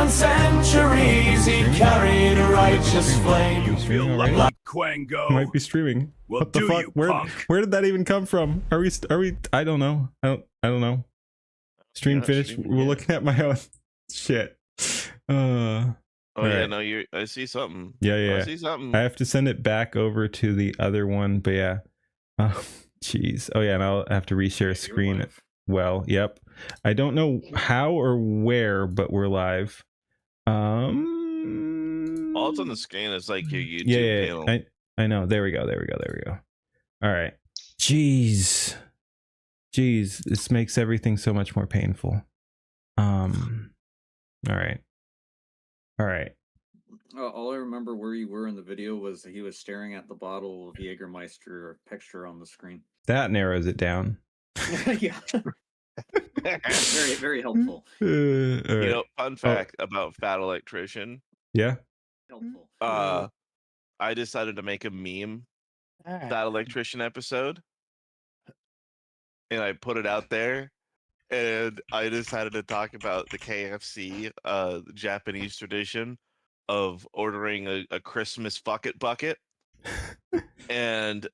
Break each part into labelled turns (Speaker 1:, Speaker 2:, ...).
Speaker 1: silent centuries, he carried a righteous flame.
Speaker 2: You feel
Speaker 3: Streaming
Speaker 2: like
Speaker 3: already?
Speaker 2: Quango?
Speaker 3: Might be streaming.
Speaker 2: Well,
Speaker 3: What the
Speaker 2: do
Speaker 3: fuck?
Speaker 2: you,
Speaker 3: Where
Speaker 2: punk?
Speaker 3: where did that even come from? Are we I don't know. I don't know. Stream
Speaker 4: not
Speaker 3: finished.
Speaker 4: streaming
Speaker 3: We're
Speaker 4: yet.
Speaker 3: looking at my own shit.
Speaker 4: Oh yeah,
Speaker 3: Alright.
Speaker 4: no, I see something.
Speaker 3: Yeah,
Speaker 4: I
Speaker 3: yeah.
Speaker 4: see something.
Speaker 3: I have to send it back over to the other one, but yeah. Jeez. Oh yeah, and I'll have to reshare screen. Well, yep. I don't know how or where, but we're live.
Speaker 4: All it's on the screen is like your YouTube
Speaker 3: yeah,
Speaker 4: channel.
Speaker 3: I know. There we go. All right. Jeez, this makes everything so much more painful. All right.
Speaker 5: All I remember where you were in the video was he was staring at the bottle of Jägermeister picture on the screen.
Speaker 3: That narrows it down.
Speaker 5: Yeah. Very, very helpful.
Speaker 3: All
Speaker 4: You
Speaker 3: right.
Speaker 4: know, fun fact about Fat Electrician.
Speaker 3: Yeah.
Speaker 5: Helpful.
Speaker 4: I decided to make a meme Fat Electrician episode, and I put it out there. And I decided to talk about the KFC Japanese tradition of ordering a Christmas bucket. And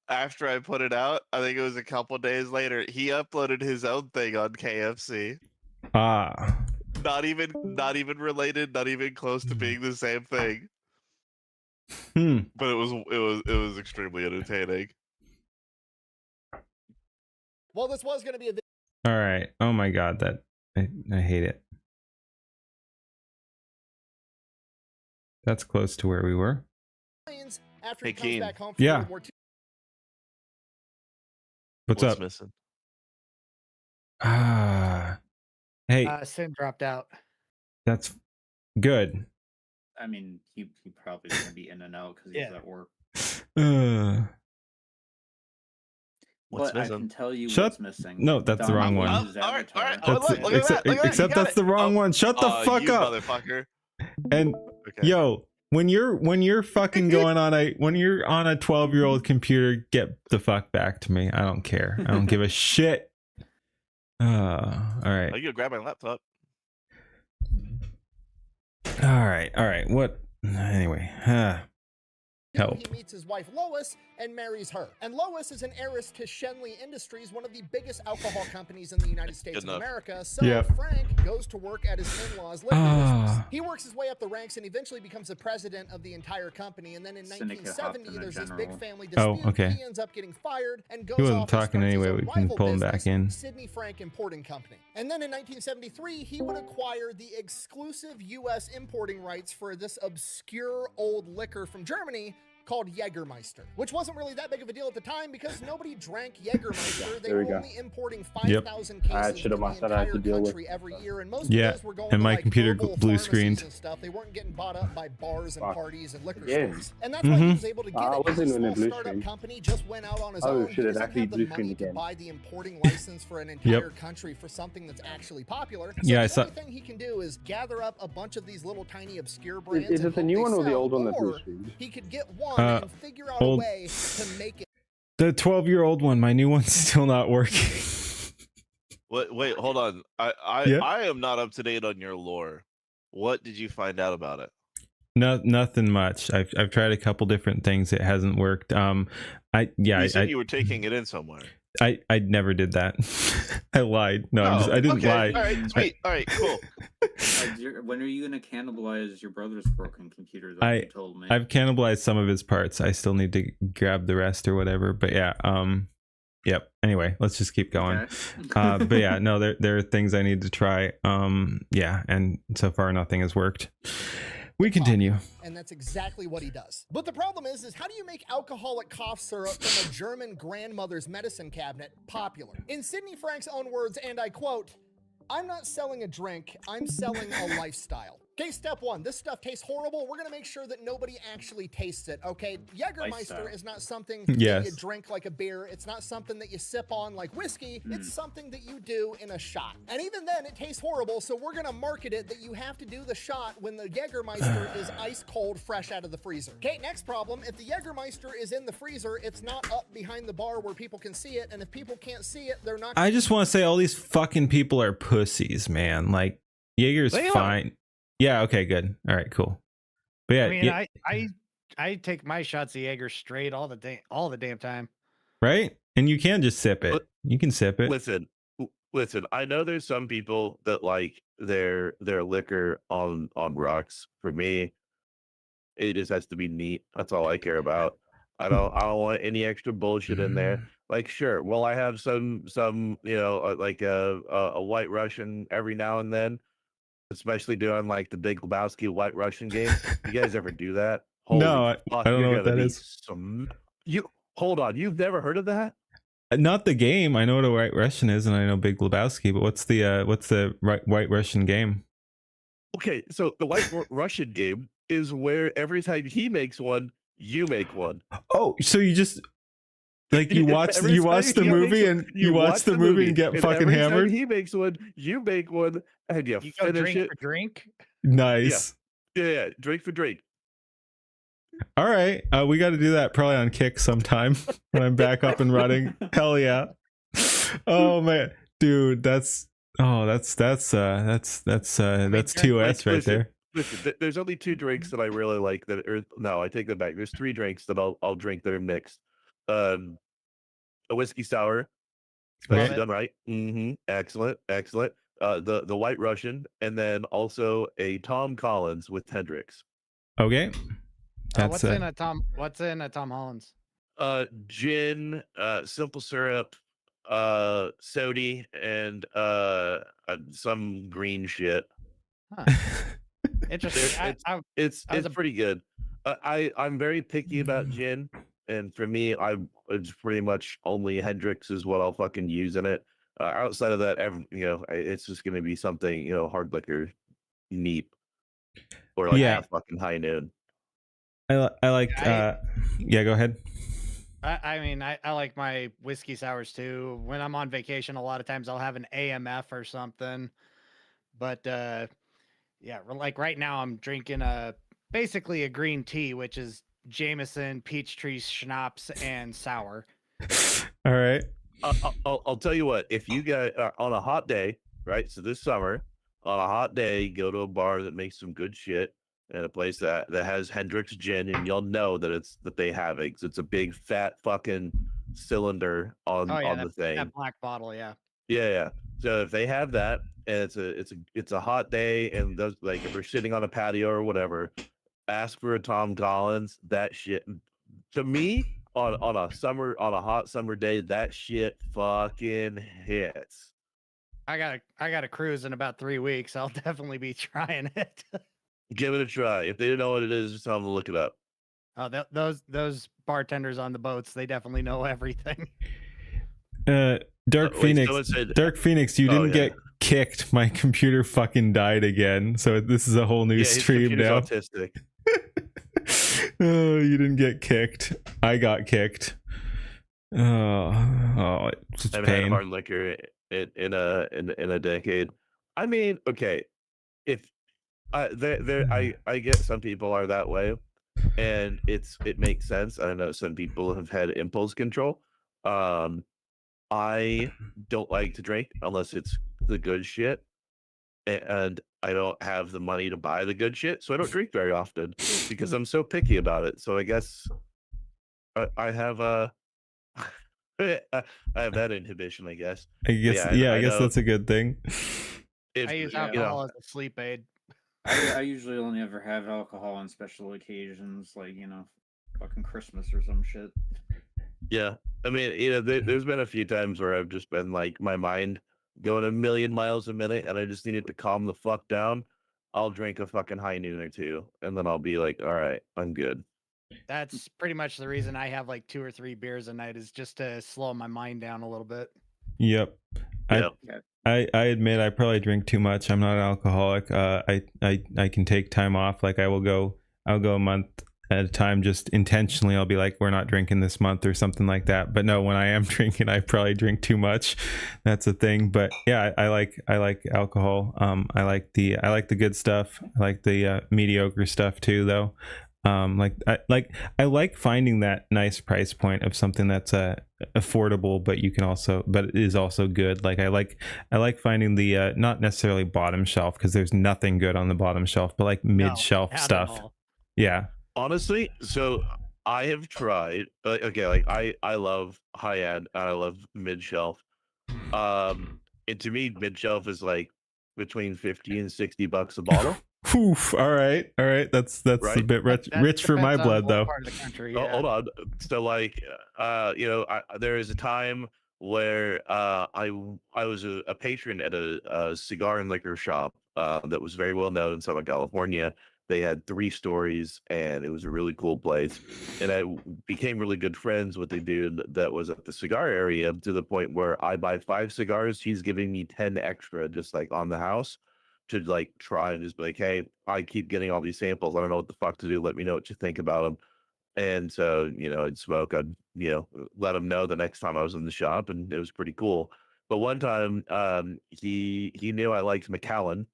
Speaker 4: after I put it out, I think it was a couple days later, he uploaded his own thing on KFC.
Speaker 3: Ah.
Speaker 4: Not even related, not even close to being the same thing. But it was extremely entertaining.
Speaker 6: Well, this was going to be a
Speaker 3: All right. Oh my god, that I hate it. That's close to where we were.
Speaker 6: after
Speaker 4: Hey,
Speaker 6: he comes
Speaker 4: Keen.
Speaker 6: back home from
Speaker 3: Yeah.
Speaker 6: World War II.
Speaker 3: What's up?
Speaker 4: Missing?
Speaker 3: Hey,
Speaker 7: Sin dropped out.
Speaker 3: that's good.
Speaker 5: I mean, he probably gonna be in and out because he's
Speaker 7: Yeah.
Speaker 5: at work.
Speaker 3: Uh,
Speaker 4: What's
Speaker 5: But I
Speaker 4: missing?
Speaker 5: can tell you
Speaker 3: Shut-
Speaker 5: what's missing.
Speaker 3: no, that's the wrong
Speaker 5: Don
Speaker 3: one.
Speaker 5: Lee's
Speaker 4: All right.
Speaker 5: avatar.
Speaker 4: Oh,
Speaker 3: that's
Speaker 4: look at that, look at that,
Speaker 3: except
Speaker 4: you got
Speaker 3: that's
Speaker 4: it.
Speaker 3: the wrong one. Shut the fuck
Speaker 4: you
Speaker 3: up.
Speaker 4: motherfucker.
Speaker 3: And
Speaker 4: Okay.
Speaker 3: yo, when you're fucking going on when you're on a 12-year-old computer, get the fuck back to me. I don't care. I don't give a shit. All
Speaker 4: I
Speaker 3: right.
Speaker 4: can go grab my laptop.
Speaker 3: All right. What? Anyway, help.
Speaker 6: He meets his wife Lois and marries her. And Lois is an heiress to Shenley Industries, one of the biggest alcohol companies in the United States
Speaker 4: Good
Speaker 6: of
Speaker 4: enough.
Speaker 6: America. So
Speaker 3: Yep.
Speaker 6: Frank goes to work at his in-laws' liquor business. He works his way up the ranks and eventually becomes the president of the entire company. And then in
Speaker 5: Syndicate
Speaker 6: 1970,
Speaker 5: Hoffman in
Speaker 6: there's this
Speaker 5: general.
Speaker 6: big family
Speaker 3: Oh,
Speaker 6: dispute.
Speaker 3: okay.
Speaker 6: He ends up getting fired and goes
Speaker 3: He wasn't
Speaker 6: off and
Speaker 3: talking
Speaker 6: starts his
Speaker 3: anyway.
Speaker 6: own
Speaker 3: We can
Speaker 6: rival
Speaker 3: pull him back
Speaker 6: business,
Speaker 3: in.
Speaker 6: Sidney Frank Importing Company. And then in 1973, he would acquire the exclusive U.S. importing rights for this obscure old liquor from Germany called Jägermeister, which wasn't really that big of a deal at the time because nobody drank Jägermeister. They
Speaker 8: There we
Speaker 6: were
Speaker 8: go.
Speaker 6: only importing
Speaker 3: Yep.
Speaker 6: 5,000 cases
Speaker 8: should have
Speaker 6: from the
Speaker 8: must have had to
Speaker 6: entire
Speaker 8: deal with-
Speaker 6: country every year, and most
Speaker 3: Yeah,
Speaker 6: of those were going
Speaker 3: and
Speaker 6: to
Speaker 3: my
Speaker 6: like
Speaker 3: computer
Speaker 6: global
Speaker 3: blue
Speaker 6: pharmacies
Speaker 3: screened.
Speaker 6: and stuff. They weren't getting bought up by bars and
Speaker 8: Fuck.
Speaker 6: parties and liquor
Speaker 8: Again.
Speaker 6: stores, and that's why he
Speaker 3: Mhm.
Speaker 6: was able to get
Speaker 8: I
Speaker 6: it. 'cause
Speaker 8: wasn't
Speaker 6: this
Speaker 8: in a
Speaker 6: little
Speaker 8: blue
Speaker 6: startup
Speaker 8: screen.
Speaker 6: company just went out on his
Speaker 8: Oh,
Speaker 6: own.
Speaker 8: shit,
Speaker 6: He
Speaker 8: it
Speaker 6: doesn't
Speaker 8: actually
Speaker 6: have the
Speaker 8: blue
Speaker 6: money
Speaker 8: screened
Speaker 6: to
Speaker 8: again.
Speaker 6: buy the importing license for an entire country for something that's actually popular. So
Speaker 3: Yeah, I
Speaker 6: the
Speaker 3: saw-
Speaker 6: only thing he can do is gather up a bunch of these little tiny obscure brands.
Speaker 8: Is
Speaker 6: and
Speaker 8: it the
Speaker 6: hope
Speaker 8: new
Speaker 6: they
Speaker 8: one or the
Speaker 6: sell,
Speaker 8: old one that blue
Speaker 6: or
Speaker 8: screened?
Speaker 6: he could get one and figure out a
Speaker 3: old-
Speaker 6: way to make it.
Speaker 3: The 12-year-old one. My new one's still not working.
Speaker 4: Wait, hold on. I
Speaker 3: Yeah.
Speaker 4: I am not up to date on your lore. What did you find out about it?
Speaker 3: No, nothing much. I've tried a couple different things. It hasn't worked.
Speaker 4: You said you were taking it in somewhere.
Speaker 3: I never did that. I lied. No, I didn't
Speaker 4: okay.
Speaker 3: lie.
Speaker 4: All right, sweet. All right, cool.
Speaker 5: When are you gonna cannibalize your brother's broken computer? That you told me.
Speaker 3: I've cannibalized some of his parts. I still need to grab the rest or whatever. But yeah, yep. Anyway, let's just keep going.
Speaker 5: Okay.
Speaker 3: But yeah, no, there are things I need to try. Yeah, and so far nothing has worked. We continue.
Speaker 6: And that's exactly what he does. But the problem is how do you make alcoholic cough syrup from a German grandmother's medicine cabinet popular? In Sidney Frank's own words, and I quote, "I'm not selling a drink, I'm selling a lifestyle." Okay, step one, this stuff tastes horrible. We're gonna make sure that nobody actually tastes it, okay? Jägermeister
Speaker 5: Lifestyle.
Speaker 6: is not something
Speaker 3: Yes.
Speaker 6: that you drink like a beer. It's not something that you sip on like whiskey. It's something that you do in a shot. And even then, it tastes horrible, so we're gonna market it that you have to do the shot when the Jägermeister is ice cold, fresh out of the freezer. Okay, next problem, if the Jägermeister is in the freezer, it's not up behind the bar where people can see it, and if people can't see it, they're not
Speaker 3: I just want to say all these fucking people are pussies, man. Like, Jaeger's
Speaker 2: They are.
Speaker 3: fine. Yeah. Okay. Good. All right. Cool. But yeah,
Speaker 2: I mean,
Speaker 3: yeah,
Speaker 2: I take my shots of Jaeger straight all the damn time.
Speaker 3: right. And you can just sip it.
Speaker 4: But-
Speaker 3: You can sip it.
Speaker 4: Listen. I know there's some people that like their liquor on rocks. For me, it just has to be neat. That's all I care about. I don't want any extra bullshit in there. Like, sure, well, I have some like a White Russian every now and then, especially doing like the Big Lebowski White Russian game. You guys ever do that?
Speaker 3: No, I
Speaker 4: fuck,
Speaker 3: don't
Speaker 4: you're
Speaker 3: know what
Speaker 4: gonna
Speaker 3: that
Speaker 4: be
Speaker 3: is.
Speaker 4: You hold on, you've never heard of that?
Speaker 3: Not the game. I know what a White Russian is, and I know Big Lebowski. But what's the White Russian game?
Speaker 4: Okay, so the White Russian game is where every time he makes one, you make one.
Speaker 3: Oh, so you just like you watch
Speaker 4: Every
Speaker 3: you
Speaker 4: time
Speaker 3: watch the
Speaker 4: he
Speaker 3: movie
Speaker 4: makes
Speaker 3: and you watch the movie and get fucking
Speaker 4: every time
Speaker 3: hammered.
Speaker 4: he makes one, you make one, and you
Speaker 2: You go
Speaker 4: finish
Speaker 2: drink
Speaker 4: it.
Speaker 2: for drink.
Speaker 3: Nice.
Speaker 4: Yeah, drink for drink.
Speaker 3: All right, we got to do that probably on Kick sometime when I'm back up and running. Hell yeah! Oh man, dude, that's TOS right
Speaker 4: listen,
Speaker 3: there.
Speaker 4: Listen, there's only 2 drinks that I really like. No, I take that back. There's 3 drinks that I'll drink that are mixed. A whiskey sour, especially
Speaker 2: it.
Speaker 4: done right. Excellent. The White Russian, and then also a Tom Collins with Hendrix.
Speaker 3: Okay,
Speaker 2: What's in a Tom Hollands?
Speaker 4: Gin, simple syrup, sody, and some green shit.
Speaker 2: Huh. Interesting.
Speaker 4: It's
Speaker 2: I was
Speaker 4: pretty good. I'm very picky about gin, and for me, it's pretty much only Hendrix is what I'll fucking use in it. Outside of that, it's just gonna be something hard liquor, neat, or like
Speaker 3: Yeah.
Speaker 4: a fucking High Noon.
Speaker 3: I like. Yeah, go ahead.
Speaker 2: I mean, I like my whiskey sours too. When I'm on vacation, a lot of times I'll have an AMF or something. But yeah, like right now I'm drinking basically a green tea, which is Jameson, Peachtree Schnapps, and sour.
Speaker 3: All right.
Speaker 4: I'll tell you what. If you get on a hot day, right? So this summer, on a hot day, go to a bar that makes some good shit, and a place that has Hendrix gin, and you'll know that they have it. 'Cause it's a big fat fucking cylinder on the thing.
Speaker 2: That black bottle, yeah.
Speaker 4: Yeah. So if they have that, and it's a hot day, and those, like, if we're sitting on a patio or whatever, ask for a Tom Collins. That shit, to me, on a hot summer day, that shit fucking hits.
Speaker 2: I got a cruise in about 3 weeks. I'll definitely be trying it.
Speaker 4: Give it a try. If they don't know what it is, just tell them to look it up.
Speaker 2: Oh, those bartenders on the boats, they definitely know everything.
Speaker 3: Dark
Speaker 4: Wait,
Speaker 3: Phoenix.
Speaker 4: someone said-
Speaker 3: Dark Phoenix, you didn't get kicked. My computer fucking died again. So this is a whole new
Speaker 4: Yeah, his
Speaker 3: stream
Speaker 4: computer's
Speaker 3: now.
Speaker 4: autistic.
Speaker 3: Oh, you didn't get kicked. I got kicked. Oh, it's such
Speaker 4: I haven't had
Speaker 3: pain.
Speaker 4: hard liquor in a decade. I mean, okay, if I get some people are that way, and it makes sense. I know some people have had impulse control. I don't like to drink unless it's the good shit, and I don't have the money to buy the good shit, so I don't drink very often because I'm so picky about it. So I guess I have I have that inhibition, I guess.
Speaker 3: I guess,
Speaker 4: yeah,
Speaker 3: I
Speaker 4: I
Speaker 3: guess
Speaker 4: know.
Speaker 3: that's a good thing.
Speaker 2: I use
Speaker 5: yeah,
Speaker 2: alcohol as a sleep aid.
Speaker 5: I usually only ever have alcohol on special occasions, like fucking Christmas or some shit.
Speaker 4: Yeah, I mean, there's been a few times where I've just been like, my mind going a million miles a minute, and I just needed to calm the fuck down. I'll drink a fucking High Noon or 2, and then I'll be like, all right, I'm good.
Speaker 2: That's pretty much the reason I have like 2 or 3 beers a night, is just to slow my mind down a little bit.
Speaker 3: Yep.
Speaker 4: Yeah.
Speaker 3: I admit I probably drink too much. I'm not an alcoholic. I can take time off. Like I'll go a month at a time, just intentionally. I'll be like, we're not drinking this month or something like that. But no, when I am drinking, I probably drink too much. That's a thing. But yeah, I like alcohol. I like the good stuff. I like the mediocre stuff too, though. I like finding that nice price point of something that's affordable, but you can also, but it is also good. Like I like finding the not necessarily bottom shelf, because there's nothing good on the bottom shelf, but like mid shelf
Speaker 2: Not at
Speaker 3: stuff.
Speaker 2: all.
Speaker 3: Yeah.
Speaker 4: Honestly, so I have tried. Okay, like I love high end and I love mid shelf. And to me, mid shelf is like between 50 and 60 bucks a bottle.
Speaker 3: Oof, all right. That's a
Speaker 4: Right?
Speaker 3: bit rich,
Speaker 2: That
Speaker 3: rich for my
Speaker 2: depends on
Speaker 3: blood
Speaker 2: what
Speaker 3: though.
Speaker 2: part of the country,
Speaker 4: Oh,
Speaker 2: yeah.
Speaker 4: hold on. So like, you know, there is a time where I was a patron at a cigar and liquor shop that was very well known in Southern California. They had 3 stories, and it was a really cool place. And I became really good friends with the dude that was at the cigar area, to the point where I buy 5 cigars, he's giving me 10 extra, just like on the house, to like try and just be like, hey, I keep getting all these samples. I don't know what the fuck to do. Let me know what you think about them. And so, you know, I'd smoke. I'd, you know, let him know the next time I was in the shop, and it was pretty cool. But one time, he knew I liked Macallan,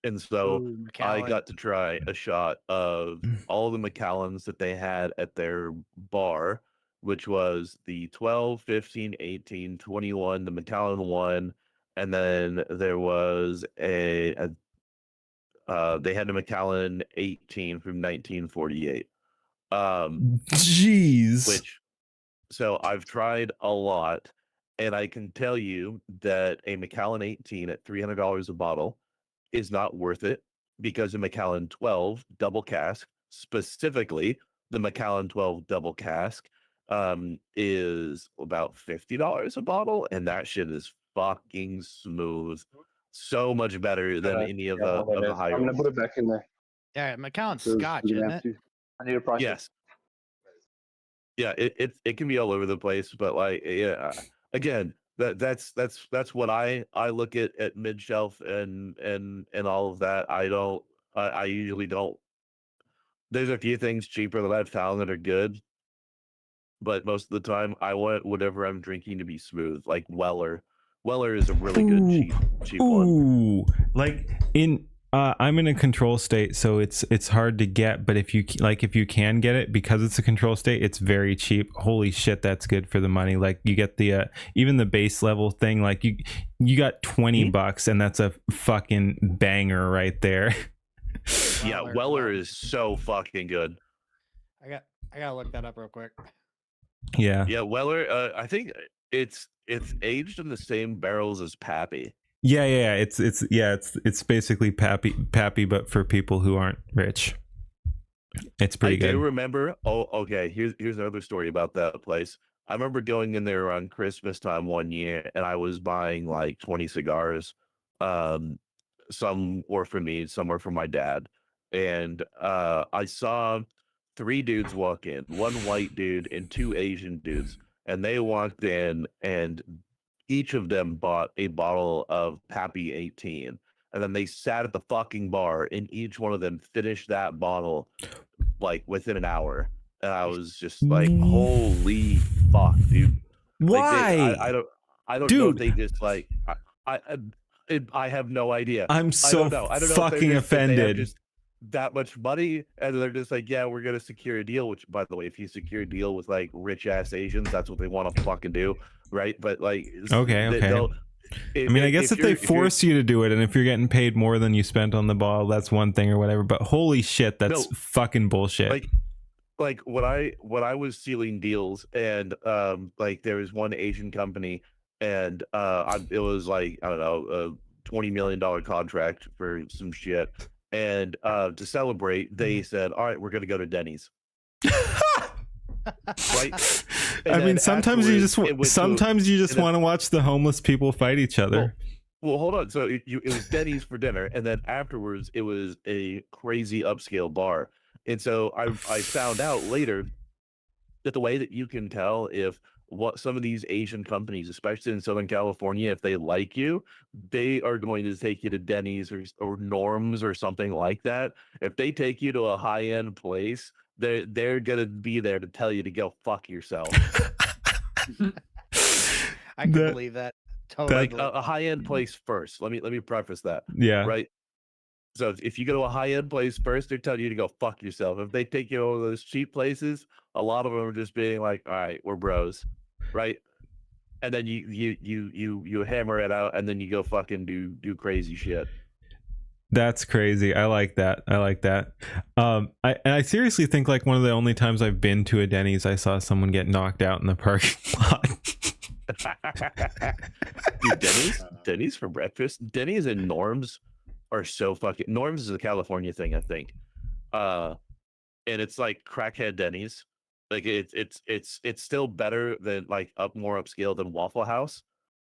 Speaker 4: and so
Speaker 2: Ooh,
Speaker 4: I
Speaker 2: Macallan.
Speaker 4: got to try a shot of all the Macallans that they had at their bar, which was the 12, 15, 18, 21, the Macallan one, and then there was they had a Macallan 18 from 1948.
Speaker 3: Jeez.
Speaker 4: Which, so I've tried a lot, and I can tell you that a Macallan 18 at $300 a bottle is not worth it, because a Macallan 12 double cask, specifically the Macallan 12 double cask, is about $50 a bottle, and that shit is fucking smooth. So much better than any of the higher
Speaker 7: I'm gonna
Speaker 4: ones.
Speaker 7: put it back in there.
Speaker 2: Yeah, Macallan's
Speaker 7: So
Speaker 2: Scotch,
Speaker 7: we're
Speaker 2: isn't
Speaker 7: gonna
Speaker 2: it?
Speaker 7: have to- I need a price.
Speaker 4: Yes. Yeah, it can be all over the place, but like, yeah, again, that's what I look at mid shelf and all of that. I usually don't. There's a few things cheaper that I've found that are good, but most of the time I want whatever I'm drinking to be smooth. Like Weller. Weller is a really good cheap one.
Speaker 3: Ooh, like I'm in a control state, so it's hard to get. But if you can get it, because it's a control state, it's very cheap. Holy shit, that's good for the money. Like you get the even the base level thing. Like you got $20, and that's a fucking banger right there.
Speaker 4: Yeah, Weller is so fucking good.
Speaker 2: I gotta look that up real quick.
Speaker 3: Yeah.
Speaker 4: Yeah, Weller. I think it's aged in the same barrels as Pappy.
Speaker 3: Yeah. It's basically Pappy, but for people who aren't rich. It's pretty good.
Speaker 4: I do remember. Oh, okay. Here's another story about that place. I remember going in there around Christmas time one year, and I was buying like 20 cigars. Some were for me, some were for my dad. And I saw 3 dudes walk in, 1 white dude and 2 Asian dudes. And they walked in, and each of them bought a bottle of Pappy 18. And then they sat at the fucking bar, and each one of them finished that bottle like within an hour. And I was just like, holy fuck, dude.
Speaker 3: Why?
Speaker 4: Like I don't know if they just like I have no idea.
Speaker 3: I'm so fucking offended.
Speaker 4: Just that much money, and they're just like, yeah, we're gonna secure a deal. Which, by the way, if you secure a deal with like rich ass Asians, that's what they want to fucking do, right? But like,
Speaker 3: okay. I mean, I guess if they force you to do it, and if you're getting paid more than you spent on the bottle, that's one thing or whatever. But holy shit, that's fucking bullshit.
Speaker 4: Like when I was sealing deals, and like there was one Asian company, and it was like, I don't know, a $20 million contract for some shit, and to celebrate, they said, all right, we're gonna go to Denny's. Right?
Speaker 3: I mean, sometimes you just want to watch the homeless people fight each other.
Speaker 4: Well, hold on. So it was Denny's for dinner, and then afterwards it was a crazy upscale bar. And so I found out later that the way that you can tell if what some of these Asian companies, especially in Southern California, if they like you, they are going to take you to Denny's or Norm's or something like that. If they take you to a high-end place, they're gonna be there to tell you to go fuck yourself.
Speaker 2: I can believe that. Totally.
Speaker 4: Like a high-end place first. Let me preface that.
Speaker 3: Yeah.
Speaker 4: Right.
Speaker 7: So if you go to a high-end place first, they're telling you to go fuck yourself. If they take you over those cheap places, a lot of them are just being like, all right, we're bros, right? And then you hammer it out, and then you go fucking do crazy shit.
Speaker 3: That's crazy. I like that. I seriously think like one of the only times I've been to a Denny's, I saw someone get knocked out in the parking lot.
Speaker 7: Dude, Denny's for breakfast. Denny's and Norms are so fucking. Norms is a California thing, I think. And it's like crackhead Denny's. Like it's still better than like more upscale than Waffle House,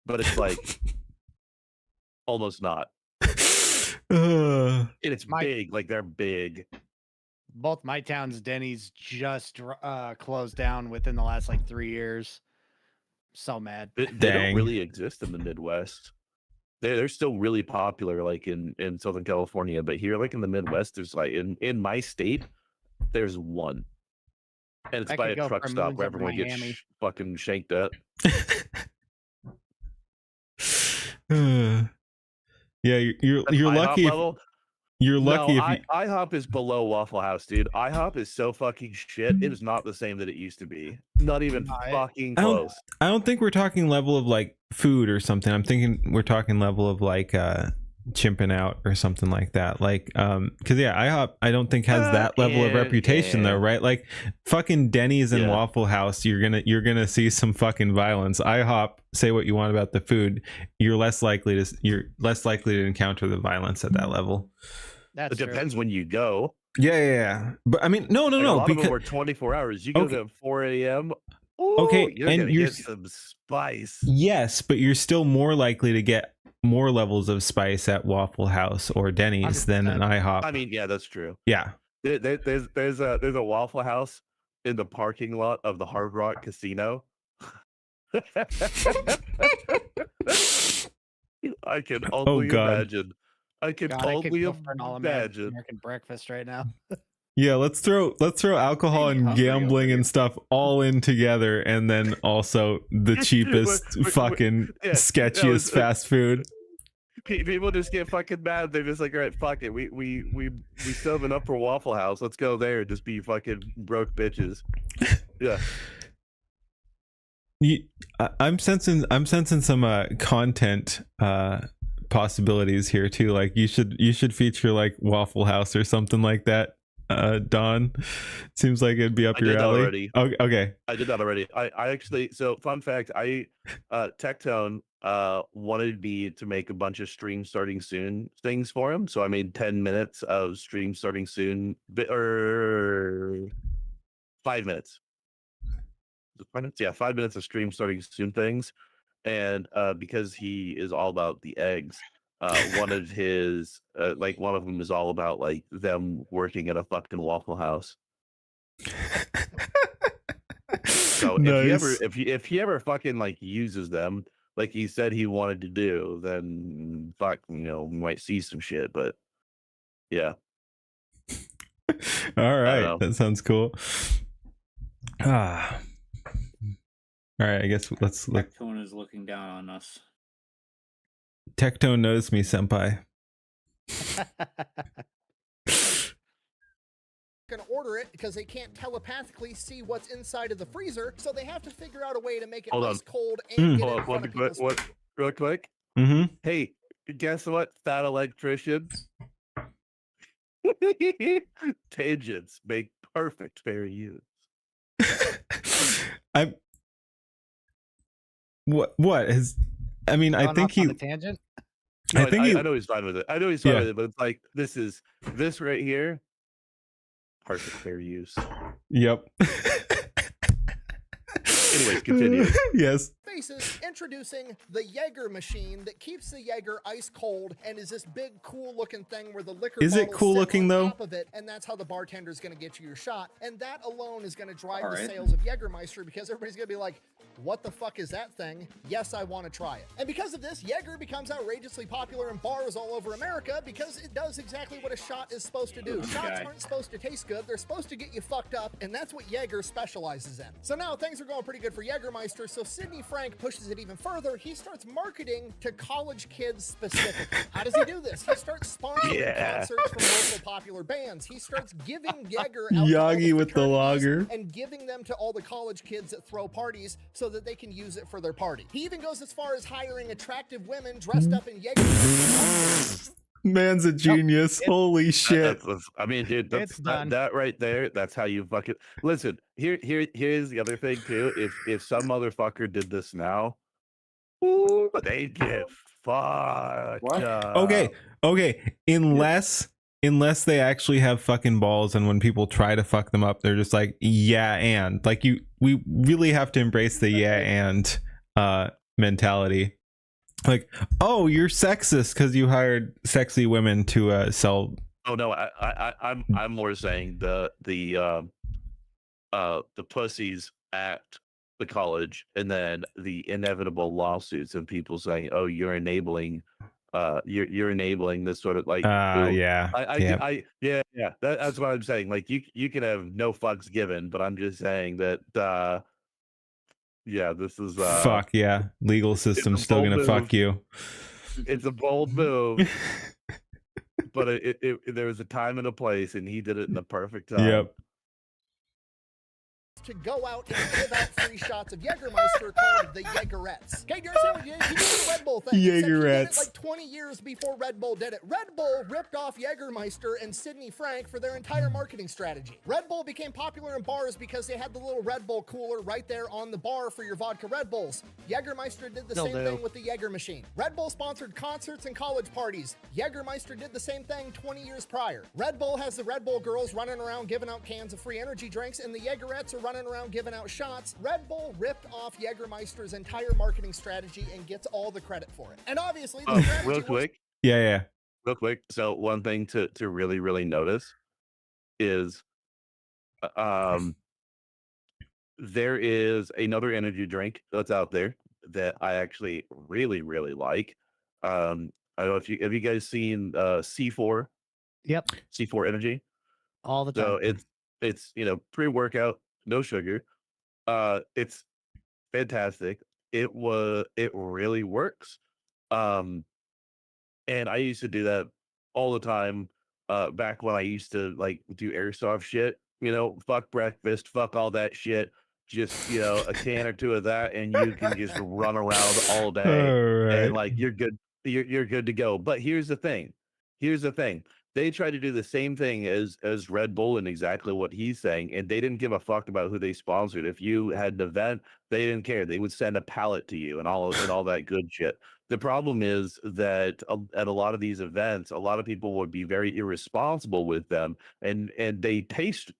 Speaker 7: but it's like almost not. And it's big, like they're big.
Speaker 2: Both my town's Denny's just closed down within the last like 3 years. So mad.
Speaker 7: They don't really exist in the Midwest. They're still really popular, like in Southern California, but here, like in the Midwest, there's like in my state, there's one, and it's by a truck stop where everyone gets fucking shanked up.
Speaker 3: Yeah, you're lucky. You're lucky.
Speaker 7: No, IHOP is below Waffle House, dude. IHOP is so fucking shit. It is not the same that it used to be. Not even fucking close.
Speaker 3: I don't think we're talking level of like food or something. I'm thinking we're talking level of like chimping out or something like that. Like because yeah, IHOP I don't think has that level of reputation though, right? Like fucking Denny's and Waffle House, you're gonna see some fucking violence. IHOP, say what you want about the food, you're less likely to encounter the violence at that level.
Speaker 7: It depends when you go.
Speaker 3: Yeah. But I mean, no.
Speaker 7: A lot of them were 24 hours. You go to 4 a.m. Ooh,
Speaker 3: okay,
Speaker 7: you're gonna get some spice.
Speaker 3: Yes, but you're still more likely to get more levels of spice at Waffle House or Denny's 100%. Than an IHOP.
Speaker 7: I mean, yeah, that's true.
Speaker 3: Yeah.
Speaker 7: There's a Waffle House in the parking lot of the Hard Rock Casino. I can only imagine. I can only imagine.
Speaker 2: American breakfast right now.
Speaker 3: Yeah, let's throw alcohol and gambling and stuff all in together, and then also the cheapest sketchiest fast food.
Speaker 7: People just get fucking mad. They're just like, all right, fuck it. We still have enough for Waffle House. Let's go there. Just be fucking broke bitches. Yeah.
Speaker 3: I'm sensing some content possibilities here too. Like you should feature like Waffle House or something like that. Don, seems like it'd be up your alley.
Speaker 7: Already.
Speaker 3: Okay.
Speaker 7: I did that already. I actually, so fun fact, Tectone wanted me to make a bunch of stream starting soon things for him. So I made 10 minutes of stream starting soon, or 5 minutes. 5 minutes? Yeah, 5 minutes of stream starting soon things. And because he is all about the eggs, one of his one of them is all about like them working at a fucking Waffle House. So
Speaker 3: nice.
Speaker 7: if he ever fucking like uses them like he said he wanted to do, then fuck, we might see some shit. But yeah.
Speaker 3: All right, that sounds cool. All right, I guess let's look.
Speaker 5: Tectone is looking down on us.
Speaker 3: Tectone knows me, senpai.
Speaker 6: Gonna order it because they can't telepathically see what's inside of the freezer, so they have to figure out a way to make it ice cold and get it in front of people's
Speaker 7: what real quick.
Speaker 3: Mm-hmm.
Speaker 7: Hey, guess what, fat electrician? Tangents make perfect fair use.
Speaker 3: What is? I mean, I think he.
Speaker 2: Tangent.
Speaker 7: No, I know he's fine with it. I know he's fine with it, but it's like this right here. Perfect fair use.
Speaker 3: Yep.
Speaker 7: Anyways, continue.
Speaker 3: Yes.
Speaker 6: Faces, introducing the Jaeger machine that keeps the Jaeger ice cold and is this big cool looking thing where the liquor
Speaker 3: is it cool looking though?
Speaker 6: Top of it, and that's how the bartender is going to get you your shot, and that alone is going to drive the sales of Jägermeister because everybody's going to be like, what the fuck is that thing? Yes, I want to try it. And because of this, Jaeger becomes outrageously popular in bars all over America because it does exactly what a shot is supposed to do. Shots aren't supposed to taste good, they're supposed to get you fucked up, and that's what Jaeger specializes in. So now things are going pretty good for Jägermeister, so Sidney Frank Frank pushes it even further. He starts marketing to college kids specifically. How does he do this? He starts sponsoring concerts from local popular bands. He starts giving Jaeger out to all
Speaker 3: Yagi with the
Speaker 6: fraternities
Speaker 3: lager.
Speaker 6: and giving them to all the college kids that throw parties so that they can use it for their party. He even goes as far as hiring attractive women dressed up in Jaeger.
Speaker 3: Man's a genius. Holy shit.
Speaker 7: I mean, dude,
Speaker 2: It's done.
Speaker 7: that right there. That's how you fucking listen. Here's the other thing too. If some motherfucker did this now, ooh, they'd get fucked.
Speaker 8: What?
Speaker 3: Okay. Unless they actually have fucking balls, and when people try to fuck them up, they're just like, yeah, and like we really have to embrace the yeah and mentality. Like, oh, you're sexist because you hired sexy women to sell.
Speaker 7: Oh no, I'm more saying the pussies at the college, and then the inevitable lawsuits of people saying, "Oh, you're enabling, you're enabling this sort of like."
Speaker 3: Yeah.
Speaker 7: That's what I'm saying. Like you can have no fucks given, but I'm just saying that. Yeah, this is
Speaker 3: Fuck yeah. Legal system's still gonna fuck you.
Speaker 7: It's a bold move, but there was a time and a place, and he did it in the perfect time.
Speaker 3: Yep.
Speaker 6: To go out and give out free shots of Jägermeister called the Jägerettes. Okay, do you understand what he did? He did the Red Bull thing. Except he did it
Speaker 3: Jägerettes.
Speaker 6: like 20 years before Red Bull did it. Red Bull ripped off Jägermeister and Sidney Frank for their entire marketing strategy. Red Bull became popular in bars because they had the little Red Bull cooler right there on the bar for your vodka Red Bulls. Jägermeister did the same thing with the Jäger machine. Red Bull sponsored concerts and college parties. Jägermeister did the same thing 20 years prior. Red Bull has the Red Bull girls running around giving out cans of free energy drinks, and the Jägerettes are running around giving out shots. Red Bull ripped off Jägermeister's entire marketing strategy and gets all the credit for it. And obviously, the strategy
Speaker 7: Real
Speaker 6: was-
Speaker 7: quick.
Speaker 3: Yeah.
Speaker 7: Real quick. So one thing to really, really notice is there is another energy drink that's out there that I actually really, really like. I don't know if have you guys seen C4?
Speaker 2: Yep.
Speaker 7: C4 Energy.
Speaker 2: All the time.
Speaker 7: So it's pre-workout, no sugar. It's fantastic. It really works. And I used to do that all the time back when I used to like do airsoft shit. Fuck breakfast, fuck all that shit. Just a can or two of that, and you can just run around all day, and like you're good. You're good to go. But here's the thing. They tried to do the same thing as Red Bull and exactly what he's saying, and they didn't give a fuck about who they sponsored. If you had an event, they didn't care. They would send a pallet to you and all that good shit. The problem is that at a lot of these events, a lot of people would be very irresponsible with them, and they taste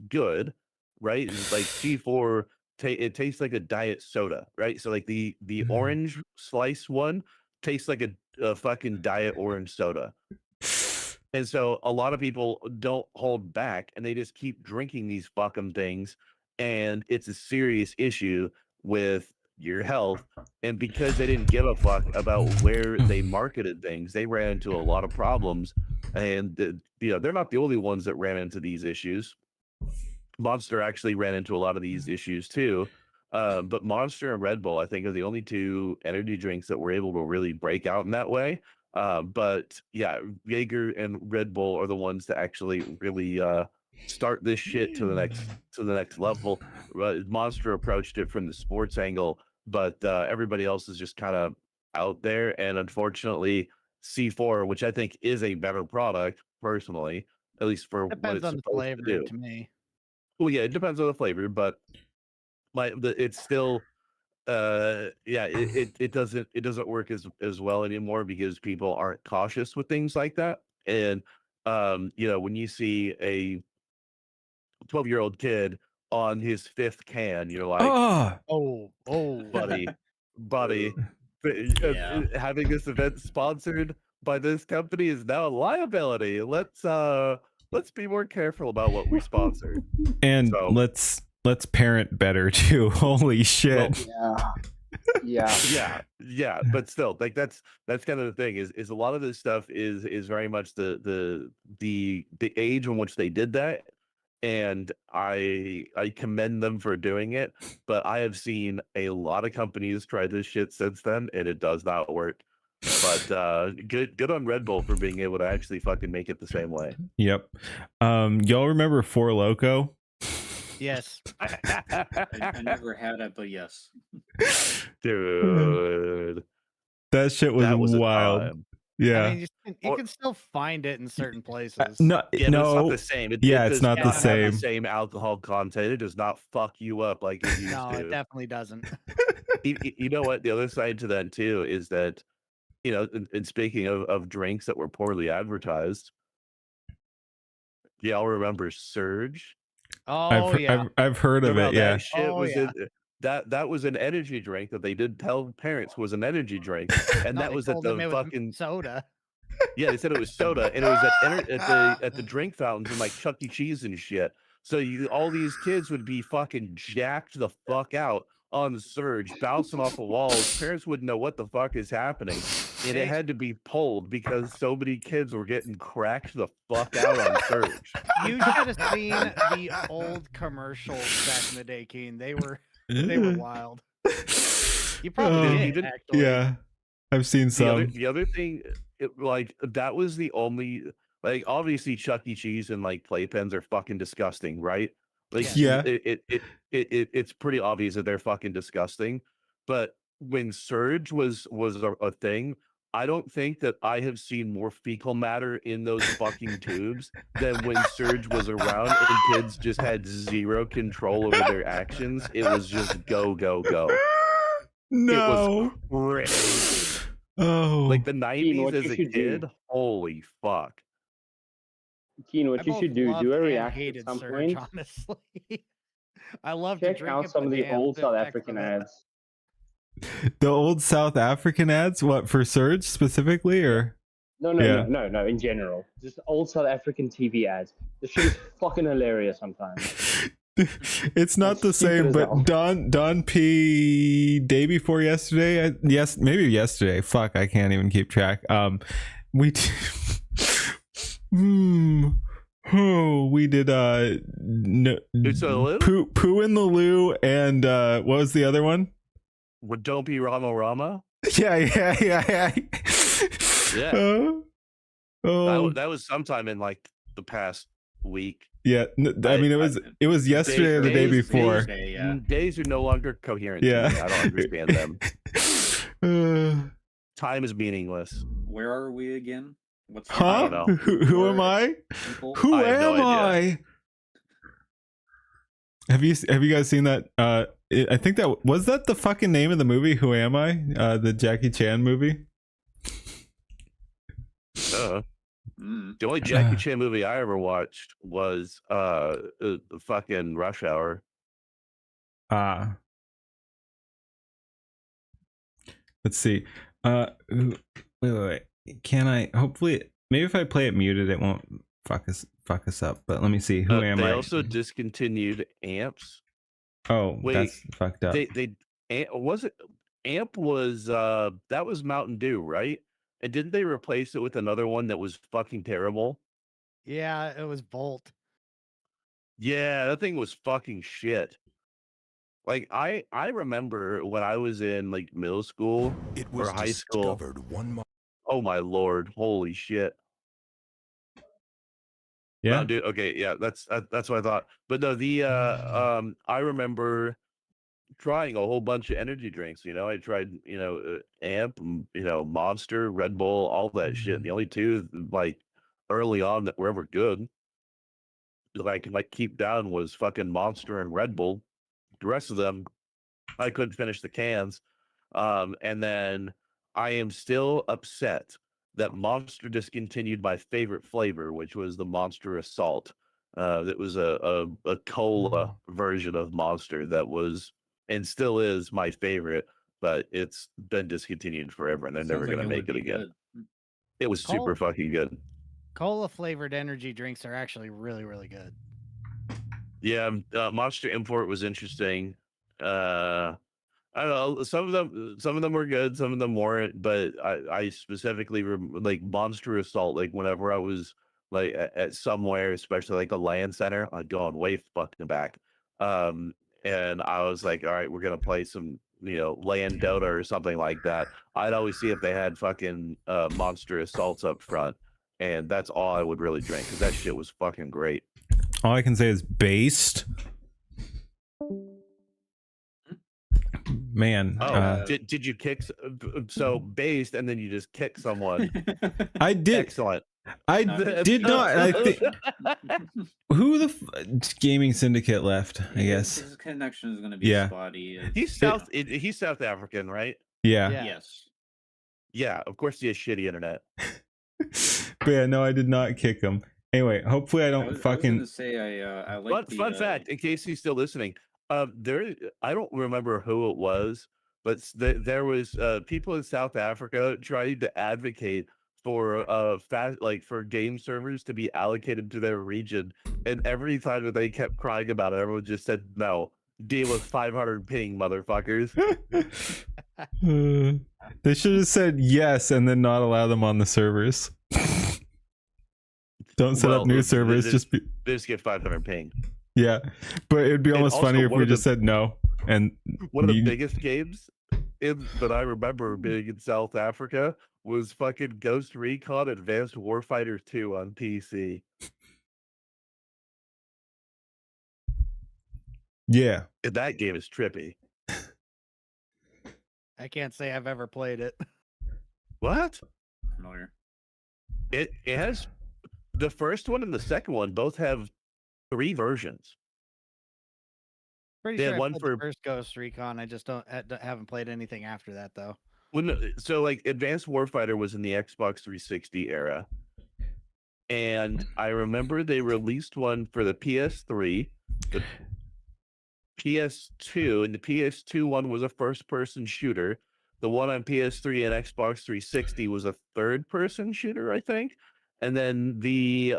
Speaker 7: good, right? It's like C4, it tastes like a diet soda, right? So like the orange slice one tastes like a fucking diet orange soda. And so a lot of people don't hold back, and they just keep drinking these fucking things, and it's a serious issue with your health. And because they didn't give a fuck about where they marketed things, they ran into a lot of problems. And they're not the only ones that ran into these issues. Monster actually ran into a lot of these issues too. But Monster and Red Bull, I think, are the only two energy drinks that were able to really break out in that way. But yeah, Jaeger and Red Bull are the ones that actually really start this shit to the next level. Monster approached it from the sports angle, but everybody else is just kind of out there. And unfortunately, C4, which I think is a better product personally, at least for what
Speaker 2: Depends
Speaker 7: it's
Speaker 2: on the
Speaker 7: supposed
Speaker 2: flavor
Speaker 7: to do.
Speaker 2: to me.
Speaker 7: Well, yeah, it depends on the flavor, but it's still it doesn't work as well anymore because people aren't cautious with things like that. And when you see a 12-year-old kid on his 5th can, you're like,
Speaker 2: Oh,
Speaker 7: buddy,
Speaker 5: Yeah.
Speaker 7: having this event sponsored by this company is now a liability. Let's be more careful about what we sponsor.
Speaker 3: And
Speaker 7: So-
Speaker 3: let's parent better too. Holy shit.
Speaker 8: Yeah.
Speaker 7: Yeah, but still, like that's kind of the thing is a lot of this stuff is very much the age in which they did that and I commend them for doing it. But I have seen a lot of companies try this shit since then, and it does not work. But good on Red Bull for being able to actually fucking make it the same way.
Speaker 3: Yep. Y'all remember Four Loco?
Speaker 2: Yes.
Speaker 5: I never had it, but yes.
Speaker 7: Dude,
Speaker 3: That shit was,
Speaker 7: that was a
Speaker 3: wild.
Speaker 7: time.
Speaker 3: Yeah.
Speaker 2: I mean, you can still find it in certain places.
Speaker 3: No,
Speaker 7: Yeah, but it's not
Speaker 3: no.
Speaker 7: the same.
Speaker 3: Yeah,
Speaker 7: it
Speaker 3: it's
Speaker 7: does
Speaker 3: not the
Speaker 7: have
Speaker 3: same.
Speaker 7: the same alcohol content. It does not fuck you up like it used
Speaker 2: No,
Speaker 7: to.
Speaker 2: it definitely doesn't.
Speaker 7: You know what? The other side to that too is that, you know, and speaking of drinks that were poorly advertised, y'all remember Surge?
Speaker 2: Oh yeah.
Speaker 3: I've heard of
Speaker 7: Somehow
Speaker 3: it. Yeah.
Speaker 7: that shit
Speaker 2: Oh,
Speaker 7: was
Speaker 2: yeah.
Speaker 7: that was an energy drink that they did tell parents was an energy drink, and
Speaker 2: No,
Speaker 7: that
Speaker 2: they
Speaker 7: was at
Speaker 2: told them
Speaker 7: the
Speaker 2: it was
Speaker 7: fucking
Speaker 2: soda.
Speaker 7: yeah. They said it was soda, and it was at the drink fountains and like Chuck E. Cheese and shit. So all these kids would be fucking jacked the fuck out on the Surge, bouncing off of walls. Parents wouldn't know what the fuck is happening, and it had to be pulled because so many kids were getting cracked the fuck out on Surge.
Speaker 2: You should have seen the old commercials back in the day, Keen. They were wild. You probably
Speaker 3: Oh,
Speaker 2: did, actually.
Speaker 3: Yeah. I've seen some.
Speaker 7: The other thing, like that was the only like obviously Chuck E. Cheese and like playpens are fucking disgusting, right? Like
Speaker 3: Yeah.
Speaker 7: it's pretty obvious that they're fucking disgusting. But when Surge was a thing, I don't think that I have seen more fecal matter in those fucking tubes than when Surge was around and kids just had zero control over their actions. It was just go, go, go.
Speaker 3: No.
Speaker 7: It was crazy.
Speaker 3: Oh.
Speaker 7: Like the
Speaker 8: Keen,
Speaker 7: 90s
Speaker 8: what
Speaker 7: as
Speaker 8: you
Speaker 7: a
Speaker 8: should do.
Speaker 7: kid, holy fuck.
Speaker 8: Keen,
Speaker 2: I
Speaker 8: what you
Speaker 2: both
Speaker 8: should do
Speaker 2: loved
Speaker 8: a
Speaker 2: and
Speaker 8: react at
Speaker 2: hated
Speaker 8: some
Speaker 2: Surge,
Speaker 8: point.
Speaker 2: honestly. I love to
Speaker 8: Check
Speaker 2: drink
Speaker 8: out
Speaker 2: it,
Speaker 8: some
Speaker 2: but
Speaker 8: of the
Speaker 2: damn,
Speaker 8: old
Speaker 2: the
Speaker 8: South
Speaker 2: effects
Speaker 8: African
Speaker 2: of it.
Speaker 8: ads.
Speaker 3: The old South African ads? What, for Surge specifically, or?
Speaker 8: No, in general. Just old South African TV ads. The shit is fucking hilarious sometimes.
Speaker 3: It's not the
Speaker 8: Stupid
Speaker 3: same,
Speaker 8: as
Speaker 3: but
Speaker 8: hell.
Speaker 3: Don P day before yesterday. Yes, maybe yesterday. Fuck, I can't even keep track. We we did
Speaker 7: It's a little
Speaker 3: poo in the loo, and what was the other one?
Speaker 7: with Don't Be Rama Rama.
Speaker 3: Yeah.
Speaker 7: Yeah.
Speaker 3: Oh,
Speaker 7: That was sometime in like the past week.
Speaker 3: yeah. I mean, it was yesterday or the day before.
Speaker 7: Days are no longer coherent.
Speaker 3: Yeah.
Speaker 7: To me. I don't understand them. Time is meaningless.
Speaker 5: Where are we again? What's
Speaker 3: Huh?
Speaker 7: I don't know.
Speaker 3: Who am I?
Speaker 5: People?
Speaker 3: Who
Speaker 7: I have no
Speaker 3: am
Speaker 7: idea.
Speaker 3: I? Have you guys seen that? I think that was the fucking name of the movie. Who am I? The Jackie Chan movie.
Speaker 7: The only Jackie Chan movie I ever watched was the fucking Rush Hour.
Speaker 3: Let's see. Wait. Can I? Hopefully, maybe if I play it muted, it won't fuck us up. But let me see. Who am
Speaker 7: They
Speaker 3: I?
Speaker 7: also discontinued Amps.
Speaker 3: Oh,
Speaker 7: Wait,
Speaker 3: that's fucked up.
Speaker 7: Was it Amp was that was Mountain Dew, right? And didn't they replace it with another one that was fucking terrible?
Speaker 2: Yeah, it was Volt.
Speaker 7: Yeah, that thing was fucking shit. Like I remember when I was in like middle school or high school. Oh my lord, holy shit.
Speaker 3: Yeah.
Speaker 7: No, dude, okay, yeah, that's what I thought. But no, I remember trying a whole bunch of energy drinks. You know, I tried, Amp, Monster, Red Bull, all that shit. The only two like early on that were ever good that I could like keep down was fucking Monster and Red Bull. The rest of them, I couldn't finish the cans. And then I am still upset that Monster discontinued my favorite flavor, which was the Monster Assault. That was a cola version of Monster that was and still is my favorite, but it's been discontinued forever, and they're never gonna make it again. It was super fucking good.
Speaker 2: Cola flavored energy drinks are actually really, really good.
Speaker 7: Yeah, Monster Import was interesting. I don't know. Some of them were good, some of them weren't. But I specifically like Monster Assault. Like whenever I was like at somewhere, especially like a LAN center, I'm going way fucking back. And I was like, all right, we're gonna play some, LAN Dota or something like that. I'd always see if they had fucking Monster Assaults up front, and that's all I would really drink because that shit was fucking great.
Speaker 3: All I can say is based. Man,
Speaker 7: Oh, did you kick? So based, and then you just kick someone.
Speaker 3: I did.
Speaker 7: Excellent.
Speaker 3: I did not. I think who the Gaming Syndicate left. I guess
Speaker 5: His connection is going to be spotty.
Speaker 7: He's South African, right?
Speaker 3: Yeah.
Speaker 5: Yes.
Speaker 7: Yeah, of course he has shitty internet.
Speaker 3: But yeah, no, I did not kick him. Anyway, hopefully I don't
Speaker 5: I was
Speaker 3: fucking.
Speaker 5: gonna say I like
Speaker 7: Fun fact, in case he's still listening, there I don't remember who it was, but there was people in South Africa trying to advocate for for game servers to be allocated to their region, and every time that they kept crying about it, everyone just said no. Deal with 500 ping, motherfuckers.
Speaker 3: They should have said yes and then not allow them on the servers. Don't set up new servers.
Speaker 7: They just get 500 ping.
Speaker 3: Yeah, but it'd be almost
Speaker 7: also,
Speaker 3: funny if we just said no. And
Speaker 7: one of the biggest games that I remember being in South Africa was fucking Ghost Recon Advanced Warfighter 2 on PC.
Speaker 3: Yeah,
Speaker 7: And that game is trippy.
Speaker 2: I can't say I've ever played it.
Speaker 7: What?
Speaker 5: familiar.
Speaker 7: It has the first one and the second one both have 3 versions.
Speaker 2: Pretty
Speaker 7: They had
Speaker 2: sure I
Speaker 7: one
Speaker 2: played
Speaker 7: for-
Speaker 2: the first Ghost Recon. I just haven't played anything after that though.
Speaker 7: So like Advanced Warfighter was in the Xbox 360 era. And I remember they released one for the PS3, the PS2, and the PS2 one was a first-person shooter. The one on PS3 and Xbox 360 was a third-person shooter, I think. And then the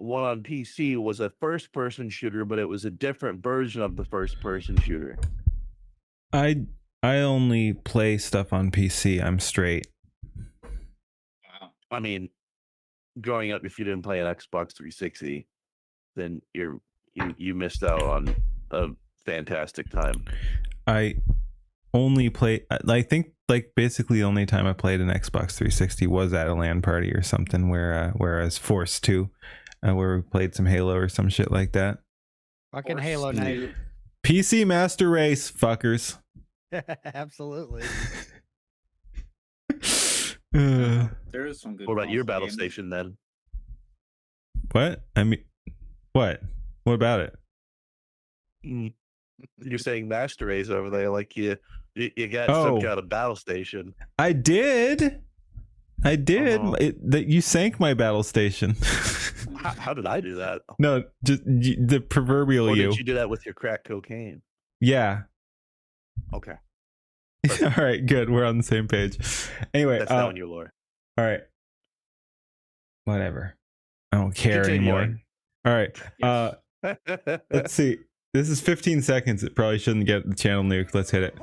Speaker 7: one on PC was a first-person shooter, but it was a different version of the first-person shooter.
Speaker 3: I only play stuff on PC. I'm straight.
Speaker 5: Wow.
Speaker 7: I mean, growing up, if you didn't play an Xbox 360, then you missed out on a fantastic time.
Speaker 3: I only play. I think like basically the only time I played an Xbox 360 was at a LAN party or something where I was forced to, where we played some Halo or some shit like that.
Speaker 2: Fucking Halo night.
Speaker 3: PC Master Race, fuckers.
Speaker 2: Absolutely.
Speaker 5: There is some good.
Speaker 7: What about your
Speaker 5: console
Speaker 7: battle
Speaker 5: games.
Speaker 7: station then?
Speaker 3: What? I mean, what? What about it?
Speaker 7: You're saying Master Race over there, like you got
Speaker 3: Oh.
Speaker 7: some kind of battle station.
Speaker 3: I did.
Speaker 7: Uh-huh.
Speaker 3: That you sank my battle station.
Speaker 7: How did I do that?
Speaker 3: No, just the proverbial
Speaker 7: Or
Speaker 3: you.
Speaker 7: did you do that with your crack cocaine?
Speaker 3: Yeah.
Speaker 7: Okay,
Speaker 3: All right, good. We're on the same page. Anyway,
Speaker 7: that's not on your lore.
Speaker 3: all right. Whatever. I don't care anymore. All right.
Speaker 5: Yes.
Speaker 3: Let's see. This is 15 seconds. It probably shouldn't get the channel nuked. Let's hit it.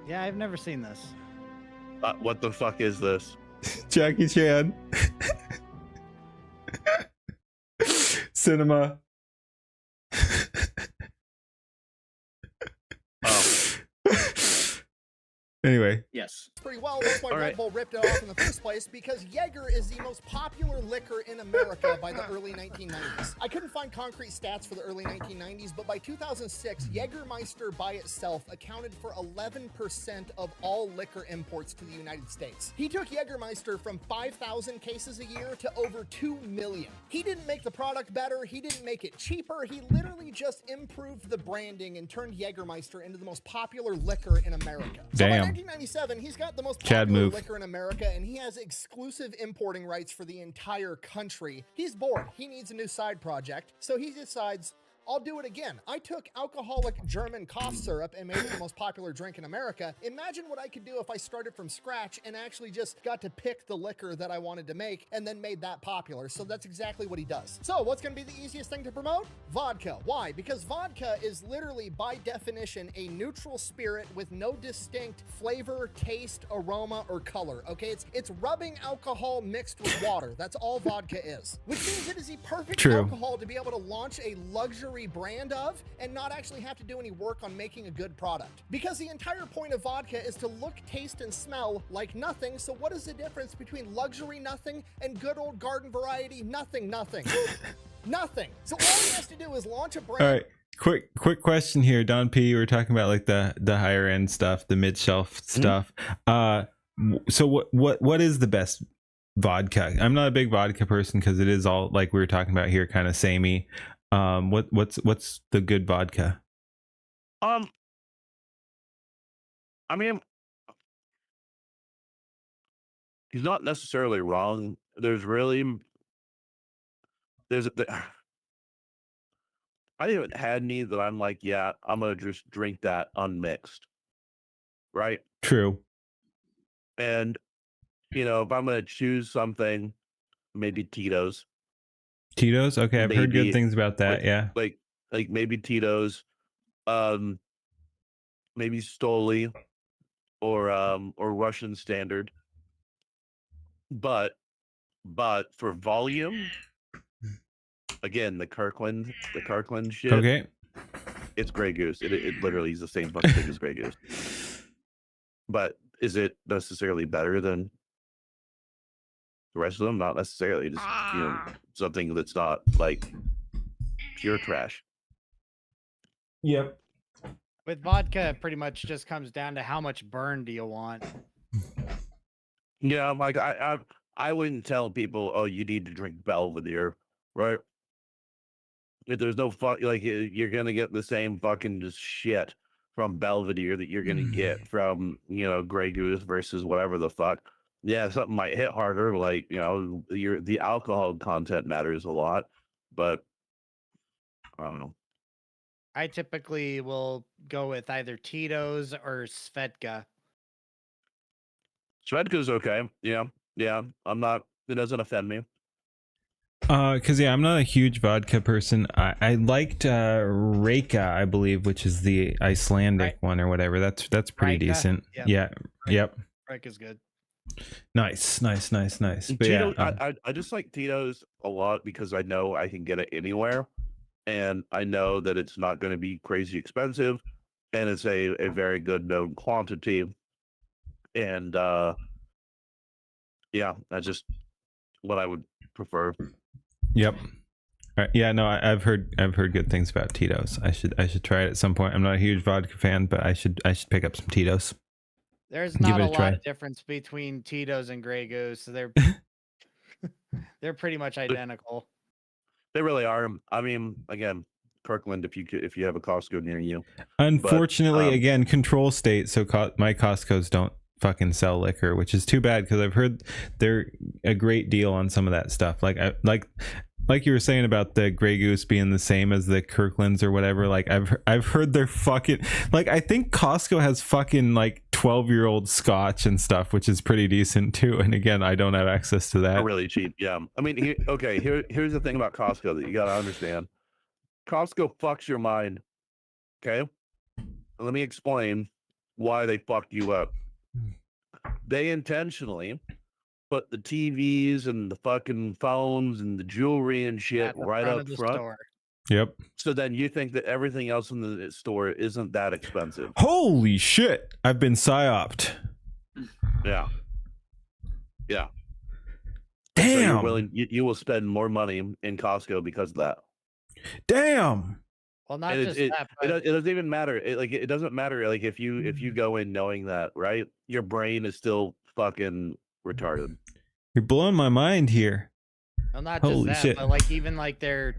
Speaker 2: Yeah, I've never seen this.
Speaker 7: What the fuck is this?
Speaker 3: Jackie Chan. Cinema.
Speaker 7: Oh,
Speaker 3: Anyway,
Speaker 5: Yes.
Speaker 6: Pretty well, that's why
Speaker 7: All
Speaker 6: Red
Speaker 7: right.
Speaker 6: Bull ripped it off in the first place, because Jaeger is the most popular liquor in America by the early 1990s. I couldn't find concrete stats for the early 1990s, but by 2006, Jägermeister by itself accounted for 11% of all liquor imports to the United States. He took Jägermeister from 5,000 cases a year to over 2 million. He didn't make the product better, he didn't make it cheaper, he literally just improved the branding and turned Jägermeister into the most popular liquor in America. So by
Speaker 3: Damn.
Speaker 6: 1997, he's got the most
Speaker 3: Chad
Speaker 6: popular
Speaker 3: move.
Speaker 6: liquor in America, and he has exclusive importing rights for the entire country. He's bored. He needs a new side project, so he decides, I'll do it again. I took alcoholic German cough syrup and made it the most popular drink in America. Imagine what I could do if I started from scratch and actually just got to pick the liquor that I wanted to make and then made that popular. So that's exactly what he does. So what's going to be the easiest thing to promote? Vodka. Why? Because vodka is literally, by definition, a neutral spirit with no distinct flavor, taste, aroma, or color. Okay, it's rubbing alcohol mixed with water. That's all vodka is. Which means it is the perfect alcohol to be able to launch a luxury brand of and not actually have to do any work on making a good product. Because the entire point of vodka is to look, taste, and smell like nothing. So what is the difference between luxury nothing and good old garden variety nothing? Nothing. So all he has to do is launch a brand.
Speaker 3: All right. Quick question here, Don P. We were talking about like the higher end stuff, the mid shelf stuff. So what is the best vodka? I'm not a big vodka person because it is all like we were talking about here, kind of samey. What's the good vodka?
Speaker 7: I mean, he's not necessarily wrong. I haven't had any that I'm like, yeah, I'm gonna just drink that unmixed, right?
Speaker 3: True.
Speaker 7: And if I'm gonna choose something, maybe Tito's.
Speaker 3: Tito's, okay, I've heard good things about that. Yeah,
Speaker 7: like maybe Tito's, maybe Stoli, or Russian Standard. But for volume, again, the Kirkland shit.
Speaker 3: Okay.
Speaker 7: It's Grey Goose. It literally is the same fucking thing as Grey Goose. But is it necessarily better than the rest of them? Not necessarily. Just something that's not like pure trash.
Speaker 3: Yep.
Speaker 2: With vodka, it pretty much just comes down to how much burn do you want.
Speaker 7: Yeah, like I wouldn't tell people, oh, you need to drink Belvedere, right? If there's no like you're gonna get the same fucking just shit from Belvedere that you're gonna get from Grey Goose versus whatever the fuck. Yeah, something might hit harder, like the alcohol content matters a lot, but I don't know.
Speaker 2: I typically will go with either Tito's or Svedka.
Speaker 7: Svedka's okay. Yeah. I'm not. It doesn't offend me.
Speaker 3: Because I'm not a huge vodka person. I liked Reyka, I believe, which is the Icelandic one or whatever. That's pretty
Speaker 2: Reyka?
Speaker 3: decent.
Speaker 2: Yep.
Speaker 3: Yeah. Yep.
Speaker 2: Reyka's good.
Speaker 3: Nice. But
Speaker 7: Tito's,
Speaker 3: yeah,
Speaker 7: I just like Tito's a lot because I know I can get it anywhere, and I know that it's not going to be crazy expensive, and it's a very good known quantity, and yeah, that's just what I would prefer.
Speaker 3: Yep. All right. Yeah, no, I've heard good things about Tito's. I should try it at some point. I'm not a huge vodka fan, but I should pick up some Tito's.
Speaker 2: There's not a lot of difference between Tito's and Grey Goose. They're pretty much identical.
Speaker 7: They really are. I mean, again, Kirkland, if you have a Costco near you.
Speaker 3: Unfortunately, again, control state, so my Costco's don't fucking sell liquor, which is too bad because I've heard they're a great deal on some of that stuff. Like you were saying about the Grey Goose being the same as the Kirklands or whatever. Like I've heard they're fucking like I think Costco has fucking like 12-year-old scotch and stuff, which is pretty decent too. And again, I don't have access to that.
Speaker 7: They're really cheap. Yeah. I mean, here's the thing about Costco that you gotta understand. Costco fucks your mind. Okay. Let me explain why they fucked you up. They intentionally put the TVs and the fucking phones and the jewelry and shit right up front.
Speaker 2: Store.
Speaker 3: Yep.
Speaker 7: So then you think that everything else in the store isn't that expensive.
Speaker 3: Holy shit. I've been psyoped.
Speaker 7: Yeah. Yeah.
Speaker 3: Damn.
Speaker 7: So you will spend more money in Costco because of that.
Speaker 3: Damn.
Speaker 2: Well, not
Speaker 7: And
Speaker 2: just
Speaker 7: it
Speaker 2: that, but
Speaker 7: doesn't even matter. It doesn't matter. Like if you go in knowing that, right? Your brain is still fucking retarded.
Speaker 3: You're blowing my mind here.
Speaker 2: well, not
Speaker 3: Holy
Speaker 2: just that,
Speaker 3: shit.
Speaker 2: but like even like their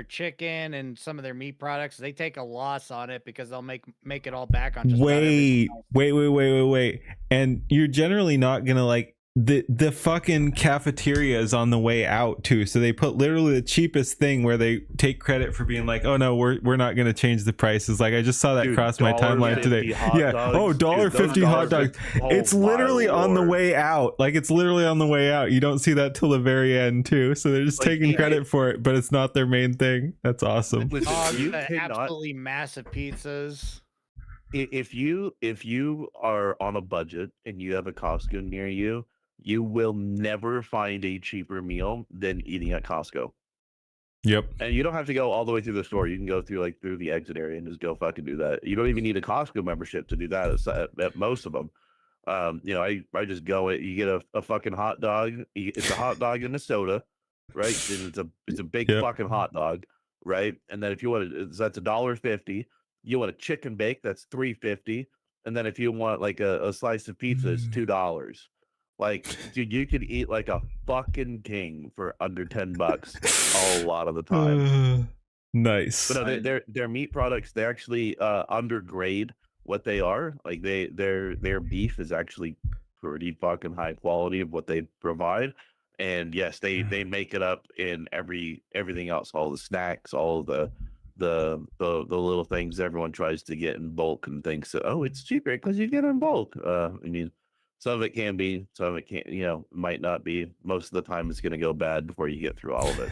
Speaker 2: chicken and some of their meat products, they take a loss on it because they'll make it all back on just about everything
Speaker 3: Wait.
Speaker 2: else.
Speaker 3: And you're generally not gonna like the fucking cafeteria is on the way out too, so they put literally the cheapest thing where they take credit for being like, oh no, we're not going to change the prices. Like I just saw that
Speaker 7: Dude,
Speaker 3: cross my timeline today. Yeah. Oh, $1.50 hot dogs. It's literally on the way out. Like it's literally on the way out. You don't see that till the very end too, so they're just
Speaker 7: Like,
Speaker 3: taking
Speaker 7: yeah,
Speaker 3: credit for it, but it's not their main thing. That's awesome.
Speaker 7: Listen,
Speaker 2: Oh,
Speaker 7: you
Speaker 2: the
Speaker 7: cannot.
Speaker 2: absolutely massive pizzas.
Speaker 7: If you are on a budget and you have a Costco near you, you will never find a cheaper meal than eating at Costco.
Speaker 3: Yep.
Speaker 7: And you don't have to go all the way through the store. You can go through through the exit area and just go fucking do that. You don't even need a Costco membership to do that at most of them. I just go. You get a fucking hot dog. It's a hot dog and a soda, right? And it's a big
Speaker 3: Yep.
Speaker 7: fucking hot dog, right? And then if you want that's $1.50. You want a chicken bake, that's $3.50. And then if you want like a slice of pizza, it's $2. Like, dude, you could eat like a fucking king for under $10 a lot of the time.
Speaker 3: Nice.
Speaker 7: But no, their meat products, they actually undergrade what they are. Like their beef is actually pretty fucking high quality of what they provide. And yes, they make it up in everything else, all the snacks, all the little things everyone tries to get in bulk and thinks that, oh, it's cheaper because you get in bulk. I mean, some of it can be, some of it can't, might not be. Most of the time it's going to go bad before you get through all of it.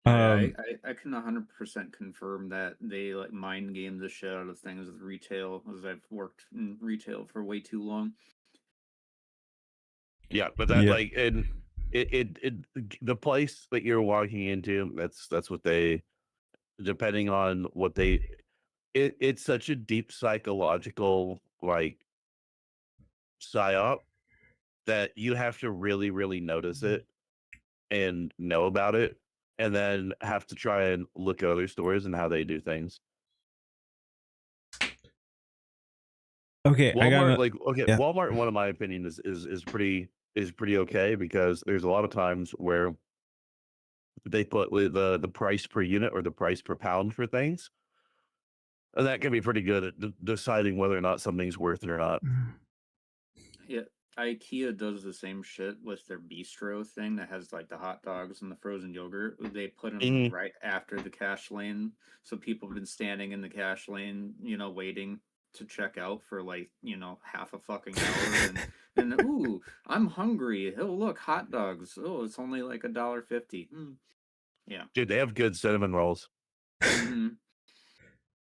Speaker 5: I can 100% confirm that they like mind game the shit out of things with retail, as I've worked in retail for way too long.
Speaker 7: Yeah, but that and the place that you're walking into, that's what they, depending on what they, it's such a deep psychological psyop that you have to really, really notice it and know about it, and then have to try and look at other stores and how they do things.
Speaker 3: Okay,
Speaker 7: Walmart,
Speaker 3: yeah.
Speaker 7: Walmart, in one of my opinion, is pretty okay, because there's a lot of times where they put the price per unit or the price per pound for things, and that can be pretty good at deciding whether or not something's worth it or not.
Speaker 5: Yeah, IKEA does the same shit with their bistro thing that has like the hot dogs and the frozen yogurt. They put them right after the cash lane, so people have been standing in the cash lane, waiting to check out for half a fucking hour, and ooh, I'm hungry. Oh, look, hot dogs. Oh, it's only like $1.50. Yeah,
Speaker 7: dude, they have good cinnamon rolls.
Speaker 5: Mm-hmm.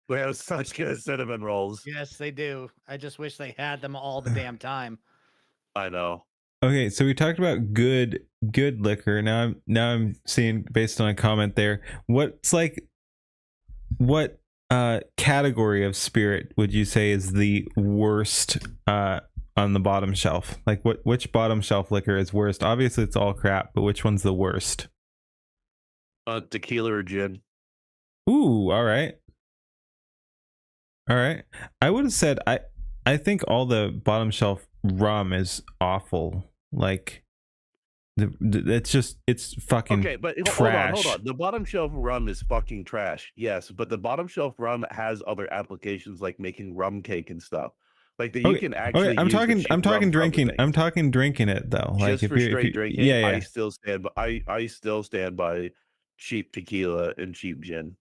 Speaker 7: They have such good cinnamon rolls.
Speaker 2: Yes, they do. I just wish they had them all the damn time.
Speaker 7: I know.
Speaker 3: Okay, so we talked about good liquor. Now I'm seeing, based on a comment there, what category of spirit would you say is the worst on the bottom shelf? Like which bottom shelf liquor is worst? Obviously it's all crap, but which one's the worst?
Speaker 7: Tequila or gin.
Speaker 3: Ooh, all right. I would have said I think all the bottom shelf rum is awful. Like it's fucking
Speaker 7: okay, but
Speaker 3: trash.
Speaker 7: Hold on. The bottom shelf rum is fucking trash. Yes, but the bottom shelf rum has other applications like making rum cake and stuff. Like that you can actually.
Speaker 3: Okay, I'm talking drinking. I'm talking drinking it though.
Speaker 7: Just
Speaker 3: like
Speaker 7: for straight drinking.
Speaker 3: Yeah.
Speaker 7: I still stand by cheap tequila and cheap gin.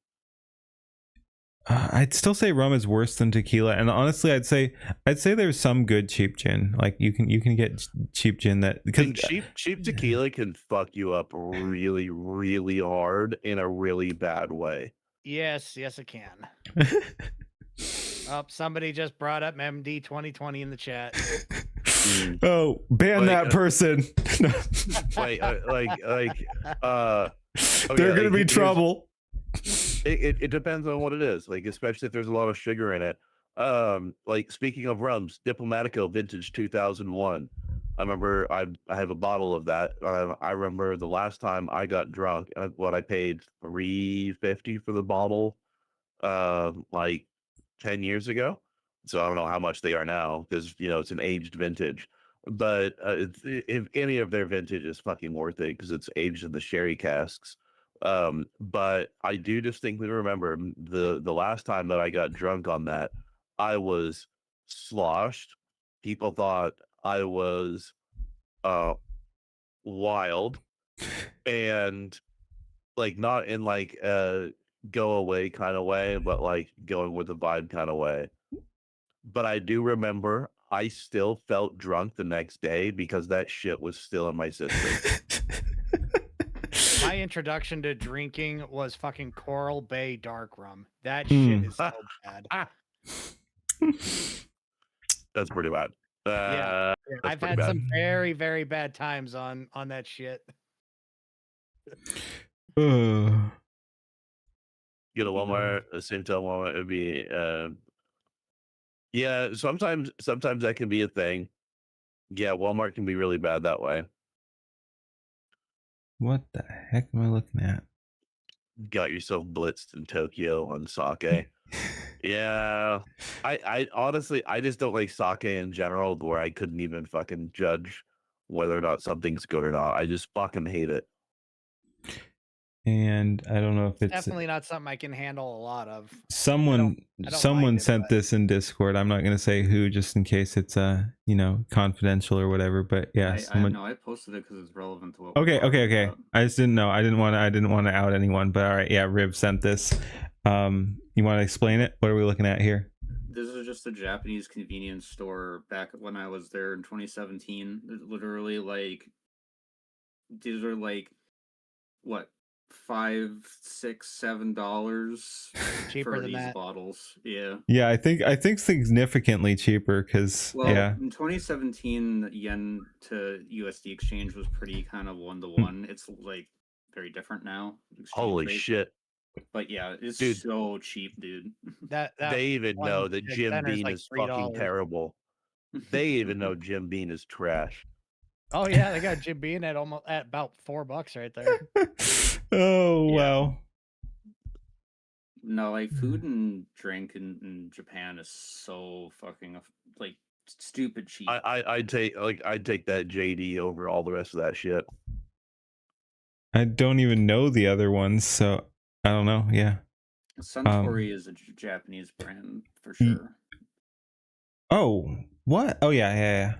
Speaker 3: I'd still say rum is worse than tequila, and honestly, I'd say there's some good cheap gin. Like you can get cheap gin because
Speaker 7: cheap tequila can fuck you up really, really hard in a really bad way.
Speaker 2: Yes, it can. Somebody just brought up MD 2020 in the chat.
Speaker 3: Oh, ban that person. They're gonna be trouble.
Speaker 7: It depends on what it is, like especially if there's a lot of sugar in it. Like speaking of rums, Diplomatico Vintage 2001. I remember I have a bottle of that. I remember the last time I got drunk, I paid $3.50 for the bottle, like 10 years ago. So I don't know how much they are now, because it's an aged vintage. But if any of their vintage is fucking worth it, because it's aged in the sherry casks. But I do distinctly remember the last time that I got drunk on that, I was sloshed. People thought I was wild, and like not in like a go away kind of way, but like going with the vibe kind of way. But I do remember I still felt drunk the next day because that shit was still in my system.
Speaker 2: My introduction to drinking was fucking Coral Bay dark rum. That shit is so bad.
Speaker 7: That's pretty bad.
Speaker 2: Yeah,
Speaker 7: That's
Speaker 2: I've
Speaker 7: pretty
Speaker 2: had
Speaker 7: bad.
Speaker 2: some very, very bad times on that shit.
Speaker 3: Uh,
Speaker 7: Get a Walmart, a Sintel Walmart would be yeah, sometimes that can be a thing. Yeah, Walmart can be really bad that way.
Speaker 3: what the heck am I looking at?
Speaker 7: Got yourself blitzed in Tokyo on sake. Yeah. I honestly I just don't like sake in general, where I couldn't even fucking judge whether or not something's good or not. I just fucking hate it.
Speaker 3: And I don't know if it's
Speaker 2: Definitely not something I can handle a lot of.
Speaker 3: someone
Speaker 2: I don't
Speaker 3: someone
Speaker 2: mind it,
Speaker 3: sent
Speaker 2: but-
Speaker 3: this in Discord. I'm not going to say who, just in case it's confidential or whatever, but yeah,
Speaker 5: I
Speaker 3: someone.
Speaker 5: know I posted it because it's relevant to what. we're
Speaker 3: Okay.
Speaker 5: talking about.
Speaker 3: I just didn't know. I didn't want to out anyone, but all right, yeah, Riv sent this. You want to explain it? What are we looking at here?
Speaker 5: This is just a Japanese convenience store back when I was there in 2017. There's literally like, these are like, what, $5, $6, $7
Speaker 2: Cheaper
Speaker 5: for
Speaker 2: than
Speaker 5: these
Speaker 2: that.
Speaker 5: bottles. Yeah.
Speaker 3: Yeah, I think significantly cheaper because
Speaker 5: Well,
Speaker 3: yeah.
Speaker 5: in 2017, yen to USD exchange was pretty kind of 1-to-1. It's like very different now. exchange
Speaker 7: Holy
Speaker 5: rate.
Speaker 7: shit.
Speaker 5: But yeah, it's
Speaker 7: Dude.
Speaker 5: so cheap, dude.
Speaker 2: That
Speaker 7: They even
Speaker 2: one
Speaker 7: know that
Speaker 2: at
Speaker 7: Jim
Speaker 2: Center's
Speaker 7: Bean
Speaker 2: like
Speaker 7: is fucking
Speaker 2: $3.
Speaker 7: terrible. They even know Jim Bean is trash.
Speaker 2: Oh yeah, they got Jim Bean at about $4 right there.
Speaker 3: Oh
Speaker 5: Yeah.
Speaker 3: wow.
Speaker 5: No, like food and drink in Japan is so fucking like stupid cheap.
Speaker 7: I'd take that JD over all the rest of that shit.
Speaker 3: I don't even know the other ones, so I don't know. Yeah.
Speaker 5: Suntory is a Japanese brand for
Speaker 3: Ye-
Speaker 5: sure.
Speaker 3: Oh, what? Oh yeah.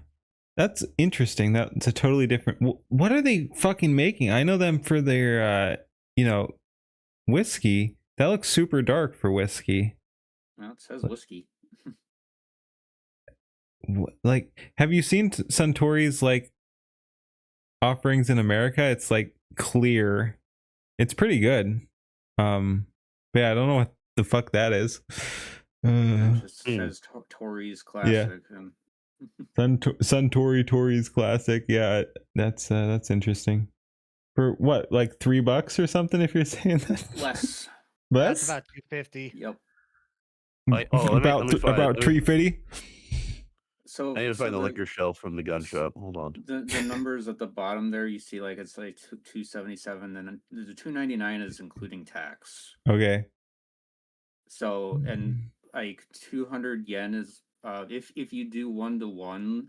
Speaker 3: That's interesting. That's a totally different. What are they fucking making? I know them for their whiskey. That looks super dark for whiskey.
Speaker 5: Well, it says whiskey.
Speaker 3: Like, have you seen Suntory's like offerings in America? It's like clear. It's pretty good. But yeah, I don't know what the fuck that is.
Speaker 5: It just says Tori's classic. And
Speaker 3: Suntory's classic. Yeah, that's interesting. For what, like $3 or something? If you're saying that
Speaker 5: less.
Speaker 2: That's
Speaker 3: less,
Speaker 2: about $2.50.
Speaker 5: Yep.
Speaker 7: Let me find-
Speaker 3: about $3.50.
Speaker 5: So
Speaker 7: I need to find the
Speaker 5: the,
Speaker 7: liquor shelf from the gun shop. Hold on.
Speaker 5: the numbers at the bottom there, you see like it's like 277, and then the 299 is including tax.
Speaker 3: Okay.
Speaker 5: So and like 200 yen is if you do 1-to-1,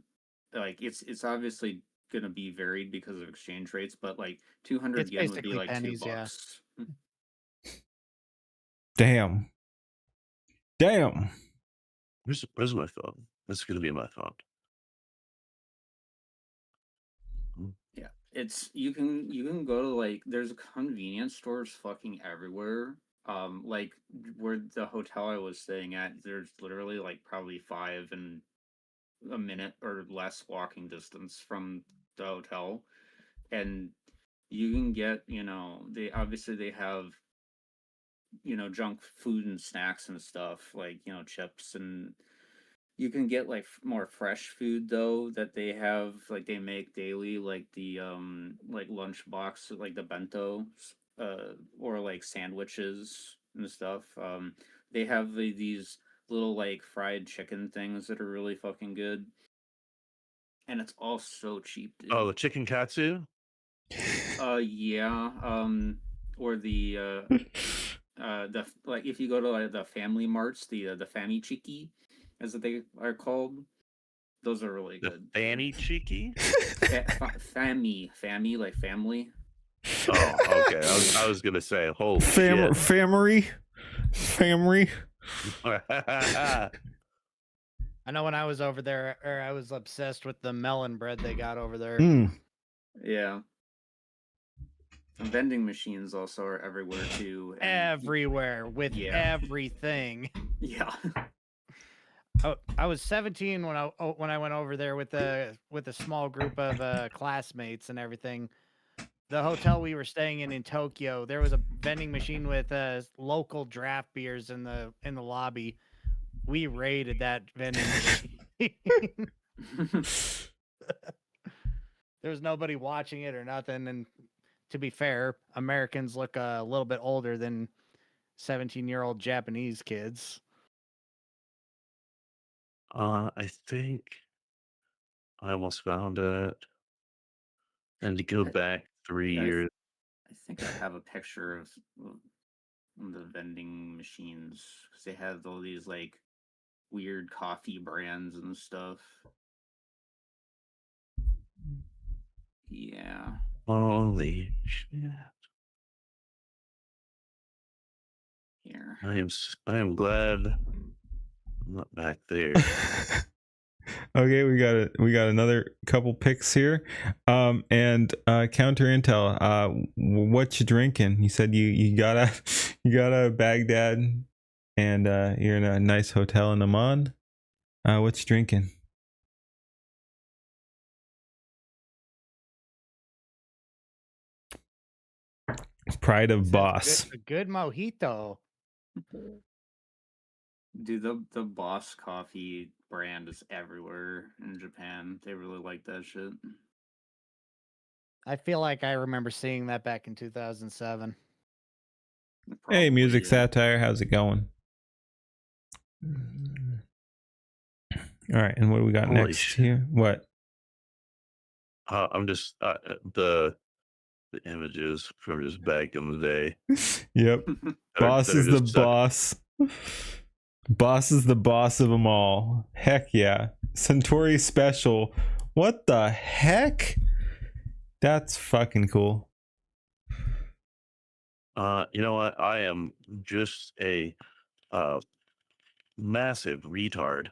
Speaker 5: like it's obviously gonna be varied because of exchange rates, but like 200
Speaker 2: It's
Speaker 5: yen would be
Speaker 2: basically
Speaker 5: like
Speaker 2: pennies,
Speaker 5: $2.
Speaker 2: yeah.
Speaker 3: Damn.
Speaker 7: Where's my phone? This is gonna be my phone.
Speaker 5: Yeah, it's you can go to like there's convenience stores fucking everywhere. Like where the hotel I was staying at, there's literally like probably 5 and a minute or less walking distance from the hotel, and you can get they have junk food and snacks and stuff like chips, and you can get like more fresh food though that they have like they make daily, like the like lunch box, like the bento, or like sandwiches and stuff. They have these little like fried chicken things that are really fucking good, and it's all so cheap, dude.
Speaker 7: Oh, the chicken katsu?
Speaker 5: Yeah. Or the like if you go to like the family marts, the Fammy Chiki, as they are called, those are really
Speaker 7: The
Speaker 5: good.
Speaker 7: Fanny Cheeky?
Speaker 5: Fammy like family.
Speaker 7: Oh, okay. I was gonna say, holy shit.
Speaker 3: Family.
Speaker 2: I know when I was over there, or I was obsessed with the melon bread they got over there.
Speaker 3: Mm.
Speaker 5: Yeah. And vending machines also are everywhere too.
Speaker 2: Everywhere with everything.
Speaker 5: Yeah.
Speaker 2: I was 17 when I went over there with a small group of classmates and everything. The hotel we were staying in Tokyo, there was a vending machine with local draft beers in the lobby. We raided that vending machine. There was nobody watching it or nothing. And to be fair, Americans look a little bit older than 17-year-old Japanese kids.
Speaker 7: I think I almost found it. And to go back 3 years.
Speaker 5: I think I have a picture of the vending machines because they have all these like weird coffee brands and stuff. Yeah.
Speaker 7: Holy shit!
Speaker 5: Here.
Speaker 3: I
Speaker 7: am glad I'm not back there.
Speaker 3: Okay, we got another couple picks here. And counter intel. What you drinking? You said you got a Baghdad, and you're in a nice hotel in Amman. What you drinking? Pride of Boss.
Speaker 2: A good mojito.
Speaker 5: Dude, the Boss coffee brand is everywhere in Japan. They really like that shit.
Speaker 2: I feel like I remember seeing that back in 2007.
Speaker 3: Hey, music satire, how's it going? All right, and what do we got
Speaker 7: Holy
Speaker 3: next
Speaker 7: shit.
Speaker 3: here? What?
Speaker 7: I'm just the images from just back in the day.
Speaker 3: Yep. Boss is the boss. Boss is the boss of them all. Heck yeah. Centauri special. What the heck? That's fucking cool.
Speaker 7: You know what? I am just a massive retard.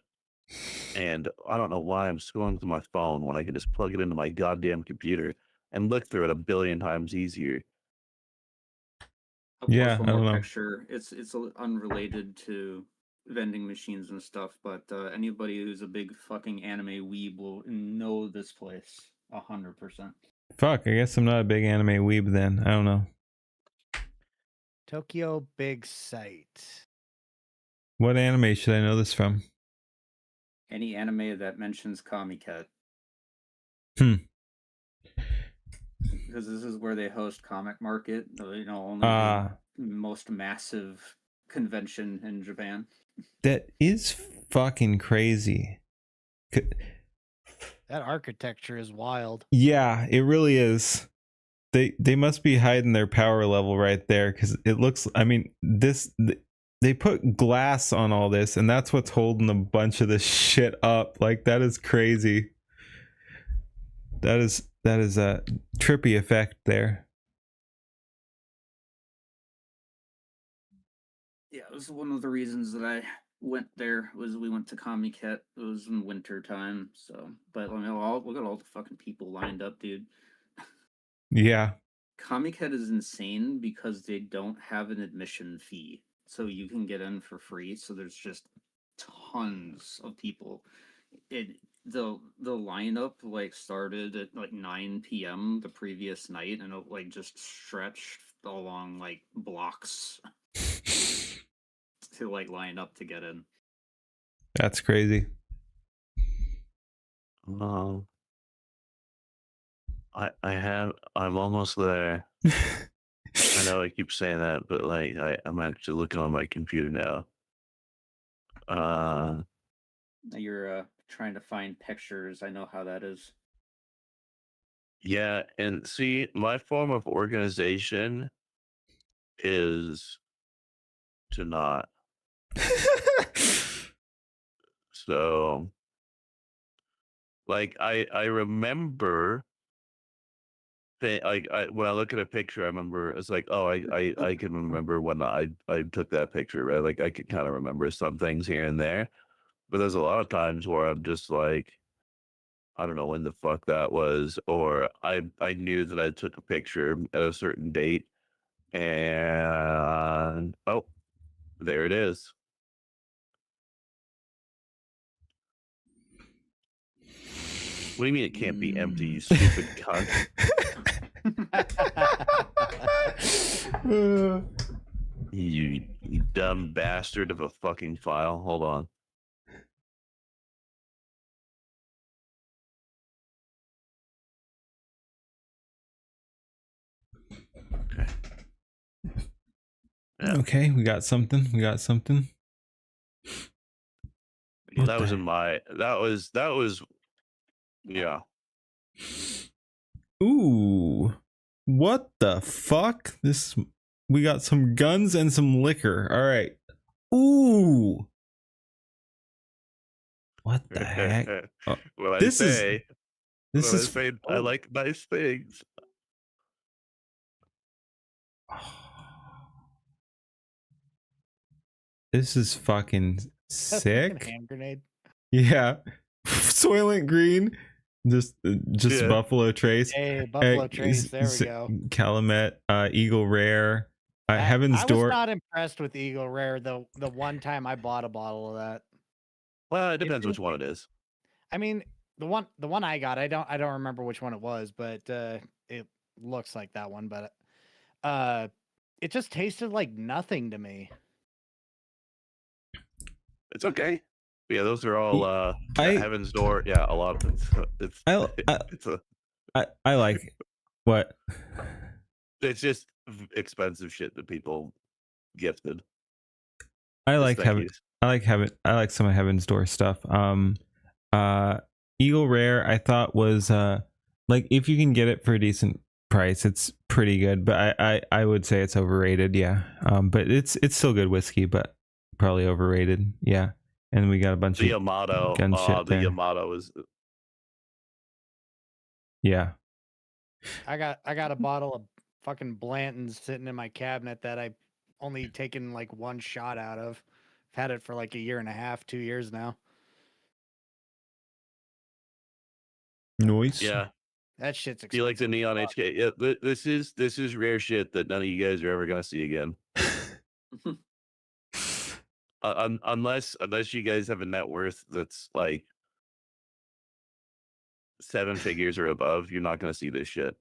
Speaker 7: And I don't know why I'm scrolling through my phone when I can just plug it into my goddamn computer and look through it a billion times easier.
Speaker 5: I'll
Speaker 3: Yeah,
Speaker 5: post
Speaker 3: I
Speaker 5: one
Speaker 3: don't
Speaker 5: more
Speaker 3: know.
Speaker 5: picture. It's unrelated to vending machines and stuff, but anybody who's a big fucking anime weeb will know this place 100%.
Speaker 3: Fuck, I guess I'm not a big anime weeb then. I don't know.
Speaker 2: Tokyo Big Sight.
Speaker 3: What anime should I know this from?
Speaker 5: Any anime that mentions Comiket.
Speaker 3: Hmm.
Speaker 5: Because this is where they host Comic Market, only the most massive convention in Japan.
Speaker 3: That is fucking crazy.
Speaker 2: That architecture is wild.
Speaker 3: Yeah, it really is. They must be hiding their power level right there, because it looks, I mean, they put glass on all this, and that's what's holding a bunch of this shit up. Like, that is crazy. That is a trippy effect there.
Speaker 5: Yeah, it was one of the reasons that I went there. Was we went to Comiket. It was in winter time, so. But look at all the fucking people lined up, dude.
Speaker 3: Yeah.
Speaker 5: Comiket is insane because they don't have an admission fee, so you can get in for free. So there's just tons of people. The lineup like started at like 9 p.m. the previous night, and it like just stretched along like blocks to like line up to get in.
Speaker 3: That's crazy.
Speaker 7: I'm almost there. I know I keep saying that, but like I'm actually looking on my computer now.
Speaker 5: You're trying to find pictures. I know how that is.
Speaker 7: Yeah, and see, my form of organization is to not. So, like, I remember, like, when I look at a picture, I remember it's like, oh, I can remember when I took that picture, right? Like, I could kind of remember some things here and there, But there's a lot of times where I'm just like, I don't know when the fuck that was, or I knew that I took a picture at a certain date, and oh, there it is. What do you mean it can't be empty, you stupid cunt? You dumb bastard of a fucking file. Hold on. Okay. Yeah.
Speaker 3: Okay, we got something. We got something. What
Speaker 7: That was
Speaker 3: the-
Speaker 7: in my. That was. Yeah.
Speaker 3: Ooh, what the fuck? This we got some guns and some liquor. All right. Ooh, what the heck? Oh,
Speaker 7: Well,
Speaker 3: this is-
Speaker 7: This
Speaker 3: This is
Speaker 7: say I like nice things.
Speaker 3: This is fucking
Speaker 2: That's
Speaker 3: sick.
Speaker 2: fucking hand grenade.
Speaker 3: Yeah, Soylent Green, just
Speaker 7: Yeah.
Speaker 3: Buffalo Trace.
Speaker 2: Hey, Buffalo Trace. There we go.
Speaker 3: Calumet, Eagle Rare, Heaven's
Speaker 2: I
Speaker 3: Door.
Speaker 2: was not impressed with Eagle Rare the one time I bought a bottle of that.
Speaker 7: Well, it depends which one it is.
Speaker 2: I mean, the one I got, I don't remember which one it was, but it looks like that one. But it just tasted like nothing to me.
Speaker 7: It's okay. Yeah, those are all
Speaker 3: I-
Speaker 7: Heaven's Door. Yeah, a lot of it's
Speaker 3: I-
Speaker 7: it's a
Speaker 3: I like what.
Speaker 7: it's just expensive shit that people gifted.
Speaker 3: I
Speaker 7: Just
Speaker 3: like
Speaker 7: thank
Speaker 3: having.
Speaker 7: yous.
Speaker 3: I like some of Heaven's Door stuff. Eagle Rare I thought was like if you can get it for a decent price, it's pretty good. But I would say it's overrated. Yeah. But it's still good whiskey, but probably overrated. Yeah. And we got a bunch
Speaker 7: The
Speaker 3: of
Speaker 7: Yamato.
Speaker 3: gun shit
Speaker 7: The
Speaker 3: there.
Speaker 7: Yamato is
Speaker 3: yeah.
Speaker 2: I got a bottle of fucking Blanton's sitting in my cabinet that I only taken like one shot out of. I've had it for like a year and a half, 2 years now.
Speaker 3: Noise.
Speaker 7: yeah.
Speaker 2: That shit's expensive.
Speaker 7: Do you like the Neon HK? Yeah, this is rare shit that none of you guys are ever gonna see again. Unless you guys have a net worth that's like 7 figures or above, you're not gonna see this shit.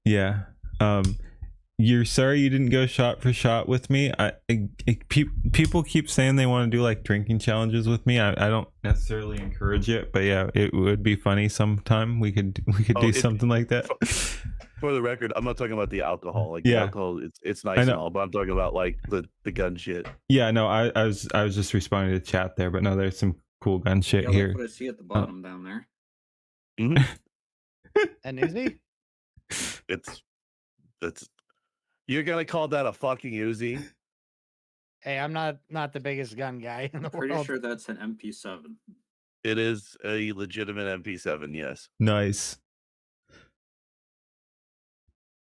Speaker 3: Yeah. You're sorry you didn't go shot for shot with me. People keep saying they want to do like drinking challenges with me. I don't necessarily encourage it, but yeah, it would be funny sometime. We could do something like that.
Speaker 7: For the record, I'm not talking about the alcohol. Like the
Speaker 3: Yeah.
Speaker 7: alcohol, it's nice and all, but I'm talking about like the gun shit.
Speaker 3: Yeah, no, I was just responding to chat there, but no, there's some cool gun shit
Speaker 5: Yeah,
Speaker 3: here.
Speaker 5: look what I see at the bottom down there.
Speaker 2: And Uzi?
Speaker 7: It's you're gonna call that a fucking Uzi?
Speaker 2: Hey, I'm not the biggest gun guy in the
Speaker 5: Pretty
Speaker 2: world.
Speaker 5: sure that's an MP7.
Speaker 7: It is a legitimate MP7, yes.
Speaker 3: Nice.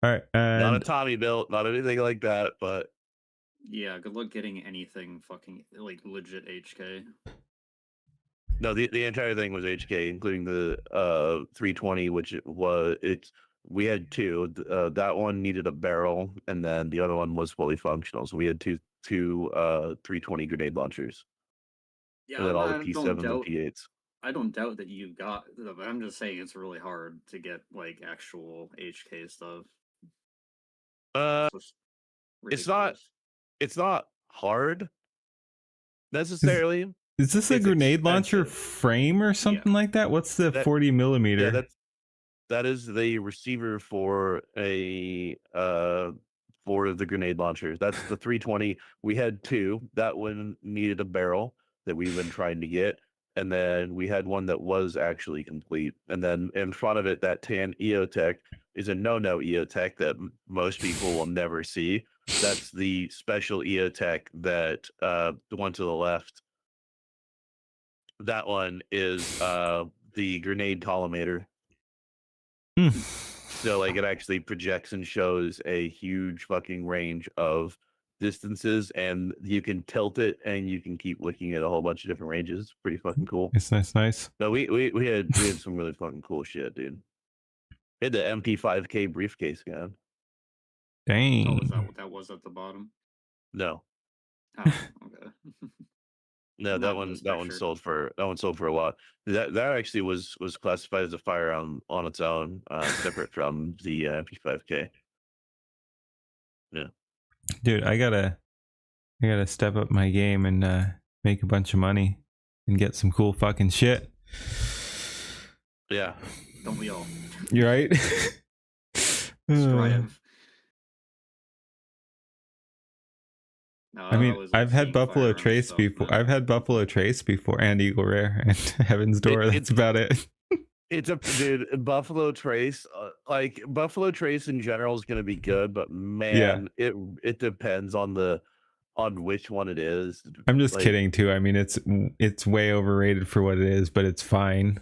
Speaker 3: All right,
Speaker 7: Not a
Speaker 3: and
Speaker 7: Tommy built, not anything like that, but
Speaker 5: Yeah, good luck getting anything fucking like legit HK.
Speaker 7: no, the entire thing was HK, including the 320, which we had two. That one needed a barrel, and then the other one was fully functional. So we had two 320 grenade launchers,
Speaker 5: Yeah,
Speaker 7: and then all the
Speaker 5: I don't
Speaker 7: P7s and
Speaker 5: doubt.
Speaker 7: P8s.
Speaker 5: I don't doubt that you got them. But I'm just saying it's really hard to get like actual HK stuff. Just
Speaker 7: It's not
Speaker 5: ridiculous.
Speaker 7: it's not hard necessarily.
Speaker 3: is this a
Speaker 7: it's
Speaker 3: grenade launcher
Speaker 7: expensive.
Speaker 3: frame or something like that? What's the
Speaker 7: That-
Speaker 3: 40 millimeter?
Speaker 7: Yeah, that is the receiver for a for the grenade launcher. That's the 320. We had two. That one needed a barrel that we've been trying to get, and then we had one that was actually complete. And then in front of it, that tan EOTech is a no-no EOTech that most people will never see. That's the special EOTech that the one to the left. That one is the grenade collimator.
Speaker 3: Hmm.
Speaker 7: So like it actually projects and shows a huge fucking range of distances, and you can tilt it, and you can keep looking at a whole bunch of different ranges. Pretty fucking cool.
Speaker 3: It's nice.
Speaker 7: No, we had some really fucking cool shit, dude. We had the MP5K briefcase, man.
Speaker 3: Dang.
Speaker 5: Oh, is that what that was at the bottom?
Speaker 7: No,
Speaker 5: Oh, okay.
Speaker 7: no, that one sold for a lot. That actually was classified as a firearm on its own, separate from the MP5K. Yeah,
Speaker 3: Dude, I gotta step up my game and make a bunch of money and get some cool fucking shit.
Speaker 7: yeah.
Speaker 5: Don't we all?
Speaker 3: You're right.
Speaker 5: Strive. No,
Speaker 3: I mean,
Speaker 5: always like
Speaker 3: I've had
Speaker 5: seeing
Speaker 3: Buffalo
Speaker 5: firearms
Speaker 3: Trace
Speaker 5: stuff,
Speaker 3: before.
Speaker 5: man.
Speaker 3: I've had Buffalo Trace before, and Eagle Rare, and Heaven's Door. That's about it.
Speaker 7: It's a dude. Buffalo Trace, like Buffalo Trace in general is going to be good, but man, it depends on which one it is.
Speaker 3: I'm just
Speaker 7: Like,
Speaker 3: kidding too. I mean, it's way overrated for what it is, but it's fine.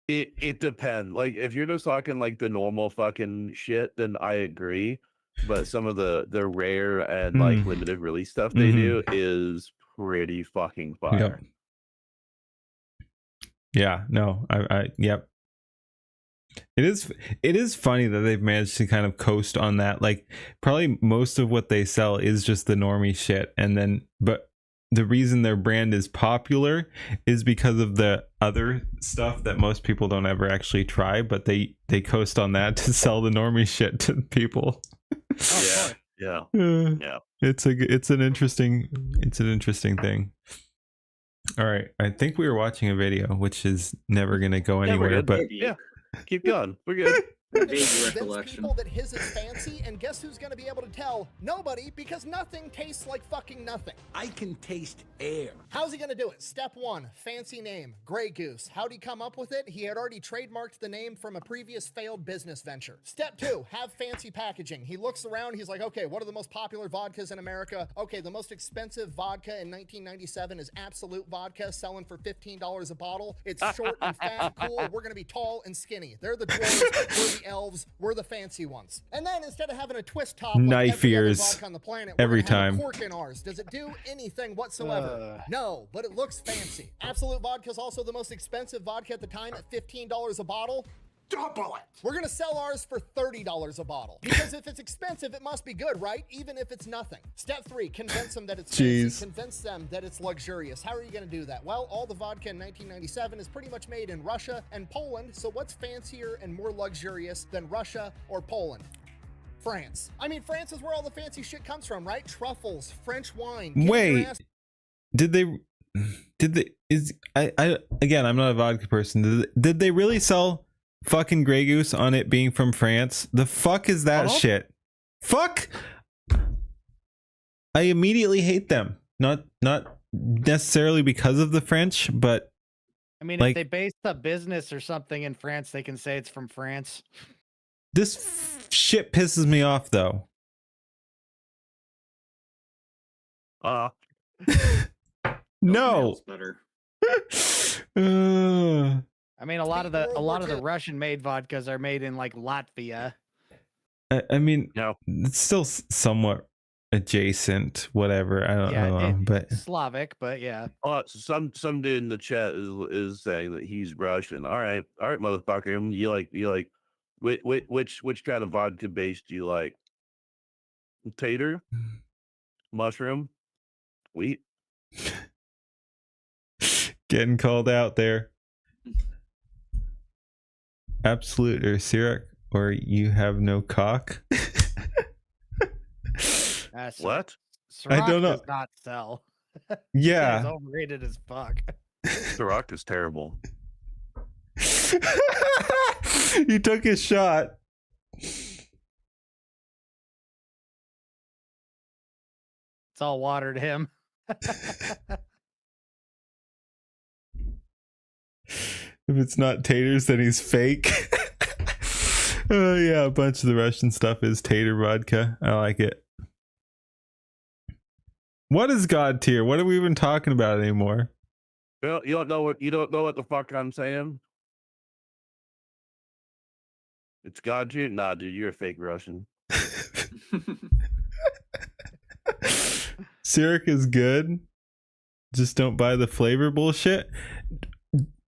Speaker 7: It depends. Like if you're just talking like the normal fucking shit, then I agree. But some of the rare and like limited release stuff they do is pretty fucking fire.
Speaker 3: Yep. Yeah, no, I yep. It is funny that they've managed to kind of coast on that. Like probably most of what they sell is just the normie shit, and then but the reason their brand is popular is because of the other stuff that most people don't ever actually try, but they coast on that to sell the normie shit to people.
Speaker 7: Yeah.
Speaker 3: It's an interesting thing. All right, I think we were watching a video, which is never gonna go anywhere. But
Speaker 7: yeah, keep going. We're good.
Speaker 5: Vague
Speaker 6: Convince
Speaker 5: recollection.
Speaker 6: people that his is fancy, and guess who's going to be able to tell? Nobody, because nothing tastes like fucking nothing.
Speaker 1: I can taste air.
Speaker 6: How's he going to do it? Step 1, fancy name, Grey Goose. How'd he come up with it? He had already trademarked the name from a previous failed business venture. Step 2, have fancy packaging. He looks around, he's like, okay, what are the most popular vodkas in America? Okay, the most expensive vodka in 1997 is Absolute Vodka, selling for $15 a bottle. It's short and fat and cool. We're going to be tall and skinny. They're the dwarves, we're the elves, we're the fancy ones. And then instead of having a twist top like
Speaker 3: Knife
Speaker 6: every other
Speaker 3: ears
Speaker 6: vodka on the planet,
Speaker 3: every
Speaker 6: we're gonna have
Speaker 3: time.
Speaker 6: a cork in ours. Does it do anything whatsoever? No, but it looks fancy. Absolute Vodka is also the most expensive vodka at the time at $15 a bottle.
Speaker 1: Double it.
Speaker 6: We're gonna sell ours for $30 a bottle. Because if it's expensive, it must be good, right? Even if it's nothing. Step 3, convince them that it's fancy.
Speaker 3: Jeez.
Speaker 6: Convince them that it's luxurious. How are you gonna do that? Well, all the vodka in 1997 is pretty much made in Russia and Poland, so what's fancier and more luxurious than Russia or Poland? France. I mean, France is where all the fancy shit comes from, right? Truffles, French wine. Get your
Speaker 3: wait,
Speaker 6: ass-
Speaker 3: I again, I'm not a vodka person. Did they really sell fucking Grey Goose on it being from France? The fuck is that shit? Fuck. I immediately hate them. Not necessarily because of the French, but
Speaker 2: I mean,
Speaker 3: like,
Speaker 2: if they base a business or something in France, they can say it's from France.
Speaker 3: this shit pisses me off though. No.
Speaker 5: Better.
Speaker 2: I mean, a lot of the Russian-made vodkas are made in like Latvia.
Speaker 3: I mean,
Speaker 7: No.
Speaker 3: it's still somewhat adjacent, whatever. I don't know, but
Speaker 2: Slavic, but yeah.
Speaker 7: Some dude in the chat is saying that he's Russian. All right, motherfucker. You like which kind of vodka base do you like? Tater, mushroom, wheat.
Speaker 3: getting called out there. Absolute or Ciroc, or you have no cock.
Speaker 7: What?
Speaker 3: I don't know.
Speaker 2: Does not sell.
Speaker 3: Yeah.
Speaker 2: It's overrated as fuck.
Speaker 7: Ciroc is terrible.
Speaker 3: He took his shot.
Speaker 2: It's all water to him.
Speaker 3: If it's not taters, then he's fake. Oh yeah, a bunch of the Russian stuff is tater vodka. I like it. What is God tier? What are we even talking about anymore?
Speaker 7: Well, you don't know what the fuck I'm saying? It's God tier? Nah, dude, you're a fake Russian.
Speaker 3: Syrup is good. Just don't buy the flavor bullshit.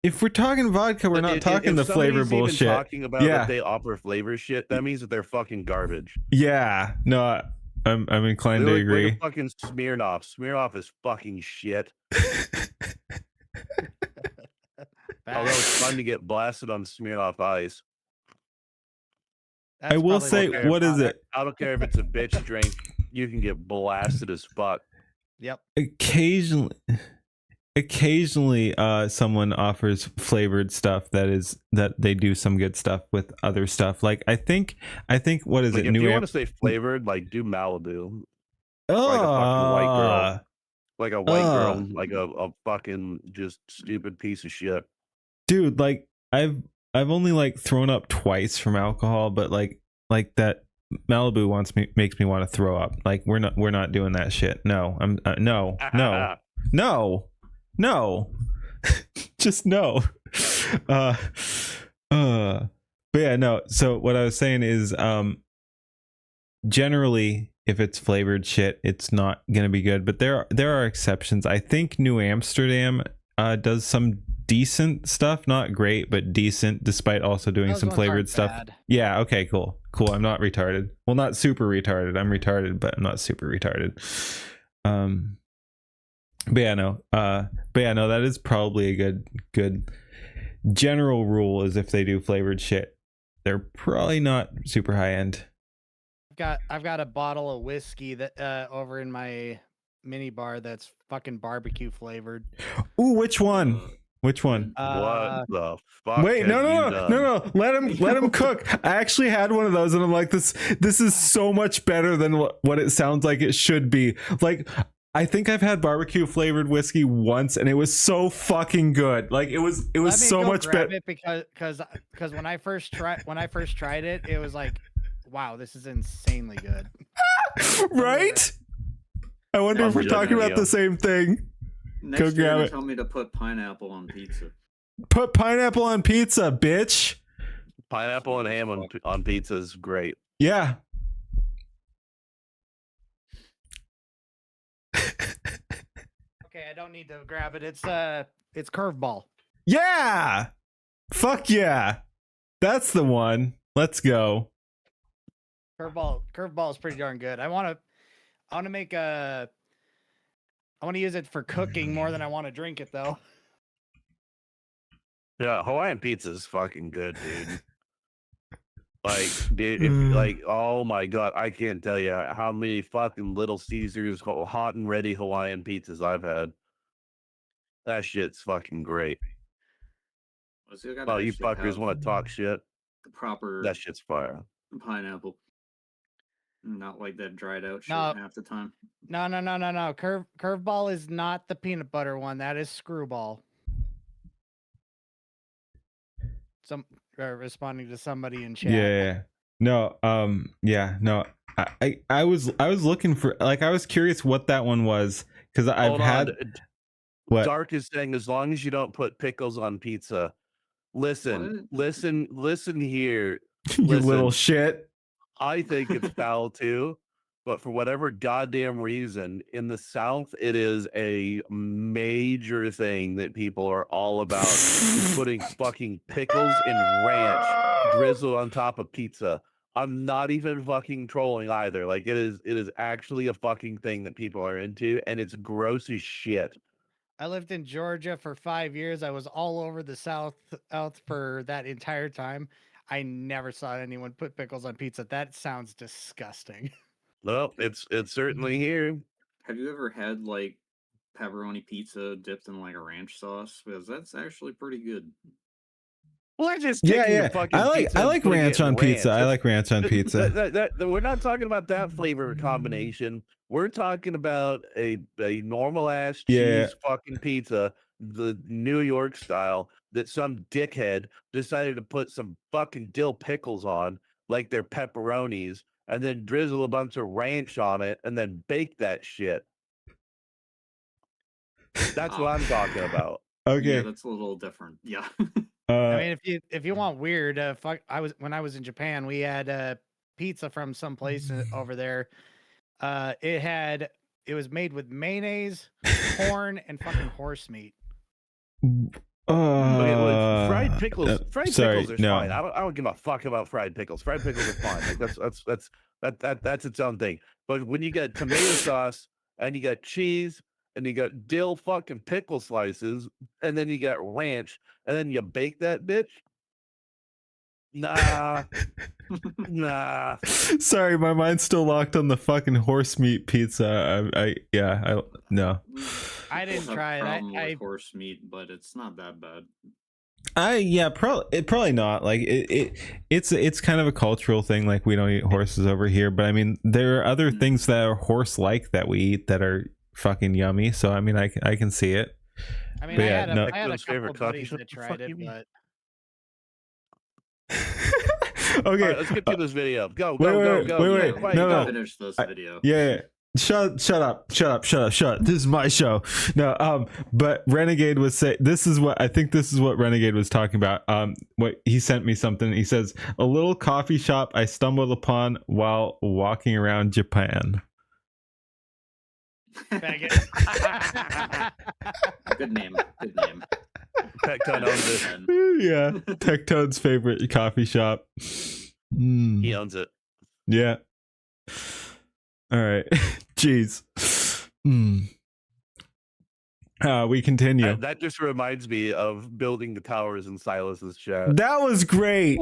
Speaker 3: If we're talking vodka, we're not talking the flavor bullshit.
Speaker 7: Talking about that they offer flavor shit, that means that they're fucking garbage.
Speaker 3: Yeah, no, I'm inclined to agree.
Speaker 7: Like a fucking Smirnoff. Smirnoff is fucking shit. Although it's fun to get blasted on Smirnoff Ice.
Speaker 3: I will say, what is it?
Speaker 7: I don't care if it's a bitch drink. You can get blasted as fuck.
Speaker 2: Yep.
Speaker 3: Occasionally, someone offers flavored stuff that they do some good stuff with other stuff. Like I think what is
Speaker 7: like
Speaker 3: it?
Speaker 7: If you want to say flavored, like do Malibu.
Speaker 3: Oh,
Speaker 7: like a fucking white girl. Like a white girl, like a fucking just stupid piece of shit.
Speaker 3: Dude, like I've only like thrown up twice from alcohol, but like that Malibu makes me want to throw up. Like we're not doing that shit. No, I'm no, just no. But yeah, no. So what I was saying is, generally, if it's flavored shit, it's not gonna be good. But there are exceptions. I think New Amsterdam does some decent stuff, not great, but decent, despite also doing some flavored stuff.
Speaker 2: Bad.
Speaker 3: Yeah. Okay. Cool. I'm not retarded. Well, not super retarded. I'm retarded, but I'm not super retarded. But yeah, no. That is probably a good general rule. Is if they do flavored shit, they're probably not super high end.
Speaker 2: I've got a bottle of whiskey that over in my mini bar that's fucking barbecue flavored.
Speaker 3: Ooh, which one? Which one?
Speaker 7: What the fuck?
Speaker 3: Wait, no. Let him cook. I actually had one of those, and I'm like, this is so much better than what it sounds like it should be. Like, I think I've had barbecue flavored whiskey once, and it was so fucking good. Like, it was so much better.
Speaker 2: Because when I first tried it, it was like, wow, this is insanely good.
Speaker 3: Right? I wonder if we're talking about the same thing.
Speaker 5: Next year, tell me to put pineapple on pizza.
Speaker 3: Put pineapple on pizza, bitch.
Speaker 7: Pineapple and ham on pizza is great.
Speaker 3: Yeah.
Speaker 2: Okay, I don't need to grab it. It's Curveball.
Speaker 3: Yeah. Fuck yeah. That's the one. Let's go.
Speaker 2: Curveball is pretty darn good. I want to make a. I want to use it for cooking more than I want to drink it, though.
Speaker 7: Yeah, Hawaiian pizza is fucking good, dude. Like, dude, oh my god, I can't tell you how many fucking Little Caesars hot and ready Hawaiian pizzas I've had. That shit's fucking great. Well, you fuckers want to talk shit?
Speaker 5: The proper.
Speaker 7: That shit's fire.
Speaker 5: Pineapple. Not like that dried out shit half the time.
Speaker 2: No. Curveball is not the peanut butter one. That is Screwball. Responding to somebody in chat.
Speaker 3: Yeah. No. Yeah. No. I was looking for, like, I was curious what that one was, because I've had. What?
Speaker 7: Dark is saying, as long as you don't put pickles on pizza. Listen here.
Speaker 3: You little shit.
Speaker 7: I think it's foul too, but for whatever goddamn reason, in the South, it is a major thing that people are all about putting fucking pickles and ranch drizzle on top of pizza. I'm not even fucking trolling either. Like, it is actually a fucking thing that people are into, and it's gross as shit.
Speaker 2: I lived in Georgia for 5 years. I was all over the South for that entire time. I never saw anyone put pickles on pizza. That sounds disgusting.
Speaker 7: Well, it's certainly here.
Speaker 5: Have you ever had like pepperoni pizza dipped in like a ranch sauce? Because that's actually pretty good.
Speaker 7: Well, they're just
Speaker 3: yeah. I like ranch on pizza. I like ranch on pizza.
Speaker 7: We're not talking about that flavor combination. We're talking about a normal ass cheese fucking pizza, the New York style, that some dickhead decided to put some fucking dill pickles on like they're pepperonis, and then drizzle a bunch of ranch on it, and then bake that shit. That's what I'm talking about.
Speaker 3: Okay,
Speaker 5: yeah, that's a little different. Yeah.
Speaker 2: I mean, if you want weird, when I was in Japan, we had pizza from some place over there. It had it was made with mayonnaise, corn, and fucking horse meat.
Speaker 7: Okay, well, fried pickles. Fried
Speaker 3: sorry,
Speaker 7: pickles are
Speaker 3: no.
Speaker 7: fine. I don't give a fuck about fried pickles. Fried pickles are fine. Like that's its own thing. But when you get tomato sauce and you got cheese and you got dill fucking pickle slices and then you got ranch and then you bake that bitch. Nah, nah.
Speaker 3: Sorry, my mind's still locked on the fucking horse meat pizza. I no.
Speaker 2: I didn't
Speaker 5: Have
Speaker 2: try it.
Speaker 5: problem
Speaker 2: I
Speaker 5: with horse meat, but it's not that bad.
Speaker 3: Probably not. Like it's kind of a cultural thing. Like we don't eat horses over here, but I mean there are other things that are horse like that we eat that are fucking yummy. So I mean I can see it.
Speaker 2: I mean,
Speaker 3: But
Speaker 2: I
Speaker 3: yeah,
Speaker 2: had a,
Speaker 3: no.
Speaker 2: I had a
Speaker 7: Nico's favorite
Speaker 2: couple
Speaker 7: coffee
Speaker 2: buddies
Speaker 7: shop?
Speaker 2: that
Speaker 7: The
Speaker 2: tried
Speaker 7: fuck
Speaker 2: it,
Speaker 7: you mean?
Speaker 2: but
Speaker 3: Okay.
Speaker 7: All right, let's get through this video. Go,
Speaker 3: wait,
Speaker 7: go,
Speaker 3: wait,
Speaker 7: go, go.
Speaker 3: wait,
Speaker 7: Yeah,
Speaker 3: wait. No.
Speaker 5: Finish this
Speaker 3: I-
Speaker 5: video.
Speaker 3: Yeah. Shut up. This is my show. No, but Renegade was say this is what Renegade was talking about. What he sent me something. He says a little coffee shop I stumbled upon while walking around Japan.
Speaker 2: faggot.
Speaker 5: Good name. Good name.
Speaker 7: Tecton owns it.
Speaker 3: Yeah, Tectone's favorite coffee shop. Mm,
Speaker 7: He owns it.
Speaker 3: yeah. All right. Jeez. We continue.
Speaker 7: That just reminds me of building the towers in Silas's chat.
Speaker 3: That was great.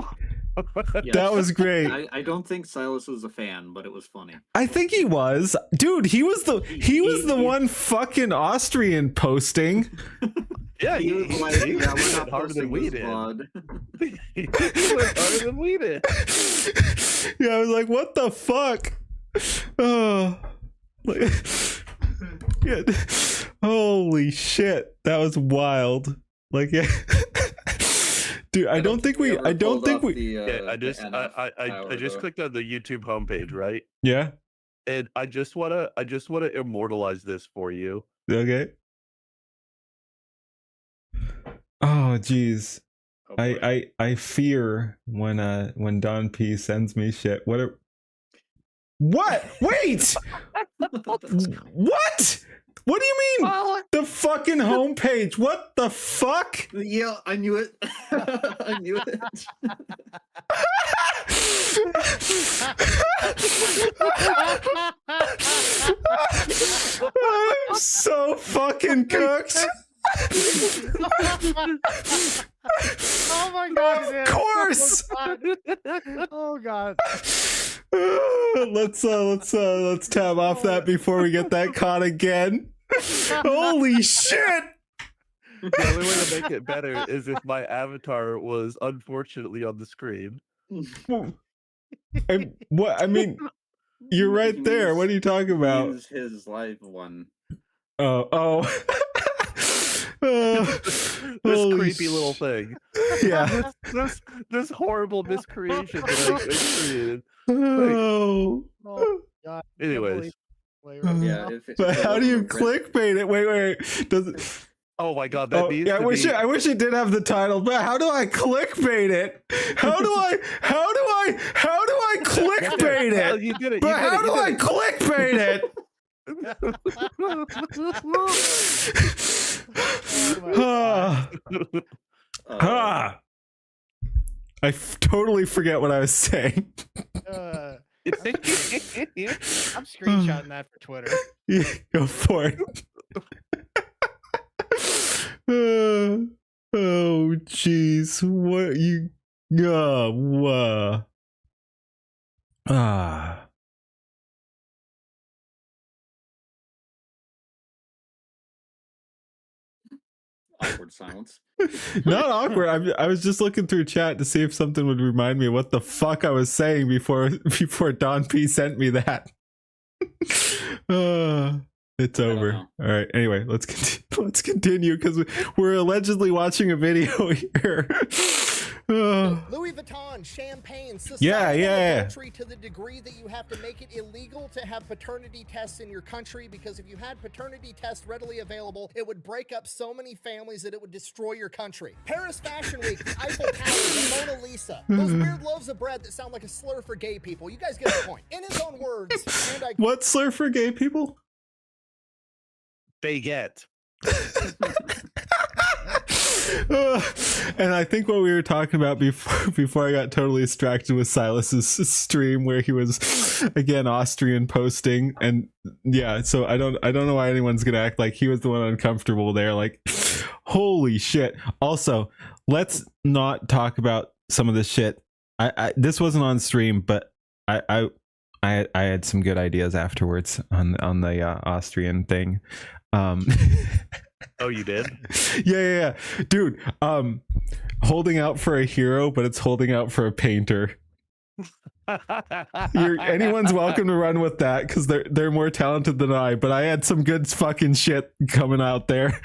Speaker 5: Yes.
Speaker 3: That was great.
Speaker 5: I don't think Silas was a fan, but it was funny.
Speaker 3: I think he was. Dude, he was the one fucking Austrian posting.
Speaker 7: Yeah,
Speaker 5: He was like,
Speaker 7: he
Speaker 5: yeah, we're
Speaker 7: went
Speaker 5: not
Speaker 7: harder than
Speaker 5: posting
Speaker 7: we
Speaker 5: this
Speaker 7: did.
Speaker 5: VOD.
Speaker 7: He went harder than we did.
Speaker 3: Yeah, I was like, what the fuck? Oh. Like, yeah. Holy shit. That was wild. Like, yeah. Dude, I don't think we
Speaker 7: I just clicked on the YouTube homepage, right?
Speaker 3: Yeah.
Speaker 7: And I just wanna immortalize this for you.
Speaker 3: Okay. Oh jeez.
Speaker 5: Oh, boy.
Speaker 3: I fear when Don P sends me shit. What? Wait! What? What do you mean? The fucking homepage. What the fuck?
Speaker 5: Yeah, I knew it. I knew it.
Speaker 3: I'm so fucking cooked.
Speaker 2: Oh my god!
Speaker 3: Of
Speaker 2: dude.
Speaker 3: course.
Speaker 2: Oh god!
Speaker 3: Let's tab off that before we get that caught again. Holy shit!
Speaker 7: The only way to make it better is if my avatar was unfortunately on the screen.
Speaker 3: What I mean, you're right
Speaker 5: He
Speaker 3: there.
Speaker 5: means-
Speaker 3: What are you talking about?
Speaker 5: Use his live one.
Speaker 3: Oh.
Speaker 7: This
Speaker 3: Holy
Speaker 7: creepy little thing.
Speaker 3: Yeah.
Speaker 7: This horrible miscreation that I created.
Speaker 3: Oh.
Speaker 2: Oh god!
Speaker 7: Anyways.
Speaker 5: Yeah,
Speaker 3: But how do you clickbait it? Wait. Does it?
Speaker 7: Oh my god, that needs
Speaker 3: yeah,
Speaker 7: to
Speaker 3: I
Speaker 7: be...
Speaker 3: wish it did have the title, but how do I clickbait it? How do I clickbait
Speaker 7: Well,
Speaker 3: it?
Speaker 7: you did it.
Speaker 3: But how do I clickbait it? Ah. I totally forget what I was saying.
Speaker 2: I'm screenshotting that for Twitter.
Speaker 3: Yeah, go for it. Oh, jeez. What you...
Speaker 5: awkward silence.
Speaker 3: Not awkward. I was just looking through chat to see if something would remind me of what the fuck I was saying before Don P sent me that. It's over. All right. Anyway, let's continue because we're allegedly watching a video here.
Speaker 6: Louis Vuitton, champagne,
Speaker 3: Yeah.
Speaker 6: country to the degree that you have to make it illegal to have paternity tests in your country, because if you had paternity tests readily available, it would break up so many families that it would destroy your country. Paris Fashion Week, the Eiffel Tower, the Mona Lisa, those weird loaves of bread that sound like a slur for gay people. You guys get the point. In his own words, and I
Speaker 3: What slur for gay people?
Speaker 7: they get.
Speaker 3: And I think what we were talking about before I got totally distracted with Silas's stream where he was again Austrian posting, and yeah, so I don't know why anyone's gonna act like he was the one uncomfortable there. Like, holy shit. Also, let's not talk about some of this shit. I this wasn't on stream, but I had some good ideas afterwards on the Austrian thing.
Speaker 7: Oh, you did?
Speaker 3: Yeah. Dude, holding out for a hero, but it's holding out for a painter. Anyone's welcome to run with that because they're more talented than I, but I had some good fucking shit coming out there.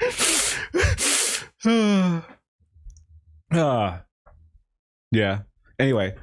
Speaker 3: Yeah. Anyway.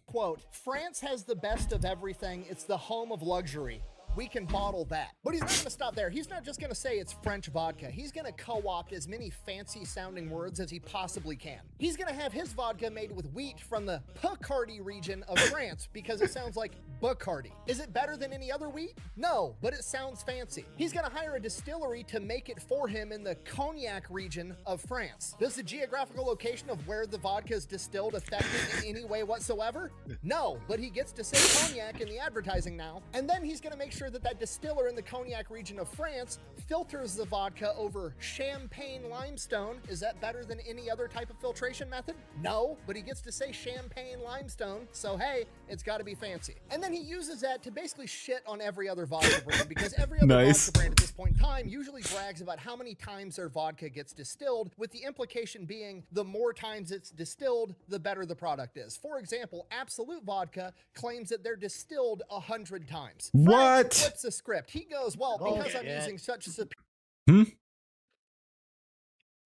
Speaker 6: Quote, France has the best of everything. It's the home of luxury. We can bottle that. But he's not going to stop there. He's not just going to say it's French vodka. He's going to co-opt as many fancy sounding words as he possibly can. He's going to have his vodka made with wheat from the Picardy region of France because it sounds like Bacardi. Is it better than any other wheat? No, but it sounds fancy. He's going to hire a distillery to make it for him in the Cognac region of France. Does the geographical location of where the vodka is distilled affect it in any way whatsoever? No, but he gets to say cognac in the advertising now. And then he's going to make sure that distiller in the Cognac region of France filters the vodka over champagne limestone. Is that better than any other type of filtration method? No, but he gets to say champagne limestone, so hey, it's got to be fancy. And then he uses that to basically shit on every other vodka brand because every other vodka brand at this point in time usually brags about how many times their vodka gets distilled, with the implication being the more times it's distilled, the better the product is. For example, Absolute Vodka claims that they're distilled 100 times.
Speaker 3: What?
Speaker 6: Flips the script. He goes, well, because I'm using such a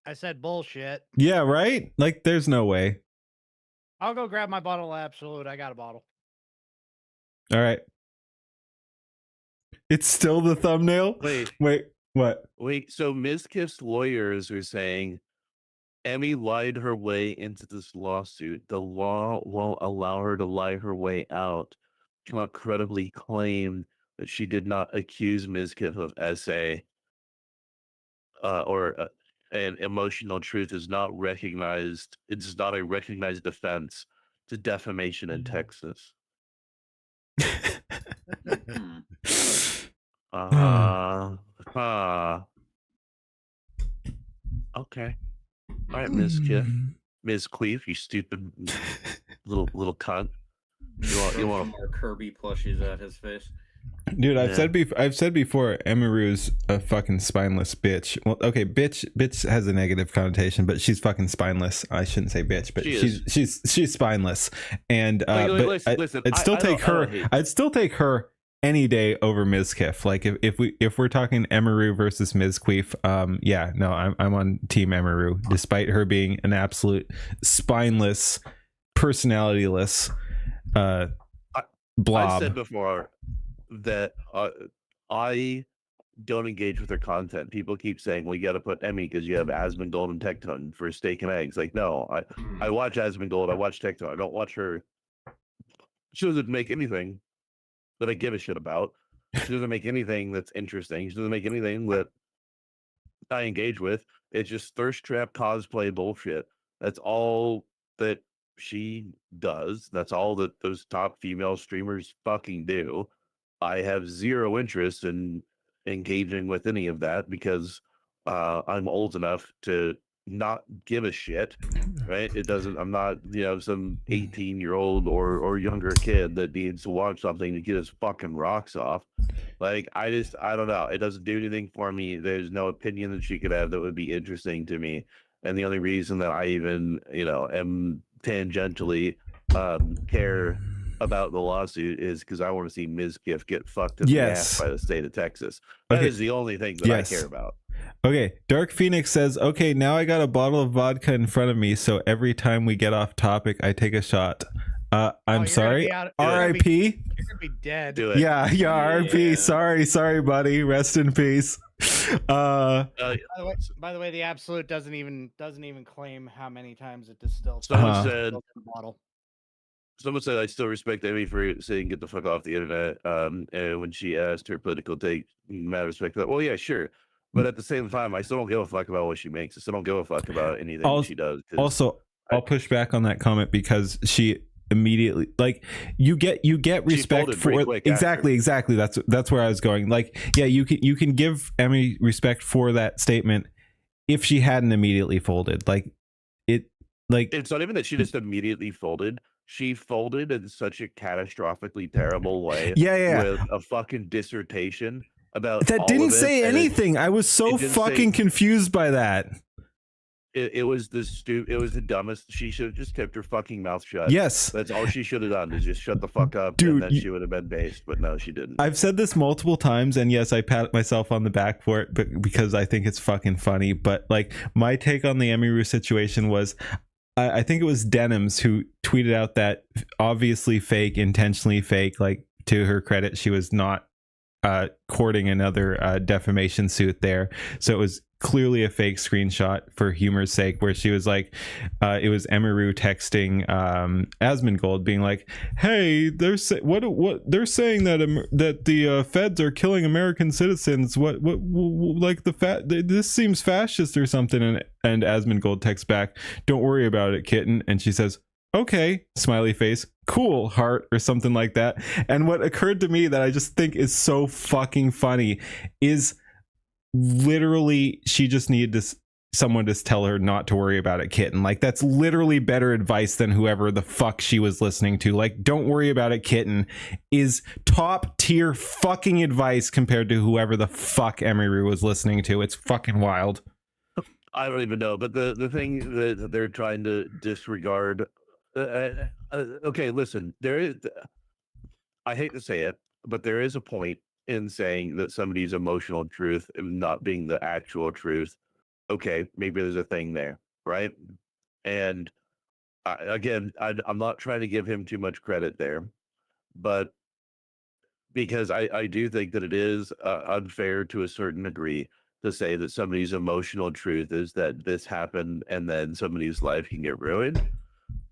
Speaker 2: I said bullshit.
Speaker 3: Yeah, right? Like, there's no way.
Speaker 2: I'll go grab my bottle of Absolute. I got a bottle.
Speaker 3: All right. It's still the thumbnail?
Speaker 7: Wait,
Speaker 3: what?
Speaker 7: Wait, so Ms. Kiff's lawyers are saying Emmy lied her way into this lawsuit. The law won't allow her to lie her way out. Cannot credibly claim that she did not accuse Ms. Kiff of SA, and emotional truth is not recognized. It's not a recognized defense to defamation in Texas. Okay. All right, Ms. Kiff. Ms. Queef, you stupid little cunt. You want
Speaker 5: more Kirby plushies at his face.
Speaker 3: Dude, I've said before, Emiru's a fucking spineless bitch. Well, okay, bitch has a negative connotation, but she's fucking spineless. I shouldn't say bitch, but she's spineless. And
Speaker 7: listen,
Speaker 3: I'd still take her any day over Ms. Kiff. Like if we're talking Emiru versus Ms. Queef, I'm on Team Emiru, despite her being an absolute spineless, personalityless blob.
Speaker 7: I said before that I don't engage with her content. People keep saying, well, you got to put Emmy because you have Asmongold and Tectone for steak and eggs. Like, no, I watch Asmongold, I watch Tectone, I don't watch her. She doesn't make anything that I give a shit about. She doesn't make anything that's interesting. She doesn't make anything that I engage with. It's just thirst trap cosplay bullshit. That's all that she does. That's all that those top female streamers fucking do. I have zero interest in engaging with any of that because I'm old enough to not give a shit, right? I'm not, some 18-year-old or younger kid that needs to watch something to get his fucking rocks off. Like, I don't know. It doesn't do anything for me. There's no opinion that she could have that would be interesting to me. And the only reason that I even, am tangentially care about the lawsuit is because I want to see Ms. Giff get fucked in the ass by the state of Texas. That is the only thing that I care about.
Speaker 3: Okay, Dark Phoenix says, okay, now I got a bottle of vodka in front of me, so every time we get off topic, I take a shot. I'm sorry. R.I.P.
Speaker 2: You're gonna be dead.
Speaker 7: Do it.
Speaker 3: Yeah, R.I.P. Sorry, buddy. Rest in peace.
Speaker 2: By the way, the Absolute doesn't even claim how many times it distills.
Speaker 7: Someone said. Someone said I still respect Amy for saying get the fuck off the internet. And when she asked her political take, mad respect that. Well, yeah, sure. But at the same time, I still don't give a fuck about what she makes. I still don't give a fuck about anything she does.
Speaker 3: Also, I'll push back on that comment because she immediately, like, you get respect for exactly. That's where I was going. Like, yeah, you can give Emmy respect for that statement if she hadn't immediately folded.
Speaker 7: It's not even that she just immediately folded. She folded in such a catastrophically terrible way.
Speaker 3: Yeah.
Speaker 7: With a fucking dissertation about
Speaker 3: that
Speaker 7: all
Speaker 3: didn't
Speaker 7: of it,
Speaker 3: say anything. I was so fucking confused by that.
Speaker 7: It was the dumbest. She should have just kept her fucking mouth shut.
Speaker 3: Yes,
Speaker 7: that's all she should have done, is just shut the fuck up,
Speaker 3: dude.
Speaker 7: And then she would have been based. But no, she didn't.
Speaker 3: I've said this multiple times, and yes, I pat myself on the back for it, but because I think it's fucking funny. But like, my take on the Emiru situation was, I think it was Denims who tweeted out that obviously fake, intentionally fake. Like, to her credit, she was not courting another defamation suit there, so it was clearly a fake screenshot for humor's sake, where she was like, it was Emiru texting Asmongold being like, hey, they're what they're saying that the feds are killing American citizens, what like this seems fascist or something, and Asmongold texts back, don't worry about it, kitten, and she says, okay, smiley face, cool, heart, or something like that. And what occurred to me that I just think is so fucking funny is literally she just needed someone to tell her not to worry about it, kitten. Like, that's literally better advice than whoever the fuck she was listening to. Like, don't worry about it, kitten is top tier fucking advice compared to whoever the fuck Emiru was listening to. It's fucking wild.
Speaker 7: I don't even know, but the thing that they're trying to disregard, okay, listen, there is, I hate to say it, but there is a point in saying that somebody's emotional truth not being the actual truth. Okay, maybe there's a thing there, right? And again, I'm not trying to give him too much credit there, but because I do think that it is unfair to a certain degree to say that somebody's emotional truth is that this happened and then somebody's life can get ruined.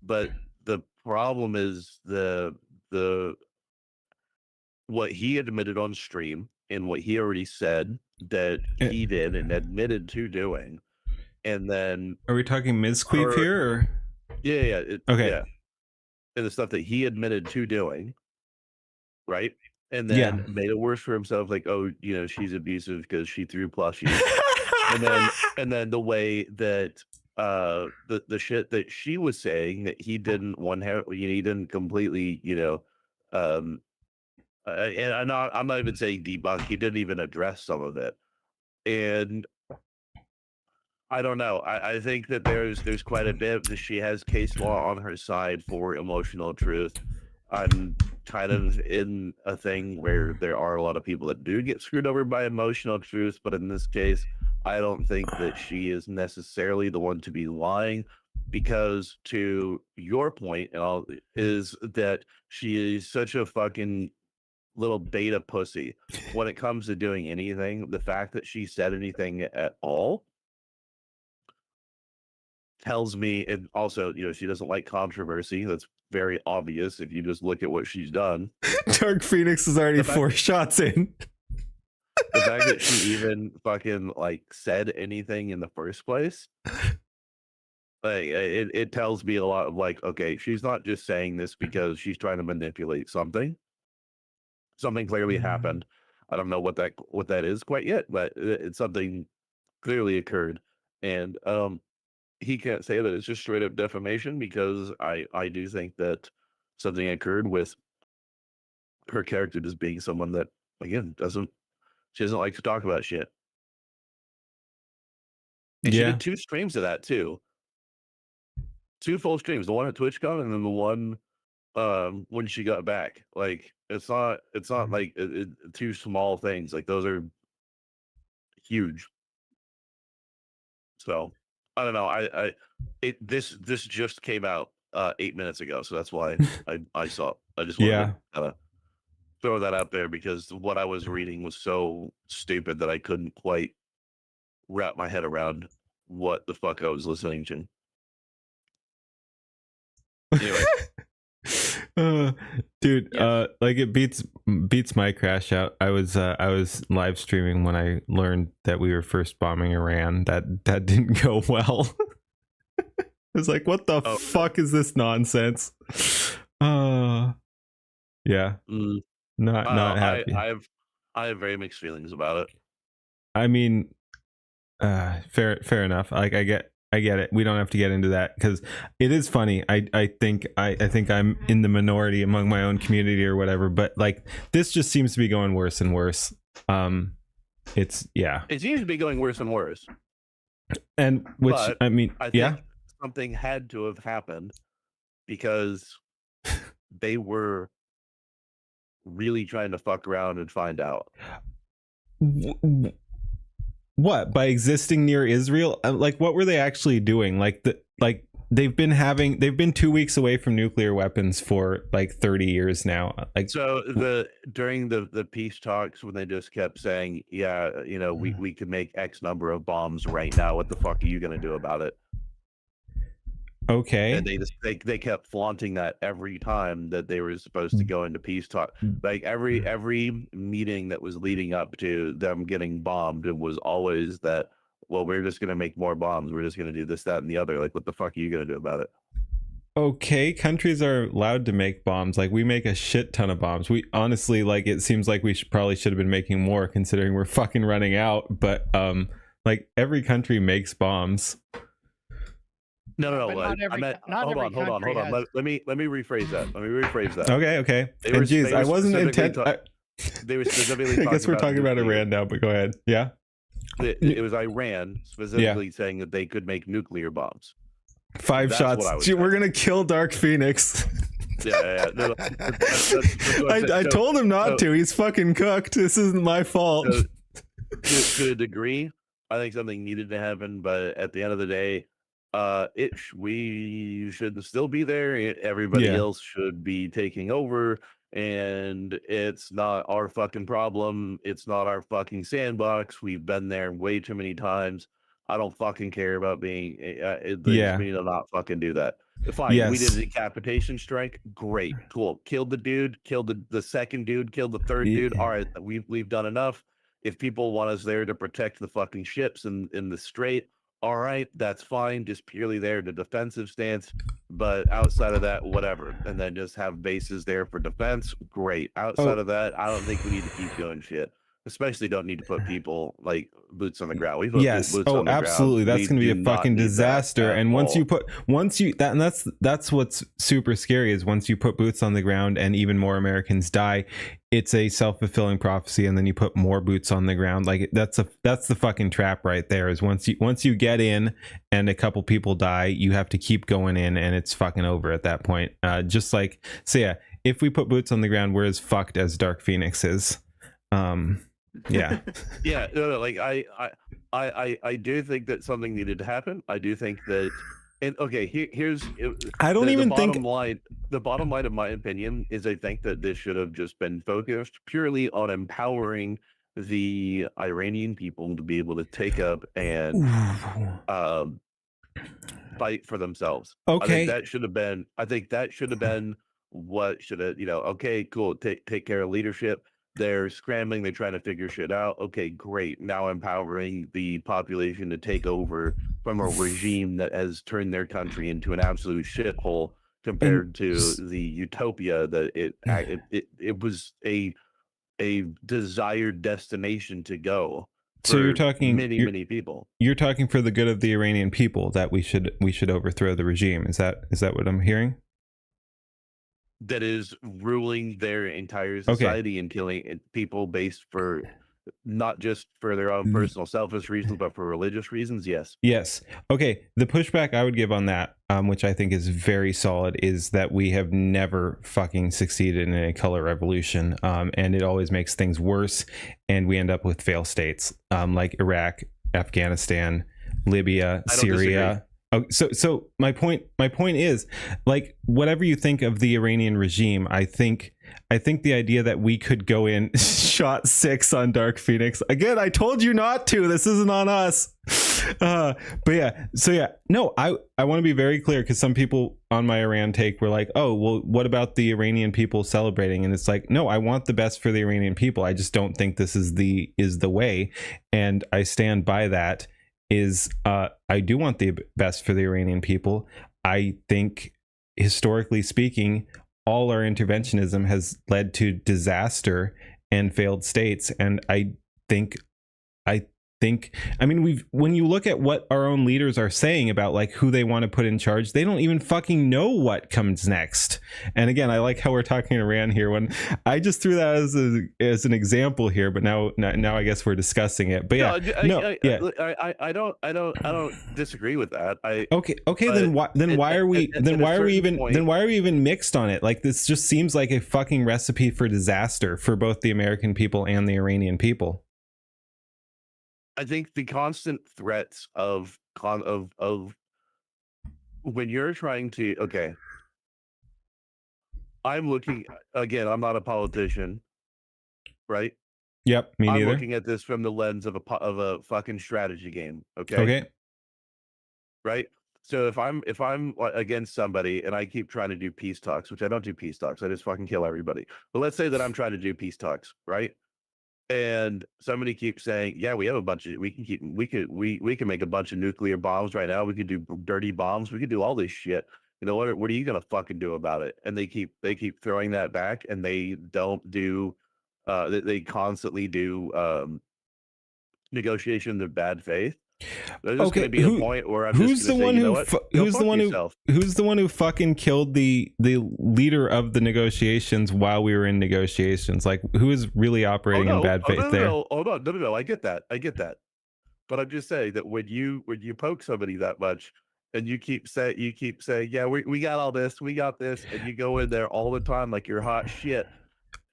Speaker 7: But the problem is the what he admitted on stream and what he already said that he did and admitted to doing. And then,
Speaker 3: are we talking Mizqueef here? Or?
Speaker 7: Yeah.
Speaker 3: Okay.
Speaker 7: Yeah. And the stuff that he admitted to doing, right? And then made it worse for himself, like, oh, you know, she's abusive because she threw plushies. and then the way that the shit that she was saying that he didn't he didn't completely, you know, and I'm not even saying debunk, he didn't even address some of it. And I don't know. I think that there's quite a bit that she has case law on her side for emotional truth. I'm kind of in a thing where there are a lot of people that do get screwed over by emotional truth, but in this case, I don't think that she is necessarily the one to be lying, because to your point, is that she is such a fucking little beta pussy when it comes to doing anything. The fact that she said anything at all tells me, and also, you know, she doesn't like controversy. That's very obvious if you just look at what she's done.
Speaker 3: Dark Phoenix is already 4 shots in.
Speaker 7: The fact that she even fucking like said anything in the first place, like it tells me a lot of like, okay, she's not just saying this because she's trying to manipulate something. Something clearly happened. I don't know what that is quite yet, but it's something clearly occurred. And he can't say that it's just straight up defamation, because I do think that something occurred with her character just being someone that, again, she doesn't like to talk about shit. And she did 2 streams of that too. 2 full streams, the one at TwitchCon and then the one when she got back. Like, it's not like 2 small things. Like, those are huge. So I don't know. This just came out 8 minutes ago, so that's why I saw it. I just wanted to throw that out there, because what I was reading was so stupid that I couldn't quite wrap my head around what the fuck I was listening to. Anyway.
Speaker 3: Dude,
Speaker 5: Yes.
Speaker 3: like it beats my crash out. I was live streaming when I learned that we were first bombing Iran. That didn't go well. I was like, what the fuck is this nonsense? Yeah. Not happy.
Speaker 7: I have very mixed feelings about it.
Speaker 3: I mean, fair enough. Like I get it. We don't have to get into that because it is funny. I think I'm in the minority among my own community or whatever, but like this just seems to be going worse and worse. It
Speaker 7: seems to be going worse and worse.
Speaker 3: And which
Speaker 7: But
Speaker 3: I mean,
Speaker 7: I think something had to have happened because they were really trying to fuck around and find out.
Speaker 3: What, by existing near Israel? Like, what were they actually doing? Like they've been 2 weeks away from nuclear weapons for like 30 years now. Like,
Speaker 7: so during the peace talks, when they just kept saying, yeah, we could make X number of bombs right now. What the fuck are you gonna do about it?
Speaker 3: Okay.
Speaker 7: And they kept flaunting that every time that they were supposed to go into peace talk. Like every meeting that was leading up to them getting bombed, it was always that, well, we're just gonna make more bombs. We're just gonna do this, that, and the other. Like, what the fuck are you gonna do about it?
Speaker 3: Okay, countries are allowed to make bombs. Like, we make a shit ton of bombs. We honestly, like, it seems like we should have been making more considering we're fucking running out. But like every country makes bombs.
Speaker 7: No.
Speaker 2: But not every- not
Speaker 7: hold
Speaker 2: every
Speaker 7: on.
Speaker 2: country has-
Speaker 7: Let me rephrase that.
Speaker 3: Okay.
Speaker 7: They
Speaker 3: And
Speaker 7: were-
Speaker 3: geez,
Speaker 7: they were
Speaker 3: I wasn't
Speaker 7: specifically
Speaker 3: intent.
Speaker 7: They were specifically.
Speaker 3: I guess we're talking about Iran now, but go ahead. Yeah.
Speaker 7: It was Iran specifically saying that they could make nuclear bombs.
Speaker 3: 5
Speaker 7: That's what
Speaker 3: shots.
Speaker 7: I was
Speaker 3: Dude, we're
Speaker 7: saying.
Speaker 3: gonna kill Dark Phoenix.
Speaker 7: Yeah. No, that's what I'm saying.
Speaker 3: I told him not to. He's fucking cooked. This isn't my fault.
Speaker 7: To a degree, I think something needed to happen, but at the end of the day, we should still be there. Everybody
Speaker 3: Yeah.
Speaker 7: else should be taking over, and it's not our fucking problem. It's not our fucking sandbox. We've been there way too many times. I don't fucking care about being. They just need to not fucking do that. Fine, we did
Speaker 3: Yes.
Speaker 7: a decapitation strike. Great, cool. Killed the dude. Killed the second dude. Killed the third dude. All right, we've done enough. If people want us there to protect the fucking ships in the strait, all right, that's fine. Just purely there to defensive stance. But outside of that, whatever. And then just have bases there for defense. Great. Outside of that, I don't think we need to keep doing shit. Especially don't need to put people like boots on the ground. We put
Speaker 3: Yes.
Speaker 7: boots on the
Speaker 3: Absolutely.
Speaker 7: ground.
Speaker 3: That's
Speaker 7: We
Speaker 3: going to
Speaker 7: do
Speaker 3: be a
Speaker 7: not
Speaker 3: fucking
Speaker 7: need that
Speaker 3: disaster.
Speaker 7: at
Speaker 3: And once
Speaker 7: all.
Speaker 3: you and that's what's super scary is once you put boots on the ground and even more Americans die, it's a self-fulfilling prophecy. And then you put more boots on the ground. Like that's the fucking trap right there. Is once you get in and a couple people die, you have to keep going in, and it's fucking over at that point. Just like, so yeah, if we put boots on the ground, we're as fucked as Dark Phoenix is. Yeah.
Speaker 7: Yeah, no, like I do think that something needed to happen. I do think that, and okay, here's
Speaker 3: I don't even think
Speaker 7: the bottom line of my opinion is I think that this should have just been focused purely on empowering the Iranian people to be able to take up and fight for themselves.
Speaker 3: Okay.
Speaker 7: I think that should have been what should have, okay, cool, take care of leadership. They're scrambling, they're trying to figure shit out. Okay, great. Now empowering the population to take over from a regime that has turned their country into an absolute shithole compared to the utopia that it was a desired destination to go.
Speaker 3: So you're
Speaker 7: for
Speaker 3: talking
Speaker 7: many people.
Speaker 3: You're talking for the good of the Iranian people that we should overthrow the regime. Is that what I'm hearing?
Speaker 7: That is ruling their entire society and killing people based for not just for their own personal selfish reasons, but for religious reasons. Yes.
Speaker 3: Okay. The pushback I would give on that, which I think is very solid, is that we have never fucking succeeded in a color revolution, and it always makes things worse, and we end up with fail states like Iraq, Afghanistan, Libya, Syria. Oh, so my point is, like, whatever you think of the Iranian regime, I think the idea that we could go in shot 6 on Dark Phoenix again. I told you not to. This isn't on us. But yeah, so yeah, no, I want to be very clear, because some people on my Iran take were like, oh, well, what about the Iranian people celebrating? And it's like, no, I want the best for the Iranian people. I just don't think this is the way, and I stand by that. I do want the best for the Iranian people. I think, historically speaking, all our interventionism has led to disaster and failed states, and I think, I mean, when you look at what our own leaders are saying about like who they want to put in charge, they don't even fucking know what comes next. And again, I like how we're talking Iran here, when I just threw that as an example here, but now I guess we're discussing it. But yeah,
Speaker 7: I don't disagree with that.
Speaker 3: Okay, then why are we even mixed on it? Like, this just seems like a fucking recipe for disaster for both the American people and the Iranian people.
Speaker 7: I think the constant threats of when you're trying to, okay, I'm looking, again, I'm not a politician, right?
Speaker 3: Yep, me neither.
Speaker 7: I'm looking at this from the lens of a fucking strategy game.
Speaker 3: Okay.
Speaker 7: Right. So if I'm against somebody and I keep trying to do peace talks, which I don't do peace talks, I just fucking kill everybody. But let's say that I'm trying to do peace talks, right? And somebody keeps saying, yeah, we have a bunch of, we can make a bunch of nuclear bombs right now. We could do dirty bombs. We could do all this shit. You know, what are you going to fucking do about it? And they keep throwing that back, and they don't do, they constantly do negotiations of bad faith. There's just going to be a point where I'm
Speaker 3: who's
Speaker 7: just
Speaker 3: the
Speaker 7: going to say,
Speaker 3: who's the one who fucking killed the leader of the negotiations while we were in negotiations? Like, who is really operating in bad faith there?
Speaker 7: No, I get that. But I'm just saying that when you poke somebody that much, and you keep saying, yeah, we got all this, we got this, and you go in there all the time like you're hot shit,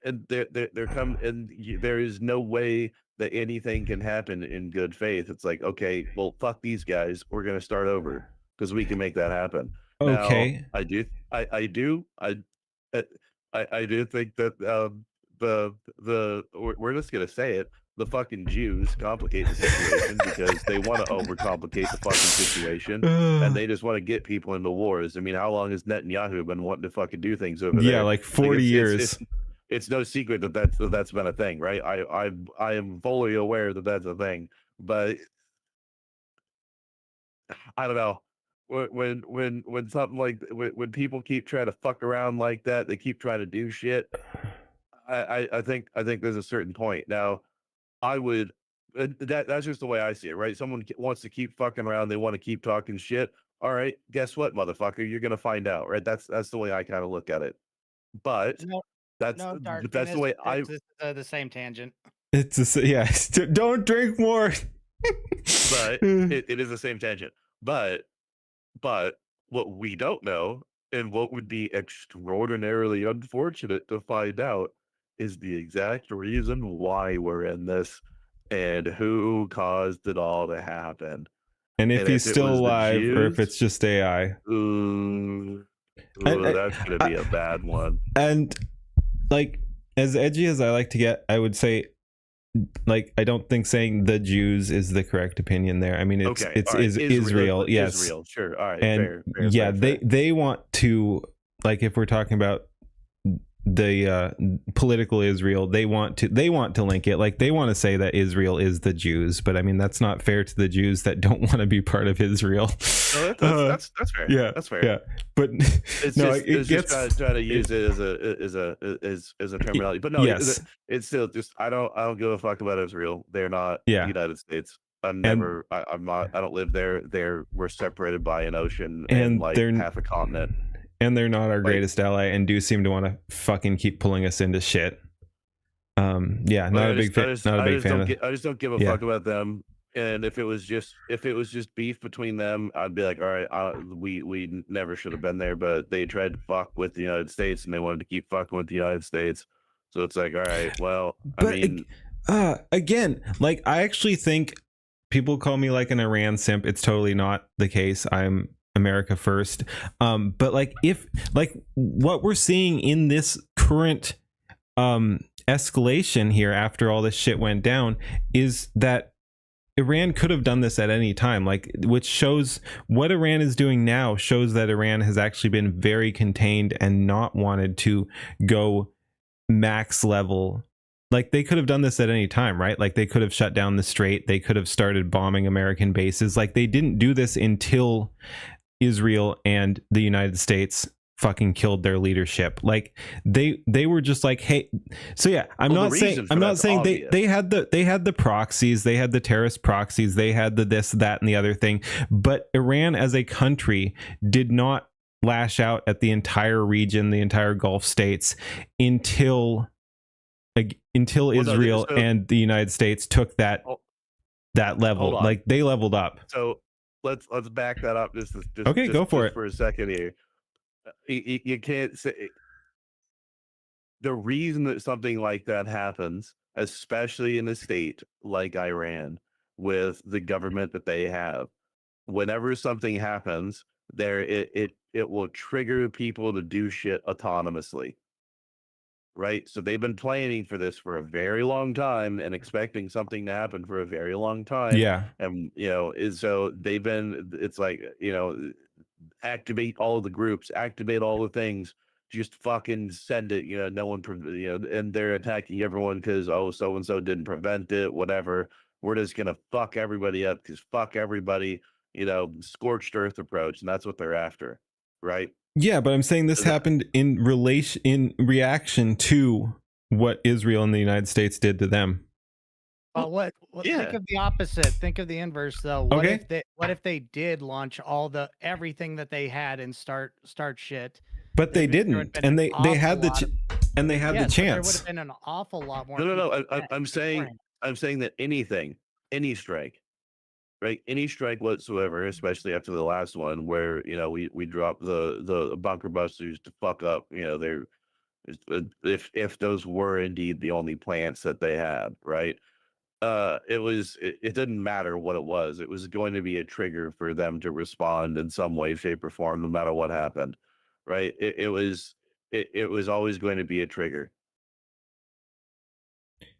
Speaker 7: and there is no way that anything can happen in good faith. It's like, okay, well, fuck these guys. We're gonna start over because we can make that happen.
Speaker 3: Okay.
Speaker 7: Now, I do think that we're just gonna say it. The fucking Jews complicate the situation because they want to overcomplicate the fucking situation, and they just want to get people into wars. I mean, how long has Netanyahu been wanting to fucking do things over there?
Speaker 3: Yeah, like 40 years.
Speaker 7: It's no secret that that's been a thing, right? I am fully aware that that's a thing, but I don't know. When something like when people keep trying to fuck around like that, they keep trying to do shit. I think there's a certain point. Now, I would that's just the way I see it, right? Someone wants to keep fucking around, they want to keep talking shit. All right, guess what, motherfucker? You're gonna find out, right? That's the way I kind of look at it. But that's the way
Speaker 2: the same tangent.
Speaker 3: Yeah. Don't drink more.
Speaker 7: But it is the same tangent. But what we don't know, and what would be extraordinarily unfortunate to find out, is the exact reason why we're in this and who caused it all to happen.
Speaker 3: And if he's still alive, or if it's just AI.
Speaker 7: That's going to be a bad one.
Speaker 3: And like, as edgy as I like to get, I would say, like, I don't think saying the Jews is the correct opinion there. I mean, it's Israel. Yes.
Speaker 7: Israel, sure. All right.
Speaker 3: And
Speaker 7: fair.
Speaker 3: They want to, like, if we're talking about the political Israel, they want to link it, like they want to say that Israel is the Jews, but I mean, that's not fair to the Jews that don't want to be part of Israel.
Speaker 7: That's fair.
Speaker 3: Yeah,
Speaker 7: that's fair.
Speaker 3: Yeah, but
Speaker 7: it's just trying to use it as a terminology. But no,
Speaker 3: yes.
Speaker 7: It's still just I don't give a fuck about Israel. They're not the United States. I don't live there. We're separated by an ocean and like half a continent.
Speaker 3: And they're not our greatest ally, and do seem to want to fucking keep pulling us into shit. Yeah, not a big fan.
Speaker 7: I just don't give a fuck about them. And if it was just beef between them, I'd be like, all right, we never should have been there. But they tried to fuck with the United States, and they wanted to keep fucking with the United States. So it's like, all right, well,
Speaker 3: again, like, I actually think people call me like an Iran simp. It's totally not the case. I'm America first. But like, if like what we're seeing in this current escalation here after all this shit went down is that Iran could have done this at any time, like, which shows what Iran is doing now shows that Iran has actually been very contained and not wanted to go max level. Like, they could have done this at any time, right? Like, they could have shut down the Strait. They could have started bombing American bases. Like, they didn't do this until Israel and the United States fucking killed their leadership. Like, they were just like, hey, so yeah, I'm not saying they had the proxies, they had the terrorist proxies, they had the this, that, and the other thing, but Iran as a country did not lash out at the entire region, the entire Gulf states, until Israel and the United States took that level. Like, they leveled up.
Speaker 7: So let's back that up just
Speaker 3: go for it
Speaker 7: for a second here. You can't say the reason that something like that happens, especially in a state like Iran with the government that they have. Whenever something happens there, it will trigger people to do shit autonomously. Right? So they've been planning for this for a very long time and expecting something to happen for a very long time.
Speaker 3: Yeah.
Speaker 7: And, so they've been, it's like, activate all of the groups, activate all the things, just fucking send it, no one, and they're attacking everyone because, so-and-so didn't prevent it, whatever. We're just going to fuck everybody up because fuck everybody, scorched earth approach. And that's what they're after. Right.
Speaker 3: Yeah, but I'm saying this happened in reaction to what Israel and the United States did to them.
Speaker 2: Well, think of the opposite. Think of the inverse, though. What if they did launch everything that they had and start shit?
Speaker 3: But they didn't, and they had the chance.
Speaker 2: There would have been an awful lot more.
Speaker 7: No. I'm saying that any strike, right? Any strike whatsoever, especially after the last one, where we dropped the bunker busters to fuck up, if those were indeed the only plants that they had, right? It didn't matter what it was. It was going to be a trigger for them to respond in some way, shape, or form, no matter what happened, right? It was always going to be a trigger.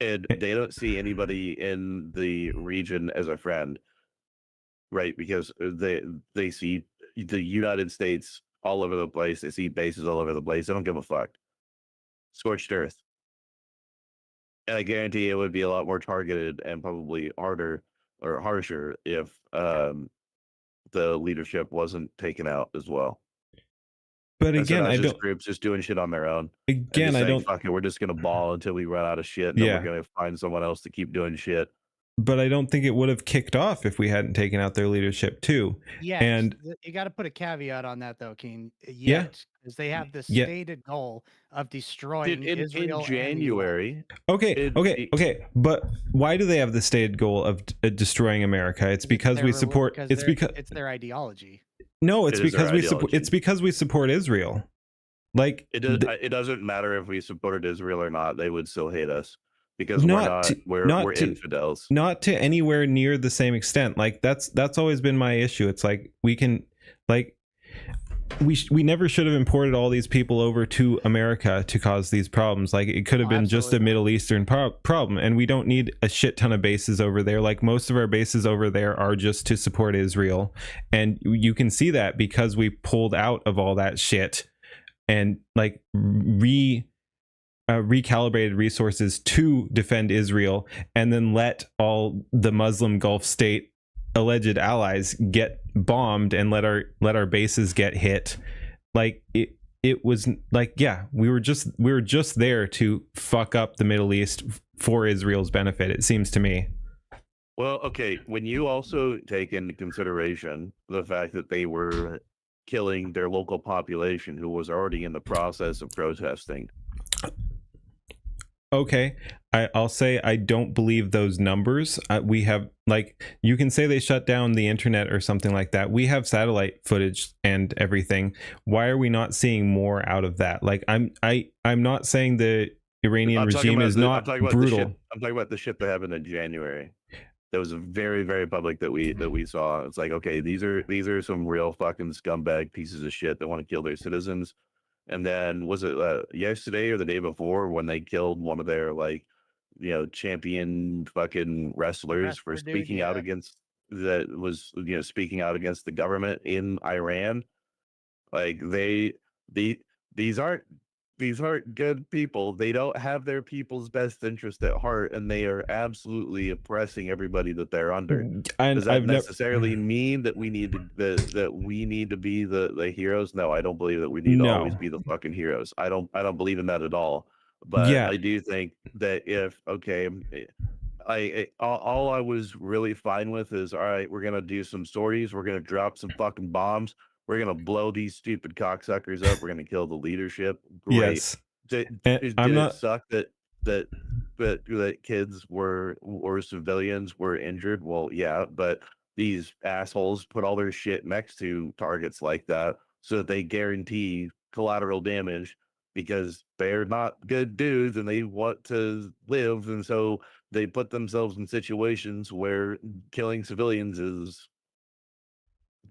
Speaker 7: And they don't see anybody in the region as a friend, right? Because they see the United States all over the place. They see bases all over the place. They don't give a fuck. Scorched earth. And I guarantee it would be a lot more targeted and probably harder or harsher if the leadership wasn't taken out as well.
Speaker 3: But again, I don't.
Speaker 7: Groups just doing shit on their own.
Speaker 3: Again, I don't.
Speaker 7: Fuck it, we're just gonna ball until we run out of shit. And then we're gonna find someone else to keep doing shit.
Speaker 3: But I don't think it would have kicked off if we hadn't taken out their leadership too.
Speaker 2: Yeah,
Speaker 3: and
Speaker 2: you got to put a caveat on that, though, Keen.
Speaker 3: Yes,
Speaker 2: because they have the stated goal of destroying Israel
Speaker 7: in January.
Speaker 3: Okay. But why do they have the stated goal of destroying America? It's because we support. It's
Speaker 2: their ideology.
Speaker 3: No, it's because we support. It's because we support Israel. Like
Speaker 7: it doesn't matter if we supported Israel or not; they would still hate us. Because we're infidels. Not
Speaker 3: to anywhere near the same extent. Like that's always been my issue. It's like we never should have imported all these people over to America to cause these problems. Like it could have been just a Middle Eastern problem, and we don't need a shit ton of bases over there. Like most of our bases over there are just to support Israel, and you can see that because we pulled out of all that shit and like recalibrated resources to defend Israel, and then let all the Muslim Gulf state alleged allies get bombed and let our bases get hit. Like it was like, yeah, we were just there to fuck up the Middle East for Israel's benefit, it seems to me.
Speaker 7: Well, okay, when you also take into consideration the fact that they were killing their local population who was already in the process of protesting.
Speaker 3: Okay, I'll say I don't believe those numbers. We have, like, you can say they shut down the internet or something like that. We have satellite footage and everything. Why are we not seeing more out of that? Like, I'm not saying the Iranian regime is not brutal.
Speaker 7: I'm talking about the shit that happened in January. That was very, very public that we saw. It's like, okay, these are some real fucking scumbag pieces of shit that want to kill their citizens. And then was it yesterday or the day before when they killed one of their champion fucking wrestlers for
Speaker 2: Wrestler dude,
Speaker 7: speaking out
Speaker 2: yeah.
Speaker 7: against speaking out against the government in Iran. Like these aren't good people. They don't have their people's best interest at heart, and they are absolutely oppressing everybody that they're under.
Speaker 3: And
Speaker 7: Does that
Speaker 3: I've never
Speaker 7: necessarily mean that we need that we need to be the heroes? No, I don't believe that we need to always
Speaker 3: No.
Speaker 7: be the fucking heroes. I don't believe in that at all. But
Speaker 3: Yeah.
Speaker 7: I do think that if all I was really fine with is, all right, we're gonna do some sorties, we're gonna drop some fucking bombs, we're gonna blow these stupid cocksuckers up, we're gonna kill the leadership. Great.
Speaker 3: Yes.
Speaker 7: Did
Speaker 3: And I'm
Speaker 7: it
Speaker 3: not
Speaker 7: suck that kids or civilians were injured? Well, yeah, but these assholes put all their shit next to targets like that so that they guarantee collateral damage because they're not good dudes and they want to live, and so they put themselves in situations where killing civilians is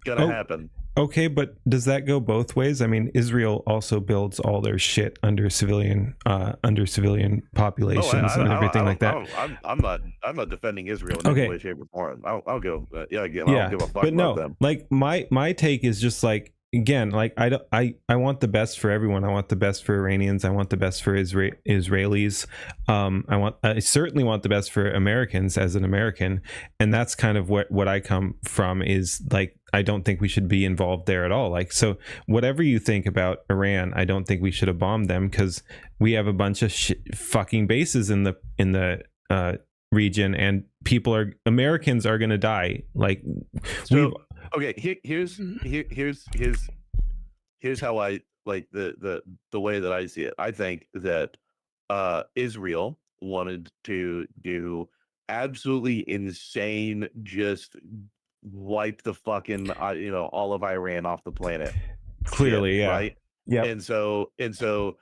Speaker 7: gonna
Speaker 3: Oh,
Speaker 7: happen.
Speaker 3: okay, but does that go both ways? I mean, Israel also builds all their shit under civilian populations and everything like that.
Speaker 7: I'm not defending Israel in
Speaker 3: Okay.
Speaker 7: any way, shape, or form. I'll go. I don't give a fuck
Speaker 3: but
Speaker 7: about
Speaker 3: no,
Speaker 7: them.
Speaker 3: like my take is just like, again, like I want the best for everyone. I want the best for Iranians. I want the best for Israelis. I certainly want the best for Americans as an American, and that's kind of what I come from, is like, I don't think we should be involved there at all. Like, so whatever you think about Iran, I don't think we should have bombed them, because we have a bunch of fucking bases in the region, and Americans are going to die. Like,
Speaker 7: So okay, here's how I like the way that I see it. I think that Israel wanted to do absolutely insane, just wipe the fucking all of Iran off the planet.
Speaker 3: Clearly,
Speaker 7: shit,
Speaker 3: yeah.
Speaker 7: right.
Speaker 3: Yeah.
Speaker 7: And so the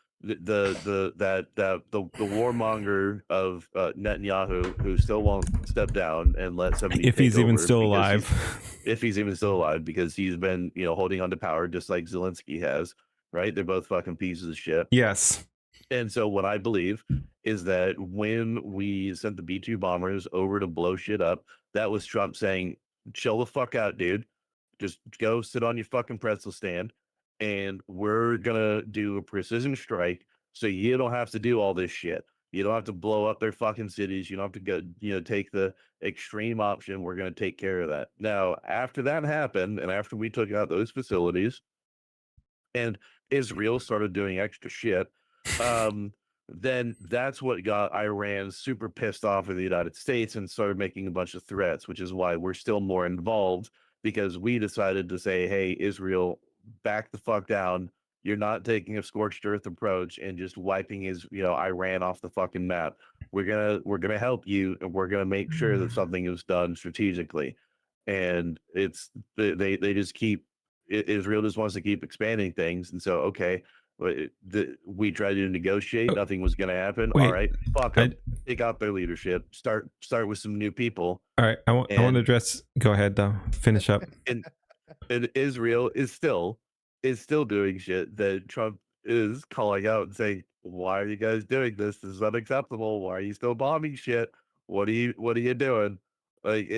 Speaker 7: warmonger of Netanyahu, who still won't step down and let somebody
Speaker 3: If
Speaker 7: take
Speaker 3: he's even
Speaker 7: over
Speaker 3: still
Speaker 7: because
Speaker 3: alive.
Speaker 7: if he's even still alive, because he's been holding on to power just like Zelensky has, right? They're both fucking pieces of shit.
Speaker 3: Yes.
Speaker 7: And so what I believe is that when we sent the B-2 bombers over to blow shit up, that was Trump saying, chill the fuck out, dude. Just go sit on your fucking pretzel stand, and we're gonna do a precision strike so you don't have to do all this shit. You don't have to blow up their fucking cities. You don't have to go, take the extreme option. We're gonna take care of that. Now, after that happened, and after we took out those facilities, and Israel started doing extra shit, then that's what got Iran super pissed off with the United States and started making a bunch of threats, which is why we're still more involved, because we decided to say, hey, Israel, back the fuck down. You're not taking a scorched earth approach and just wiping Iran off the fucking map. We're gonna help you, and we're gonna make sure that something is done strategically. And it's they just keep Israel just wants to keep expanding things, and so okay, we tried to negotiate, nothing was going to happen.
Speaker 3: Wait,
Speaker 7: all right, fuck them. Take out their leadership. Start with some new people.
Speaker 3: All right, I want to address. Go ahead, though. Finish up.
Speaker 7: And Israel is still doing shit that Trump is calling out and saying, "Why are you guys doing this? This is unacceptable. Why are you still bombing shit? What are you doing?" Like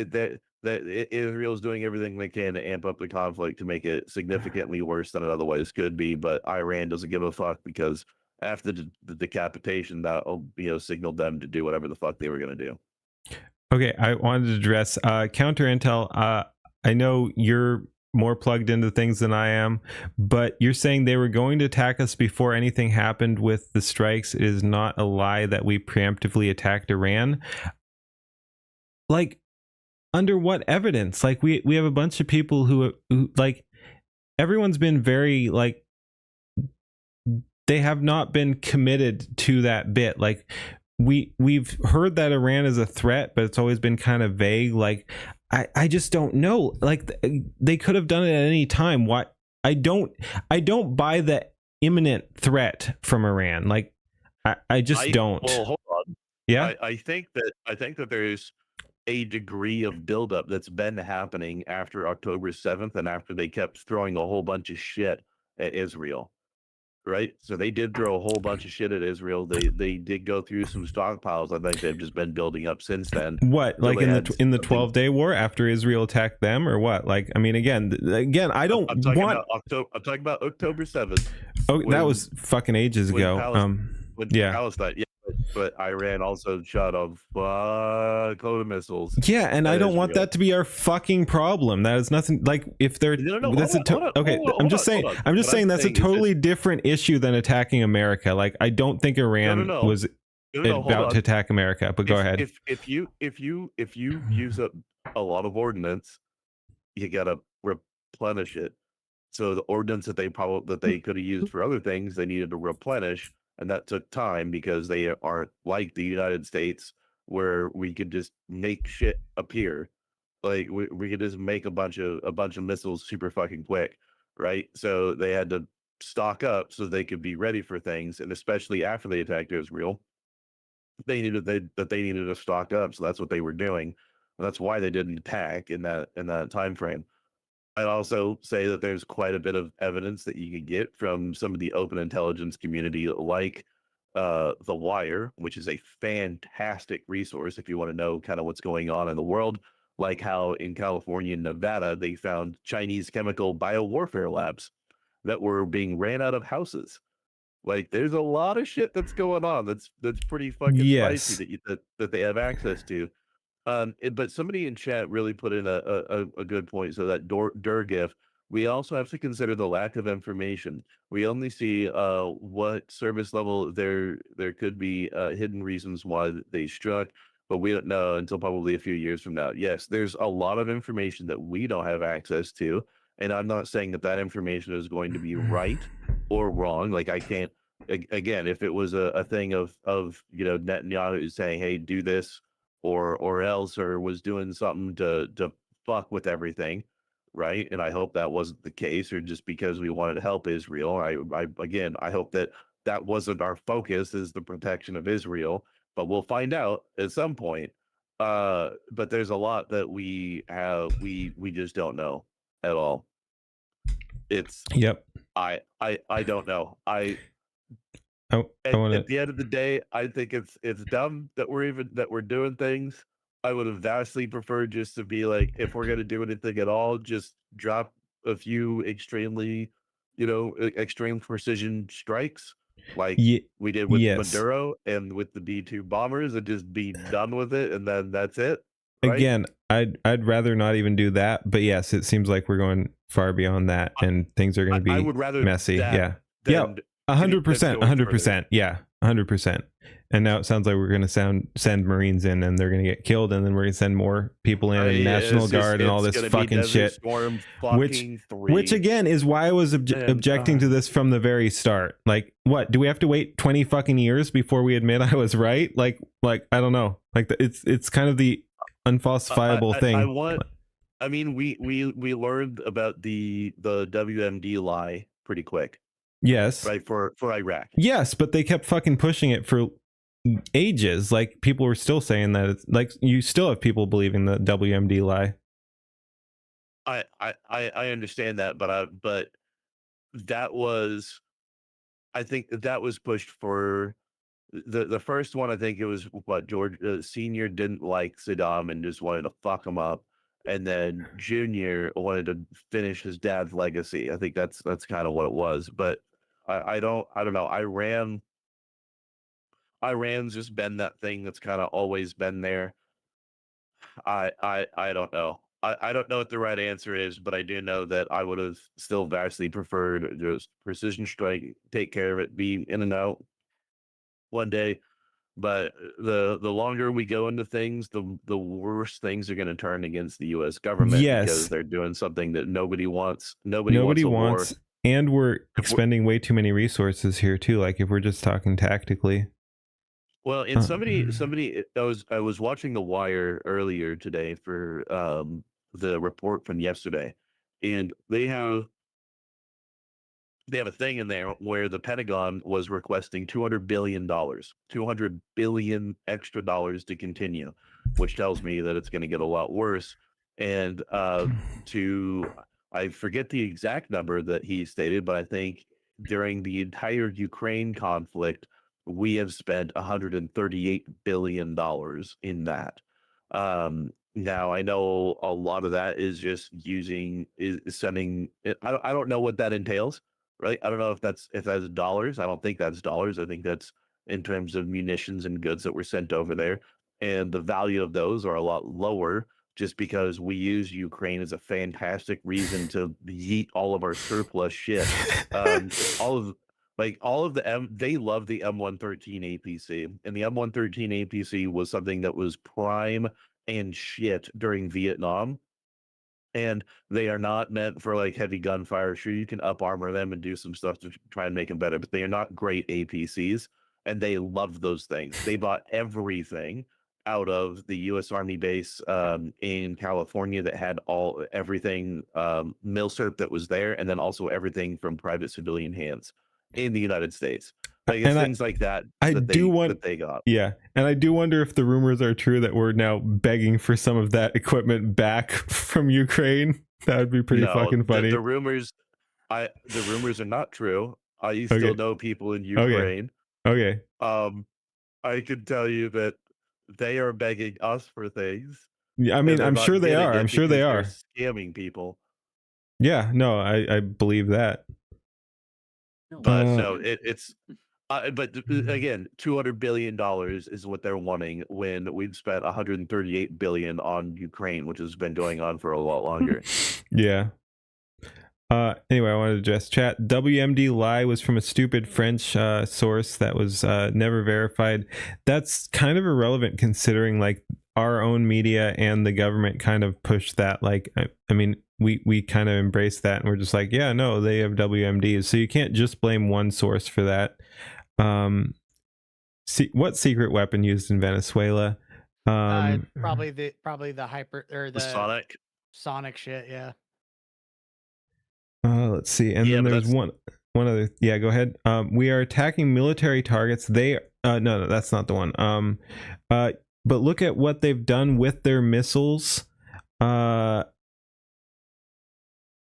Speaker 7: Israel is doing everything they can to amp up the conflict to make it significantly worse than it otherwise could be. But Iran doesn't give a fuck, because after the decapitation, that signaled them to do whatever the fuck they were going to do.
Speaker 3: Okay, I wanted to address counter intel. I know you're more plugged into things than I am, but you're saying they were going to attack us before anything happened with the strikes. It is not a lie that we preemptively attacked Iran. Like, under what evidence? Like, we have a bunch of people who like, everyone's been very, like, they have not been committed to that bit. Like, we've heard that Iran is a threat, but it's always been kind of vague. Like, I just don't know. Like, they could have done it at any time. What I don't buy the imminent threat from Iran. Like, I just don't.
Speaker 7: Well, hold on.
Speaker 3: Yeah,
Speaker 7: I think that there's a degree of buildup that's been happening after October 7th, and after they kept throwing a whole bunch of shit at Israel, right? So they did throw a whole bunch of shit at Israel. They did go through some stockpiles. I think they've just been building up since then.
Speaker 3: What,
Speaker 7: So
Speaker 3: like
Speaker 7: they
Speaker 3: in
Speaker 7: had
Speaker 3: the
Speaker 7: something-
Speaker 3: 12-day war after Israel attacked them, or what? Like, I mean, again, I don't
Speaker 7: I'm talking
Speaker 3: want.
Speaker 7: about October. I'm talking about October 7th.
Speaker 3: Oh, that
Speaker 7: when-
Speaker 3: was fucking ages
Speaker 7: when
Speaker 3: ago.
Speaker 7: When
Speaker 3: Yeah.
Speaker 7: Palestine, yeah, but Iran also shot off fuckload of missiles.
Speaker 3: Yeah, and
Speaker 7: That
Speaker 3: I don't
Speaker 7: is
Speaker 3: want
Speaker 7: real.
Speaker 3: that to be our fucking problem. That is nothing. Like, if they're
Speaker 7: No,
Speaker 3: that's
Speaker 7: hold
Speaker 3: a
Speaker 7: on, hold on,
Speaker 3: okay.
Speaker 7: hold on,
Speaker 3: I'm just
Speaker 7: hold
Speaker 3: saying.
Speaker 7: on.
Speaker 3: I'm just
Speaker 7: What
Speaker 3: saying
Speaker 7: I'm
Speaker 3: that's a
Speaker 7: saying is that-
Speaker 3: totally different issue than attacking America. Like, I don't think Iran
Speaker 7: no.
Speaker 3: was
Speaker 7: No, hold
Speaker 3: about
Speaker 7: on.
Speaker 3: to attack America. But go ahead.
Speaker 7: If you use up a lot of ordnance, you gotta replenish it. So the ordnance that they could have used for other things, they needed to replenish, and that took time because they aren't like the United States where we could just make shit appear. Like we could just make a bunch of missiles super fucking quick, right? So they had to stock up so they could be ready for things, and especially after they attacked Israel, they needed to stock up. So that's what they were doing. And that's why they didn't attack in that time frame. I'd also say that there's quite a bit of evidence that you can get from some of the open intelligence community, like The Wire, which is a fantastic resource if you want to know kind of what's going on in the world, like how in California and Nevada, they found Chinese chemical biowarfare labs that were being ran out of houses. Like, there's a lot of shit that's going on that's pretty fucking
Speaker 3: Yes.
Speaker 7: spicy that they have access to. But somebody in chat really put in a good point. So that Durgif, we also have to consider the lack of information. We only see what service level there could be hidden reasons why they struck, but we don't know until probably a few years from now. Yes, there's a lot of information that we don't have access to, and I'm not saying that information is going to be right or wrong. Like, I can't. Again, if it was a thing of Netanyahu saying, "Hey, do this," or else, or was doing something to fuck with everything, right? And I hope that wasn't the case, or just because we wanted to help Israel. I hope that wasn't our focus, is the protection of Israel, but we'll find out at some point. But there's a lot that we just don't know at all. It's
Speaker 3: Yep.
Speaker 7: I don't know.
Speaker 3: I want
Speaker 7: At
Speaker 3: to.
Speaker 7: the end of the day, I think it's dumb that we're doing things. I would have vastly preferred just to be like, if we're gonna do anything at all, just drop a few extremely, extreme precision strikes, like we did with
Speaker 3: yes.
Speaker 7: Maduro and with the B-2 bombers, and just be done with it, and then that's it. Right?
Speaker 3: Again, I'd rather not even do that. But yes, it seems like we're going far beyond that, and things are going to be
Speaker 7: I would rather
Speaker 3: messy.
Speaker 7: that
Speaker 3: Yeah.
Speaker 7: than
Speaker 3: 100%.
Speaker 7: go
Speaker 3: 100%. Yeah. 100%. And now it sounds like we're going to send Marines in, and they're going to get killed, and then we're going to send more people in, and
Speaker 7: Yeah,
Speaker 3: National
Speaker 7: it's just-
Speaker 3: Guard, and all
Speaker 7: it's
Speaker 3: this
Speaker 7: gonna be
Speaker 3: fucking
Speaker 7: Desert
Speaker 3: shit.
Speaker 7: Storm
Speaker 3: Which
Speaker 7: fucking 3.
Speaker 3: Which again is why I was objecting to this from the very start. Like, what, do we have to wait 20 fucking years before we admit I was right? Like I don't know. Like, it's kind of the unfalsifiable thing.
Speaker 7: We learned about the WMD lie pretty quick,
Speaker 3: Yes.
Speaker 7: right? For Iraq.
Speaker 3: Yes, but they kept fucking pushing it for ages. Like, people were still saying that. It's like, you still have people believing the WMD lie.
Speaker 7: I understand that, but that was, I think that was pushed for the first one. I think it was what George Senior didn't like Saddam and just wanted to fuck him up, and then Junior wanted to finish his dad's legacy. I think that's kind of what it was. But I don't know. Iran's just been that thing that's kind of always been there. I don't know. I don't know what the right answer is, but I do know that I would have still vastly preferred just precision strike, take care of it, be in and out one day. But the longer we go into things, the worse things are going to turn against the U.S. government,
Speaker 3: Yes.
Speaker 7: because they're doing something that nobody wants.
Speaker 3: Nobody
Speaker 7: wants a
Speaker 3: wants,
Speaker 7: war.
Speaker 3: and we're
Speaker 7: If we're-
Speaker 3: expending way too many resources here too. Like, if we're just talking tactically.
Speaker 7: Well, and somebody, I was watching The Wire earlier today for the report from yesterday, and they have a thing in there where the Pentagon was requesting $200 billion extra dollars to continue, which tells me that it's going to get a lot worse. And I forget the exact number that he stated, but I think during the entire Ukraine conflict, we have spent $138 billion in that. Now I know a lot of that is just is sending. I don't know what that entails, right? I don't know if that's dollars. I don't think that's dollars. I think that's in terms of munitions and goods that were sent over there, and the value of those are a lot lower. Just because we use Ukraine as a fantastic reason to yeet all of our surplus shit. All of the they love the M113 APC, and the M113 APC was something that was prime and shit during Vietnam. And they are not meant for like heavy gunfire. Sure, you can up armor them and do some stuff to try and make them better, but they are not great APCs. And they love those things. They bought everything out of the U.S. Army base in California that had everything milsurp that was there, and then also everything from private civilian hands in the United States. Like it's things like that. That they got.
Speaker 3: Yeah, and I do wonder if the rumors are true that we're now begging for some of that equipment back from Ukraine. That would be pretty fucking funny.
Speaker 7: The rumors are not true. I still know people in Ukraine.
Speaker 3: Okay.
Speaker 7: I can tell you that they are begging us for things.
Speaker 3: Yeah, I mean, I'm sure they are. I'm sure they are
Speaker 7: scamming people.
Speaker 3: Yeah, no, I believe that.
Speaker 7: But no, it's. But again, $200 billion is what they're wanting when we've spent $138 billion on Ukraine, which has been going on for a lot longer.
Speaker 3: Yeah. Anyway, I wanted to address chat. WMD lie was from a stupid French source that was never verified. That's kind of irrelevant considering like our own media and the government kind of pushed that. Like, I mean, we kind of embrace that and we're just like, yeah, no, they have WMDs. So you can't just blame one source for that. What secret weapon used in Venezuela?
Speaker 2: Probably the hyper or the sonic shit. Yeah.
Speaker 3: Let's see. And then there's one other. Yeah, go ahead. We are attacking military targets. They no, that's not the one. But look at what they've done with their missiles. They are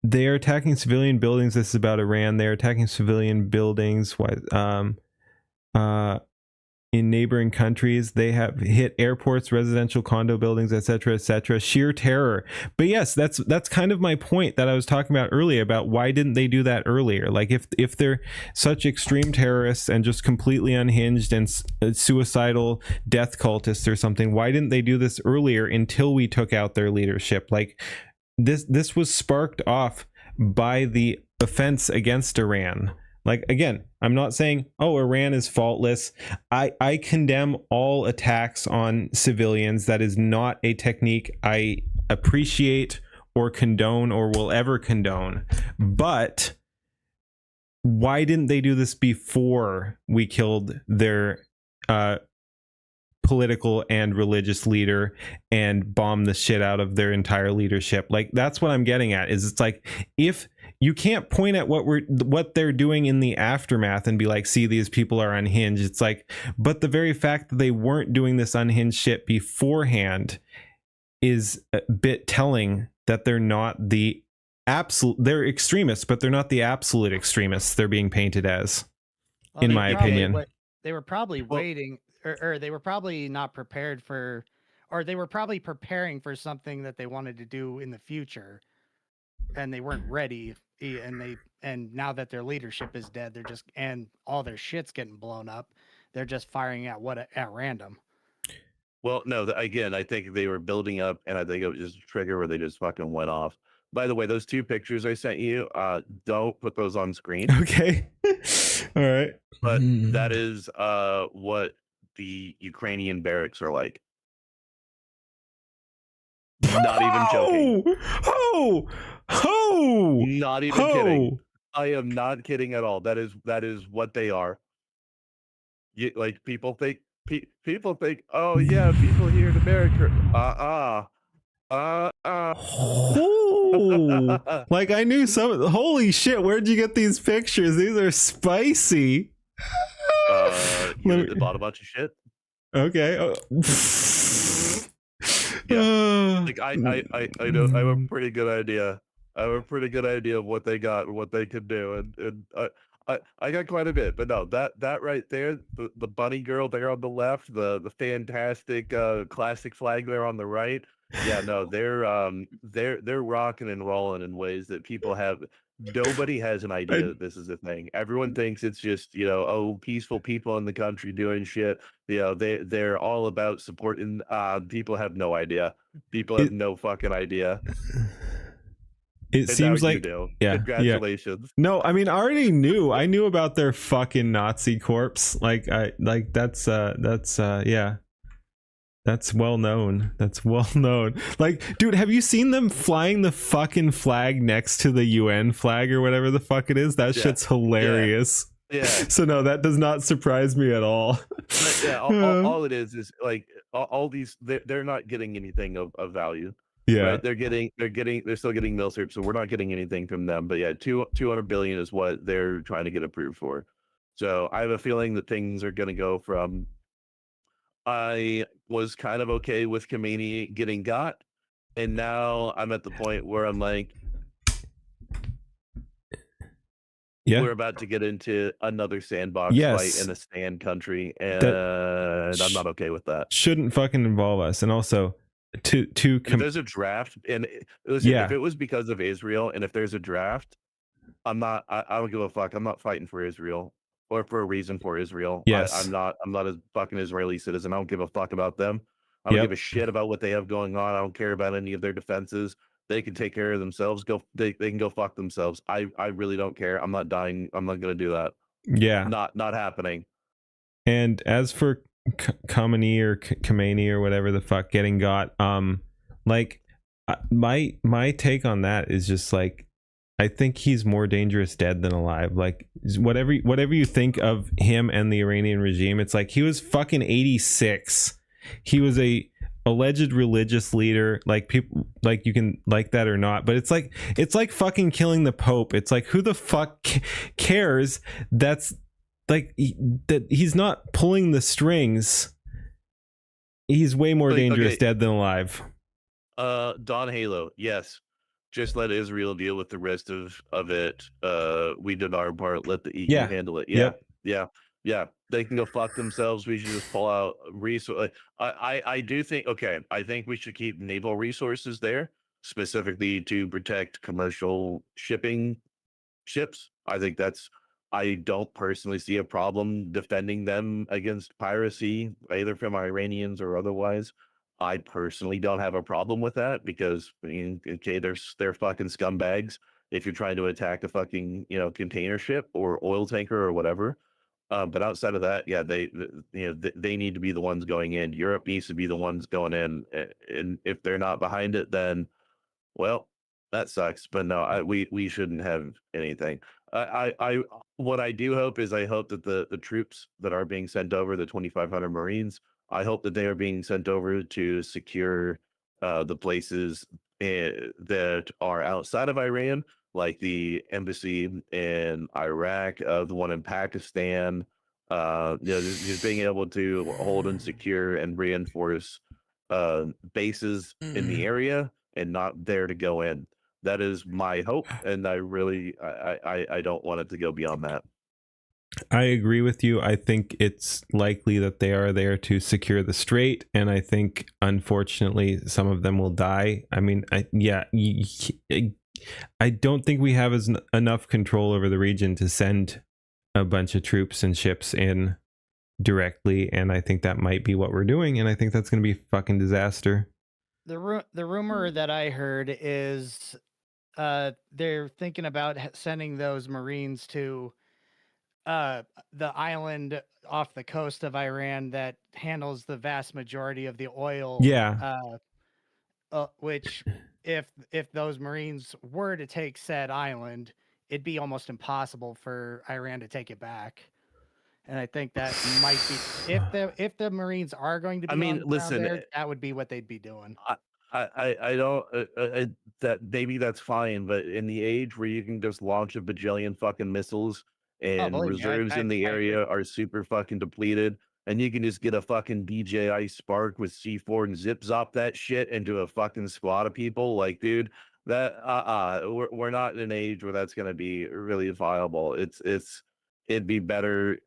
Speaker 3: attacking civilian buildings. This is about Iran. They're attacking civilian buildings. In neighboring countries, they have hit airports, residential condo buildings, etc., etc. Sheer terror. But yes, that's kind of my point that I was talking about earlier about why didn't they do that earlier? Like if they're such extreme terrorists and just completely unhinged and suicidal death cultists or something, why didn't they do this earlier until we took out their leadership? Like this was sparked off by the offense against Iran. Like, again, I'm not saying, oh, Iran is faultless. I condemn all attacks on civilians. That is not a technique I appreciate or condone or will ever condone. But why didn't they do this before we killed their political and religious leader and bombed the shit out of their entire leadership? Like, that's what I'm getting at, is it's like, if you can't point at what they're doing in the aftermath and be like, see, these people are unhinged. It's like, but the very fact that they weren't doing this unhinged shit beforehand is a bit telling that they're not the absolute, they're extremists, but they're not the absolute extremists they're being painted as, in my opinion.
Speaker 2: They were probably waiting, or they were probably not prepared for, or they were probably preparing for something that they wanted to do in the future, and they weren't ready. And now that their leadership is dead, they're just, and all their shit's getting blown up, they're just firing at random.
Speaker 7: Well, no, again, I think they were building up, and I think it was just a trigger where they just fucking went off. By the way, those two pictures I sent you, don't put those on screen.
Speaker 3: Okay. All right.
Speaker 7: But that is what the Ukrainian barracks are like. Not even joking. Not even kidding. I am not kidding at all. That is what they are. Like, people think, oh yeah, people here in America.
Speaker 3: Like, I knew some. Holy shit! Where'd you get these pictures? These are spicy.
Speaker 7: You bought a bunch of shit.
Speaker 3: Okay.
Speaker 7: Yeah, like I know I have a pretty good idea. I have a pretty good idea of what they got and what they could do, and I got quite a bit, but no, that right there, the bunny girl there on the left, the fantastic classic flag there on the right. Yeah, no, they're rocking and rolling in ways that people have. Nobody has an idea that this is a thing. Everyone thinks it's just, oh, peaceful people in the country doing shit. They're all about supporting. People have no idea. People have no fucking idea.
Speaker 3: It
Speaker 7: And
Speaker 3: seems
Speaker 7: now you
Speaker 3: like
Speaker 7: do.
Speaker 3: yeah,
Speaker 7: Congratulations.
Speaker 3: No, I mean I already knew. I knew about their fucking Nazi corpse. That's yeah. That's well known. That's well known. Like, dude, have you seen them flying the fucking flag next to the UN flag or whatever the fuck it is? That shit's hilarious.
Speaker 7: Yeah.
Speaker 3: So no, that does not surprise me at all.
Speaker 7: But yeah, all it is like all these they're not getting anything of value.
Speaker 3: Yeah.
Speaker 7: Right? They're still getting milsurp, so we're not getting anything from them. But yeah, 200 billion is what they're trying to get approved for. So I have a feeling that things are gonna go from I was kind of okay with Khomeini getting got, and now I'm at the point where I'm like,
Speaker 3: yeah,
Speaker 7: we're about to get into another sandbox fight in a stand country, and I'm not okay with that.
Speaker 3: Shouldn't fucking involve us. And also, if
Speaker 7: there's a draft, and if it was because of Israel, and if there's a draft, I don't give a fuck. I'm not fighting for Israel or for a reason for Israel.
Speaker 3: Yes.
Speaker 7: I'm not a fucking Israeli citizen. I don't give a fuck about them. I don't give a shit about what they have going on. I don't care about any of their defenses. They can take care of themselves. They can go fuck themselves. I really don't care. I'm not dying. I'm not gonna do that.
Speaker 3: Yeah.
Speaker 7: Not happening.
Speaker 3: And as for Khomeini or Khomeini or whatever the fuck getting got, like my take on that is just like, I think he's more dangerous dead than alive. Like whatever you think of him and the Iranian regime, it's like he was fucking 86. He was a alleged religious leader. Like people, like you can like that or not, but it's like fucking killing the Pope. It's like, who the fuck cares? That's like that he's not pulling the strings. He's way more dangerous dead than alive.
Speaker 7: Don Halo, yes. Just let Israel deal with the rest of it. We did our part. Let the EU handle it. Yeah. They can go fuck themselves. We should just pull out resource. I do think. Okay, I think we should keep naval resources there, specifically to protect commercial shipping ships. I think that's. I don't personally see a problem defending them against piracy, either from Iranians or otherwise. I personally don't have a problem with that because okay, they're fucking scumbags. If you're trying to attack a fucking container ship or oil tanker or whatever, but outside of that, yeah, they need to be the ones going in. Europe needs to be the ones going in, and if they're not behind it, then well, that sucks. But no, we shouldn't have anything. What I do hope is I hope that the troops that are being sent over, the 2,500 Marines. I hope that they are being sent over to secure the places that are outside of Iran, like the embassy in Iraq, the one in Pakistan. Just being able to hold and secure and reinforce bases in the area and not there to go in. That is my hope, and I don't want it to go beyond that.
Speaker 3: I agree with you. I think it's likely that they are there to secure the strait, and I think unfortunately some of them will die. I mean, I don't think we have enough control over the region to send a bunch of troops and ships in directly, and I think that might be what we're doing, and I think that's going to be a fucking disaster.
Speaker 2: The rumor that I heard is they're thinking about sending those Marines to the island off the coast of Iran that handles the vast majority of the oil. Which if those Marines were to take said island, it'd be almost impossible for Iran to take it back. And I think that might be if the Marines are going to be.
Speaker 7: I mean, listen,
Speaker 2: there, that would be what they'd be doing.
Speaker 7: I don't that maybe that's fine, but in the age where you can just launch a bajillion fucking missiles and reserves in the area are super fucking depleted, and you can just get a fucking DJI Spark with C4 and zip zop that shit into a fucking squad of people, like, dude, that we're not in an age where that's gonna be really viable. It's it'd be better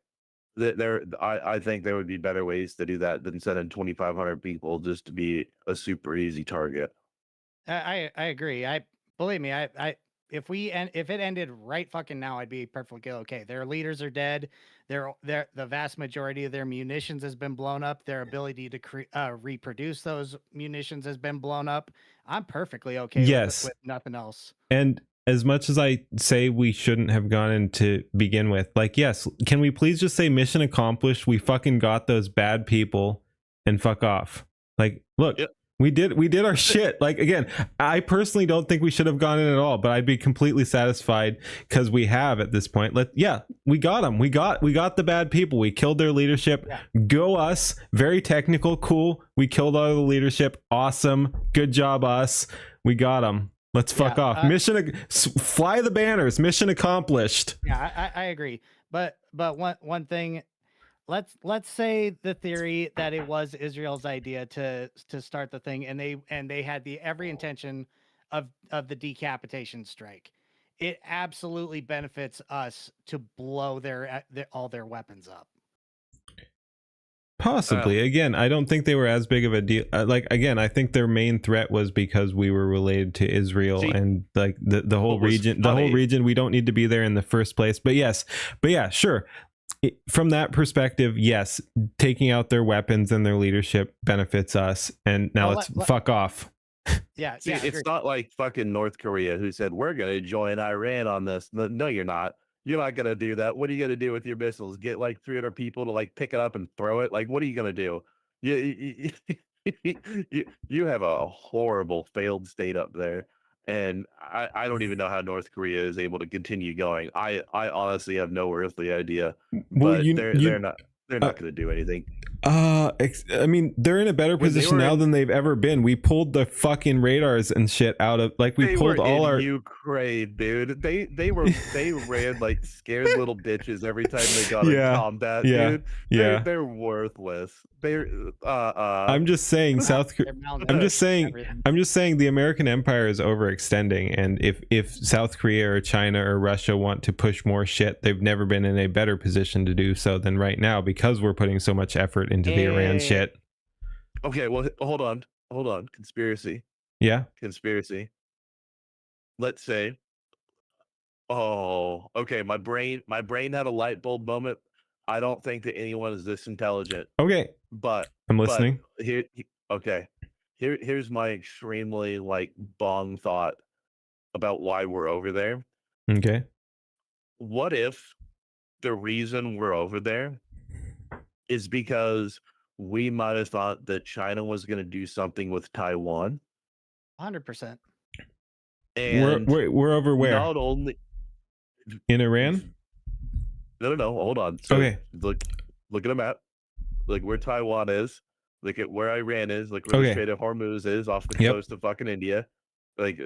Speaker 7: that I think there would be better ways to do that than sending 2,500 people just to be a super easy target.
Speaker 2: I agree. I believe me. I if it ended right fucking now, I'd be perfectly okay. Their leaders are dead. The vast majority of their munitions has been blown up. Their ability to reproduce those munitions has been blown up. I'm perfectly okay
Speaker 3: Yes.
Speaker 2: with nothing else.
Speaker 3: And as much as I say we shouldn't have gone in to begin with, like, yes, can we please just say mission accomplished? We fucking got those bad people and fuck off. Like, look,
Speaker 7: Yep.
Speaker 3: we did our shit. Like, again, I personally don't think we should have gone in at all, but I'd be completely satisfied because we have at this point. We got them. We got the bad people. We killed their leadership.
Speaker 2: Yeah.
Speaker 3: Go us. Very technical. Cool. We killed all the leadership. Awesome. Good job, us. We got them. Let's fuck off. Fly the banners. Mission accomplished.
Speaker 2: Yeah, I agree. But one thing, let's say the theory that it was Israel's idea to start the thing, and they had every intention of the decapitation strike. It absolutely benefits us to blow all their weapons up.
Speaker 3: Possibly. Again, I don't think they were as big of a deal. Again, I think their main threat was because we were related to Israel.
Speaker 7: See,
Speaker 3: and like the whole region. The whole region, we don't need to be there in the first place. But yeah, sure. From that perspective, yes, taking out their weapons and their leadership benefits us. And now let's fuck off.
Speaker 2: Yeah,
Speaker 7: See, it's not like fucking North Korea who said we're gonna join Iran on this. No, you're not. You're not gonna do that. What are you gonna do with your missiles? Get like 300 people to like pick it up and throw it? Like, what are you gonna do? You you have a horrible failed state up there, and I don't even know how North Korea is able to continue going. I honestly have no earthly idea.
Speaker 3: Well,
Speaker 7: But they're not gonna do anything.
Speaker 3: I mean, they're in a better position now than they've ever been. We pulled the fucking radars and shit out of, like, we pulled all our
Speaker 7: Ukraine, dude. They ran like scared little bitches every time they got in combat, dude. They're worthless.
Speaker 3: I'm just saying I'm just saying the American empire is overextending, and if South Korea or China or Russia want to push more shit, they've never been in a better position to do so than right now, because we're putting so much effort into the Iran shit.
Speaker 7: Okay, well, hold on. Conspiracy.
Speaker 3: Yeah.
Speaker 7: Conspiracy. Let's say. Oh, okay. My brain had a light bulb moment. I don't think that anyone is this intelligent.
Speaker 3: Okay.
Speaker 7: But
Speaker 3: I'm listening.
Speaker 7: Here's my extremely like bong thought about why we're over there.
Speaker 3: Okay.
Speaker 7: What if the reason we're over there is because we might have thought that China was going to do something with Taiwan?
Speaker 2: 100%.
Speaker 7: And
Speaker 3: we're over where?
Speaker 7: Not only
Speaker 3: in Iran.
Speaker 7: No. Hold on. So
Speaker 3: okay.
Speaker 7: Look at a map. Look where Taiwan is. Look at where Iran is. Look where the Strait of Hormuz is, off the coast of fucking India. Like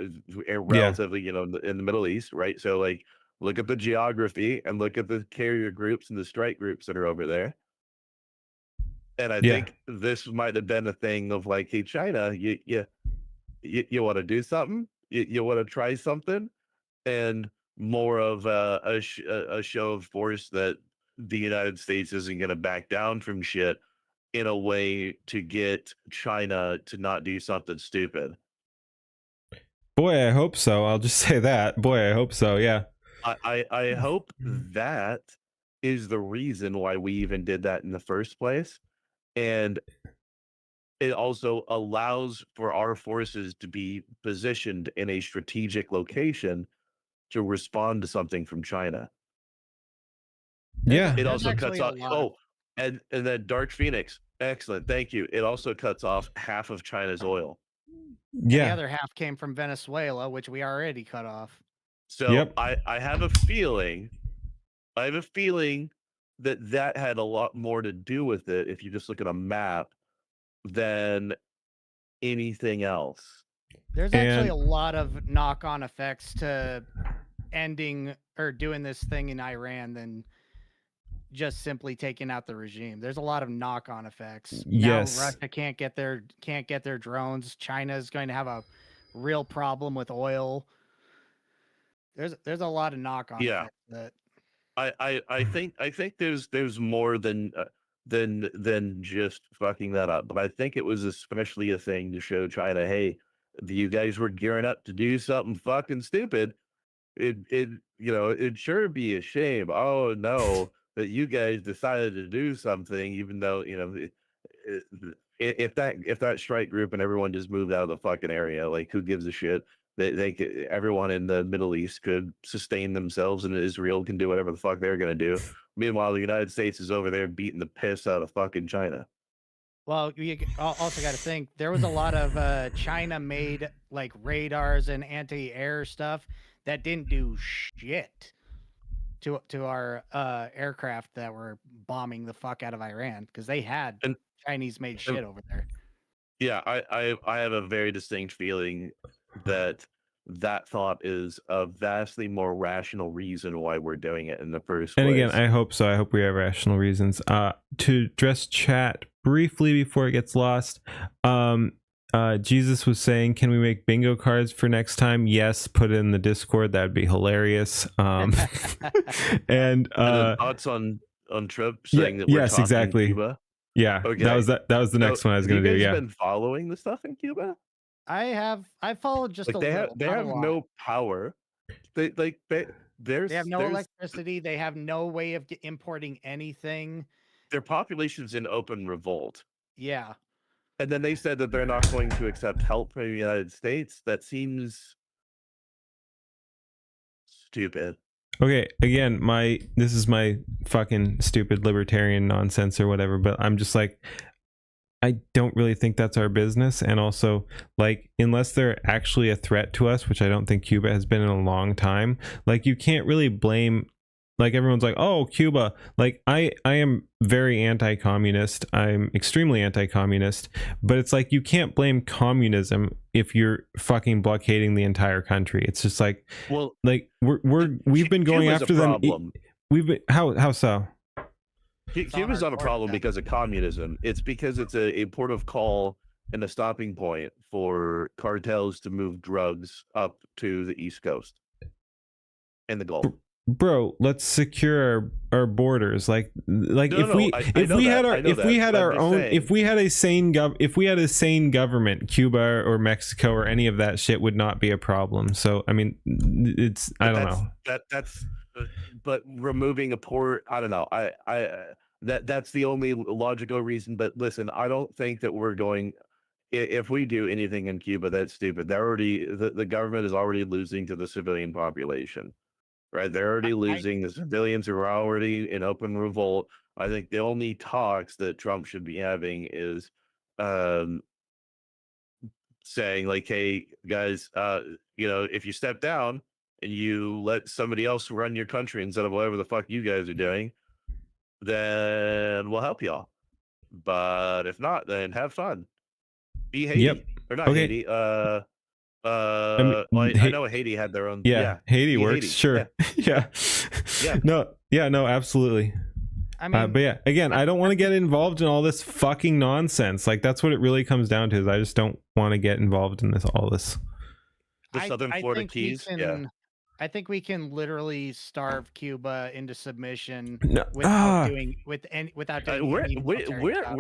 Speaker 7: relatively, in the Middle East, right? So like, look at the geography and look at the carrier groups and the strike groups that are over there. And I think this might have been a thing of like, hey, China, you want to do something? You want to try something? And more of a show of force that the United States isn't going to back down from shit in a way to get China to not do something stupid.
Speaker 3: Boy, I hope so. I'll just say that. Boy, I hope so. Yeah.
Speaker 7: I hope that is the reason why we even did that in the first place. And it also allows for our forces to be positioned in a strategic location to respond to something from China.
Speaker 3: Yeah.
Speaker 7: It also cuts off. And then Dark Phoenix. Excellent. Thank you. It also cuts off half of China's oil.
Speaker 2: Yeah. The other half came from Venezuela, which we already cut off.
Speaker 7: So I have a feeling that had a lot more to do with it, if you just look at a map, than anything else.
Speaker 2: There's actually a lot of knock-on effects to ending or doing this thing in Iran than just simply taking out the regime. There's a lot of knock-on effects.
Speaker 3: Yes.
Speaker 2: Now Russia can't get their drones. China is going to have a real problem with oil. There's a lot of knock-on effects that
Speaker 7: I think there's more than just fucking that up. But I think it was especially a thing to show China, hey, you guys were gearing up to do something fucking stupid. It it'd sure be a shame. Oh no, that you guys decided to do something, even though it, if that strike group and everyone just moved out of the fucking area, like who gives a shit? They could, everyone in the Middle East could sustain themselves, and Israel can do whatever the fuck they're gonna do. Meanwhile, the United States is over there beating the piss out of fucking China.
Speaker 2: Well, also got to think there was a lot of China-made like radars and anti-air stuff that didn't do shit to our aircraft that were bombing the fuck out of Iran because they had
Speaker 7: And-
Speaker 2: Chinese-made shit over there.
Speaker 7: Yeah, I have a very distinct feeling that that thought is a vastly more rational reason why we're doing it in the first place.
Speaker 3: And again, I hope so. I hope we have rational reasons. To address chat briefly before it gets lost, Jesus was saying, can we make bingo cards for next time? Yes, put it in the Discord. That'd be hilarious. And
Speaker 7: thoughts on Trump saying that we're
Speaker 3: yes,
Speaker 7: talking
Speaker 3: exactly.
Speaker 7: Cuba?
Speaker 3: Yeah,
Speaker 7: Okay.
Speaker 3: that was the next one I was going to do.
Speaker 7: Have you
Speaker 3: Yeah.
Speaker 7: guys been following the stuff in Cuba?
Speaker 2: I followed just
Speaker 7: Like
Speaker 2: a
Speaker 7: they
Speaker 2: little.
Speaker 7: have
Speaker 2: not a lot.
Speaker 7: no power. They
Speaker 2: They have no electricity. They have no way of importing anything.
Speaker 7: Their population's in open revolt.
Speaker 2: Yeah.
Speaker 7: And then they said that they're not going to accept help from the United States. That seems stupid.
Speaker 3: Okay, again, this is my fucking stupid libertarian nonsense or whatever, but I'm just like, I don't really think that's our business. And also, like, unless they're actually a threat to us, which I don't think Cuba has been in a long time, like, you can't really blame, like, everyone's like, oh, Cuba. Like, I am very anti-communist. I'm extremely anti-communist, but it's like, you can't blame communism if you're fucking blockading the entire country. It's just like,
Speaker 7: well,
Speaker 3: like we've been going
Speaker 7: Cuba's
Speaker 3: after
Speaker 7: a
Speaker 3: them.
Speaker 7: problem.
Speaker 3: We've been, how so?
Speaker 7: Cuba's not a problem because of communism. It's because it's a port of call and a stopping point for cartels to move drugs up to the East Coast and the Gulf.
Speaker 3: Bro, let's secure our borders. Like
Speaker 7: No,
Speaker 3: if we had a sane government, Cuba or Mexico or any of that shit would not be a problem. So I mean, I don't know.
Speaker 7: But removing a port, I don't know. That's the only logical reason. But listen, I don't think that we're going. If we do anything in Cuba, that's stupid. The government is already losing to the civilian population. Right, they're already losing. The civilians are already in open revolt. I think the only talks that Trump should be having is saying like, hey guys, if you step down and you let somebody else run your country instead of whatever the fuck you guys are doing, then we'll help y'all. But if not, then have fun. Be Haiti.
Speaker 3: Yep.
Speaker 7: Or not
Speaker 3: Okay.
Speaker 7: Haiti. I know Haiti had their own.
Speaker 3: Yeah, Haiti works.
Speaker 7: Haiti.
Speaker 3: Sure. Yeah.
Speaker 7: Yeah.
Speaker 3: No, absolutely.
Speaker 2: I mean,
Speaker 3: But yeah, again, I don't want to get involved in all this fucking nonsense. Like, that's what it really comes down to. Is I just don't want to get involved in all this.
Speaker 7: The Southern Florida
Speaker 2: think we
Speaker 7: Keys.
Speaker 2: can- I think we can literally starve Cuba into submission
Speaker 3: No,
Speaker 2: without doing any
Speaker 7: We're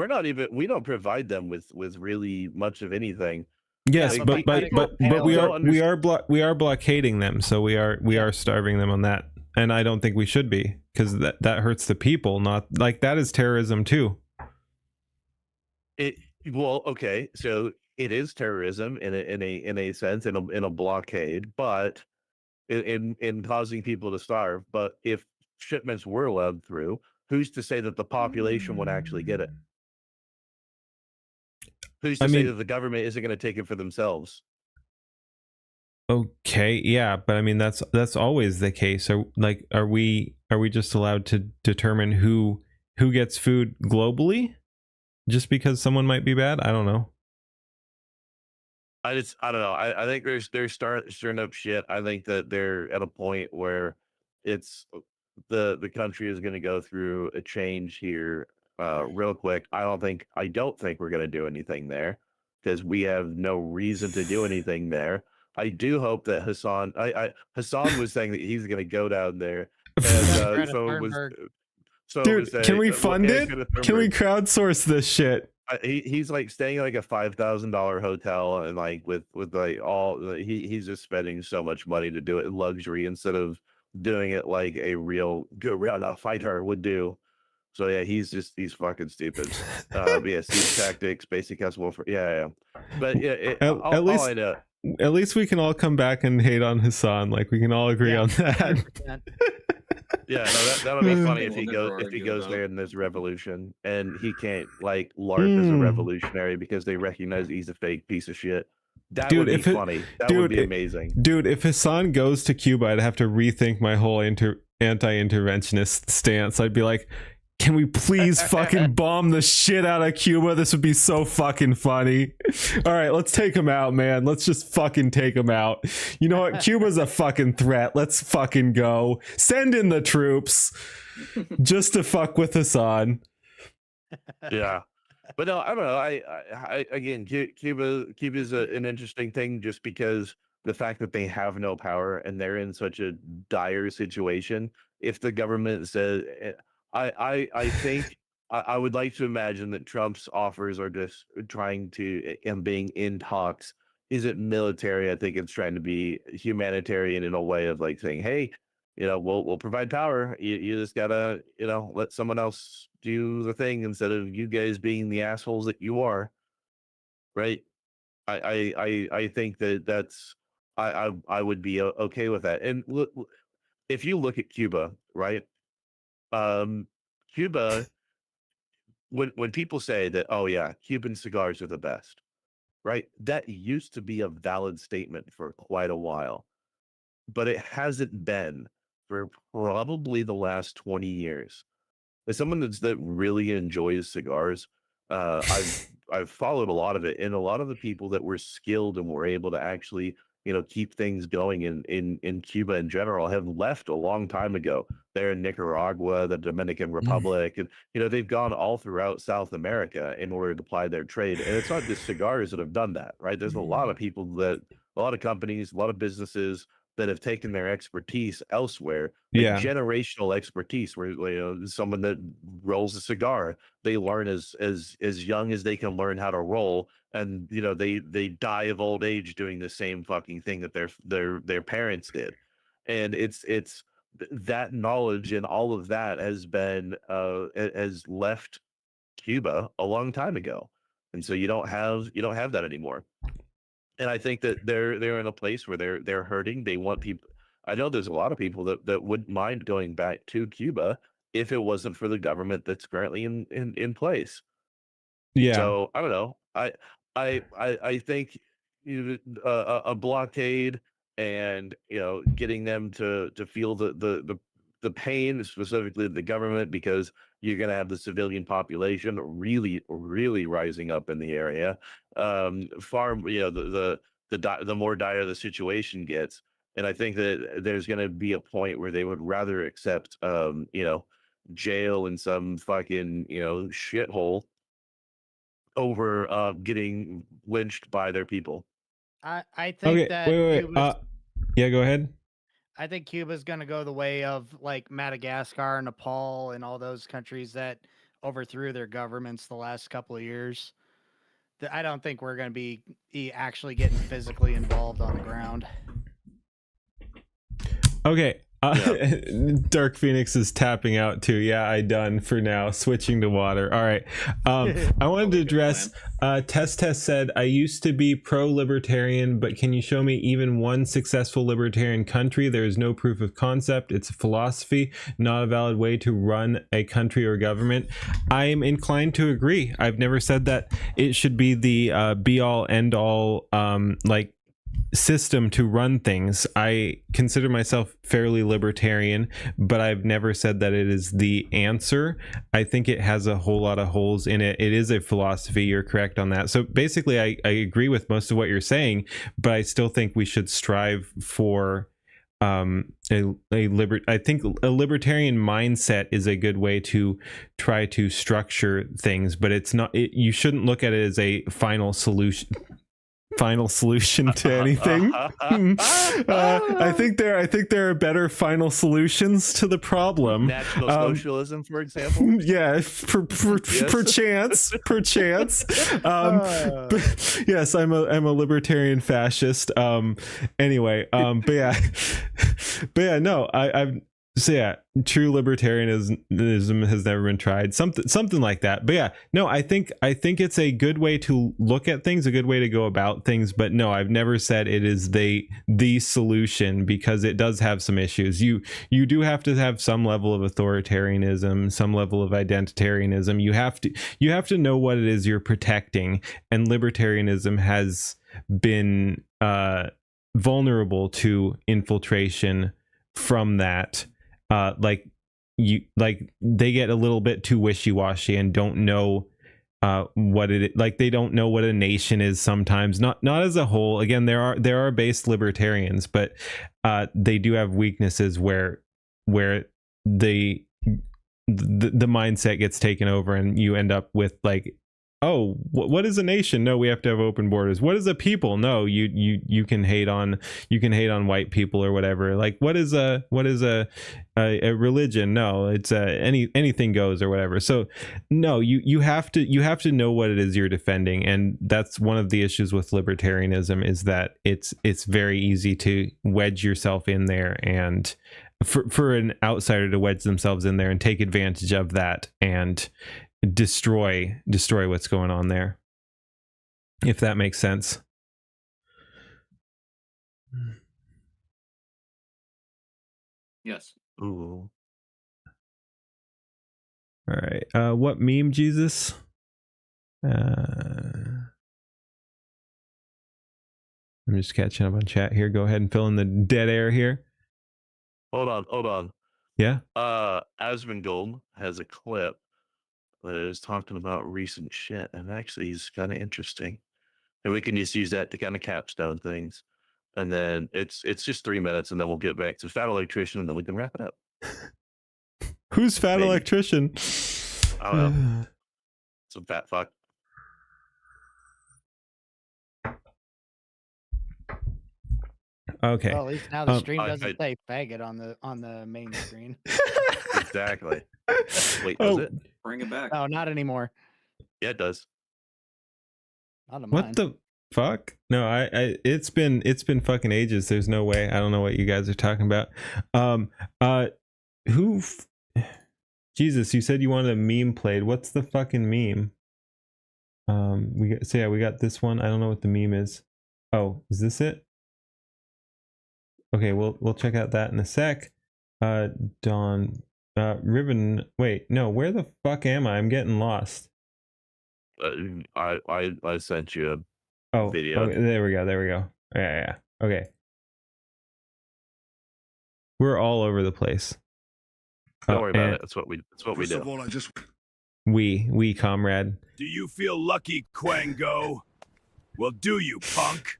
Speaker 7: not even. We don't provide them with really much of anything.
Speaker 3: yes,
Speaker 2: Yeah,
Speaker 3: but
Speaker 2: but
Speaker 3: we
Speaker 7: people
Speaker 3: are blockading them, so we are starving them on that, and I don't think we should be, because that hurts the people. Not like that is terrorism too.
Speaker 7: Okay, so it is terrorism in a sense, in a blockade, but in causing people to starve. But if shipments were allowed through, who's to say that the population would actually get it? Who's to say that the government isn't going to take it for themselves?
Speaker 3: Okay, yeah, but I mean that's always the case. Are we just allowed to determine who gets food globally just because someone might be bad? I don't know.
Speaker 7: I don't know. I think they're stirring up shit. I think that they're at a point where it's the country is going to go through a change here real quick. I don't think we're going to do anything there because we have no reason to do anything there. I do hope that Hassan was saying that he's going to go down there And
Speaker 2: Greta
Speaker 7: so it was.
Speaker 2: Thunberg.
Speaker 7: So it
Speaker 3: Dude,
Speaker 7: was a,
Speaker 3: can we
Speaker 7: well,
Speaker 3: fund
Speaker 7: yeah,
Speaker 3: it?
Speaker 7: Greta
Speaker 3: Can we
Speaker 7: Thunberg.
Speaker 3: crowdsource this shit?
Speaker 7: He's like staying in like a $5,000 hotel and like with like he's just spending so much money to do it in luxury instead of doing it like a real guerrilla fighter would do. So yeah, he's fucking stupid. But yeah, siege tactics, basic as warfare. Yeah. But yeah,
Speaker 3: At least
Speaker 7: I know.
Speaker 3: At least we can all come back and hate on Hassan. Like we can all agree
Speaker 2: Yeah,
Speaker 3: on that.
Speaker 2: 100%.
Speaker 7: Yeah, no, that would be funny if
Speaker 5: We'll
Speaker 7: he
Speaker 5: never argue
Speaker 7: goes
Speaker 5: about.
Speaker 7: there and there's revolution and he can't like LARP as a revolutionary because they recognize he's a fake piece of shit. That
Speaker 3: Dude,
Speaker 7: would be
Speaker 3: if it-
Speaker 7: funny. That
Speaker 3: dude,
Speaker 7: would be
Speaker 3: it-
Speaker 7: amazing.
Speaker 3: Dude, if Hassan goes to Cuba, I'd have to rethink my whole anti-interventionist stance. I'd be like, can we please fucking bomb the shit out of Cuba? This would be so fucking funny. All right, let's take him out, man. Let's just fucking take him out. You know what? Cuba's a fucking threat. Let's fucking go. Send in the troops just to fuck with Hassan.
Speaker 7: Yeah, but no, I don't know. I again, Cuba's an interesting thing just because the fact that they have no power and they're in such a dire situation. If the government says, I think I would like to imagine that Trump's offers are just trying to and being in talks isn't military. I think it's trying to be humanitarian in a way of like saying, hey, we'll provide power. You just gotta, let someone else do the thing instead of you guys being the assholes that you are. Right. I think that's I would be okay with that. And look, if you look at Cuba, right? Cuba, when people say that, oh yeah, Cuban cigars are the best, right? That used to be a valid statement for quite a while, but it hasn't been for probably the last 20 years. As someone that really enjoys cigars, I've followed a lot of it, and a lot of the people that were skilled and were able to actually keep things going in Cuba in general have left a long time ago. They're in Nicaragua, the Dominican Republic, and they've gone all throughout South America in order to apply their trade. And it's not just cigars that have done that, right? There's a lot of people a lot of companies, a lot of businesses that have taken their expertise elsewhere.
Speaker 3: Yeah.
Speaker 7: Generational expertise where someone that rolls a cigar, they learn as young as they can learn how to roll, and they die of old age doing the same fucking thing that their parents did. And it's that knowledge and all of that has been has left Cuba a long time ago, and so you don't have that anymore. And I think that they're in a place where they're hurting. They want people. I know there's a lot of people that wouldn't mind going back to Cuba if it wasn't for the government that's currently in place.
Speaker 3: Yeah.
Speaker 7: So I don't know. I think a blockade and getting them to feel the pain, specifically the government, because you're going to have the civilian population really rising up in the area. Far the more dire the situation gets, and I think that there's going to be a point where they would rather accept jail in some fucking shithole over getting lynched by their people.
Speaker 2: I think
Speaker 3: Okay.
Speaker 2: that
Speaker 3: Wait.
Speaker 2: Cuba's-
Speaker 3: Yeah. Go ahead.
Speaker 2: I think Cuba's going to go the way of like Madagascar, Nepal, and all those countries that overthrew their governments the last couple of years. I don't think we're going to be actually getting physically involved on the ground.
Speaker 3: Okay. Dark Phoenix is tapping out too. Yeah, I done for now. Switching to water. All right. I wanted to address. Test said, I used to be pro-libertarian, but can you show me even one successful libertarian country? There is no proof of concept. It's a philosophy, not a valid way to run a country or government. I am inclined to agree. I've never said that it should be the be-all, end-all, system to run things. I consider myself fairly libertarian, but I've never said that it is the answer. I think it has a whole lot of holes in it. It is a philosophy. You're correct on that. So basically, I agree with most of what you're saying, but I still think we should strive for I think a libertarian mindset is a good way to try to structure things, but it's not. You shouldn't look at it as a final solution. final solution to anything. I think there are better final solutions to the problem.
Speaker 7: National socialism, for example.
Speaker 3: Yeah, perchance. But yes, I'm a libertarian fascist. Anyway, but yeah, no, I've. So yeah, true libertarianism has never been tried. Something like that. But yeah, no, I think it's a good way to look at things, a good way to go about things. But no, I've never said it is the solution, because it does have some issues. You do have to have some level of authoritarianism, some level of identitarianism. You have to know what it is you're protecting, and libertarianism has been vulnerable to infiltration from that. Like they get a little bit too wishy-washy and don't know what it, like they don't know what a nation is sometimes, not as a whole. Again, there are based libertarians, but they do have weaknesses where the mindset gets taken over, and you end up with like, oh, what is a nation? No, we have to have open borders. What is a people? No, you can hate on white people or whatever. Like, what is a religion? No, it's anything goes or whatever. So no, you have to know what it is you're defending, and that's one of the issues with libertarianism, is that it's very easy to wedge yourself in there, and for an outsider to wedge themselves in there and take advantage of that and destroy what's going on there, if that makes sense.
Speaker 5: Yes.
Speaker 7: Ooh.
Speaker 3: All right. What meme, Jesus? I'm just catching up on chat here. Go ahead and fill in the dead air here.
Speaker 7: Hold on.
Speaker 3: Yeah.
Speaker 7: Asmongold has a clip that is talking about recent shit, and actually is kind of interesting. And we can just use that to kind of capstone things. And then it's just 3 minutes, and then we'll get back to Fat Electrician, and then we can wrap it up.
Speaker 3: Who's Fat
Speaker 7: Maybe.
Speaker 3: Electrician?
Speaker 7: I don't know. Some fat fuck.
Speaker 3: Okay.
Speaker 2: Well, at least now the stream
Speaker 7: I-
Speaker 2: doesn't say faggot on the main screen.
Speaker 7: Exactly. Wait, does it?
Speaker 5: Bring it back.
Speaker 2: No, not anymore.
Speaker 7: Yeah, it does.
Speaker 2: Not on
Speaker 3: What
Speaker 2: mine.
Speaker 3: the fuck? No, I it's been fucking ages. There's no way. I don't know what you guys are talking about. Jesus, you said you wanted a meme played. What's the fucking meme? We got this one. I don't know what the meme is. Oh, is this it? Okay, we'll check out that in a sec. Dawn, Ribbon. Wait, no, where the fuck am I? I'm getting lost.
Speaker 7: I sent you a video.
Speaker 3: Okay, there we go. Yeah. Okay. We're all over the place.
Speaker 7: Don't worry about it. That's what we
Speaker 9: First
Speaker 7: do.
Speaker 9: of all, I just
Speaker 3: We comrade.
Speaker 9: Do you feel lucky, Quango? Well, do you, punk?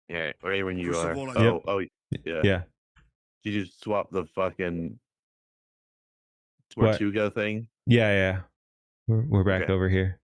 Speaker 7: Yeah, right when you
Speaker 9: First
Speaker 7: are.
Speaker 9: of all, I-
Speaker 7: Oh, yeah.
Speaker 3: Yeah.
Speaker 7: You just swap the fucking
Speaker 3: What?
Speaker 7: Tortuga thing.
Speaker 3: Yeah. We're back
Speaker 7: Okay.
Speaker 3: over here.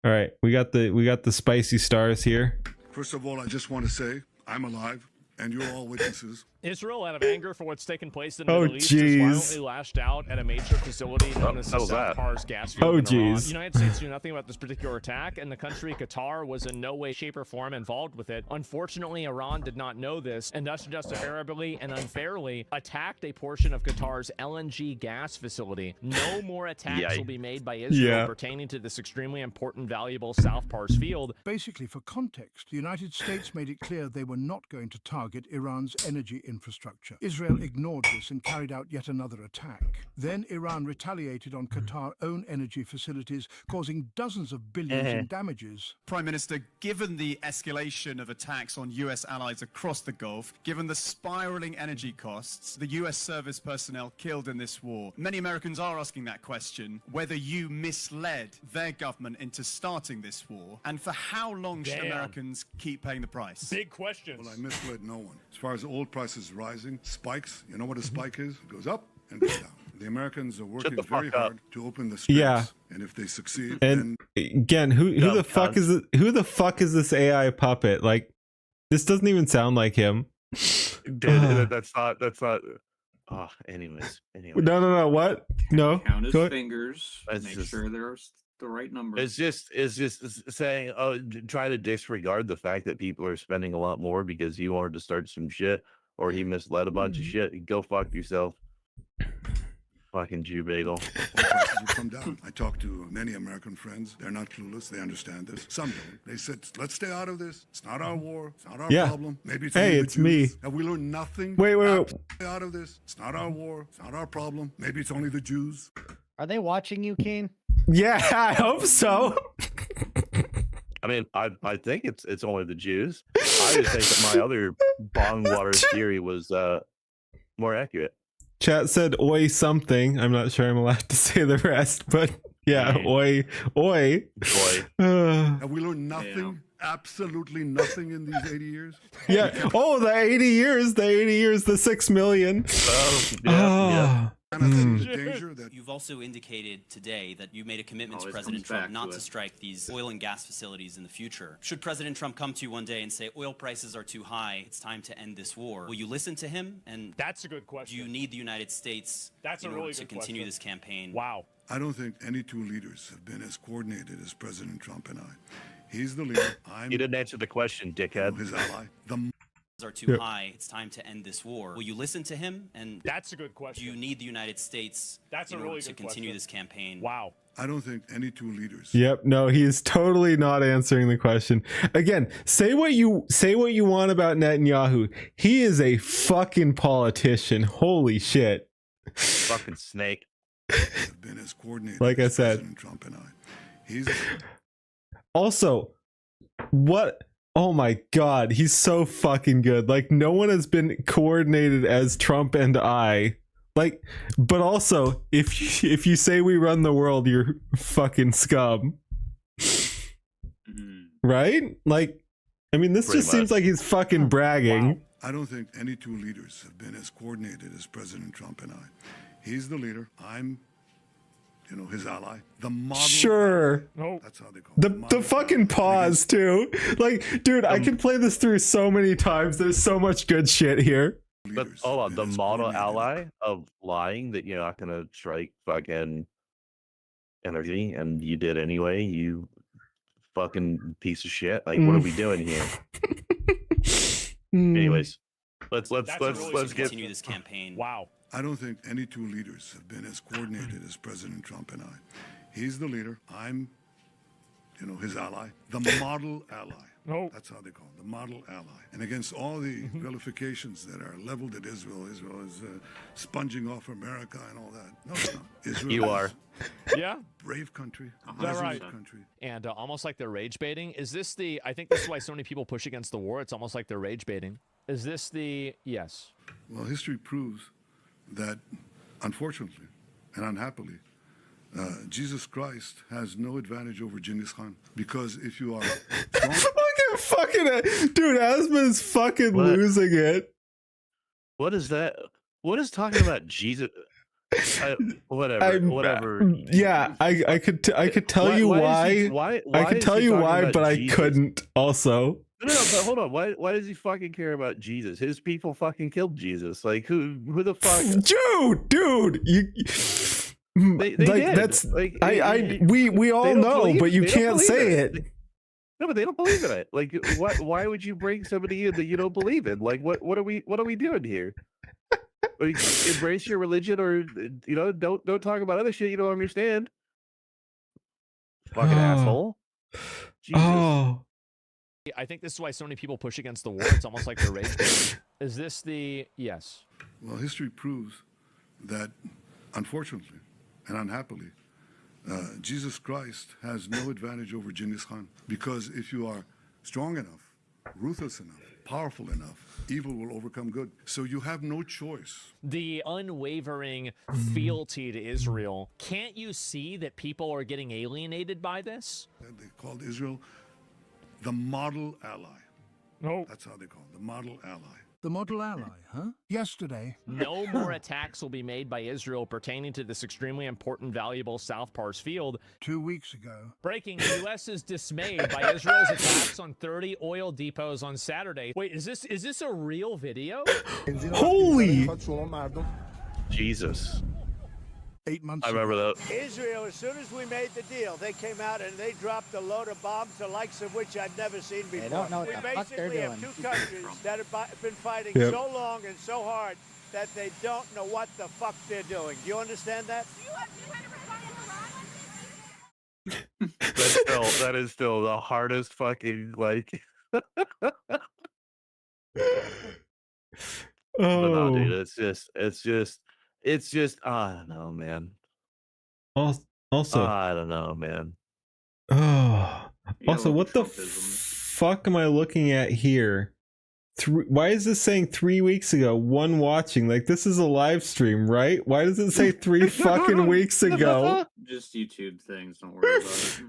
Speaker 3: All right, we got the spicy stars here.
Speaker 9: First of all, I just want to say I'm alive, and you're all witnesses.
Speaker 10: Israel, out of anger for what's taken place in the
Speaker 3: Oh,
Speaker 10: Middle East,
Speaker 3: jeez.
Speaker 10: has violently lashed out at a major facility known as the
Speaker 7: how was
Speaker 10: South
Speaker 7: that?
Speaker 10: Pars gas field
Speaker 3: Oh,
Speaker 10: in Iran.
Speaker 3: jeez.
Speaker 10: The United States knew nothing about this particular attack, and the country, Qatar, was in no way, shape, or form involved with it. Unfortunately, Iran did not know this, and thus justifiably and unfairly attacked a portion of Qatar's LNG gas facility. No more attacks will be made by Israel
Speaker 3: Yeah.
Speaker 10: pertaining to this extremely important, valuable South Pars field.
Speaker 11: Basically, for context, the United States made it clear they were not going to target Iran's energy infrastructure. Israel ignored this and carried out yet another attack. Then Iran retaliated on Qatar's own energy facilities, causing dozens of billions in damages.
Speaker 12: Prime Minister, given the escalation of attacks on US allies across the Gulf, given the spiraling energy costs, the US service personnel killed in this war, many Americans are asking that question, whether you misled their government into starting this war, and for how long should
Speaker 10: Damn.
Speaker 12: Americans keep paying the price?
Speaker 10: Big questions.
Speaker 9: Well, I misled no one. As far as oil prices rising, spikes, you know what a spike is? It goes up and goes down.
Speaker 11: The Americans are
Speaker 7: Shut
Speaker 11: working
Speaker 7: the
Speaker 11: very
Speaker 7: fuck up.
Speaker 11: hard to open the streets.
Speaker 3: Yeah.
Speaker 11: And if they succeed,
Speaker 3: And
Speaker 11: then
Speaker 3: again, who
Speaker 7: Dumb
Speaker 3: the fuck
Speaker 7: cunt.
Speaker 3: is it, who the fuck is this AI puppet? Like, this doesn't even sound like him.
Speaker 7: Dude, that's not. Oh, anyways.
Speaker 3: No. What? No.
Speaker 5: Count his
Speaker 3: Go-
Speaker 5: fingers.
Speaker 7: It's
Speaker 5: Make
Speaker 7: just-
Speaker 5: sure there's the right number.
Speaker 7: It's just saying, oh, try to disregard the fact that people are spending a lot more because he wanted to start some shit or he misled a bunch of shit. Go fuck yourself. Fucking Jew bagel.
Speaker 11: prices will come down. I talked to many American friends. They're not clueless. They understand this. Some don't. They said, let's stay out of this. It's not our war. It's not our
Speaker 3: Yeah.
Speaker 11: problem. Maybe it's
Speaker 3: Hey,
Speaker 11: only the
Speaker 3: it's me.
Speaker 11: Jews. Have we learned nothing?
Speaker 3: Wait.
Speaker 11: Stay out of this. It's not our war. It's not our problem. Maybe it's only the Jews.
Speaker 2: Are they watching you, Keen?
Speaker 3: Yeah, I hope so.
Speaker 7: I mean, I think it's only the Jews. I just think that my other bong water theory was more accurate.
Speaker 3: Chat said oi something. I'm not sure I'm allowed to say the rest, but yeah,
Speaker 7: Right.
Speaker 3: oi.
Speaker 7: Boy.
Speaker 11: Have we learned nothing? Absolutely nothing in these 80 years?
Speaker 3: Yeah. Oh, the 80 years, the 6 million.
Speaker 7: Oh,
Speaker 3: Oh.
Speaker 11: Danger that
Speaker 13: You've also indicated today that you made a commitment to
Speaker 5: Always
Speaker 13: President
Speaker 5: comes
Speaker 13: Trump
Speaker 5: back
Speaker 13: not
Speaker 5: to
Speaker 13: to
Speaker 5: it.
Speaker 13: strike these oil and gas facilities in the future. Should President Trump come to you one day and say oil prices are too high, it's time to end this war, will you listen to him? And
Speaker 10: That's a good
Speaker 13: do
Speaker 10: question.
Speaker 13: you need the United States
Speaker 10: That's a
Speaker 13: in
Speaker 10: really
Speaker 13: order to
Speaker 10: good
Speaker 13: continue
Speaker 10: question.
Speaker 13: this campaign?
Speaker 10: Wow.
Speaker 11: I don't think any two leaders have been as coordinated as President Trump and I. He's the leader. I'm
Speaker 7: You didn't answer the question, dickhead.
Speaker 11: his ally. The
Speaker 13: Are too
Speaker 3: Yep.
Speaker 13: high, it's time to end this war. Will you listen to him? And
Speaker 10: That's a good
Speaker 13: do
Speaker 10: question.
Speaker 13: you need the United States
Speaker 10: That's a
Speaker 13: in
Speaker 10: really
Speaker 13: order to
Speaker 10: good
Speaker 13: continue
Speaker 10: question.
Speaker 13: this campaign?
Speaker 10: Wow.
Speaker 11: I don't think any two leaders.
Speaker 3: Yep, no, he's totally not answering the question. Again, say what you want about Netanyahu. He is a fucking politician. Holy shit.
Speaker 7: Fucking snake.
Speaker 11: Have been as coordinated
Speaker 3: Like I
Speaker 11: as
Speaker 3: said.
Speaker 11: President Trump and I. He's
Speaker 3: Also, what? Oh my god, he's so fucking good. Like, no one has been coordinated as Trump and I. Like, but also, if you say we run the world, you're fucking scum. Right? Like, I mean, this
Speaker 7: Pretty
Speaker 3: just seems
Speaker 7: much.
Speaker 3: like he's fucking bragging.
Speaker 11: I don't think any two leaders have been as coordinated as President Trump and I. He's the leader. I'm, his ally. The model.
Speaker 3: Sure.
Speaker 10: No.
Speaker 11: That's how they call it.
Speaker 3: The fucking pause too. Like, dude, I can play this through so many times. There's so much good shit here.
Speaker 7: But hold on, the model ally of lying that you're not gonna strike fucking energy and you did anyway, you fucking piece of shit. Like, what are we doing here? Anyways, let's get
Speaker 13: Continue this campaign.
Speaker 10: Wow.
Speaker 11: I don't think any two leaders have been as coordinated as President Trump and I. He's the leader. I'm, his ally. The model ally.
Speaker 10: No.
Speaker 11: That's how they call it, the model ally. And against all the vilifications that are leveled at Israel, Israel is sponging off America and all that. No, it's not. Israel
Speaker 7: You
Speaker 11: is
Speaker 7: are.
Speaker 10: Yeah.
Speaker 11: a brave country, a
Speaker 10: Is that right?
Speaker 11: resolute country.
Speaker 10: And almost like they're rage baiting. Is this the? I think this is why so many people push against the war. It's almost like they're rage baiting. Is this the? Yes.
Speaker 11: Well, history proves that, unfortunately and unhappily, Jesus Christ has no advantage over Genghis Khan. Because if you are strong,
Speaker 3: Look at fucking dude, Asma's fucking
Speaker 7: What?
Speaker 3: losing it.
Speaker 7: What is that? What is talking about Jesus? Whatever.
Speaker 3: Yeah, I could tell
Speaker 7: Why-
Speaker 3: you
Speaker 7: why is he-
Speaker 3: why.
Speaker 7: why
Speaker 3: I could
Speaker 7: is
Speaker 3: tell
Speaker 7: he
Speaker 3: you
Speaker 7: talking
Speaker 3: why,
Speaker 7: about
Speaker 3: but I
Speaker 7: Jesus?
Speaker 3: couldn't. Also,
Speaker 7: No, but hold on. Why does he fucking care about Jesus? His people fucking killed Jesus. Like, who the fuck?
Speaker 3: dude, you.
Speaker 7: They
Speaker 3: like
Speaker 7: did.
Speaker 3: that's
Speaker 7: Like,
Speaker 3: we all
Speaker 7: they don't
Speaker 3: know,
Speaker 7: believe-
Speaker 3: but you
Speaker 7: they don't
Speaker 3: can't
Speaker 7: believe
Speaker 3: say
Speaker 7: in
Speaker 3: it.
Speaker 7: No, but they don't believe in it. Like, why would you bring somebody in that you don't believe in? Like, what are we doing here? Like, embrace your religion, or don't talk about other shit you don't understand. Fucking asshole. Jesus.
Speaker 3: Oh,
Speaker 10: I think this is why so many people push against the war. It's almost like they're rage baiting. Is this the? Yes.
Speaker 11: well, history proves that, unfortunately and unhappily, Jesus Christ has no advantage over Genghis Khan. Because if you are strong enough, ruthless enough, powerful enough, evil will overcome good. So you have no choice.
Speaker 10: The unwavering fealty to Israel. Can't you see that people are getting alienated by this?
Speaker 11: They called Israel the model ally.
Speaker 10: No.
Speaker 11: That's how they call it, the Model Ally. The Model Ally, huh? Yesterday.
Speaker 10: No more attacks will be made by Israel pertaining to this extremely important, valuable South Pars field.
Speaker 11: 2 weeks ago.
Speaker 10: Breaking, the U.S. is dismayed by Israel's attacks on 30 oil depots on Saturday. Wait, is this a real video?
Speaker 3: Holy!
Speaker 7: Jesus.
Speaker 11: 8 months
Speaker 7: I remember that.
Speaker 14: Israel, as soon as we made the deal, they came out and they dropped a load of bombs, the likes of which I've never seen before.
Speaker 2: They don't know what
Speaker 14: we
Speaker 2: the fuck they're
Speaker 14: basically have
Speaker 2: doing.
Speaker 14: 2 countries that have been fighting
Speaker 3: Yep.
Speaker 14: so long and so hard that they don't know what the fuck they're doing. Do you understand that?
Speaker 7: That is still the hardest fucking like. But no,
Speaker 3: Oh.
Speaker 7: dude, it's just. I don't know, man.
Speaker 3: Also,
Speaker 7: I don't know, man.
Speaker 3: oh.
Speaker 5: Yeah,
Speaker 3: Also,
Speaker 5: with
Speaker 3: what the
Speaker 5: Trumpism.
Speaker 3: fuck am I looking at here? Why is this saying 3 weeks ago? One watching. Like, this is a live stream, right? Why does it say 3 fucking weeks ago?
Speaker 5: Just YouTube things. Don't worry about it.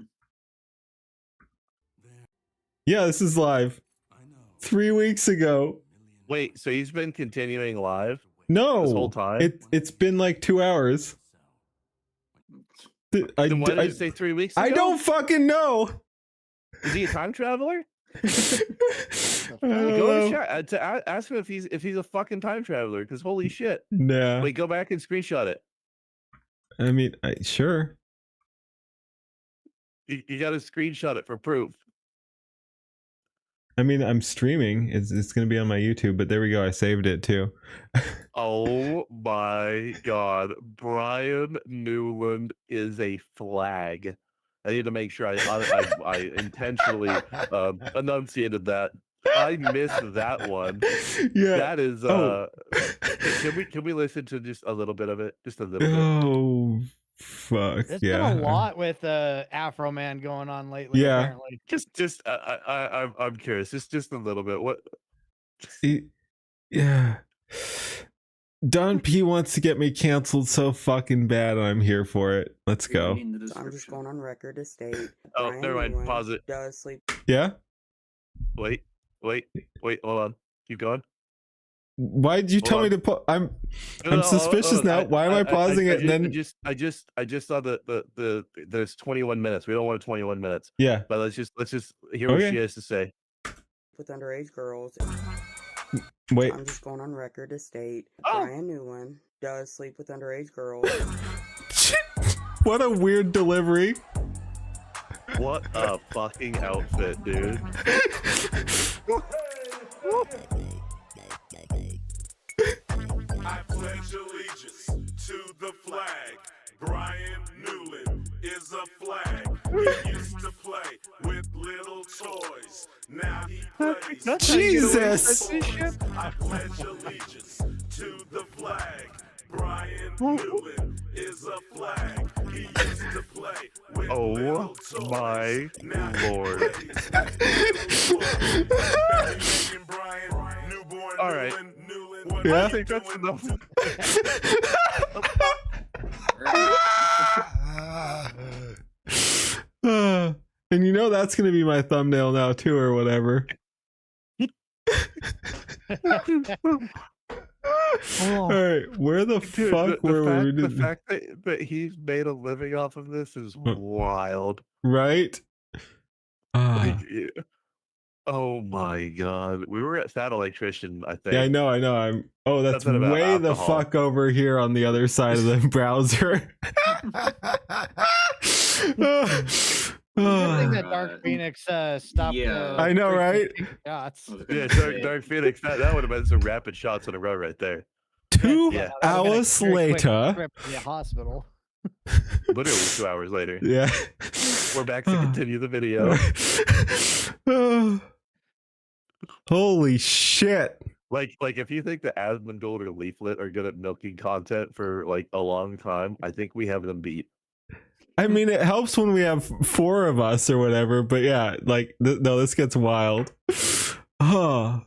Speaker 3: Yeah, this is live. 3 weeks ago.
Speaker 7: Wait, so he's been continuing live
Speaker 3: No,
Speaker 7: this whole time?
Speaker 3: it's been like 2 hours.
Speaker 7: Then why did it say 3 weeks ago?
Speaker 3: I don't fucking know.
Speaker 7: Is he a time traveler?
Speaker 3: I don't
Speaker 7: Go
Speaker 3: know.
Speaker 7: to chat to ask him if he's a fucking time traveler. Because holy shit!
Speaker 3: Nah.
Speaker 7: Wait, go back and screenshot it.
Speaker 3: I mean, sure.
Speaker 7: You got to screenshot it for proof.
Speaker 3: I mean, I'm streaming. It's gonna be on my YouTube, but there we go. I saved it too.
Speaker 7: Oh my god, Brian Newland is a flag. I need to make sure I intentionally enunciated that. I missed that one.
Speaker 3: Yeah.
Speaker 7: That is.
Speaker 3: Oh.
Speaker 7: Can we listen to just a little bit of it? Just a little bit.
Speaker 3: Oh, fuck.
Speaker 2: There's
Speaker 3: yeah.
Speaker 2: been a lot with Afro Man going on lately.
Speaker 3: Yeah.
Speaker 2: Apparently.
Speaker 7: I'm curious. Just a little bit. What?
Speaker 3: Yeah. Don P wants to get me canceled so fucking bad, and I'm here for it. Let's go.
Speaker 15: I'm just going on record to state.
Speaker 7: Oh,
Speaker 15: Brian
Speaker 7: never mind.
Speaker 15: Newland
Speaker 7: Pause it.
Speaker 15: Does sleep.
Speaker 3: Yeah.
Speaker 7: Wait. Hold on. Keep going.
Speaker 3: Why did you tell me to put? I'm suspicious now. Why am I pausing it? And then
Speaker 7: I just saw the there's 21 minutes. We don't want 21 minutes.
Speaker 3: Yeah.
Speaker 7: But let's just hear what she has to say.
Speaker 15: With underage girls.
Speaker 3: Wait.
Speaker 15: I'm just going on record to state. Brian Newland does sleep with underage girls.
Speaker 3: What a weird delivery.
Speaker 7: What a fucking outfit, dude.
Speaker 1: I pledge allegiance to the flag. Brian Newland is a flag. He used to play with little toys. Now he plays.
Speaker 3: Jesus.
Speaker 1: I pledge allegiance to the flag. Brian Newland is a flag. He used to play with little toys.
Speaker 7: My lord. All right.
Speaker 3: Yeah.
Speaker 7: I think that's enough.
Speaker 3: And you know that's gonna be my thumbnail now too, or whatever. All right, where the
Speaker 7: Dude,
Speaker 3: fuck were we?
Speaker 7: The fact that he's made a living off of this is wild.
Speaker 3: Right?
Speaker 7: Like, oh my god, we were at Fat Electrician, I think.
Speaker 3: Yeah, I know. I'm. Oh, that's
Speaker 7: Something about
Speaker 3: way the
Speaker 7: alcohol.
Speaker 3: fuck over here on the other side of the browser.
Speaker 2: Good thing that Dark Phoenix stopped.
Speaker 3: I know, right?
Speaker 2: Shots.
Speaker 7: Yeah, Dark Phoenix. That would have been some rapid shots in a row right there.
Speaker 3: 2
Speaker 7: Yeah.
Speaker 3: hours later.
Speaker 2: The hospital.
Speaker 7: Literally 2 hours later.
Speaker 3: Yeah.
Speaker 7: We're back to continue the video.
Speaker 3: Holy shit.
Speaker 7: Like if you think the Asmongold or Leaflet are good at milking content for like a long time, I think we have them beat.
Speaker 3: I mean, it helps when we have 4 of us or whatever, but yeah, like, no, this gets wild. Oh.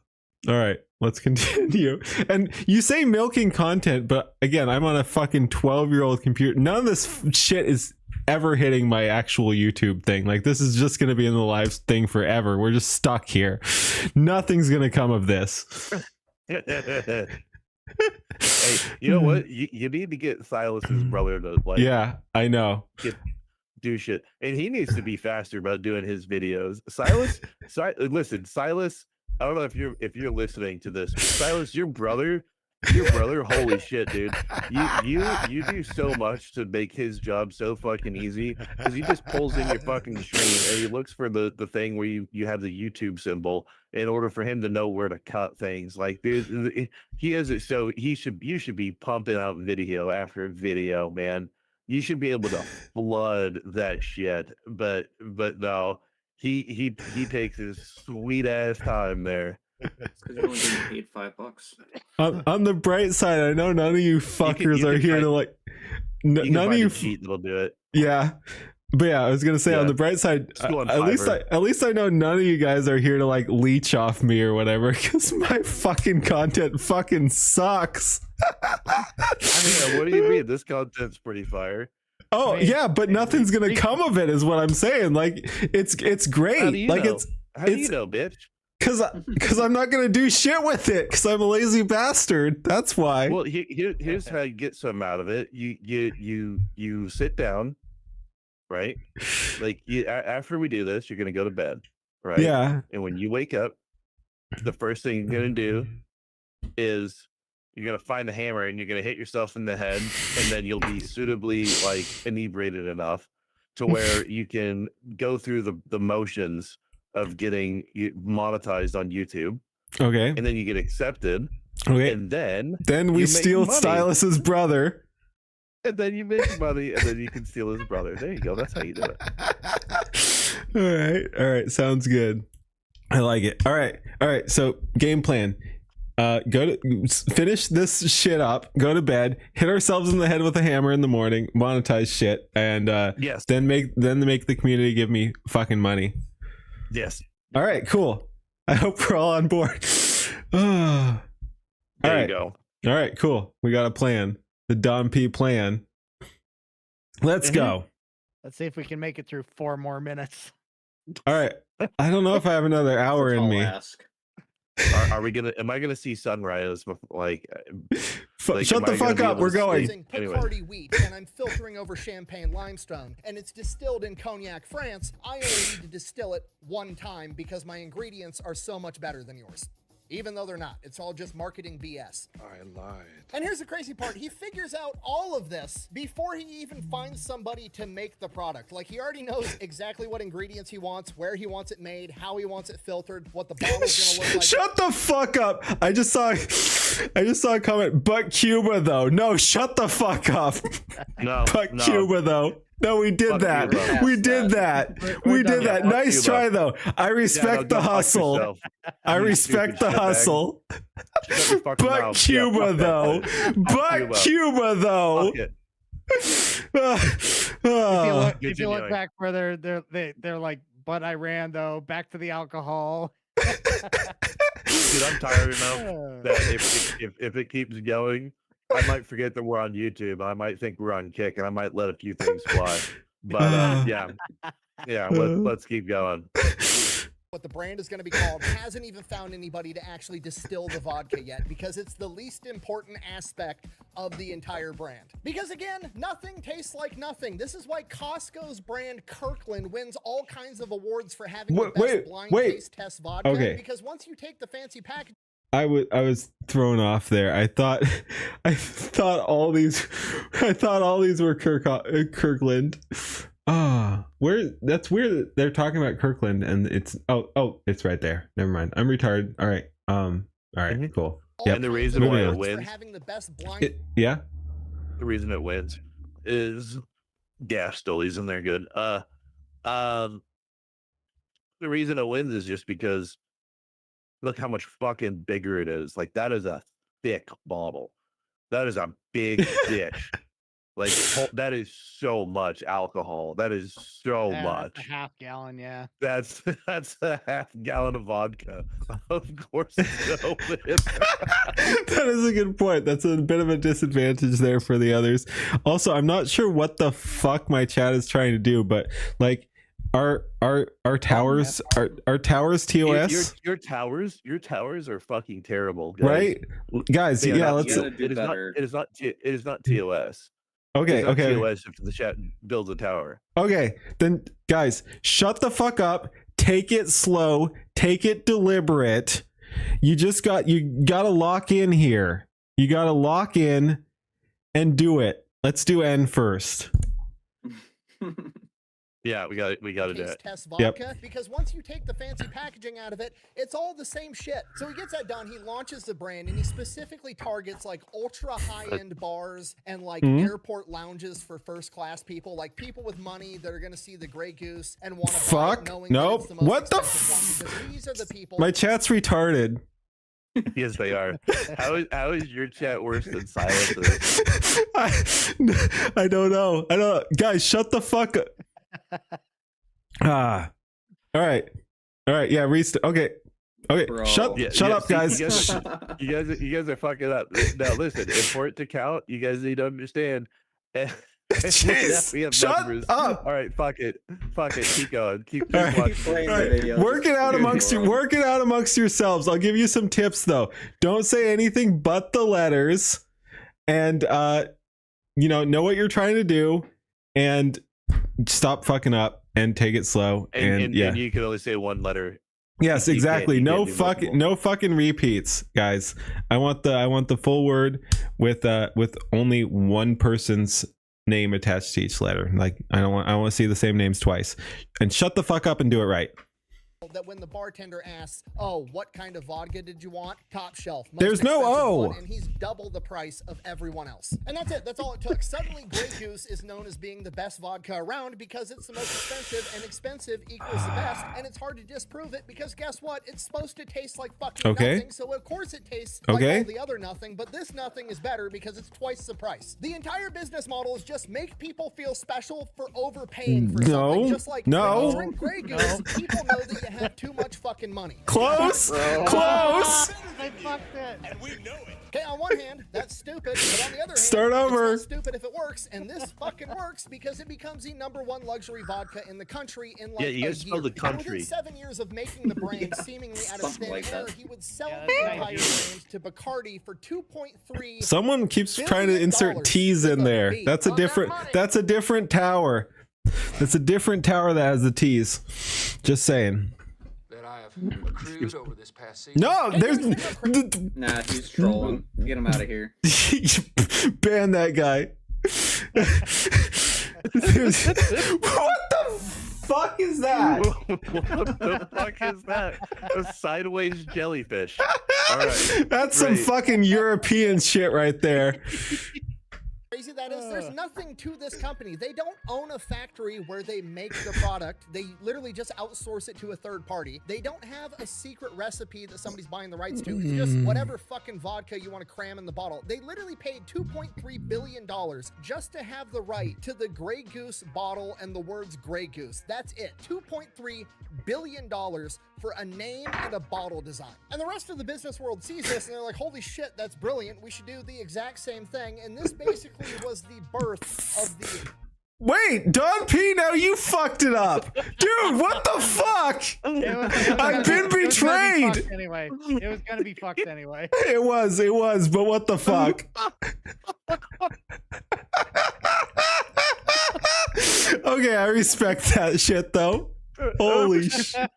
Speaker 3: All right, let's continue. And you say milking content, but again, I'm on a fucking 12-year-old computer. None of this shit is ever hitting my actual YouTube thing. Like, this is just going to be in the live thing forever. We're just stuck here. Nothing's going to come of this.
Speaker 7: Hey, you know what? You need to get Silas's brother to like.
Speaker 3: Yeah, I know.
Speaker 7: Do shit, and he needs to be faster about doing his videos. Silas, listen, Silas. I don't know if you're listening to this, but Silas, your brother, holy shit, dude. You do so much to make his job so fucking easy because he just pulls in your fucking stream and he looks for the thing where you have the YouTube symbol in order for him to know where to cut things. Like, dude, he has it so you should be pumping out video after video, man. You should be able to flood that shit, but no, he takes his sweet ass time there.
Speaker 5: It's because you're only getting paid $5.
Speaker 3: On the bright side, I know none of you fuckers are here to like. None of you
Speaker 7: cheat that'll do it.
Speaker 3: Yeah, but yeah, I was gonna say on the bright side, at least I know none of you guys are here to like leech off me or whatever, because my fucking content fucking sucks.
Speaker 7: What do you mean? This content's pretty fire.
Speaker 3: Oh, I mean, yeah, but nothing's gonna come of it, is what I'm saying. Like, it's great.
Speaker 7: How do you
Speaker 3: like
Speaker 7: know? How do you know, bitch?
Speaker 3: Because I'm not gonna do shit with it. Because I'm a lazy bastard. That's why.
Speaker 7: Well, here's how you get some out of it. You sit down, right? Like, after we do this, you're gonna go to bed, right?
Speaker 3: Yeah.
Speaker 7: And when you wake up, the first thing you're gonna do is you're gonna find the hammer and you're gonna hit yourself in the head, and then you'll be suitably like inebriated enough to where you can go through the motions of getting monetized on YouTube.
Speaker 3: Okay.
Speaker 7: And then you get accepted.
Speaker 3: Okay.
Speaker 7: And then
Speaker 3: we steal Silas's brother.
Speaker 7: And then you make money, and then you can steal his brother. There you go. That's how you do it.
Speaker 3: All right. Sounds good. I like it. All right. So game plan. Finish this shit up, go to bed, hit ourselves in the head with a hammer in the morning, monetize shit, and
Speaker 7: yes,
Speaker 3: then make the community give me fucking money.
Speaker 7: Yes.
Speaker 3: All right, cool. I hope we're all on board.
Speaker 7: There you go.
Speaker 3: All right, cool. We got a plan. The Don P plan. Let's go.
Speaker 2: Let's see if we can make it through 4 more minutes.
Speaker 3: All right. I don't know if I have another hour in me.
Speaker 7: Are we gonna? Am I gonna see sunrise? Like
Speaker 3: shut the fuck up. We're going.
Speaker 6: Using Picardy wheat, and I'm filtering over Champagne limestone, and it's distilled in Cognac, France. I only need to distill it 1 time because my ingredients are so much better than yours. Even though they're not. It's all just marketing BS.
Speaker 9: I lied.
Speaker 6: And here's the crazy part. He figures out all of this before he even finds somebody to make the product. Like, he already knows exactly what ingredients he wants, where he wants it made, how he wants it filtered, what the bottle's gonna look like.
Speaker 3: Shut the fuck up. I just saw a comment, but Cuba though. No, shut the fuck up.
Speaker 7: No.
Speaker 3: But Cuba though. No, we did that. We did that. We did that. Nice try, though. I respect the hustle. I respect the hustle. But Cuba, though. But Cuba, though.
Speaker 2: If you look back further, they're like, but Iran, though. Back to the alcohol.
Speaker 7: Dude, I'm tired enough that if it keeps going, I might forget that we're on YouTube. I might think we're on Kick, and I might let a few things fly. But yeah, let's keep going.
Speaker 6: What the brand is going to be called hasn't even found anybody to actually distill the vodka yet, because it's the least important aspect of the entire brand. Because again, nothing tastes like nothing. This is why Costco's brand Kirkland wins all kinds of awards for having the best blind taste test vodka.
Speaker 3: Okay.
Speaker 6: Because once you take the fancy package.
Speaker 3: I was thrown off there. I thought all these were Kirkland. That's weird that they're talking about Kirkland and it's it's right there. Never mind. I'm retarded. All right. Cool.
Speaker 7: Yep. And the reason why it wins,
Speaker 3: the
Speaker 7: reason it wins is gas stolies and they're good. The reason it wins is just because look how much fucking bigger it is. Like, that is a thick bottle. That is a big dish. Like that is so much alcohol. That is so
Speaker 2: Yeah,
Speaker 7: much.
Speaker 2: that's a half gallon, yeah.
Speaker 7: That's a half gallon of vodka. Of course, it's so
Speaker 3: That is a good point. That's a bit of a disadvantage there for the others. Also, I'm not sure what the fuck my chat is trying to do, but like, our towers are towers TOS?
Speaker 7: Your towers are fucking terrible, guys.
Speaker 3: Right, guys.
Speaker 7: They are
Speaker 3: Yeah,
Speaker 7: not
Speaker 3: let's.
Speaker 7: TOS. It is not TOS.
Speaker 3: Okay,
Speaker 7: It's not
Speaker 3: okay.
Speaker 7: TOS if the chat builds a tower.
Speaker 3: Okay, then guys, shut the fuck up. Take it slow. Take it deliberate. You gotta lock in here. You gotta lock in and do it. Let's do N first.
Speaker 7: Yeah, we got to do
Speaker 6: Taste
Speaker 7: it.
Speaker 6: test vodka because once you take the fancy packaging out of it, it's all the same shit. So he gets that done. He launches the brand and he specifically targets like ultra high-end bars and like airport lounges for first-class people, like people with money that are going to see the Grey Goose and want to buy it knowing that it's the most
Speaker 3: What the
Speaker 6: expensive one, because these are the people.
Speaker 3: My chat's retarded.
Speaker 7: Yes, they are. How is your chat worse than Silas's?
Speaker 3: I don't know. Guys, shut the fuck up. All right. Yeah, restart. Okay.
Speaker 7: Bro.
Speaker 3: Shut up,
Speaker 7: see,
Speaker 3: guys.
Speaker 7: You guys are fucking up. Now listen, for it to count, you guys need to understand.
Speaker 3: Jeez,
Speaker 7: we have
Speaker 3: shut
Speaker 7: numbers.
Speaker 3: up.
Speaker 7: All right, fuck it. Keep going. Keep
Speaker 3: All right.
Speaker 7: watching.
Speaker 3: All right. Work it out amongst yourselves. I'll give you some tips though. Don't say anything but the letters, and know what you're trying to do, and stop fucking up and take it slow. And
Speaker 7: you can only say one letter.
Speaker 3: Yes, exactly.
Speaker 7: You can't do
Speaker 3: No fucking repeats, guys. I want the full word with only one person's name attached to each letter. Like I want to see the same names twice. And shut the fuck up and do it right.
Speaker 6: That when the bartender asks, "Oh, what kind of vodka did you want?" Top shelf.
Speaker 3: There's no
Speaker 6: expensive
Speaker 3: O.
Speaker 6: one, and he's double the price of everyone else. And that's it. That's all it took. Suddenly, Grey Goose is known as being the best vodka around because it's the most expensive, and expensive equals the best. And it's hard to disprove it because guess what? It's supposed to taste like fucking nothing. So of course it tastes like all the other nothing. But this nothing is better because it's twice the price. The entire business model is just make people feel special for overpaying for something. Just like when you drink Grey Goose, people know that you have too much fucking money.
Speaker 3: Close.
Speaker 2: They fucked it. And we know it.
Speaker 6: Okay, on one hand, that's stupid, but on the other hand,
Speaker 3: Start over.
Speaker 6: it's not stupid if it works, and this fucking works because it becomes the #1 luxury vodka in the country in like
Speaker 7: you
Speaker 6: a
Speaker 7: gotta spell the
Speaker 6: year.
Speaker 7: country.
Speaker 6: Within 7 years of making the brand seemingly out of thin air, he would sell the
Speaker 2: that's
Speaker 6: entire
Speaker 2: nice.
Speaker 6: brand to Bacardi for $2.3
Speaker 3: Someone keeps trying to insert T's in there. That's a different tower. That's a different tower that has the T's. Just saying.
Speaker 16: That I have accrued over this past season.
Speaker 3: No, there's
Speaker 5: Nah, he's trolling. Get him out of here.
Speaker 3: ban that guy. What the fuck is that?
Speaker 7: What the fuck is that? A sideways jellyfish. All right.
Speaker 3: That's some fucking European shit right there.
Speaker 6: Crazy that is, there's nothing to this company. They don't own a factory where they make the product. They literally just outsource it to a third party. They don't have a secret recipe that somebody's buying the rights to. It's just whatever fucking vodka you want to cram in the bottle. They literally paid $2.3 billion just to have the right to the Grey Goose bottle and the words Grey Goose. That's it. $2.3 billion for a name and a bottle design. And the rest of the business world sees this and they're like, holy shit, that's brilliant. We should do the exact same thing. And this basically was the birth of the...
Speaker 3: Wait, Don P, now you fucked it up. Dude, what the fuck? I've been betrayed.
Speaker 2: It was gonna be fucked anyway.
Speaker 3: It was, but what the fuck? Okay, I respect that shit though. Holy shit.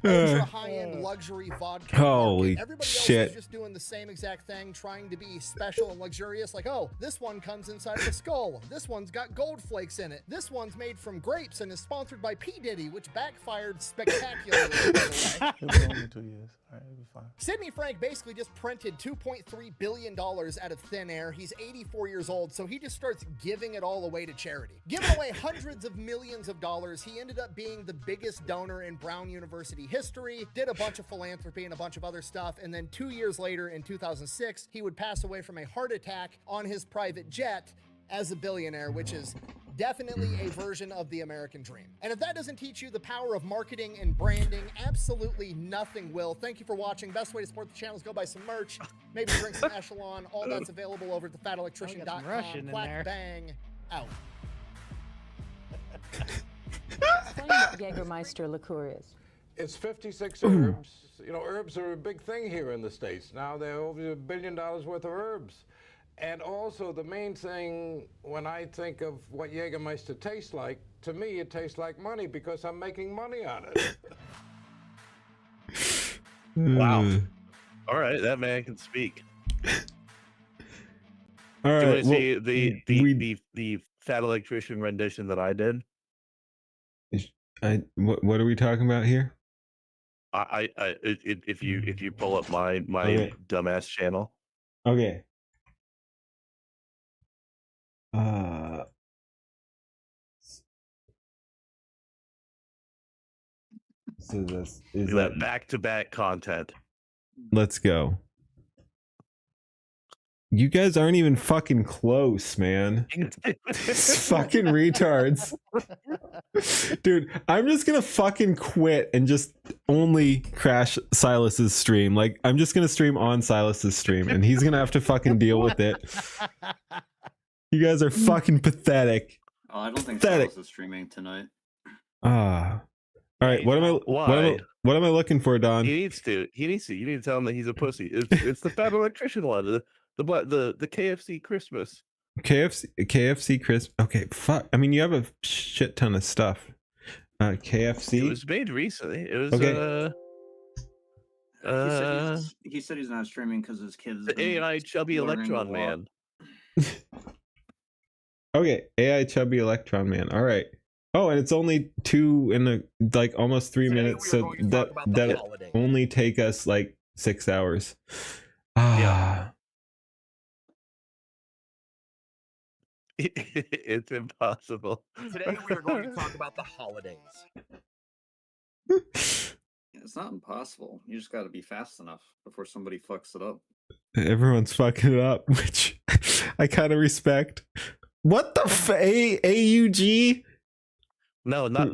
Speaker 6: Ultra high-end luxury vodka.
Speaker 3: Holy
Speaker 6: Everybody
Speaker 3: shit.
Speaker 6: else is just doing the same exact thing, trying to be special and luxurious. Like, oh, this one comes inside of a skull. This one's got gold flakes in it. This one's made from grapes and is sponsored by P. Diddy, which backfired spectacularly, by the way.
Speaker 17: Only 2 years. All right, it'll be fine.
Speaker 6: Sidney Frank basically just printed $2.3 billion out of thin air. He's 84 years old, so he just starts giving it all away to charity. Giving away hundreds of millions of dollars, he ended up being the biggest donor in Brown University history, did a bunch of philanthropy and a bunch of other stuff, and then 2 years later, in 2006, he would pass away from a heart attack on his private jet as a billionaire, which is definitely a version of the American dream. And if that doesn't teach you the power of marketing and branding, absolutely nothing will. Thank you for watching. Best way to support the channel is go buy some merch, maybe drink some Echelon. All that's available over at thefatelectrician.com.
Speaker 2: Russian in
Speaker 6: Quack
Speaker 2: there.
Speaker 6: bang, out.
Speaker 17: Explain what Jägermeister liqueur is.
Speaker 18: It's 56 herbs. You know, herbs are a big thing here in the States. Now they're over $1 billion worth of herbs. And also the main thing when I think of what Jägermeister tastes like, to me it tastes like money because I'm making money on it.
Speaker 7: Wow. All right, that man can speak.
Speaker 3: All
Speaker 7: Do you
Speaker 3: right.
Speaker 7: want to see the Fat Electrician rendition that I did?
Speaker 3: What are we talking about here?
Speaker 7: If you pull up my
Speaker 3: Okay.
Speaker 7: dumbass channel.
Speaker 3: Okay. So this is
Speaker 7: that back-to-back content.
Speaker 3: Let's go. You guys aren't even fucking close, man. These fucking retards. Dude, I'm just gonna fucking quit and just only crash Silas's stream. Like, I'm just gonna stream on Silas's stream and he's gonna have to fucking deal with it. You guys are fucking pathetic.
Speaker 5: Oh, I don't think
Speaker 3: Pathetic.
Speaker 5: Silas is streaming tonight.
Speaker 3: All right, what am I looking for, Don?
Speaker 7: He needs to. You need to tell him that he's a pussy. It's the Fat Electrician one. The KFC Christmas.
Speaker 3: KFC Christmas. Okay, fuck. I mean, you have a shit ton of stuff. KFC.
Speaker 7: It was made recently. It was
Speaker 3: okay.
Speaker 5: He said he's not streaming because his kids.
Speaker 7: The AI chubby electron man.
Speaker 3: Okay, AI chubby electron man. All right. Oh, and it's only 2 in almost 3 minutes, so that only take us like 6 hours.
Speaker 7: Yeah. It's impossible.
Speaker 19: Today we are going to talk about the holidays.
Speaker 5: It's not impossible. You just got to be fast enough before somebody fucks it up.
Speaker 3: Everyone's fucking it up, which I kind of respect. What the AUG?
Speaker 7: No, not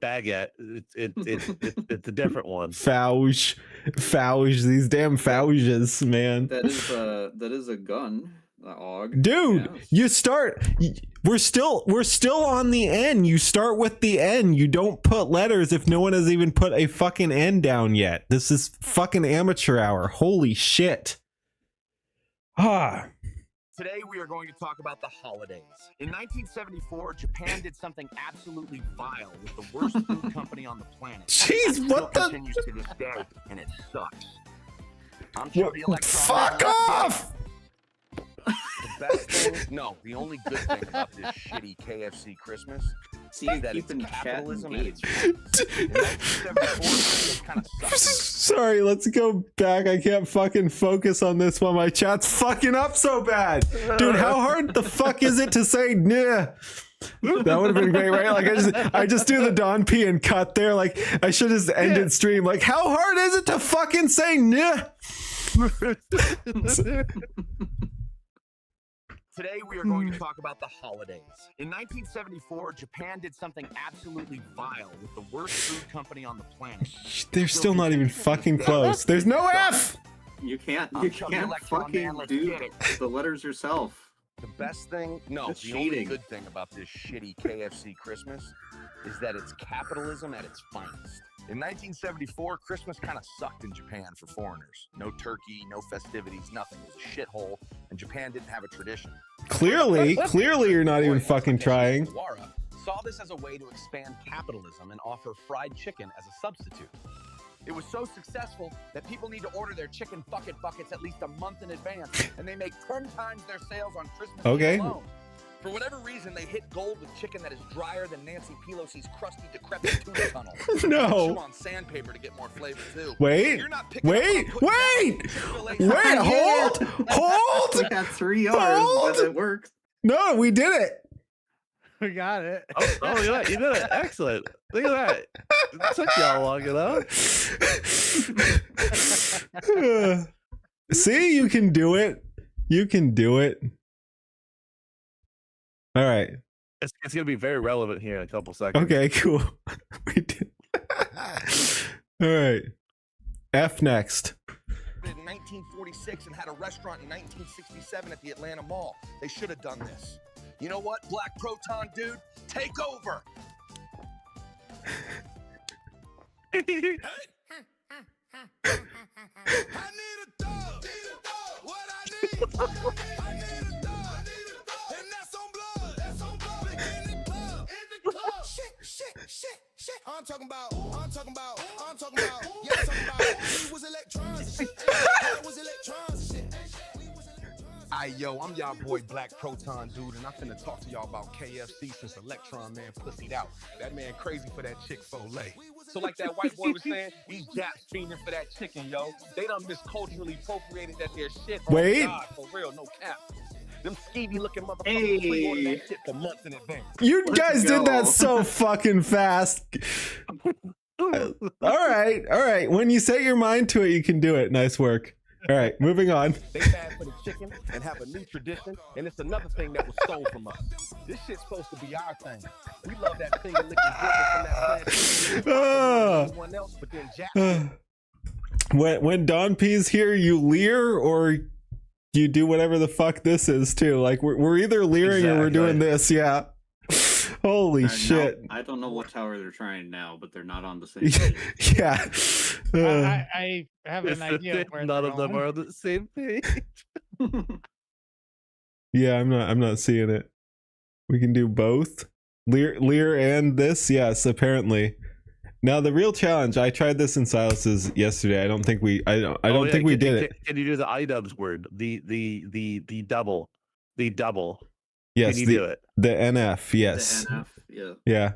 Speaker 7: baguette. It's a different one.
Speaker 3: Fauge, these damn Fauges, man.
Speaker 5: That is a gun. AUG.
Speaker 3: Dude, you start. We're still on the N. You start with the N. You don't put letters if no one has even put a fucking N down yet. This is fucking amateur hour. Holy shit.
Speaker 19: Today we are going to talk about the holidays. In 1974, Japan did something absolutely vile with the worst food company on the planet.
Speaker 3: Jeez, what the?
Speaker 19: Continues to this day, and it sucks. I'm sure the electron.
Speaker 3: Fuck off!
Speaker 19: The best thing, no, the only good thing about this shitty KFC Christmas is that it's capitalism at its finest. In 1974, kind of sucks.
Speaker 3: Sorry, let's go back. I can't fucking focus on this while my chat's fucking up so bad. Dude, how hard the fuck is it to say nah? That would have been great, right? Like I just do the Don P and cut there. Like I should have just ended stream. Like, how hard is it to fucking say nah?
Speaker 19: Today we are going to talk about the holidays. In 1974, Japan did something absolutely vile with the worst food company on the planet.
Speaker 3: They're still not even fucking close. There's no F.
Speaker 5: You can't fucking do the letters yourself.
Speaker 19: The best thing, no,
Speaker 5: That's
Speaker 19: the only
Speaker 5: cheating.
Speaker 19: good thing about this shitty KFC Christmas is that it's capitalism at its finest. In 1974, Christmas kind of sucked in Japan for foreigners. No turkey, no festivities, nothing. It was a shithole, and Japan didn't have a tradition.
Speaker 3: Clearly you're not even fucking trying.
Speaker 19: Wara saw this as a way to expand capitalism and offer fried chicken as a substitute. It was so successful that people need to order their chicken buckets at least a month in advance, and they make 10 times their sales on Christmas
Speaker 3: Okay.
Speaker 19: Eve alone. For whatever reason, they hit gold with chicken that is drier than Nancy Pelosi's crusty, decrepit tuna tunnel.
Speaker 3: No.
Speaker 19: Chew on sandpaper to get more flavor too.
Speaker 3: Wait,
Speaker 19: You're not picking
Speaker 3: wait,
Speaker 19: up on
Speaker 3: wait,
Speaker 19: Chick-fil-A
Speaker 3: wait, hold.
Speaker 5: We got 3 hours,
Speaker 3: Hold.
Speaker 5: but it works.
Speaker 3: No, we did it.
Speaker 2: We got it.
Speaker 7: Oh, yeah, you did it. Excellent. Look at that. It took y'all long enough.
Speaker 3: See, you can do it. You can do it. All right.
Speaker 7: It's gonna be very relevant here in a couple seconds.
Speaker 3: Okay, cool. We did. All right. F next.
Speaker 19: In 1946 and had a restaurant in 1967 at the Atlanta Mall. They should have done this. You know what, Black Proton dude? Take over.
Speaker 20: Shit. I'm talking about. Yeah, I'm talking about. We was electrons. Shit. Was electrons. Shit.
Speaker 19: Aye, yo, I'm y'all boy Black Proton dude, and I'm finna talk to y'all about KFC since Electron Man pussied out. That man crazy for that Chick-fil-A. So like that white boy was saying, these Japs fiending for that chicken, yo. They done misculturally appropriated that their shit.
Speaker 3: Wait.
Speaker 19: Oh God, for real, no cap. Them skeevy looking motherfuckers pre-ordered that shit for months in advance.
Speaker 3: You guys did that so fucking fast. All right. When you set your mind to it, you can do it. Nice work. All right, moving on.
Speaker 19: They bad for the chicken and have a new tradition, and it's another thing that was stole from us. This shit's supposed to be our thing. We love that finger licking burger from that plant. Everyone else, but then Jack.
Speaker 3: When Don P's here, you leer or you do whatever the fuck this is too. Like we're either leering or we're doing this. Yeah. Holy shit.
Speaker 5: I don't know what tower they're trying now, but they're not on the same page.
Speaker 3: Yeah.
Speaker 2: I have an idea of where
Speaker 7: none of them are on the same page.
Speaker 3: Yeah, I'm not seeing it. We can do both. Leer and this, yes, apparently. Now the real challenge, I tried this in Silas's yesterday. I don't think we think we did it.
Speaker 7: Can you do the iDubbbz word? The double. The double.
Speaker 3: Yes,
Speaker 7: can you do it?
Speaker 3: The NF, yes.
Speaker 5: The NF,
Speaker 3: yeah.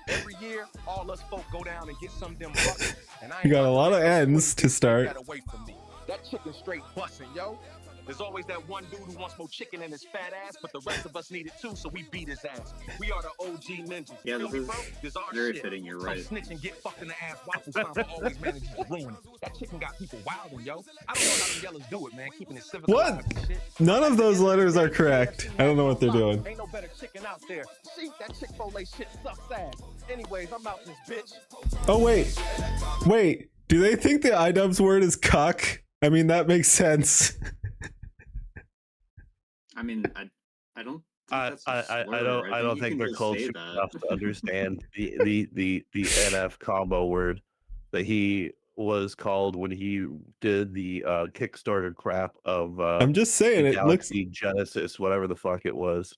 Speaker 19: Every year, all us folk go down and get some of them buckets. And
Speaker 3: You got a lot of ends to start.
Speaker 19: That away from me. That chicken straight busting, yo. There's always that one dude who wants more chicken in his fat ass, but the rest of us need it too, so we beat his ass. We are the OG ninjas.
Speaker 5: Yeah,
Speaker 19: Feel
Speaker 5: this
Speaker 19: me,
Speaker 5: is
Speaker 19: bro? This our
Speaker 5: very
Speaker 19: shit.
Speaker 5: fitting, you're
Speaker 19: Some
Speaker 5: right.
Speaker 19: snitch and get fucked in the ass. Waffle Stomper always manages to ruin it. That chicken got people wildin', yo. I don't know how them yellows do it, man. Keeping it civilized
Speaker 3: What?
Speaker 19: and shit.
Speaker 3: None of those letters are correct. I don't know what they're doing.
Speaker 19: Ain't no better chicken out there. See, that Chick-fil-A shit sucks ass. Anyways, I'm out this bitch.
Speaker 3: Oh wait. Do they think the iDubbbz word is cuck? I mean, that makes sense.
Speaker 5: I mean, I don't.
Speaker 7: I don't think they're cultured enough to understand the NF combo word that he was called when he did the Kickstarter crap of
Speaker 3: I'm just saying, it looks
Speaker 7: Genesis, whatever the fuck it was.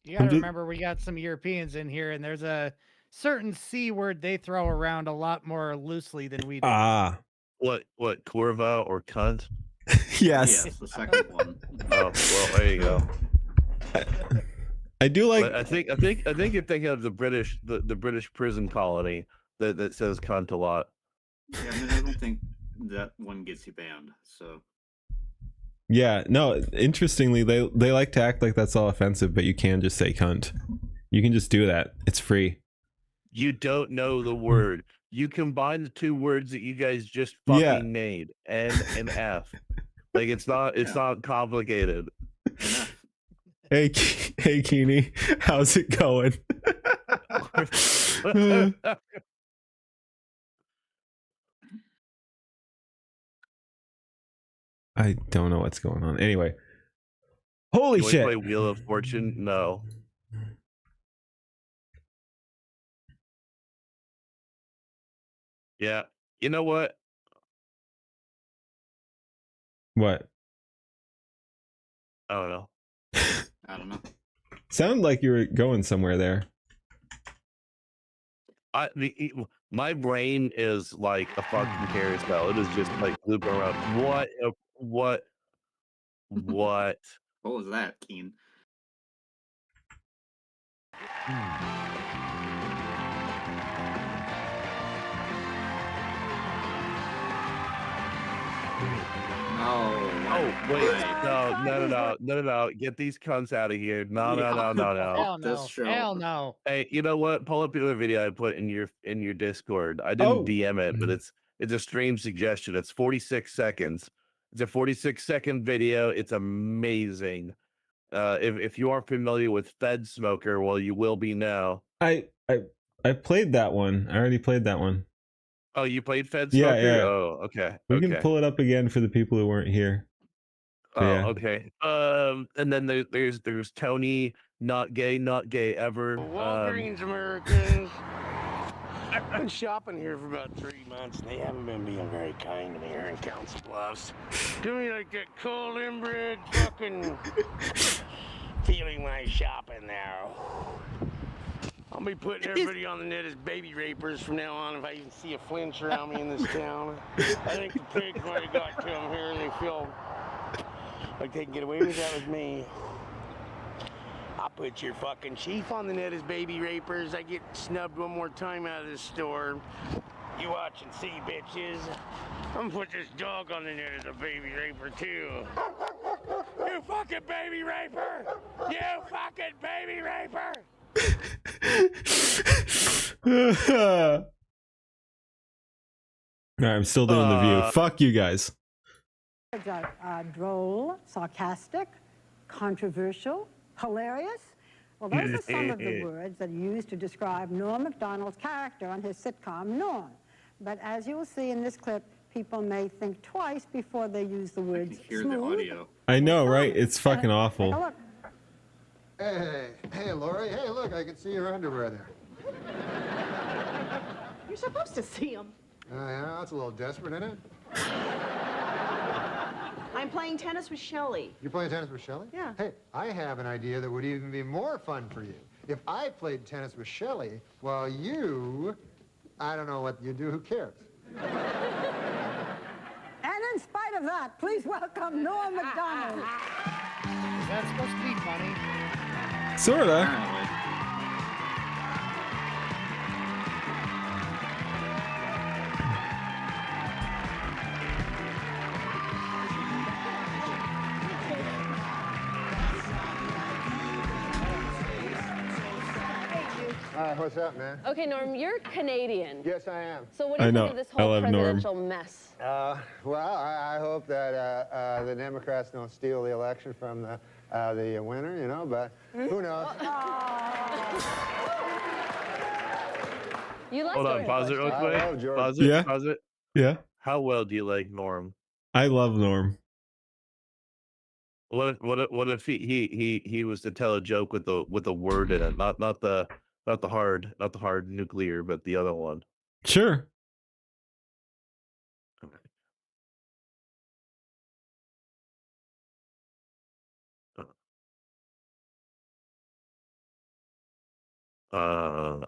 Speaker 2: You gotta remember, we got some Europeans in here, and there's a certain C word they throw around a lot more loosely than we do.
Speaker 7: What Corva or cunt?
Speaker 3: Yes.
Speaker 5: Yes, the second one.
Speaker 7: Oh well, there you go.
Speaker 3: I do like.
Speaker 7: But I think you're thinking of the British prison colony that says cunt a lot.
Speaker 5: Yeah, I mean, I don't think that one gets you banned. So.
Speaker 3: Yeah, no, interestingly, they like to act like that's all offensive, but you can just say cunt. You can just do that. It's free.
Speaker 7: You don't know the word. You combine the two words that you guys just fucking made, N and F. Like it's not complicated.
Speaker 3: Hey Keeney, how's it going? I don't know what's going on. Anyway, holy shit!
Speaker 7: Play Wheel of Fortune? No. Yeah, you know what?
Speaker 3: What?
Speaker 7: I don't know.
Speaker 5: I don't know.
Speaker 3: Sound like you were going somewhere there.
Speaker 7: My brain is like a fucking carousel. It is just like looping around. What? What
Speaker 5: was that, Keen?
Speaker 7: Oh wait, no! Get these cunts out of here! No!
Speaker 2: Hell no. Hell
Speaker 5: Oh,
Speaker 2: no.
Speaker 7: Hey, you know what? Pull up the other video I put in your Discord. I didn't DM it, but it's a stream suggestion. It's 46 seconds. It's a 46-second video. It's amazing. If you aren't familiar with Fed Smoker, well, you will be now.
Speaker 3: I played that one. I already played that one.
Speaker 7: Oh, you played Fed
Speaker 3: Yeah,
Speaker 7: Smoker?
Speaker 3: yeah.
Speaker 7: Oh, okay.
Speaker 3: We can pull it up again for the people who weren't here.
Speaker 7: Oh,
Speaker 3: Yeah.
Speaker 7: okay. And then there's Tony, not gay ever.
Speaker 21: Walgreens Americans. I've been shopping here for about 3 months, and they haven't been being very kind to me here in Council Bluffs. Give me like that cold inbred fucking feeling when I shop in there. I'll be putting everybody on the net as baby rapers from now on if I even see a flinch around me in this town. I think the pigs might have got to them here and they feel like they can get away with that with me. I'll put your fucking chief on the net as baby rapers. I get snubbed one more time out of this store. You watch and see, bitches. I'm gonna put this dog on the net as a baby raper too. You fucking baby raper! You fucking baby raper!
Speaker 3: Alright, I'm still doing the view. Fuck you guys.
Speaker 22: Droll, sarcastic, controversial, hilarious. Well, those are some of the words that are used to describe Norm Macdonald's character on his sitcom Norm. But as you will see in this clip, people may think twice before they use the words
Speaker 5: Hear
Speaker 22: smooth.
Speaker 5: the audio.
Speaker 3: I know, right? It's fucking
Speaker 22: Take a
Speaker 3: awful.
Speaker 22: look.
Speaker 23: Hey, Lori. Hey, look, I can see your underwear there.
Speaker 24: You're supposed to see them.
Speaker 23: Yeah, that's a little desperate, isn't it?
Speaker 24: I'm playing tennis with Shelley.
Speaker 23: You're playing tennis with Shelley?
Speaker 24: Yeah.
Speaker 23: Hey, I have an idea that would even be more fun for you. If I played tennis with Shelley, while you, I don't know what you do, who cares?
Speaker 22: And in spite of that, please welcome Norm Macdonald.
Speaker 2: Is that supposed to be funny?
Speaker 3: Sorta.
Speaker 23: All right, what's up, man?
Speaker 24: Okay, Norm, you're Canadian.
Speaker 23: Yes, I am.
Speaker 24: So what do you think of this
Speaker 3: I
Speaker 24: whole
Speaker 3: love Norm.
Speaker 24: presidential mess?
Speaker 23: Well, I hope that the Democrats don't steal the election from the winner, you know, but who knows?
Speaker 24: You like
Speaker 7: Hold on,
Speaker 24: George
Speaker 7: pause it real
Speaker 23: I
Speaker 7: quick.
Speaker 23: love George.
Speaker 7: Pause it.
Speaker 3: Yeah.
Speaker 7: Pause it.
Speaker 3: Yeah.
Speaker 7: How well do you like Norm?
Speaker 3: I love Norm.
Speaker 7: What if he was to tell a joke with the word in it, not the hard nuclear, but the other one.
Speaker 3: Sure.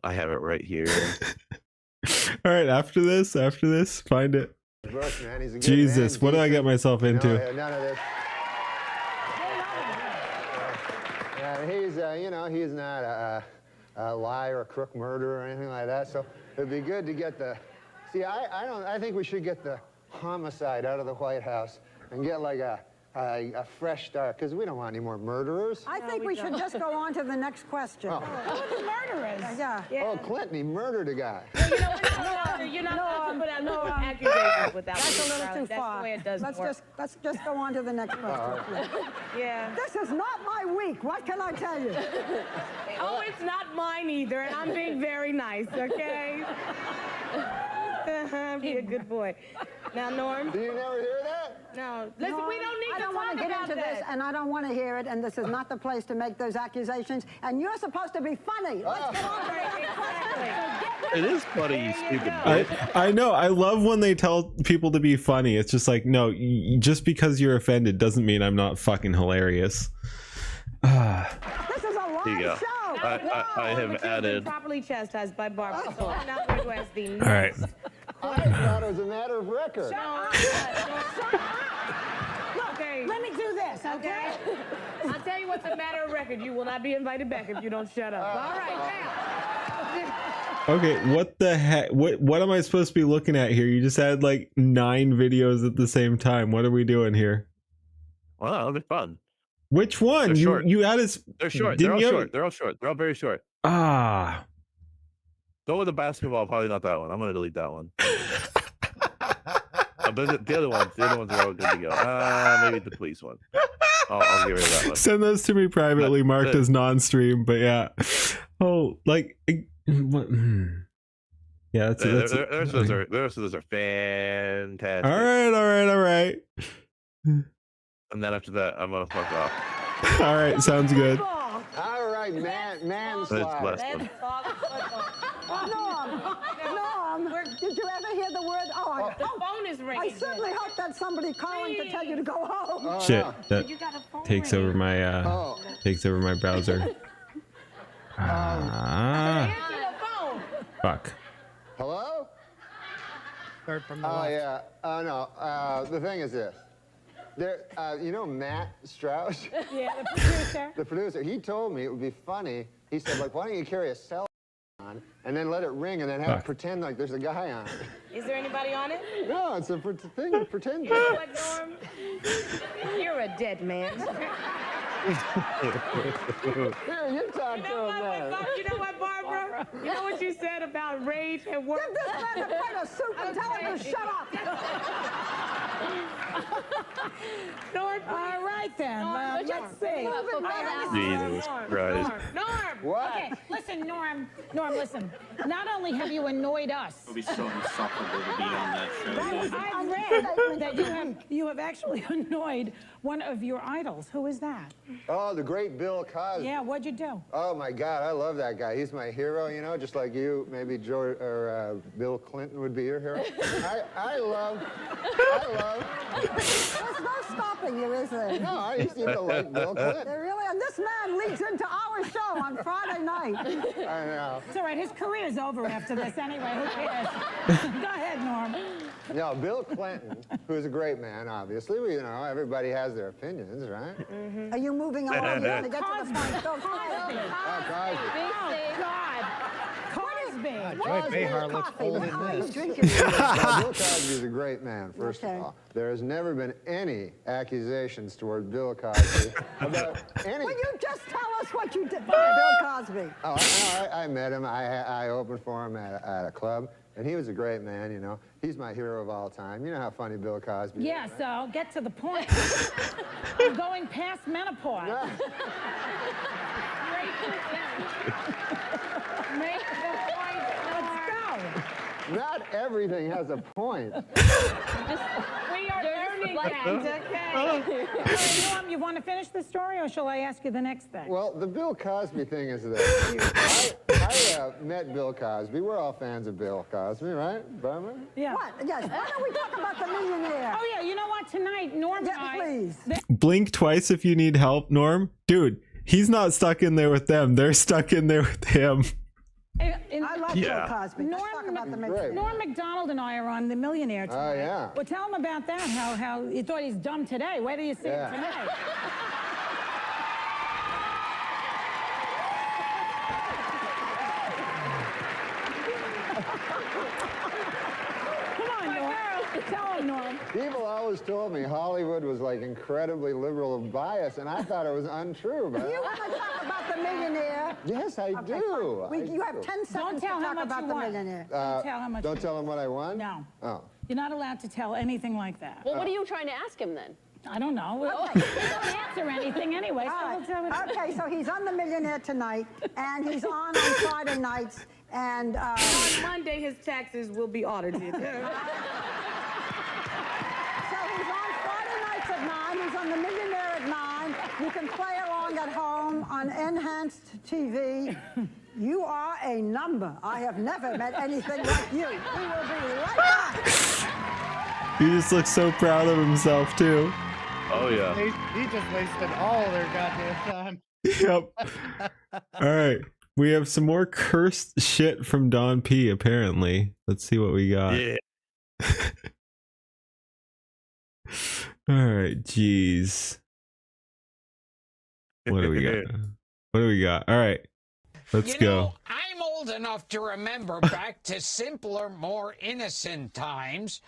Speaker 7: I have it right here.
Speaker 3: All right, after this, find it.
Speaker 23: Bush, man, he's a good
Speaker 3: Jesus,
Speaker 23: man,
Speaker 3: what did I get
Speaker 23: decent.
Speaker 3: myself into?
Speaker 23: No, none of this. He's, he's not a liar, a crook, murderer, or anything like that. So it'd be good to get the. See, I think we should get the homicide out of the White House and get like a fresh start, because we don't want any more murderers.
Speaker 22: I think we should just go on to the next question.
Speaker 23: Oh.
Speaker 24: Who's the murderers?
Speaker 22: Yeah.
Speaker 23: Oh, Clinton, he murdered a guy.
Speaker 24: You're not allowed to put out no accusations without
Speaker 22: That's a
Speaker 24: being
Speaker 22: little
Speaker 24: proud.
Speaker 22: too
Speaker 24: That's
Speaker 22: far.
Speaker 24: the way it does
Speaker 22: let's
Speaker 24: work.
Speaker 22: just go on to the next question. please.
Speaker 24: Yeah.
Speaker 22: This is not my week. What can I tell you?
Speaker 24: Oh, it's not mine either, and I'm being very nice, okay? Be a good boy. Now, Norm.
Speaker 23: Do you never hear that?
Speaker 24: No. Listen, we don't need
Speaker 22: I
Speaker 24: to
Speaker 22: don't want
Speaker 24: talk
Speaker 22: to get
Speaker 24: about
Speaker 22: into this, and I don't want to hear it, and this is not the place to make those accusations, and you're supposed to be funny. Let's get on to the next question.
Speaker 7: It is funny, you stupid.
Speaker 3: I know. I love when they tell people to be funny. It's just like, no, just because you're offended doesn't mean I'm not fucking hilarious.
Speaker 22: This is a live
Speaker 7: Here you go.
Speaker 22: show.
Speaker 7: I have added.
Speaker 24: Properly chastised by Barbara, so I'm not going to ask the
Speaker 3: All right.
Speaker 23: I thought it was a matter of record.
Speaker 24: Okay.
Speaker 22: Let me do this, okay?
Speaker 24: I'll tell you what's a matter of record. You will not be invited back if you don't shut up. All right, now.
Speaker 3: Okay, what the heck? What am I supposed to be looking at here? You just had like 9 videos at the same time. What are we doing here?
Speaker 7: Wow, they're fun.
Speaker 3: Which one?
Speaker 7: They're short.
Speaker 3: You had us.
Speaker 7: They're short. They're all short. They're all short. They're all very short.
Speaker 3: Ah.
Speaker 7: Go with the basketball. Probably not that one. I'm gonna delete that one. But the other ones are all good to go. Maybe the police one. I'll get rid of that one.
Speaker 3: Send those to me privately, marked as non-stream. But yeah. Oh, like what? Yeah, that's
Speaker 7: the rest of those are fantastic.
Speaker 3: All right.
Speaker 7: And then after that, I'm gonna fuck off.
Speaker 3: All right, sounds good.
Speaker 23: All right, manslaughter.
Speaker 22: Norm, did you ever hear the word?
Speaker 24: The phone is ringing.
Speaker 22: I certainly hope that's somebody calling to tell you to go home.
Speaker 3: Shit, that takes over my browser. Fuck.
Speaker 23: Hello?
Speaker 2: Third from the
Speaker 23: Oh
Speaker 2: left.
Speaker 23: yeah. No. The thing is this. There, you know Matt Strauss?
Speaker 24: Yeah, the producer.
Speaker 23: The producer. He told me it would be funny. He said, like, why don't you carry a cell on and then let it ring and then have it pretend like there's a guy on it.
Speaker 24: Is there anybody on it?
Speaker 23: No, it's a thing. Pretend.
Speaker 24: You know what, Norm? You're a dead man.
Speaker 23: Here, you talk to him then.
Speaker 24: You know what, Barbara? You know what you said about rage at work?
Speaker 22: Give this man a plate of soup and tell him to shut up.
Speaker 24: Norm,
Speaker 22: all right then. Let's see.
Speaker 7: Jesus Christ.
Speaker 24: Norm.
Speaker 23: What?
Speaker 24: Okay, listen, Norm, listen. Not only have you annoyed us,
Speaker 5: It'll be so insufferable to be on that show.
Speaker 24: I read that you have actually annoyed one of your idols. Who is that?
Speaker 23: Oh, the great Bill Cosby.
Speaker 24: Yeah, what'd you do?
Speaker 23: Oh my God, I love that guy. He's my hero, you know, just like you. Maybe George or Bill Clinton would be your hero. I love.
Speaker 22: There's no stopping you, is there?
Speaker 23: No, I used to like Bill Clinton.
Speaker 22: There really, and this man leads into our show on Friday night.
Speaker 23: I know.
Speaker 24: It's all right. His career's over after this anyway. Who cares? Go ahead, Norm.
Speaker 23: No, Bill Clinton, who's a great man, obviously. Well, you know, everybody has their opinions, right?
Speaker 22: Are you moving on? You want to get to the point. Go
Speaker 23: Cosby.
Speaker 24: Oh, God. Cosby.
Speaker 2: Joy Behar looks old in this.
Speaker 23: Bill Cosby's a great man, first of all. There has never been any accusations toward Bill Cosby about any...
Speaker 22: Will you just tell us what you did for Bill Cosby?
Speaker 23: Oh, I met him. I opened for him at a club, and he was a great man, you know. He's my hero of all time. You know how funny Bill Cosby is,
Speaker 24: Yeah,
Speaker 23: right?
Speaker 24: so get to the point. We're going past menopause. Make the point. Let's go.
Speaker 23: Not everything has a point.
Speaker 24: We are learning that, okay? All right, Norm, you want to finish the story, or shall I ask you the next thing?
Speaker 23: Well, the Bill Cosby thing is this. I met Bill Cosby. We're all fans of Bill Cosby, right, Barbara?
Speaker 24: Yeah.
Speaker 22: What? Yes. Why don't we talk about the millionaire?
Speaker 24: Oh, yeah, you know what? Tonight, Norm and I...
Speaker 22: Please.
Speaker 3: Blink twice if you need help, Norm. Dude, he's not stuck in there with them. They're stuck in there with him.
Speaker 22: I like Bill Cosby. Let's talk about the millionaire.
Speaker 24: Norm Macdonald and I are on The Millionaire tonight.
Speaker 23: Oh, yeah.
Speaker 24: Well, tell him about that, how you thought he's dumb today. Where do you see him tonight? Come on, Norm. Tell him, Norm.
Speaker 23: People always told me Hollywood was like incredibly liberal of bias, and I thought it was untrue. But
Speaker 22: You want to talk about the millionaire?
Speaker 23: yes, I do.
Speaker 22: You have 10 seconds
Speaker 24: tell
Speaker 22: to
Speaker 24: how
Speaker 22: talk
Speaker 24: much
Speaker 22: about
Speaker 24: you
Speaker 22: the
Speaker 24: want.
Speaker 22: millionaire.
Speaker 24: Don't tell how much
Speaker 23: Don't
Speaker 24: you
Speaker 23: tell him what I won?
Speaker 24: No.
Speaker 23: Oh.
Speaker 24: You're not allowed to tell anything like that.
Speaker 4: Well, what are you trying to ask him then?
Speaker 24: I don't know.
Speaker 22: Okay.
Speaker 24: He don't answer anything anyway. So we'll tell him.
Speaker 22: Okay, so he's on The Millionaire tonight, and he's on Friday nights, and...
Speaker 24: On Monday, his taxes will be audited.
Speaker 22: So he's on Friday nights at 9. He's on The Millionaire at 9. You can play along at home on Enhanced TV. You are a number. I have never met anything like you. We will be right back.
Speaker 3: He just looks so proud of himself, too.
Speaker 7: Oh, yeah.
Speaker 2: He just wasted all their goddamn time.
Speaker 3: Yep. All right. We have some more cursed shit from Don P, apparently. Let's see what we got.
Speaker 7: Yeah.
Speaker 3: All right. Jeez. What do we got? What do we got? All right. Let's go.
Speaker 8: I'm old
Speaker 4: old enough to remember back to simpler, more innocent times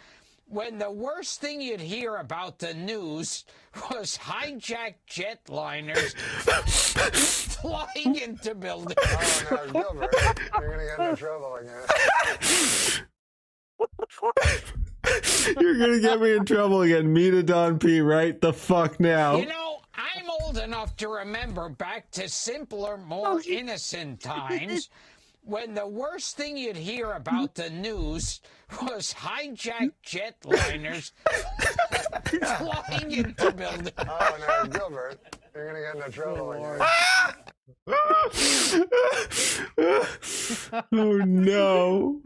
Speaker 4: when the worst thing you'd hear about the news was hijacked jetliners flying into buildings.
Speaker 23: Oh, no, Gilbert, you're going to get into trouble again.
Speaker 3: You're gonna get me in trouble again. Me to Don P right the fuck now.
Speaker 4: You know, I'm old enough to remember back to simpler, more innocent times when the worst thing you'd hear about the news was hijacked jetliners flying into buildings.
Speaker 23: Oh, no, Gilbert, you're going to get into trouble again.
Speaker 3: Oh no.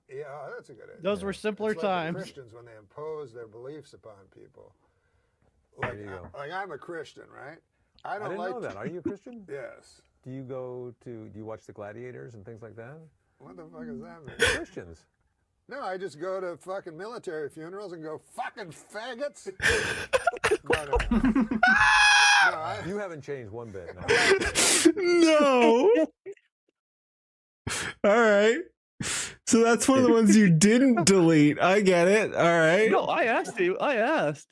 Speaker 23: Yeah, that's a good idea.
Speaker 2: Those were simpler
Speaker 23: It's like the
Speaker 2: times.
Speaker 23: Christians when they impose their beliefs upon people. Like, I'm a Christian, right? I
Speaker 8: didn't know that. Are you a Christian?
Speaker 23: Yes.
Speaker 8: Do you watch the gladiators and things like that?
Speaker 23: What the fuck is that mean?
Speaker 8: Christians.
Speaker 23: No, I just go to fucking military funerals and go, fucking faggots.
Speaker 8: You haven't changed one bit.
Speaker 3: No. All right. So that's one of the ones you didn't delete. I get it. All right.
Speaker 7: No, I asked you. I asked.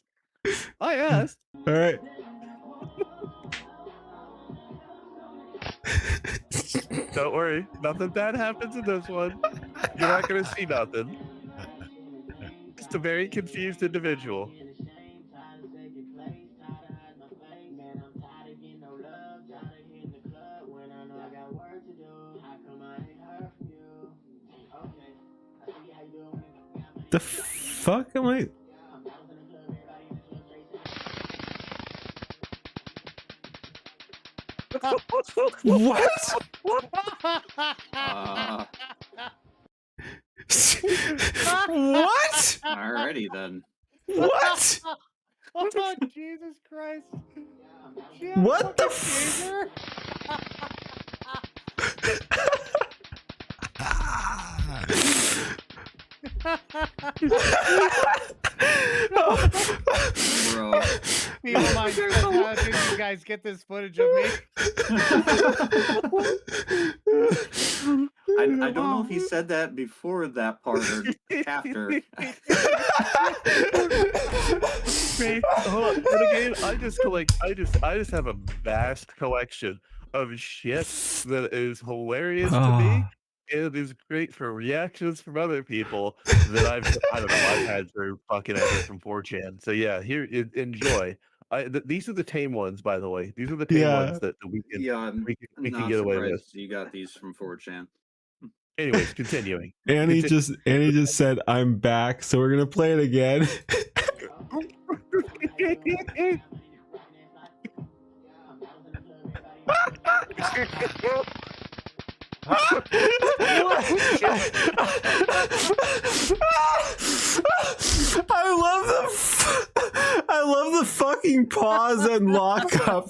Speaker 3: All right.
Speaker 7: Don't worry. Nothing bad happens in this one. You're not going to see nothing. Just a very confused individual.
Speaker 3: The fuck am I? What? What?
Speaker 5: Alrighty then.
Speaker 3: What?
Speaker 2: Oh, Jesus Christ.
Speaker 3: What the
Speaker 5: Bro.
Speaker 2: Oh my God, how did you guys get this footage of me?
Speaker 5: I don't know if he said that before that part or after.
Speaker 7: Wait, hold on. And again, I just have a vast collection of shit that is hilarious to me. It is great for reactions from other people that I've had for fucking ever from 4chan. So yeah, here, enjoy. These are the tame ones, by the way. These are the tame ones that we can we can get away with.
Speaker 5: You got these from 4chan.
Speaker 7: Anyways, continuing.
Speaker 3: Annie just said I'm back, so we're gonna play it again. I love the fucking pause and lock up.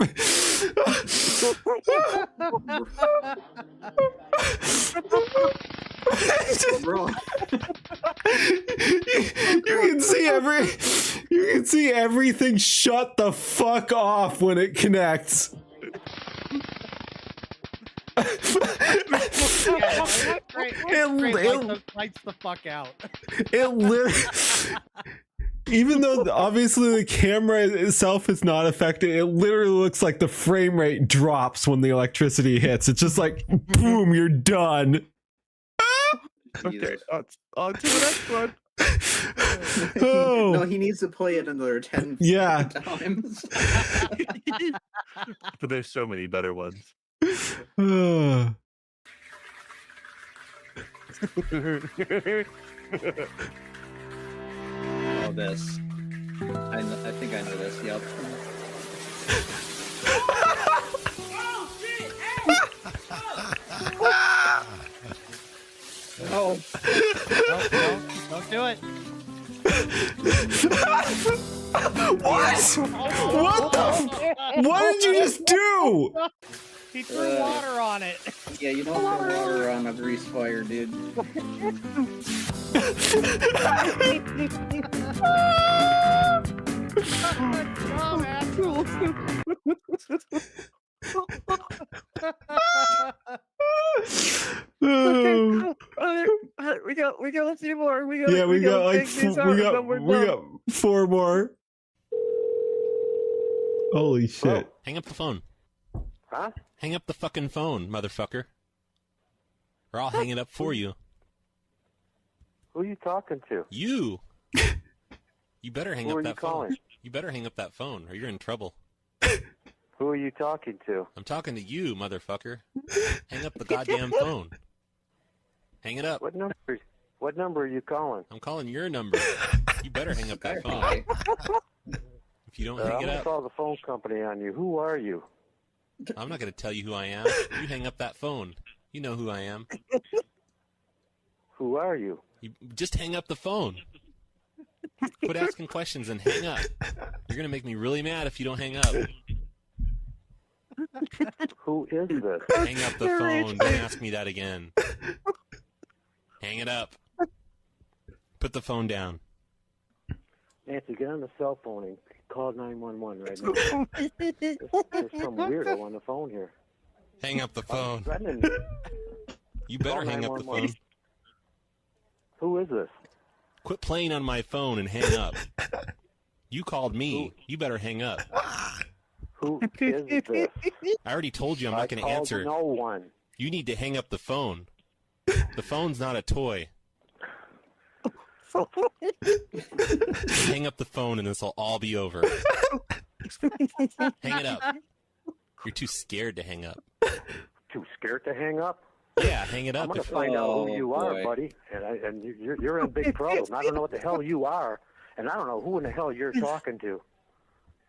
Speaker 5: Bro.
Speaker 3: You can see everything shut the fuck off when it connects.
Speaker 2: It lights the fuck out.
Speaker 3: It literally, even though obviously the camera itself is not affected, it literally looks like the frame rate drops when the electricity hits. It's just like, boom, you're done.
Speaker 7: Okay, on to the next one.
Speaker 3: Oh.
Speaker 5: No, he needs to play it another 10 times.
Speaker 7: But there's so many better ones.
Speaker 5: Oh, this. I think I know this. Yep.
Speaker 2: Oh. Don't do it.
Speaker 3: What? What the? What did you just do?
Speaker 2: He threw water on it.
Speaker 5: Yeah, you don't throw water on a grease fire, dude.
Speaker 10: We got a few more. We
Speaker 3: Yeah, we got like
Speaker 10: take these
Speaker 3: we
Speaker 10: out and
Speaker 3: got
Speaker 10: then we're
Speaker 3: we
Speaker 10: done.
Speaker 3: got 4 more. Holy shit!
Speaker 11: Hang up the phone.
Speaker 21: Huh?
Speaker 11: Hang up the fucking phone, motherfucker. Or I'll hang it up for you.
Speaker 21: Who are you talking to?
Speaker 11: You. You better hang
Speaker 21: Who
Speaker 11: up
Speaker 21: are you
Speaker 11: that phone.
Speaker 21: calling?
Speaker 11: You better hang up that phone, or you're in trouble.
Speaker 21: Who are you talking to?
Speaker 11: I'm talking to you, motherfucker. Hang up the goddamn phone. Hang it up.
Speaker 21: What number are you calling?
Speaker 11: I'm calling your number. You better hang up that phone. If you don't hang
Speaker 21: I'm
Speaker 11: it
Speaker 21: gonna
Speaker 11: up,
Speaker 21: call the phone company on you. Who are you?
Speaker 11: I'm not going to tell you who I am. You hang up that phone. You know who I am.
Speaker 21: Who are you?
Speaker 11: You just hang up the phone. Quit asking questions and hang up. You're going to make me really mad if you don't hang up.
Speaker 21: Who is this?
Speaker 11: Hang up the phone. Don't ask me that again. Hang it up. Put the phone down.
Speaker 21: Nancy, get on the cell phone and call 911 right now. There's some weirdo on the phone here.
Speaker 11: Hang up the phone.
Speaker 21: Brendan,
Speaker 11: You better
Speaker 21: call
Speaker 11: hang up the
Speaker 21: 911.
Speaker 11: phone.
Speaker 21: Who is this?
Speaker 11: Quit playing on my phone and hang up. You called me. You better hang up.
Speaker 21: Who is this?
Speaker 11: I already told you I'm not going to
Speaker 21: called
Speaker 11: answer.
Speaker 21: no one.
Speaker 11: You need to hang up the phone. The phone's not a toy. Hang up the phone and this will all be over. Hang it up. You're too scared to hang up.
Speaker 21: Too scared to hang up?
Speaker 11: Yeah, hang it up.
Speaker 21: I'm going
Speaker 11: if-
Speaker 21: to find out who you are, buddy. And you're in big trouble. I don't know what the hell you are, and I don't know who in the hell you're talking to.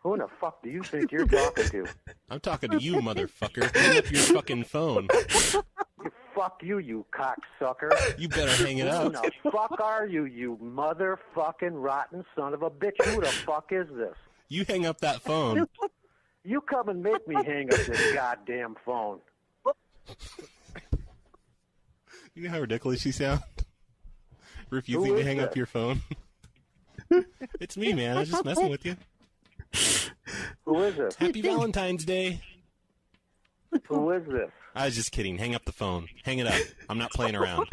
Speaker 21: Who in the fuck do you think you're talking to?
Speaker 11: I'm talking to you, motherfucker. Hang up your fucking phone.
Speaker 21: Fuck you, you cocksucker.
Speaker 11: You better hang it
Speaker 21: Who
Speaker 11: up.
Speaker 21: the fuck are you, you motherfucking rotten son of a bitch? Who the fuck is this?
Speaker 11: You hang up that phone.
Speaker 21: You come and make me hang up this goddamn phone.
Speaker 11: You know how ridiculous you sound? Refusing
Speaker 21: Who
Speaker 11: to
Speaker 21: is
Speaker 11: hang up
Speaker 21: this?
Speaker 11: your phone. It's me, man. I was just messing with you.
Speaker 21: Who is this?
Speaker 11: Happy Valentine's Day.
Speaker 21: Who is this?
Speaker 11: I was just kidding. Hang up the phone. Hang it up. I'm not playing around.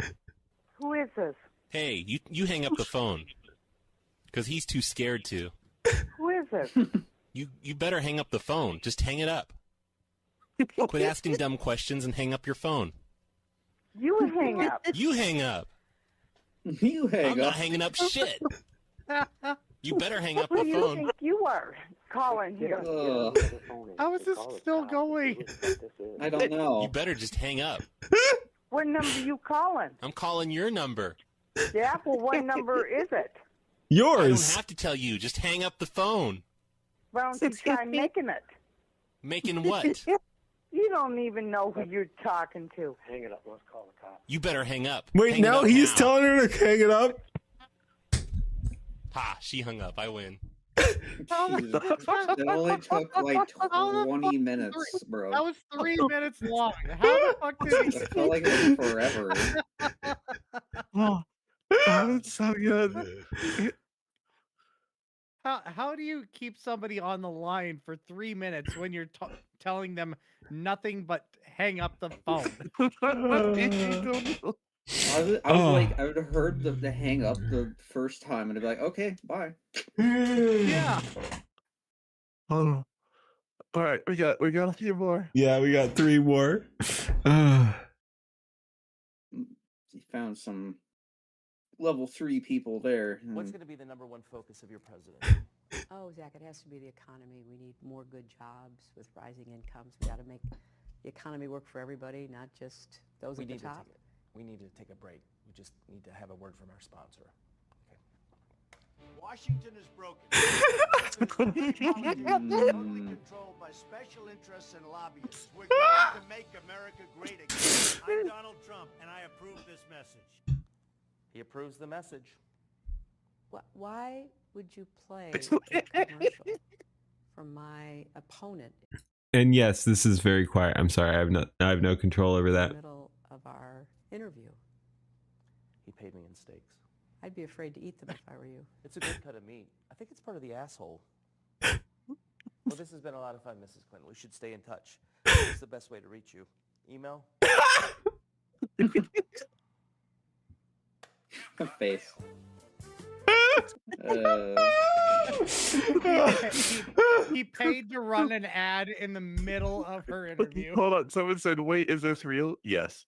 Speaker 21: Who is this?
Speaker 11: Hey, you hang up the phone. Because he's too scared to.
Speaker 21: Who is this?
Speaker 11: You better hang up the phone. Just hang it up. Quit asking dumb questions and hang up your phone.
Speaker 21: You hang up.
Speaker 11: You hang up.
Speaker 5: You hang
Speaker 11: I'm
Speaker 5: up.
Speaker 11: not hanging up shit. You better hang up
Speaker 21: Who
Speaker 11: the
Speaker 21: do you
Speaker 11: phone.
Speaker 21: think you are calling here?
Speaker 2: How is this still going?
Speaker 5: I don't know.
Speaker 11: You better just hang up.
Speaker 21: What number you calling?
Speaker 11: I'm calling your number.
Speaker 21: Yeah, well, what number is it?
Speaker 11: I don't
Speaker 3: Yours.
Speaker 11: have to tell you. Just hang up the phone.
Speaker 21: Why don't you try making it?
Speaker 11: Making what?
Speaker 21: You don't even know who you're talking to. Hang it up. Let's call the cops.
Speaker 11: You better hang up.
Speaker 3: Wait,
Speaker 11: Hang it
Speaker 3: now
Speaker 11: up
Speaker 3: he's
Speaker 11: now.
Speaker 3: telling her to hang it up.
Speaker 11: Ha! She hung up. I win.
Speaker 5: It only took like 20 minutes, bro.
Speaker 2: That was 3 minutes long. How the fuck did he?
Speaker 5: I felt like it was forever.
Speaker 10: Oh, that's so good.
Speaker 2: How do you keep somebody on the line for 3 minutes when you're telling them nothing but hang up the phone?
Speaker 5: I was like, I would have heard the hang up the first time and I'd be like, okay, bye.
Speaker 2: Yeah.
Speaker 10: Hold on. All right, we got a few more.
Speaker 3: Yeah, we got 3 more.
Speaker 5: He found some level 3 people there.
Speaker 12: What's going to be the #1 focus of your president?
Speaker 17: Oh, Zach, it has to be the economy. We need more good jobs with rising incomes. We got to make the economy work for everybody, not just those at the top.
Speaker 12: We need to take a break. We just need to have a word from our sponsor.
Speaker 14: Washington is broken. Totally controlled by special interests and lobbyists. We're going to make America great again. I'm Donald Trump, and I approve this message.
Speaker 12: He approves the message.
Speaker 17: Why would you play a commercial from my opponent
Speaker 3: And yes, this is very quiet. I'm sorry. I have no control over
Speaker 17: in the
Speaker 3: that.
Speaker 17: middle of our interview?
Speaker 12: He paid me in steaks.
Speaker 17: I'd be afraid to eat them if I were you.
Speaker 12: It's a good cut of meat. I think it's part of the asshole. Well, this has been a lot of fun, Mrs. Clinton. We should stay in touch. What's the best way to reach you? Email?
Speaker 5: Face.
Speaker 2: He paid to run an ad in the middle of her interview.
Speaker 7: Hold on. Someone said, "Wait, is this real?" Yes.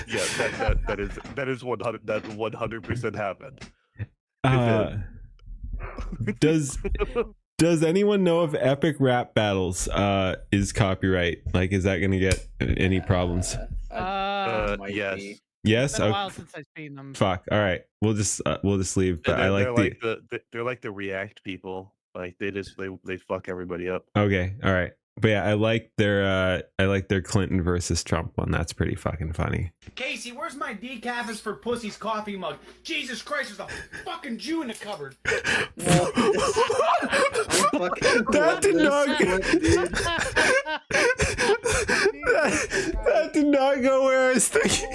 Speaker 7: Yes, that is 100. That 100% happened.
Speaker 3: Does anyone know if Epic Rap Battles is copyright? Like, is that gonna get any problems?
Speaker 7: Yes.
Speaker 3: Yes.
Speaker 2: It's been a while since I've seen them.
Speaker 3: Fuck. All right. We'll just leave. But I like
Speaker 7: they're like the React people. Like they fuck everybody up.
Speaker 3: Okay. All right. But yeah, I like their Clinton versus Trump one. That's pretty fucking funny.
Speaker 1: Casey, where's my decaf for Pussy's coffee mug? Jesus Christ, there's a fucking Jew in the cupboard.
Speaker 3: That did not that did not go where I was thinking.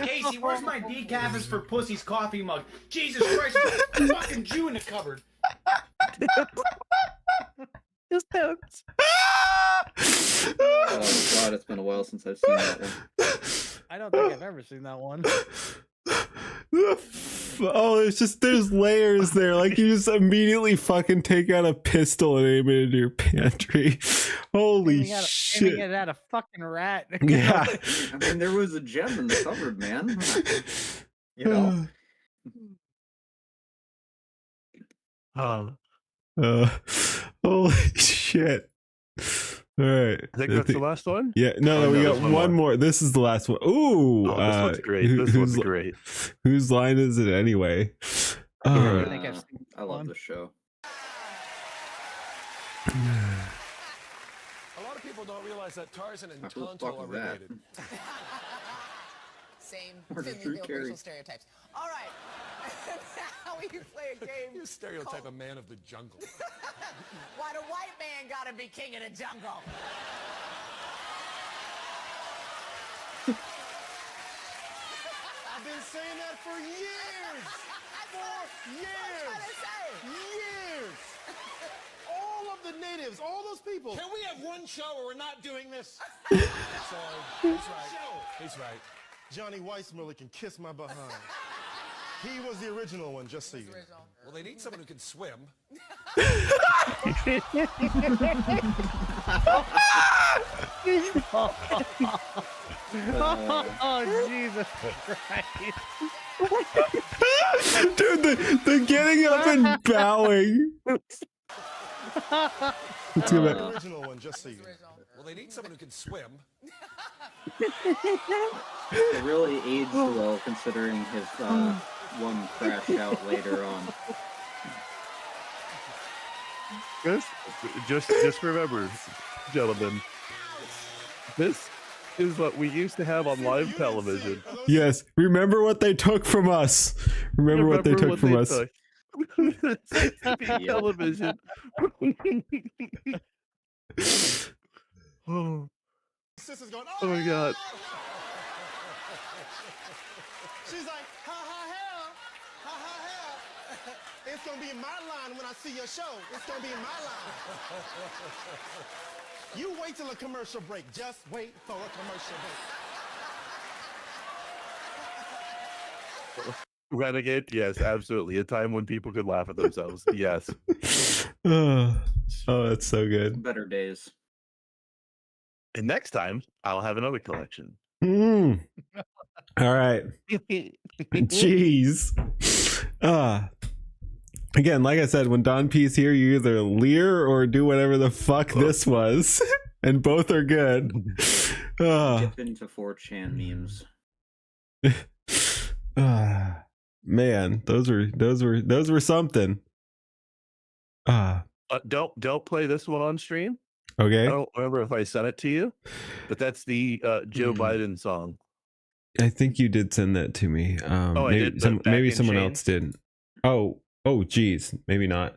Speaker 1: Casey, where's my decaf for Pussy's coffee mug? Jesus Christ, there's a fucking Jew in the cupboard.
Speaker 5: Oh god, it's been a while since I've seen that one.
Speaker 2: I don't think I've ever seen that one.
Speaker 3: Oh, there's layers there. Like you just immediately fucking take out a pistol and aim it into your pantry. Holy shit!
Speaker 2: Aiming it at a fucking rat.
Speaker 3: Yeah.
Speaker 5: I mean, there was a gem in the cupboard, man. You know.
Speaker 3: Holy shit. All right.
Speaker 7: I think that's the last one?
Speaker 3: Yeah, no, we got one more. This is the last one. Ooh.
Speaker 7: This one's great. This one's great.
Speaker 3: Whose line is it anyway?
Speaker 5: I think I've seen I love the show.
Speaker 9: A lot of people don't realize that Tarzan and Tonto are related.
Speaker 13: Same
Speaker 5: Or the
Speaker 13: thinly
Speaker 5: Drew
Speaker 13: veiled
Speaker 5: Carey.
Speaker 13: racial stereotypes. All right. Now we can play a game.
Speaker 9: You stereotype a man of the jungle.
Speaker 13: Why the white man gotta be king of the jungle?
Speaker 9: I've been saying that for years. For years. Years. All of the natives, all those people. Can we have one show where we're not doing this? Sorry. He's right. He's right. Johnny Weissmuller can kiss my behind. He was the original one, just so you know. Well, they need someone who can swim.
Speaker 2: Oh, Jesus Christ.
Speaker 3: Dude, the getting up and bowing. Let's go back.
Speaker 9: The original one, just so you know. Well, they need someone who can swim.
Speaker 5: It really aged well considering his one crash out later on.
Speaker 7: Just remember, gentlemen, this is what we used to have on live television.
Speaker 3: Yes, remember what they took from us. Remember what they took from us.
Speaker 7: Television. Oh.
Speaker 9: Sister's going,
Speaker 7: Oh my god.
Speaker 9: She's like, ha ha hell, ha ha hell. It's gonna be in my line when I see your show. It's gonna be in my line. You wait till a commercial break. Just wait for a commercial break.
Speaker 7: Renegade, yes, absolutely. A time when people could laugh at themselves. Yes.
Speaker 3: Oh, that's so good.
Speaker 5: Better days.
Speaker 7: And next time, I'll have another collection.
Speaker 3: All right. Jeez. Again, like I said, when Don P's here, you either leer or do whatever the fuck this was, and both are good.
Speaker 5: Dip into 4chan memes.
Speaker 3: Man, those were something.
Speaker 7: Don't play this one on stream.
Speaker 3: Okay.
Speaker 7: I don't remember if I sent it to you, but that's the Joe Biden song.
Speaker 3: I think you did send that to me.
Speaker 7: I
Speaker 3: Maybe,
Speaker 7: did, but
Speaker 3: maybe
Speaker 7: back in
Speaker 3: someone
Speaker 7: chain?
Speaker 3: else did. Oh, geez, maybe not.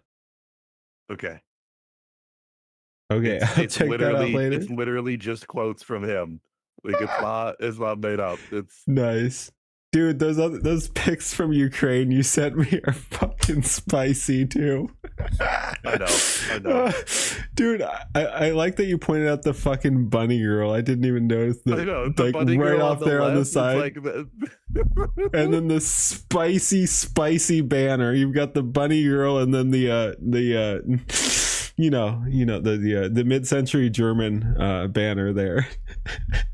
Speaker 7: Okay.
Speaker 3: Okay, I'll check that out later.
Speaker 7: It's literally just quotes from him. Like it's not made up. It's
Speaker 3: Nice. Dude, those pics from Ukraine you sent me are fucking spicy too.
Speaker 7: I know.
Speaker 3: Dude, I like that you pointed out the fucking bunny girl. I didn't even notice that.
Speaker 7: I know, the
Speaker 3: like
Speaker 7: bunny
Speaker 3: right
Speaker 7: girl
Speaker 3: off there on the
Speaker 7: left, it's
Speaker 3: side.
Speaker 7: like
Speaker 3: And then the spicy banner. You've got the bunny girl, and then the the mid-century German banner there.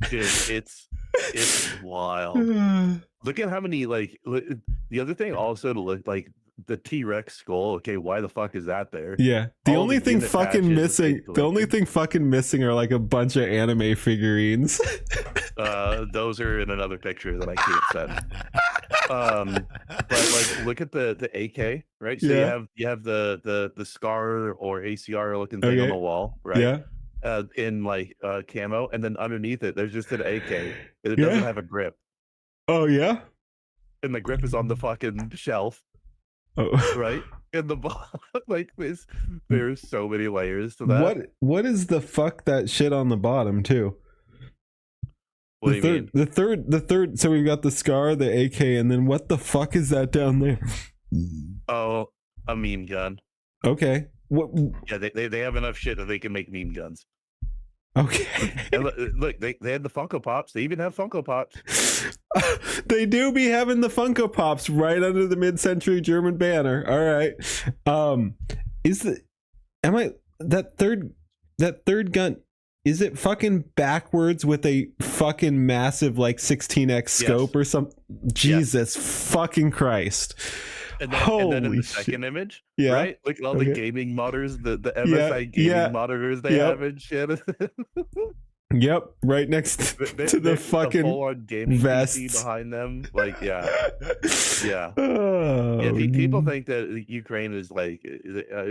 Speaker 7: Dude, it's wild. Look at how many the other thing also to look like the T-Rex skull. Okay, why the fuck is that there?
Speaker 3: Yeah, the
Speaker 7: All
Speaker 3: only thing
Speaker 7: unit
Speaker 3: fucking
Speaker 7: patches,
Speaker 3: missing, the only thing fucking missing are like a bunch of anime figurines.
Speaker 7: Those are in another picture that I can't send. But like, look at the AK, right? So
Speaker 3: Yeah.
Speaker 7: you have the SCAR or ACR looking thing on
Speaker 3: Okay.
Speaker 7: the wall, right?
Speaker 3: Yeah.
Speaker 7: In like camo, and then underneath it, there's just an AK. It
Speaker 3: Yeah.
Speaker 7: doesn't have a grip,
Speaker 3: Oh yeah.
Speaker 7: and the grip is on the fucking shelf,
Speaker 3: Oh.
Speaker 7: right? And the like there's so many layers to that.
Speaker 3: What is the fuck that shit on the bottom too?
Speaker 7: What
Speaker 3: the
Speaker 7: do you
Speaker 3: third,
Speaker 7: mean?
Speaker 3: the third. So we've got the SCAR, the AK, and then what the fuck is that down there?
Speaker 7: Oh, a meme gun.
Speaker 3: Okay. What?
Speaker 7: Yeah, they have enough shit that they can make meme guns.
Speaker 3: Okay.
Speaker 7: And look, they had the Funko Pops. They even have Funko Pops.
Speaker 3: They do be having the Funko Pops right under the mid-century German banner. All right. That third gun, is it fucking backwards with a fucking massive like 16x scope or something? Jesus fucking Christ.
Speaker 7: And then in
Speaker 3: Holy
Speaker 7: the
Speaker 3: shit.
Speaker 7: second image,
Speaker 3: Yeah.
Speaker 7: right? Look at all the
Speaker 3: Okay.
Speaker 7: gaming modders, the MSI gaming monitors they
Speaker 3: Yep.
Speaker 7: have and shit.
Speaker 3: Yep, right next to the fucking
Speaker 7: full-on gaming
Speaker 3: vests.
Speaker 7: PC behind them. Like, yeah.
Speaker 3: Oh,
Speaker 7: Yeah, people think that Ukraine is like,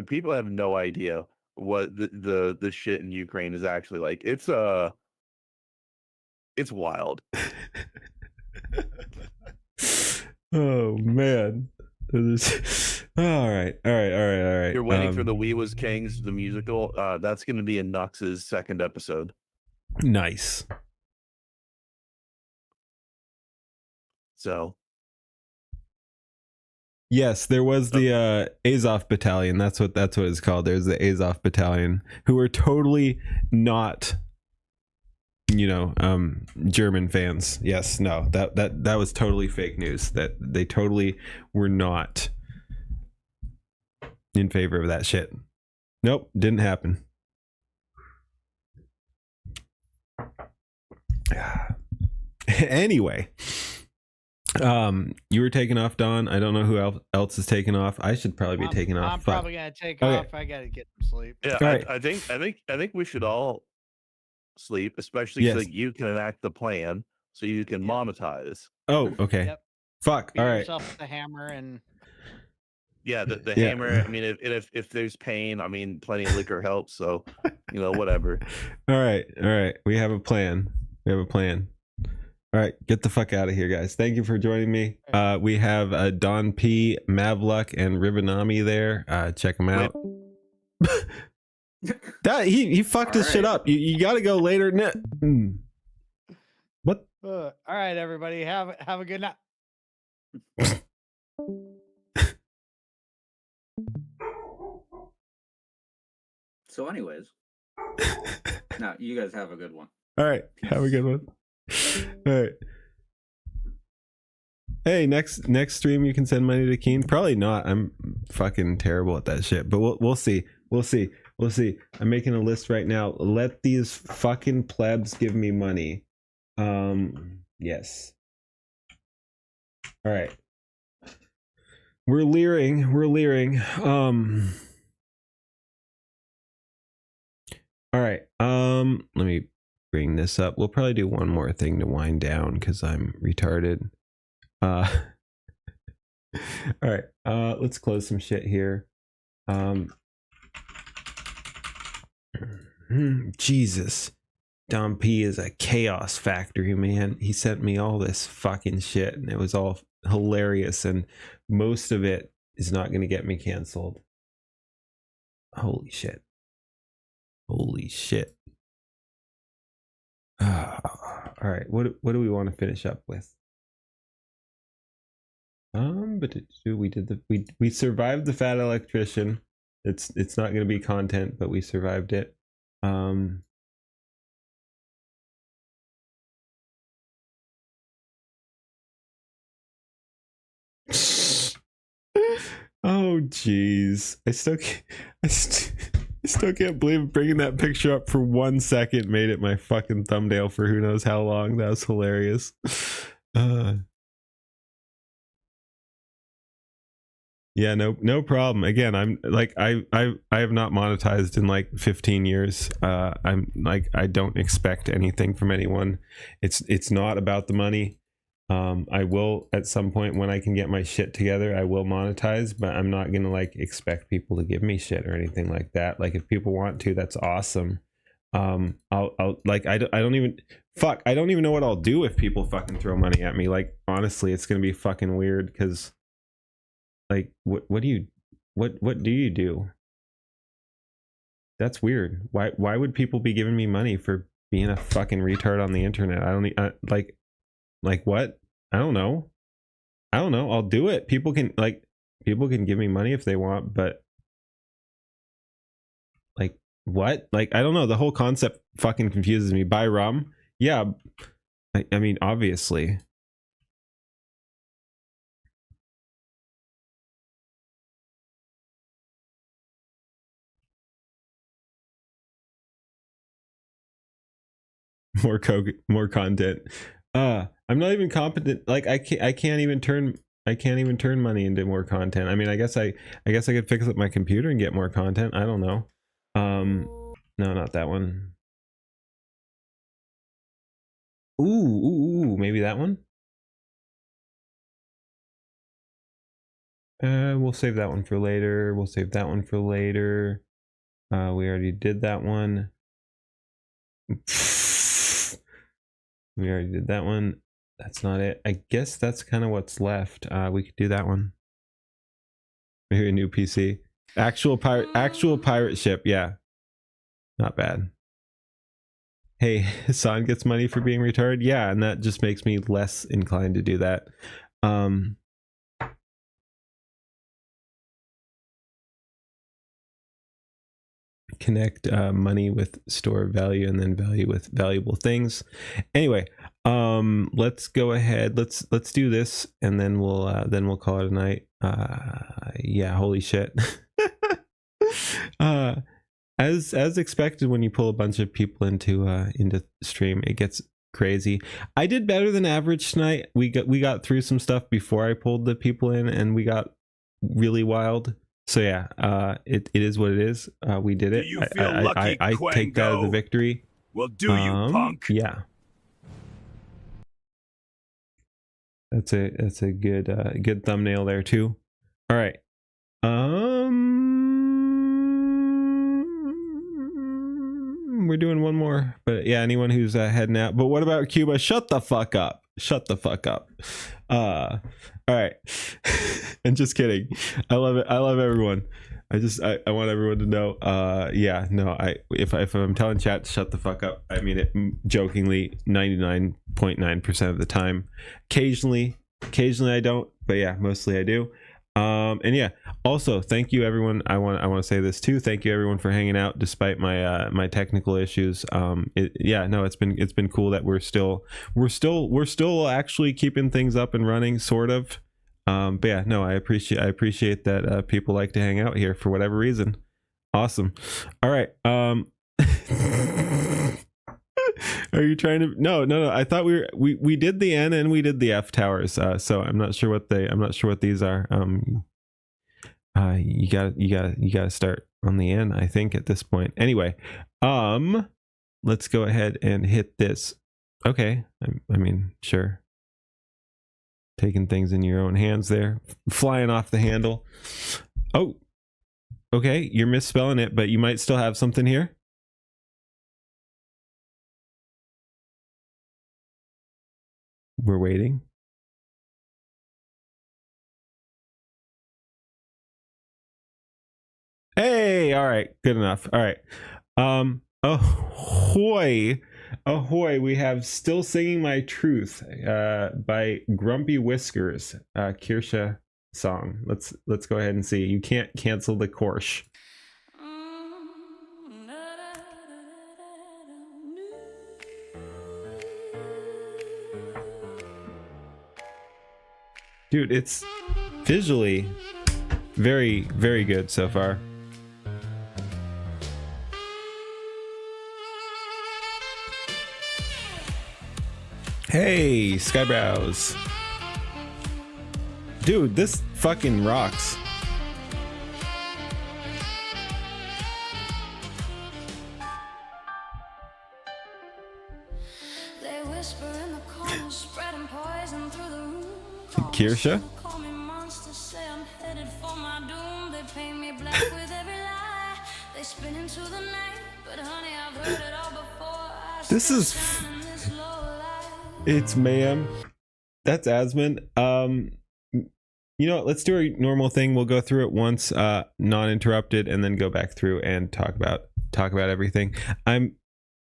Speaker 7: people have no idea what the shit in Ukraine is actually like. It's wild.
Speaker 3: Oh man. All right.
Speaker 7: You're waiting for the We Was Kings, the musical. That's going to be in Nux's second episode.
Speaker 3: Nice.
Speaker 7: So
Speaker 3: Yes, there was the Azov Battalion. That's what it's called. There's the Azov Battalion, who are totally not, German fans. Yes, no, that was totally fake news. That they totally were not in favor of that shit. Nope, didn't happen. Anyway. You were taking off, Don. I don't know who else is taking off. I should probably be taking off.
Speaker 2: I'm probably gonna take
Speaker 3: Okay.
Speaker 2: off. I gotta get some sleep.
Speaker 7: yeah,
Speaker 3: All right.
Speaker 7: I think we should all sleep, especially so
Speaker 3: Yes.
Speaker 7: that you can enact the plan, so you can monetize.
Speaker 3: Oh, okay.
Speaker 2: Yep.
Speaker 3: Fuck.
Speaker 2: Beat
Speaker 3: All right.
Speaker 2: yourself with the hammer and
Speaker 7: Yeah, the
Speaker 3: Yeah.
Speaker 7: hammer. I mean, if there's pain, I mean, plenty of liquor helps. So, whatever.
Speaker 3: All right. We have a plan. All right, get the fuck out of here, guys. Thank you for joining me. We have Don P, Mavluck, and Ribanami there. Check them out. That he fucked his shit up. You got to go later. What?
Speaker 2: all right, everybody. Have a good night.
Speaker 5: So, anyways, now you guys have a good one.
Speaker 3: All right, have a good one. All right. Hey, next stream you can send money to Keen. Probably not. I'm fucking terrible at that shit. But we'll see. We'll see. I'm making a list right now. Let these fucking plebs give me money. Yes. All right. We're leering. All right. Let me bring this up. We'll probably do one more thing to wind down because I'm retarded. All right. Let's close some shit here. Jesus. Dom P is a chaos factory, man. He sent me all this fucking shit and it was all hilarious, and most of it is not going to get me canceled. Holy shit. All right, what do we want to finish up with? But we survived the fat electrician. It's not going to be content, but we survived it. Oh jeez, I still can't believe bringing that picture up for 1 second made it my fucking thumbnail for who knows how long. That was hilarious. Yeah, no problem. Again, I'm like I have not monetized in like 15 years. I'm like, I don't expect anything from anyone. It's not about the money. I will at some point when I can get my shit together, I will monetize, but I'm not gonna like expect people to give me shit or anything like that. Like if people want to, that's awesome. I'll like I don't even know what I'll do if people fucking throw money at me. Like honestly, it's gonna be fucking weird because like what do you do? That's weird. Why would people be giving me money for being a fucking retard on the internet? Like what? I don't know. I'll do it. People can give me money if they want, but like what? Like I don't know. The whole concept fucking confuses me. Buy rum? Yeah. I mean, obviously. More content. I'm not even competent. Like I can't even turn money into more content. I mean, I guess I could fix up my computer and get more content. I don't know. No, not that one. Ooh, maybe that one. We'll save that one for later. We already did that one. We already did that one. That's not it. I guess that's kind of what's left. We could do that one. Maybe a new PC. Actual pirate ship. Yeah. Not bad. Hey, Hassan gets money for being retarded. Yeah, and that just makes me less inclined to do that. Connect money with store value and then value with valuable things. Anyway, let's go ahead. Let's do this and then we'll call it a night. Yeah, holy shit. As expected, when you pull a bunch of people into stream, it gets crazy. I did better than average tonight. We got through some stuff before I pulled the people in and we got really wild. So yeah, it is what it is. We did it.
Speaker 6: You feel lucky,
Speaker 3: I take that as a victory.
Speaker 6: Well, do you, punk?
Speaker 3: Yeah. That's a good thumbnail there too. All right. We're doing one more, but yeah, anyone who's heading out. But what about Cuba? Shut the fuck up. Shut the fuck up. All right. And just kidding. I love it. I love everyone. I want everyone to know. Yeah, no, if I'm telling chat to shut the fuck up, I mean it jokingly 99.9% of the time. Occasionally I don't, but yeah, mostly I do. And yeah, also thank you everyone. I want to say this too. Thank you everyone for hanging out despite my my technical issues. Yeah, no, it's been cool that we're still actually keeping things up and running, sort of. But yeah, no, I appreciate that people like to hang out here for whatever reason. Awesome. All right. Are you trying to? No. I thought we did the N and we did the F towers. So I'm not sure what these are. You gotta start on the N, I think, at this point. Anyway, let's go ahead and hit this. Okay. I mean, sure. Taking things in your own hands there, flying off the handle. Oh, okay. You're misspelling it, but you might still have something here. We're waiting. Hey, all right, good enough. All right. Ahoy, we have Still Singing My Truth by Grumpy Whiskers, Kirsha song. Let's go ahead and see. You can't cancel the Korsh. Dude, it's visually very, very good so far. Hey, Skybrows. Dude, this fucking rocks. Kirsha? This is it's ma'am. That's Asmund. You know what, let's do our normal thing. We'll go through it once non-interrupted and then go back through and talk about everything.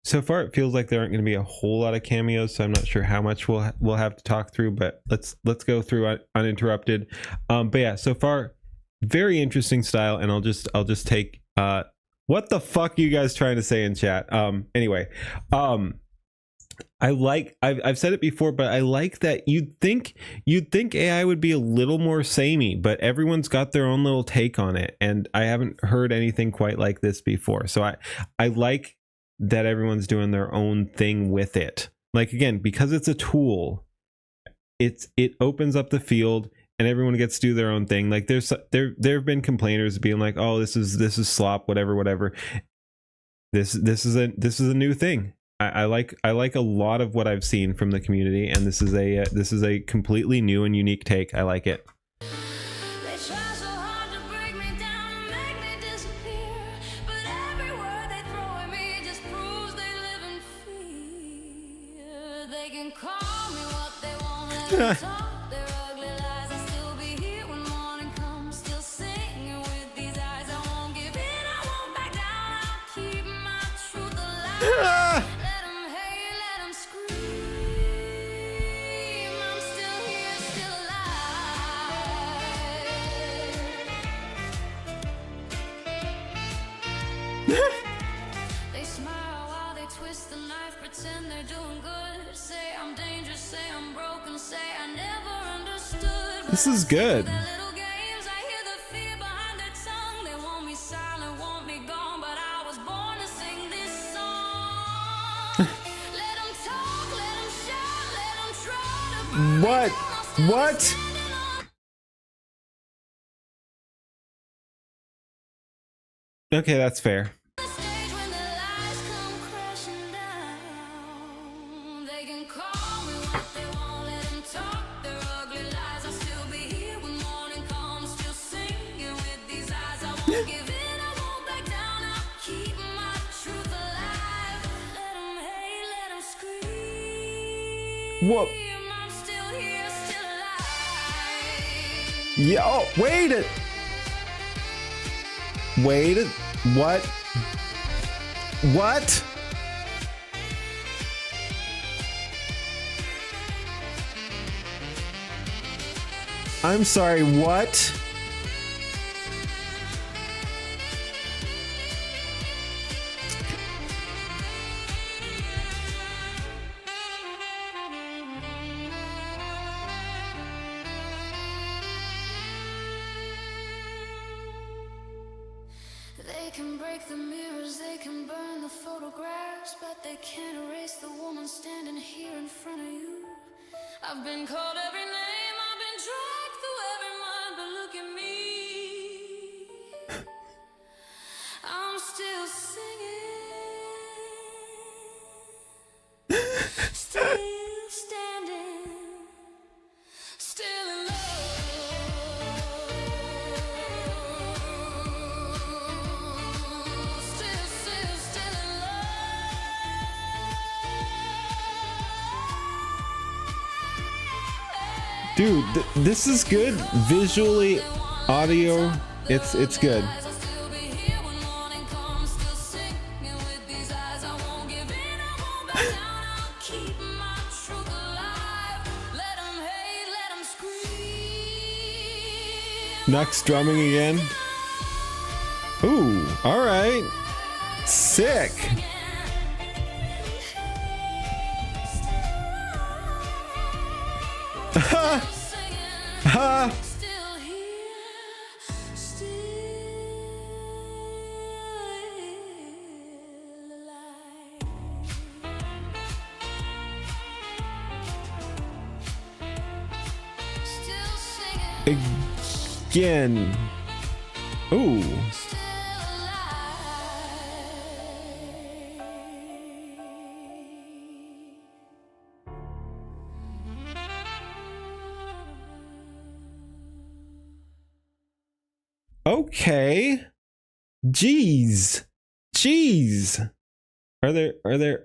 Speaker 3: So far it feels like there aren't going to be a whole lot of cameos, so I'm not sure how much we'll have to talk through, but let's go through uninterrupted. But yeah, so far very interesting style, and I'll just take what the fuck are you guys trying to say in chat? Anyway, I've said it before, but I like that you'd think AI would be a little more samey, but everyone's got their own little take on it, and I haven't heard anything quite like this before. So I like that everyone's doing their own thing with it. Like, again, because it's a tool, it opens up the field and everyone gets to do their own thing. Like there have been complainers being like, oh, this is slop, whatever. This is a new thing. I like a lot of what I've seen from the community, and this is a completely new and unique take. I like it.
Speaker 15: They smile while they twist the knife, pretend they're doing good. Say I'm dangerous, say I'm broken, say I never understood.
Speaker 3: This is good. What? Okay, that's fair. Whoa. Yeah, oh, wait it. What? I'm sorry, what?
Speaker 15: They can break the mirrors, they can burn the photographs, but they can't erase the woman standing here in front of you. I've been called every name, I've been dragged through every mud, but look at me. I'm still singing, still standing, still in love.
Speaker 3: Dude, this is good. Visually, audio, it's good. Nux drumming again. Ooh, all right. Sick. Ha!
Speaker 15: Still here, still alive. Still singing.
Speaker 3: Again. Ooh. Okay. Jeez. Are there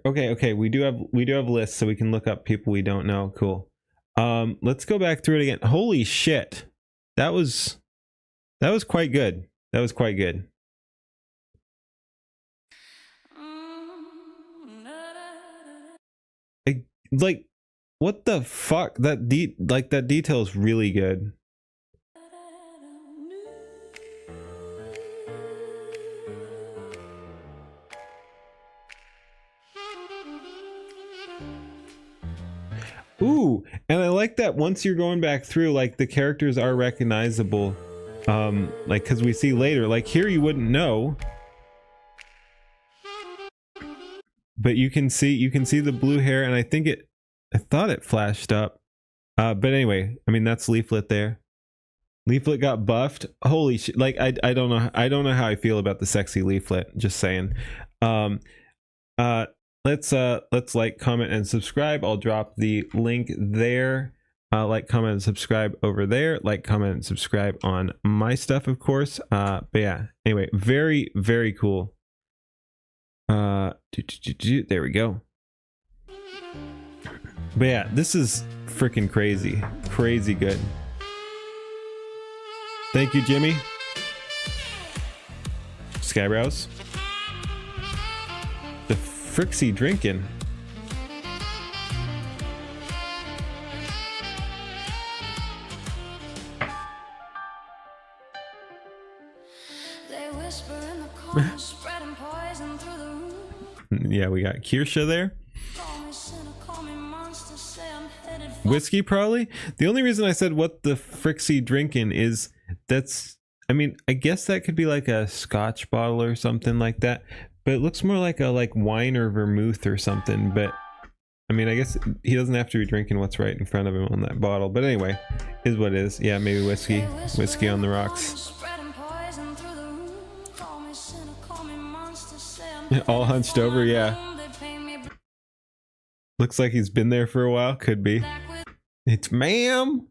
Speaker 3: okay, we do have lists so we can look up people we don't know. Cool. Let's go back through it again. Holy shit. That was quite good. That was quite good. Like what the fuck? That detail is really good. Ooh, and I like that once you're going back through, like the characters are recognizable. Like because we see later, like here you wouldn't know, but you can see the blue hair, and I thought it flashed up. But anyway, I mean that's Leaflet there. Leaflet got buffed. Holy shit! Like I don't know how I feel about the sexy Leaflet. Just saying. Let's like, comment, and subscribe. I'll drop the link there. Like, comment, and subscribe over there. Like, comment, and subscribe on my stuff, of course. But yeah, anyway, very, very cool. There we go. But yeah, this is freaking crazy. Crazy good. Thank you, Jimmy. Skybrows. The Frixie drinking.
Speaker 15: They whisper in the corner, spreading poison through the room.
Speaker 3: Yeah, we got Kirsha there.
Speaker 15: Call me sinner, call me monster, say I'm headed for
Speaker 3: Whiskey, probably. The only reason I said what the Frixie drinking is I mean, I guess that could be like a Scotch bottle or something like that. But it looks more like a wine or vermouth or something. But I mean, I guess he doesn't have to be drinking what's right in front of him on that bottle. But anyway, is what it is. Yeah, maybe whiskey. Whiskey on the rocks. All hunched over, yeah. Looks like he's been there for a while. Could be. It's ma'am.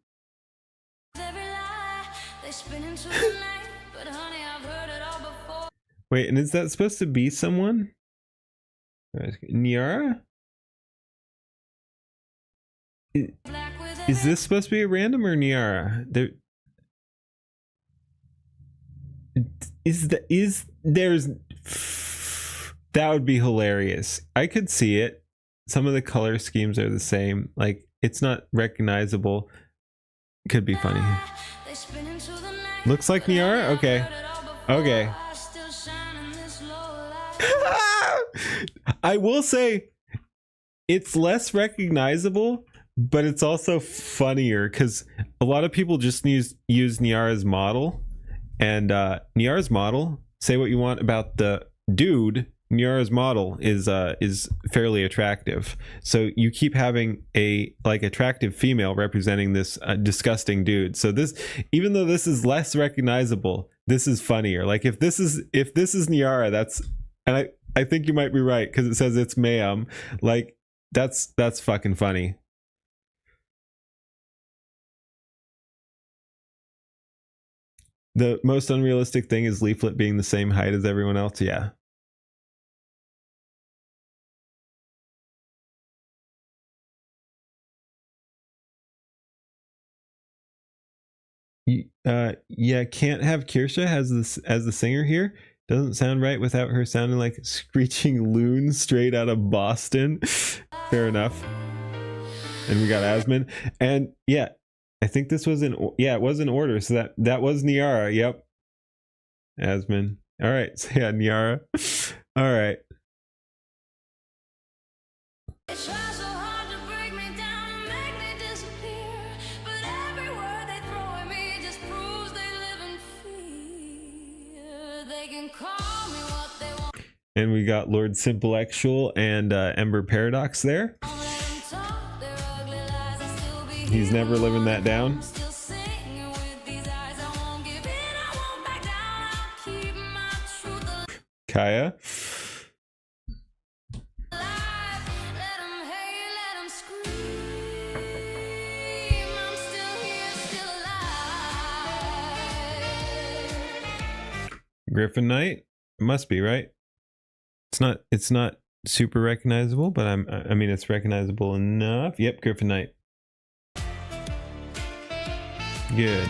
Speaker 3: Wait, and is that supposed to be someone? Niara? Is this supposed to be a random or Niara? That would be hilarious. I could see it. Some of the color schemes are the same. Like, it's not recognizable. Could be funny. Looks like Niara? Okay. Okay. I will say it's less recognizable, but it's also funnier because a lot of people just use Niara's model, and Niara's model, say what you want about the dude, Niara's model is fairly attractive. So you keep having a attractive female representing this disgusting dude. So this, even though this is less recognizable, this is funnier. Like if this is Niara, that's, and I think you might be right because it says it's ma'am. Like that's fucking funny. The most unrealistic thing is Leaflet being the same height as everyone else. Yeah. Yeah, can't have Kirsha as the singer here. Doesn't sound right without her sounding like a screeching loon straight out of Boston. Fair enough. And we got Asmund, and yeah, I think this was it was in order. So that was Niara. Yep. Asmund. All right. So yeah, Niara. All right. And we got Lord Simplectual and Ember Paradox there. He's never living that down. Kaya. Griffin Knight. Must be, right? It's not super recognizable, but I mean it's recognizable enough. Yep, Griffin Knight. Good.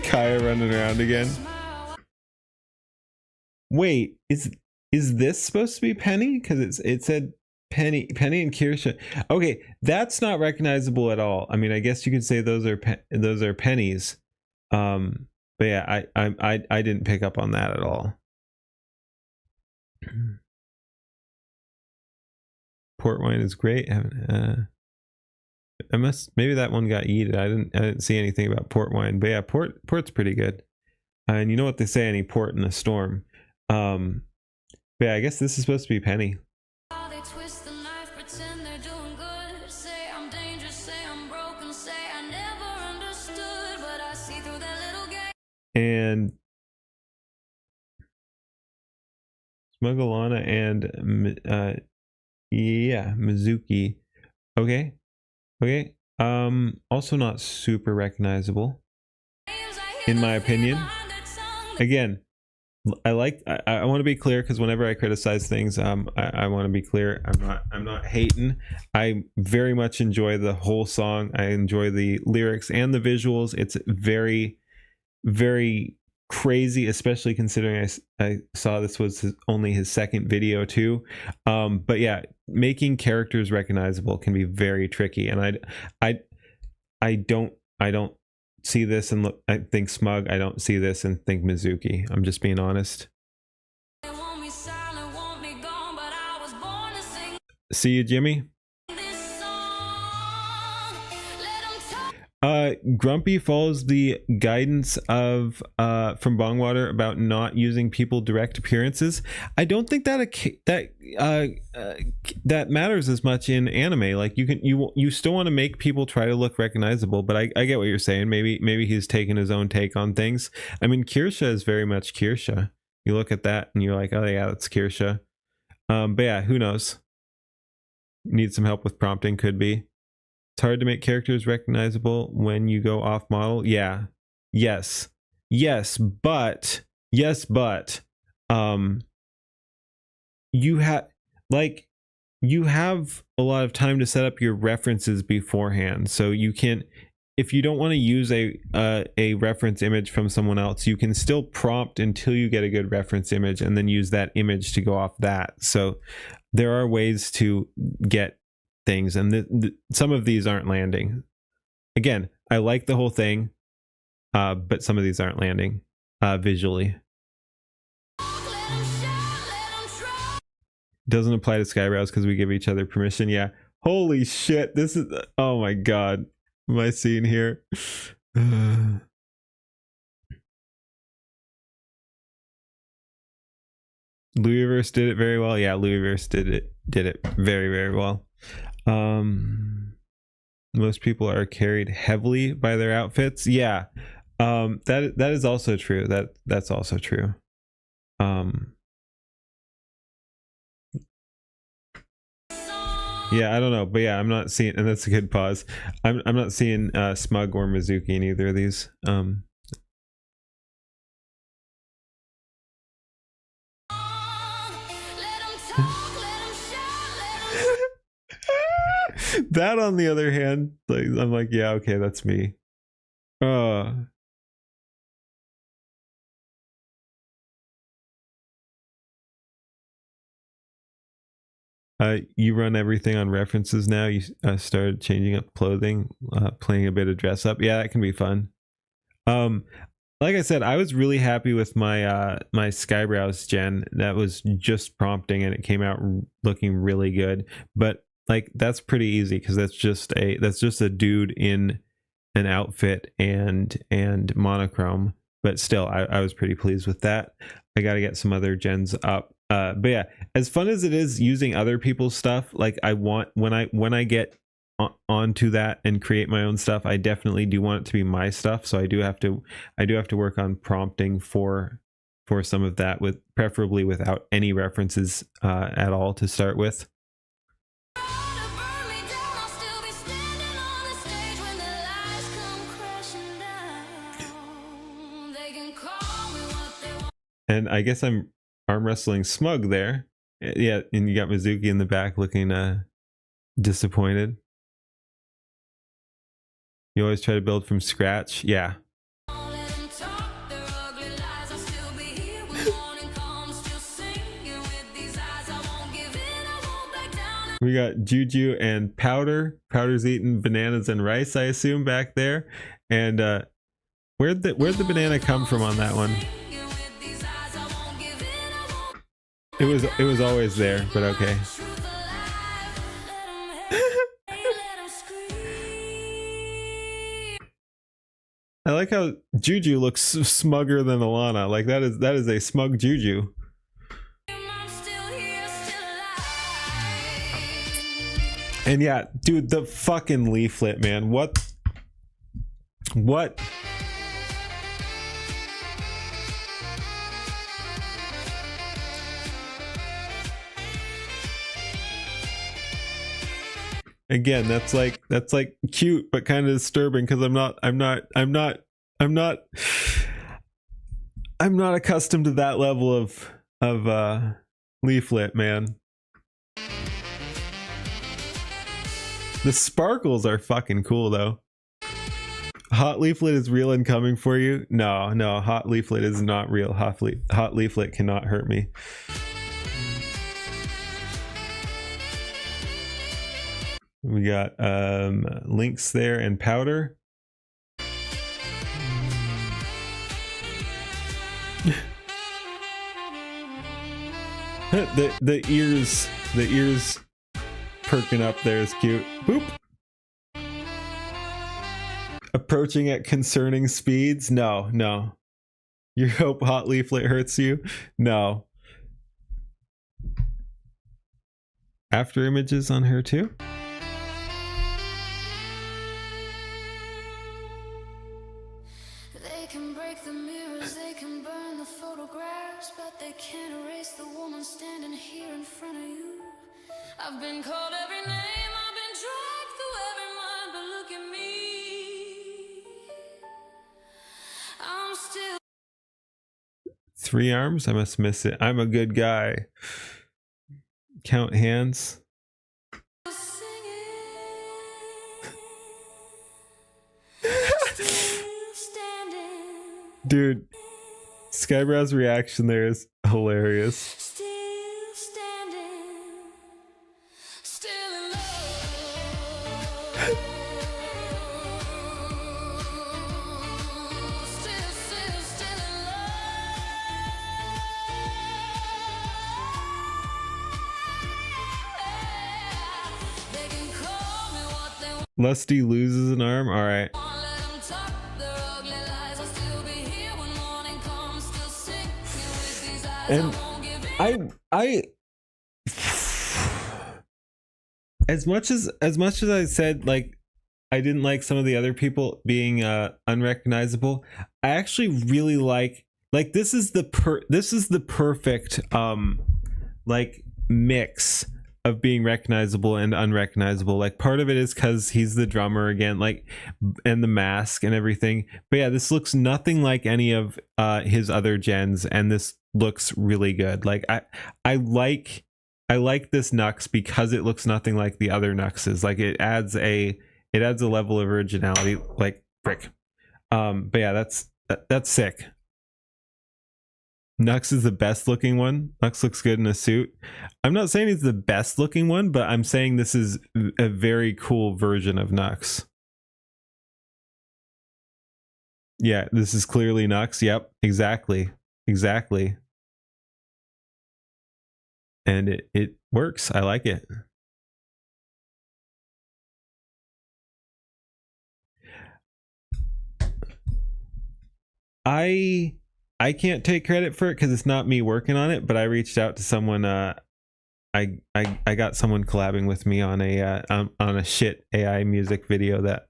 Speaker 3: Kaya running around again. Wait, is this supposed to be Penny? Because it said Penny and Kirsha. Okay, that's not recognizable at all. I mean, I guess you could say those are pennies. But yeah, I didn't pick up on that at all. Port wine is great. Maybe that one got yeeted. I didn't see anything about port wine, but yeah, port's pretty good. And you know what they say, any port in a storm. But yeah, I guess this is supposed to be Penny. And Smugglana and yeah, Mizuki. Okay. Also not super recognizable, in my opinion. Again, I want to be clear, because whenever I criticize things, I want to be clear. I'm not hating. I very much enjoy the whole song. I enjoy the lyrics and the visuals. It's very, very crazy, especially considering I saw this was only his second video too. But yeah, making characters recognizable can be very tricky, and I don't see this and I think Smug. I don't see this and think Mizuki. I'm just being honest. See you, Jimmy. Grumpy follows the guidance of from Bongwater about not using people direct appearances. I don't think that matters as much in anime. Like you still want to make people try to look recognizable, but I get what you're saying. Maybe he's taking his own take on things. I mean, Kirsha is very much Kirsha. You look at that and you're like, oh yeah, that's Kirsha. But yeah, who knows? Need some help with prompting, could be. It's hard to make characters recognizable when you go off model. Yeah. Yes, but you have a lot of time to set up your references beforehand. So you can, if you don't want to use a reference image from someone else, you can still prompt until you get a good reference image and then use that image to go off that. So there are ways to get things, and some of these aren't landing. Again, I like the whole thing, but some of these aren't landing visually. Doesn't apply to Skybrows because we give each other permission. Yeah, holy shit, this is, oh my god, my scene here. Louisverse did it very well. Yeah, Louisverse did it very, very well. Most people are carried heavily by their outfits. Yeah, that is also true. That's also true. Yeah, I don't know, but yeah, I'm not seeing, and that's a good pause. I'm not seeing Smug or Mizuki in either of these. That, on the other hand, like, I'm like, yeah, okay, that's me. You run everything on references now. You started changing up clothing, playing a bit of dress up. Yeah, that can be fun. Like I said, I was really happy with my my Skybrows gen. That was just prompting and it came out looking really good. But like, that's pretty easy because that's just a dude in an outfit and monochrome. but still, I was pretty pleased with that. I got to get some other gens up. But yeah, as fun as it is using other people's stuff, like I want when I get onto that and create my own stuff, I definitely do want it to be my stuff. So I do have to work on prompting for some of that, with preferably without any references at all to start with. And I guess I'm arm wrestling Smug there. Yeah, and you got Mizuki in the back looking disappointed. You always try to build from scratch. Yeah. We got Juju and Powder. Powder's eating bananas and rice, I assume, back there. And where'd the banana come from on that one? It was always there, but okay. I like how Juju looks smugger than Alana. Like that is a smug Juju. And yeah, dude, the fucking leaflet, man. What? Again, that's like cute but kind of disturbing, because I'm not accustomed to that level of leaflet, man. The sparkles are fucking cool though. Hot leaflet is real and coming for you. No, hot leaflet is not real. Hot leaflet cannot hurt me. We got Lynx there and Powder. the ears perking up there is cute. Boop. Approaching at concerning speeds. No. You hope hot leaflet hurts you? No. After images on her too?
Speaker 15: They can break the mirrors, they can burn the photographs, but they can't erase the woman standing here in front of you. I've been called every name, I've been dragged through every mind, but look at me. I'm still
Speaker 3: 3 arms? I must miss it. I'm a good guy. Count hands. Dude, Skybrow's reaction there is hilarious. Lusty loses an arm. All right. And I as much as I said, like, I didn't like some of the other people being unrecognizable, I actually really like this is the perfect like mix of being recognizable and unrecognizable. Like, part of it is because he's the drummer again, like, and the mask and everything, but yeah, this looks nothing like any of his other gens, and this looks really good. Like, I like this Nux because it looks nothing like the other Nuxes. Like, it adds a level of originality, like, frick. But yeah, that's sick. Nux is the best looking one. Nux looks good in a suit. I'm not saying he's the best looking one, but I'm saying this is a very cool version of Nux. Yeah, this is clearly Nux. Yep, exactly. And it works. I like it. I can't take credit for it because it's not me working on it, but I reached out to someone. I got someone collabing with me on a shit AI music video that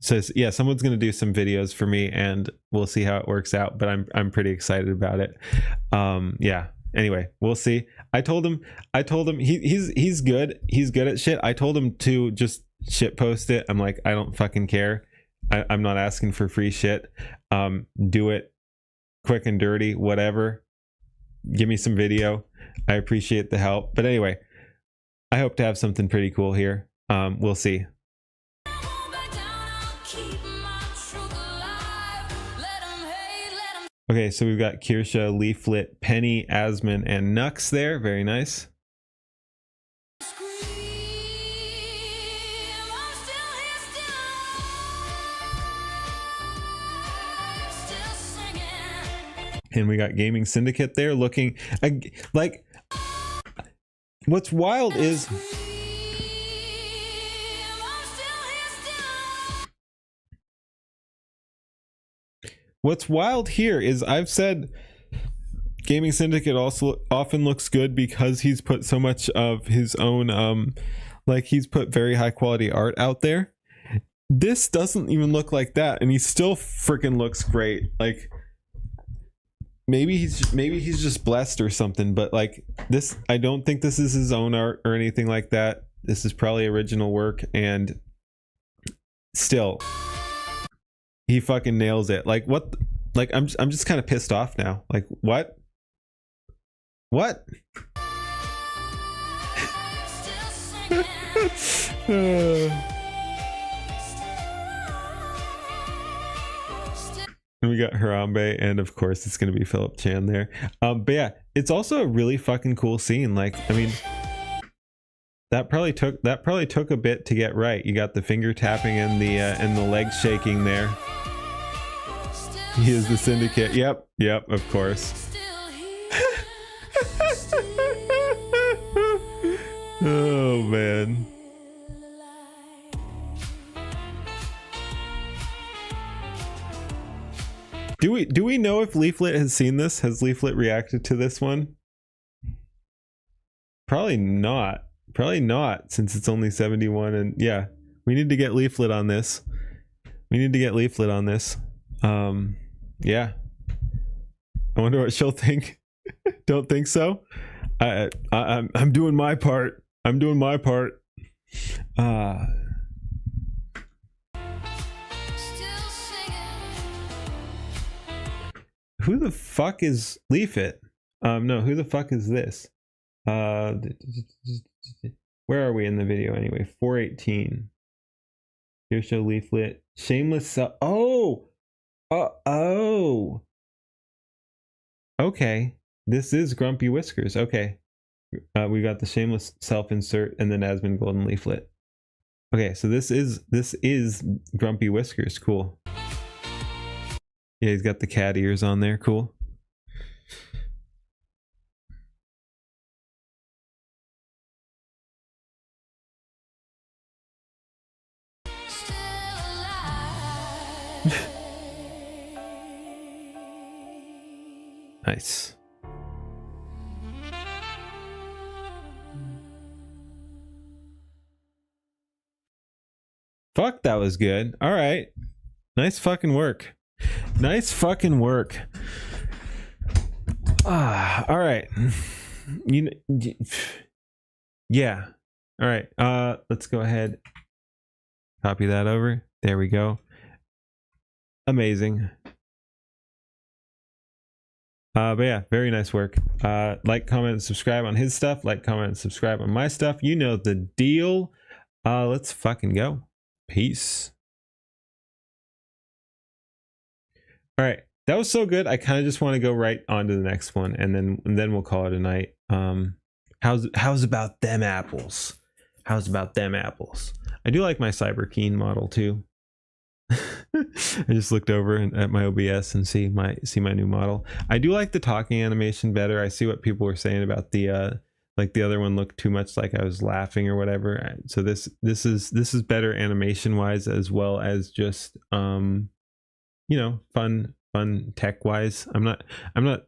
Speaker 3: says, yeah, someone's gonna do some videos for me, and we'll see how it works out. But I'm pretty excited about it. Yeah. Anyway, we'll see. I told him he's good. He's good at shit. I told him to just shit post it. I'm like, I don't fucking care. I'm not asking for free shit. Do it quick and dirty, whatever. Give me some video. I appreciate the help. But anyway, I hope to have something pretty cool here. We'll see. Okay, so we've got Kirsha, Leaflet, Penny, Asman, and Nux there. Very nice. And we got Gaming Syndicate there looking like, what's wild is here is I've said Gaming Syndicate also often looks good because he's put so much of his own like he's put very high quality art out there. This doesn't even look like that, and he still freaking looks great. Like maybe he's just blessed or something, but like this, I don't think this is his own art or anything like that. This is probably original work, and still he fucking nails it. Like what? Like I'm just kind of pissed off now. Like what? And we got Harambe, and of course it's going to be Philip Chan there. But yeah, it's also a really fucking cool scene. Like, I mean, that probably took a bit to get right. You got the finger tapping and the legs shaking there. He is the Syndicate. Yep, of course. Oh man. Do we know if Leaflet has seen this? Has Leaflet reacted to this one? Probably not. Probably not, since it's only 71. And yeah, we need to get Leaflet on this. Yeah. I wonder what she'll think. Don't think so? I'm doing my part. Who the fuck is Leaflet? No, who the fuck is this? Where are we in the video anyway? 418. Here show Leaflet. Shameless. Oh. Okay. This is Grumpy Whiskers. Okay. We got the Shameless self-insert and then Asman Golden Leaflet. Okay, so this is Grumpy Whiskers. Cool. Yeah, he's got the cat ears on there. Cool. Nice. Fuck, that was good. All right. Nice fucking work. All right. Yeah. All right. Let's go ahead. Copy that over. There we go. Amazing. But yeah, very nice work. Like, comment, and subscribe on his stuff. Like, comment, and subscribe on my stuff. You know the deal. Let's fucking go. Peace. All right, that was so good. I kind of just want to go right on to the next one, and then we'll call it a night. How's about them apples? I do like my Cyber Keen model too. I just looked over at my OBS and see my new model. I do like the talking animation better. I see what people were saying about the like the other one looked too much like I was laughing or whatever. So this is better animation wise, as well as just you know, fun fun tech wise. I'm not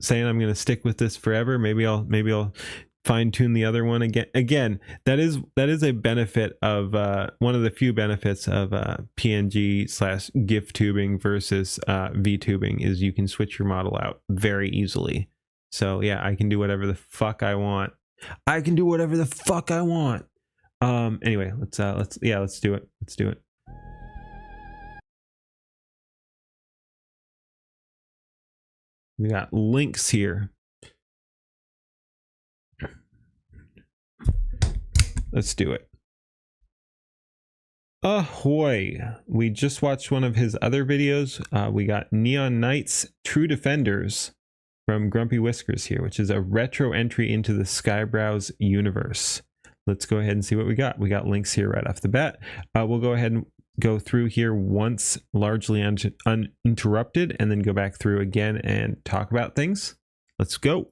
Speaker 3: saying I'm gonna stick with this forever. Maybe I'll fine tune the other one again. That is a benefit of one of the few benefits of PNG/GIF tubing versus VTubing is you can switch your model out very easily. So yeah, I can do whatever the fuck I want. Anyway, let's do it. We got links here. Let's do it. Ahoy! We just watched one of his other videos. We got Neon Knights True Defenders from Grumpy Whiskers here, which is a retro entry into the Skybrowse universe. Let's go ahead and see what we got. We got links here right off the bat. We'll go ahead and go through here once largely uninterrupted and then go back through again and talk about things. Let's go.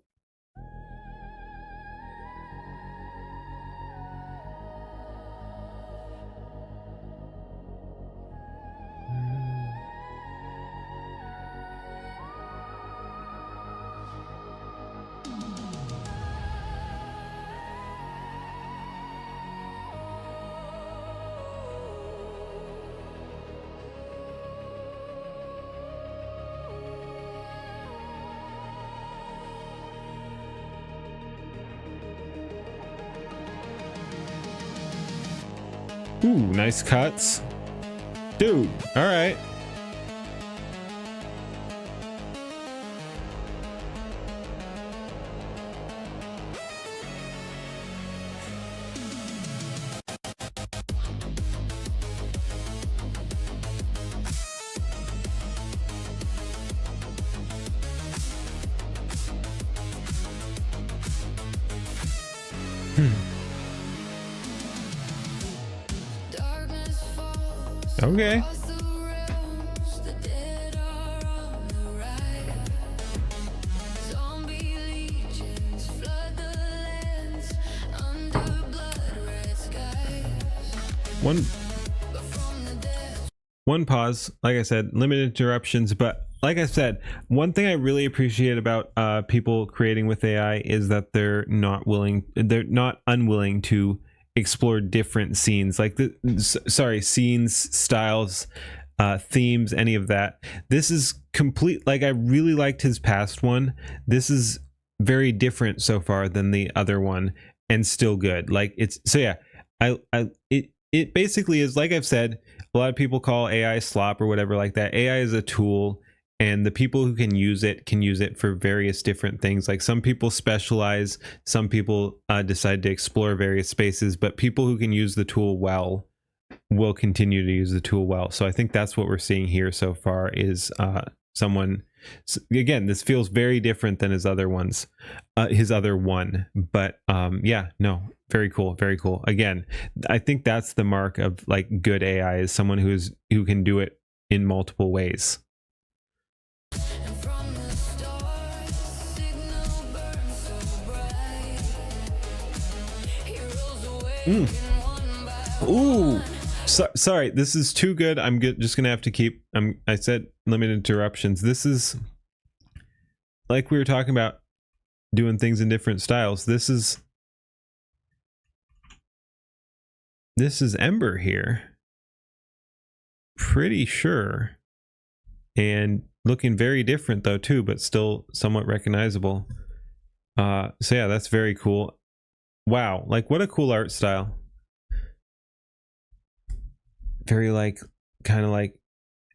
Speaker 3: Ooh, nice cuts. Dude, all right. Okay. One pause. Like I said, limited interruptions, but like I said, one thing I really appreciate about people creating with AI is that they're not unwilling to explore different scenes, like scenes, styles, themes, any of that. This is complete. Like, I really liked his past one. This is very different so far than the other one, and still good. Like, it's so yeah. It basically is, like I've said, a lot of people call AI slop or whatever like that. AI is a tool, and the people who can use it for various different things. Like, some people specialize, some people decide to explore various spaces, but people who can use the tool well will continue to use the tool well. So I think that's what we're seeing here so far is someone, again, this feels very different than his other ones, his other one, but yeah, no, very cool, very cool. Again, I think that's the mark of like good AI, is someone who can do it in multiple ways. Ooh, sorry, this is too good. I'm just gonna have to keep. I said limited interruptions. This is like we were talking about doing things in different styles. This is Ember here, pretty sure, and looking very different though too, but still somewhat recognizable. So yeah, that's very cool. Wow, like what a cool art style. Very like kind of like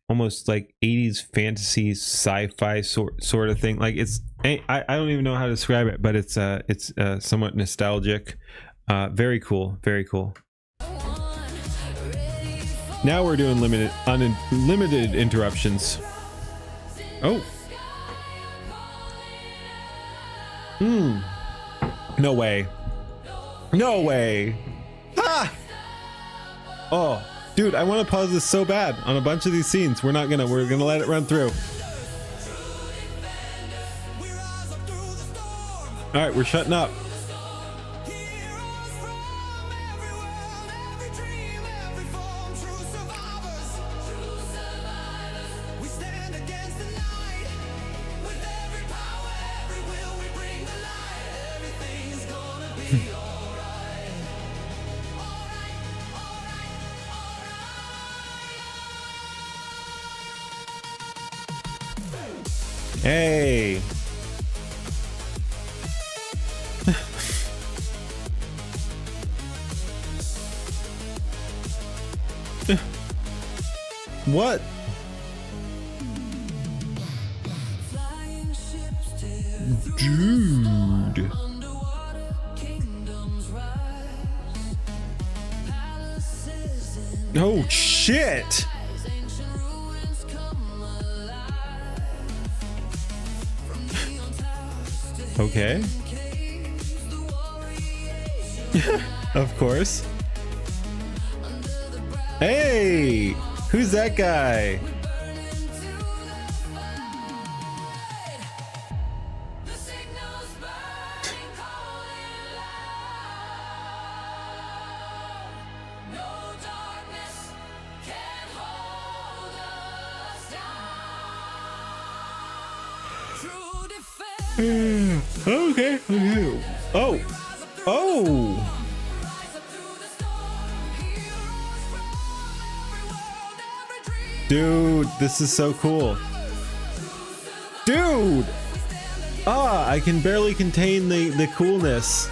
Speaker 3: almost like 80s fantasy sci-fi sort of thing. Like it's I don't even know how to describe it, but it's somewhat nostalgic. Very cool, very cool. Now we're doing unlimited interruptions. Oh. No way. No way. Ah! Oh, dude, I want to pause this so bad on a bunch of these scenes. We're gonna let it run through. All right, we're shutting up. Hey. What? Dude. Oh shit. Okay. Of course. Hey, who's that guy? Okay. Oh. Oh. Dude, this is so cool. Dude. Ah, I can barely contain the coolness.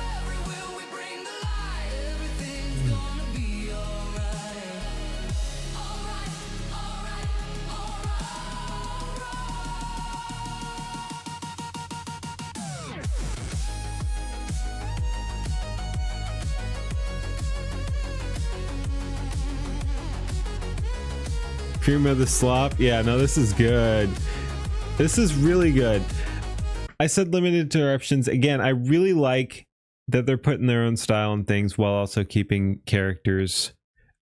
Speaker 3: Cream of the slop. Yeah, no, this is good. This is really good. I said limited interruptions. Again, I really like that they're putting their own style and things while also keeping characters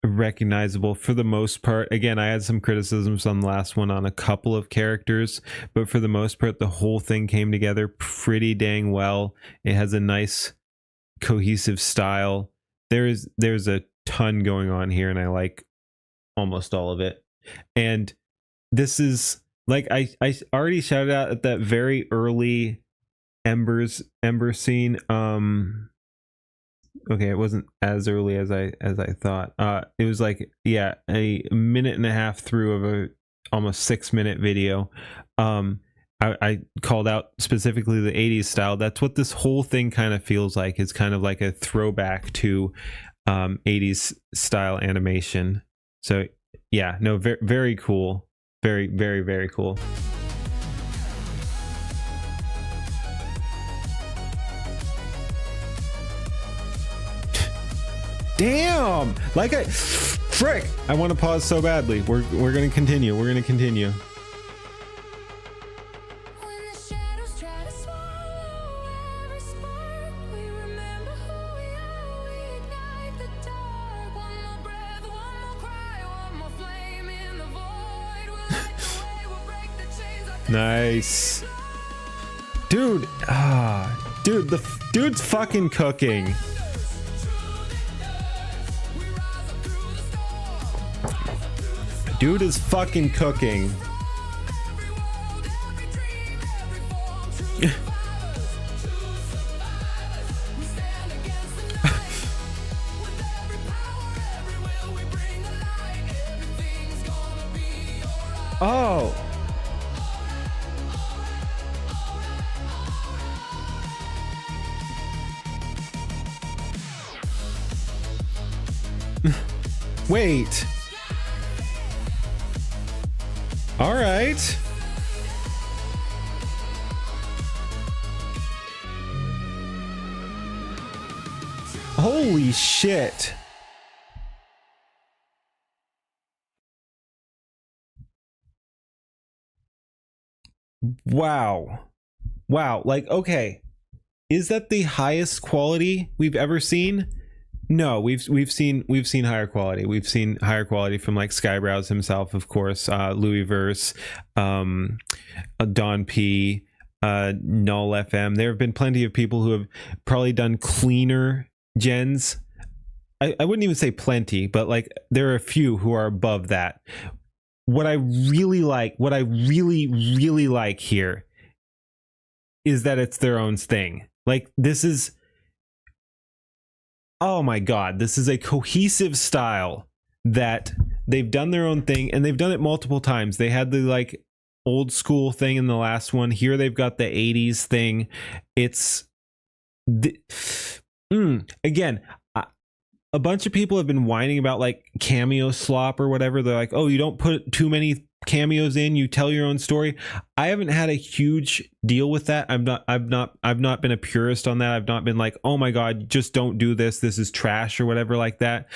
Speaker 3: recognizable for the most part. Again, I had some criticisms on the last one on a couple of characters, but for the most part, the whole thing came together pretty dang well. It has a nice cohesive style. There's a ton going on here, and I like almost all of it. And this is like I already shouted out at that very early Ember scene. Okay, it wasn't as early as I thought. It was like, yeah, a minute and a half through of a almost 6-minute video. I called out specifically the 80s style. That's what this whole thing kind of feels like. It's kind of like a throwback to 80s style animation. So yeah, no, very, very cool. Very, very, very cool. Damn! Like frick! I want to pause so badly. We're gonna continue. We're gonna continue. Nice. Dude, dude, the dude's fucking cooking. Dude is fucking cooking. Oh. Wait. All right. Holy shit. Wow. Wow. Like, okay. Is that the highest quality we've ever seen? No, we've seen higher quality. We've seen higher quality from like Skybrows himself, of course, Louis Verse, Don P, Null FM. There have been plenty of people who have probably done cleaner gens. I wouldn't even say plenty, but like there are a few who are above that. What I really like, what I really, really like here is that it's their own thing. Like this is, oh my God, this is a cohesive style that they've done their own thing, and they've done it multiple times. They had the like old school thing in the last one. Here they've got the 80s thing. It's again, a bunch of people have been whining about like cameo slop or whatever. They're like, oh, you don't put too many cameos in, you tell your own story. I haven't had a huge deal with that. I've not been a purist on that. I've not been like, oh my god, just don't do this, this is trash or whatever like that.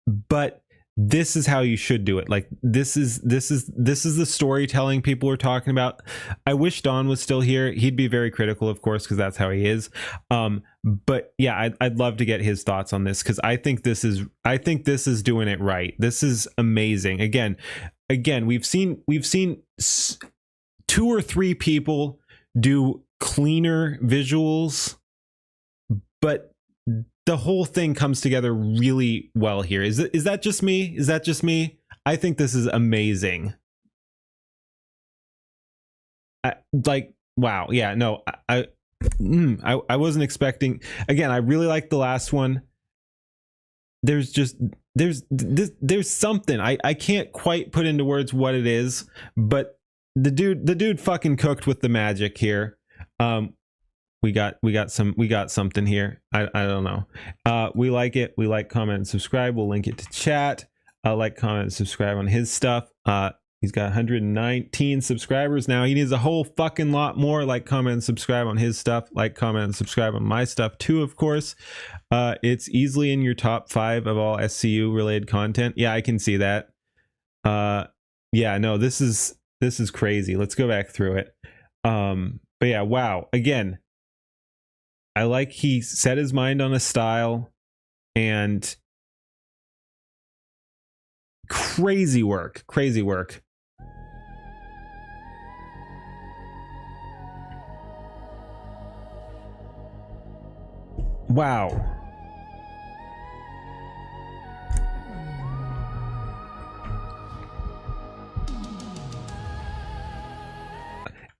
Speaker 3: But this is how you should do it. Like this is the storytelling people are talking about. I wish Don was still here. He'd be very critical, of course, because that's how he is. But yeah, I'd love to get his thoughts on this, because I think this is doing it right. This is amazing. Again, we've seen 2 or 3 people do cleaner visuals, but the whole thing comes together really well here. Is that just me? Is that just me? I think this is amazing. Wow. Yeah, no, I wasn't expecting. Again, I really like the last one. There's something I can't quite put into words what it is, but the dude fucking cooked with the magic here. We got something here. I don't know. We like it. We like, comment, and subscribe. We'll link it to chat. Like, comment, and subscribe on his stuff. He's got 119 subscribers now. He needs a whole fucking lot more. Like, comment, and subscribe on his stuff. Like, comment, and subscribe on my stuff too, of course. It's easily in your top 5 of all SCU related content. Yeah, I can see that. Yeah, no, this is crazy. Let's go back through it. But yeah, wow. Again, I like he set his mind on a style, and crazy work. Wow.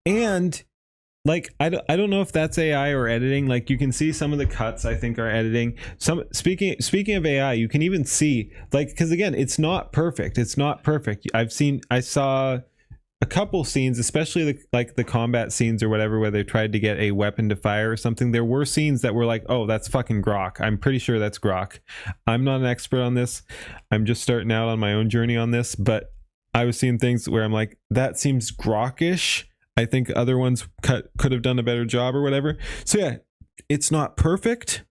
Speaker 3: And like, I don't know if that's AI or editing. Like, you can see some of the cuts I think are editing. Speaking of AI, you can even see, like, because again, it's not perfect. I saw a couple scenes, especially the combat scenes or whatever, where they tried to get a weapon to fire or something. There were scenes that were like, oh, that's fucking Grok. I'm pretty sure that's Grok. I'm not an expert on this. I'm just starting out on my own journey on this, but I was seeing things where I'm like, that seems Grok-ish. I think other ones could have done a better job or whatever. So yeah, it's not perfect,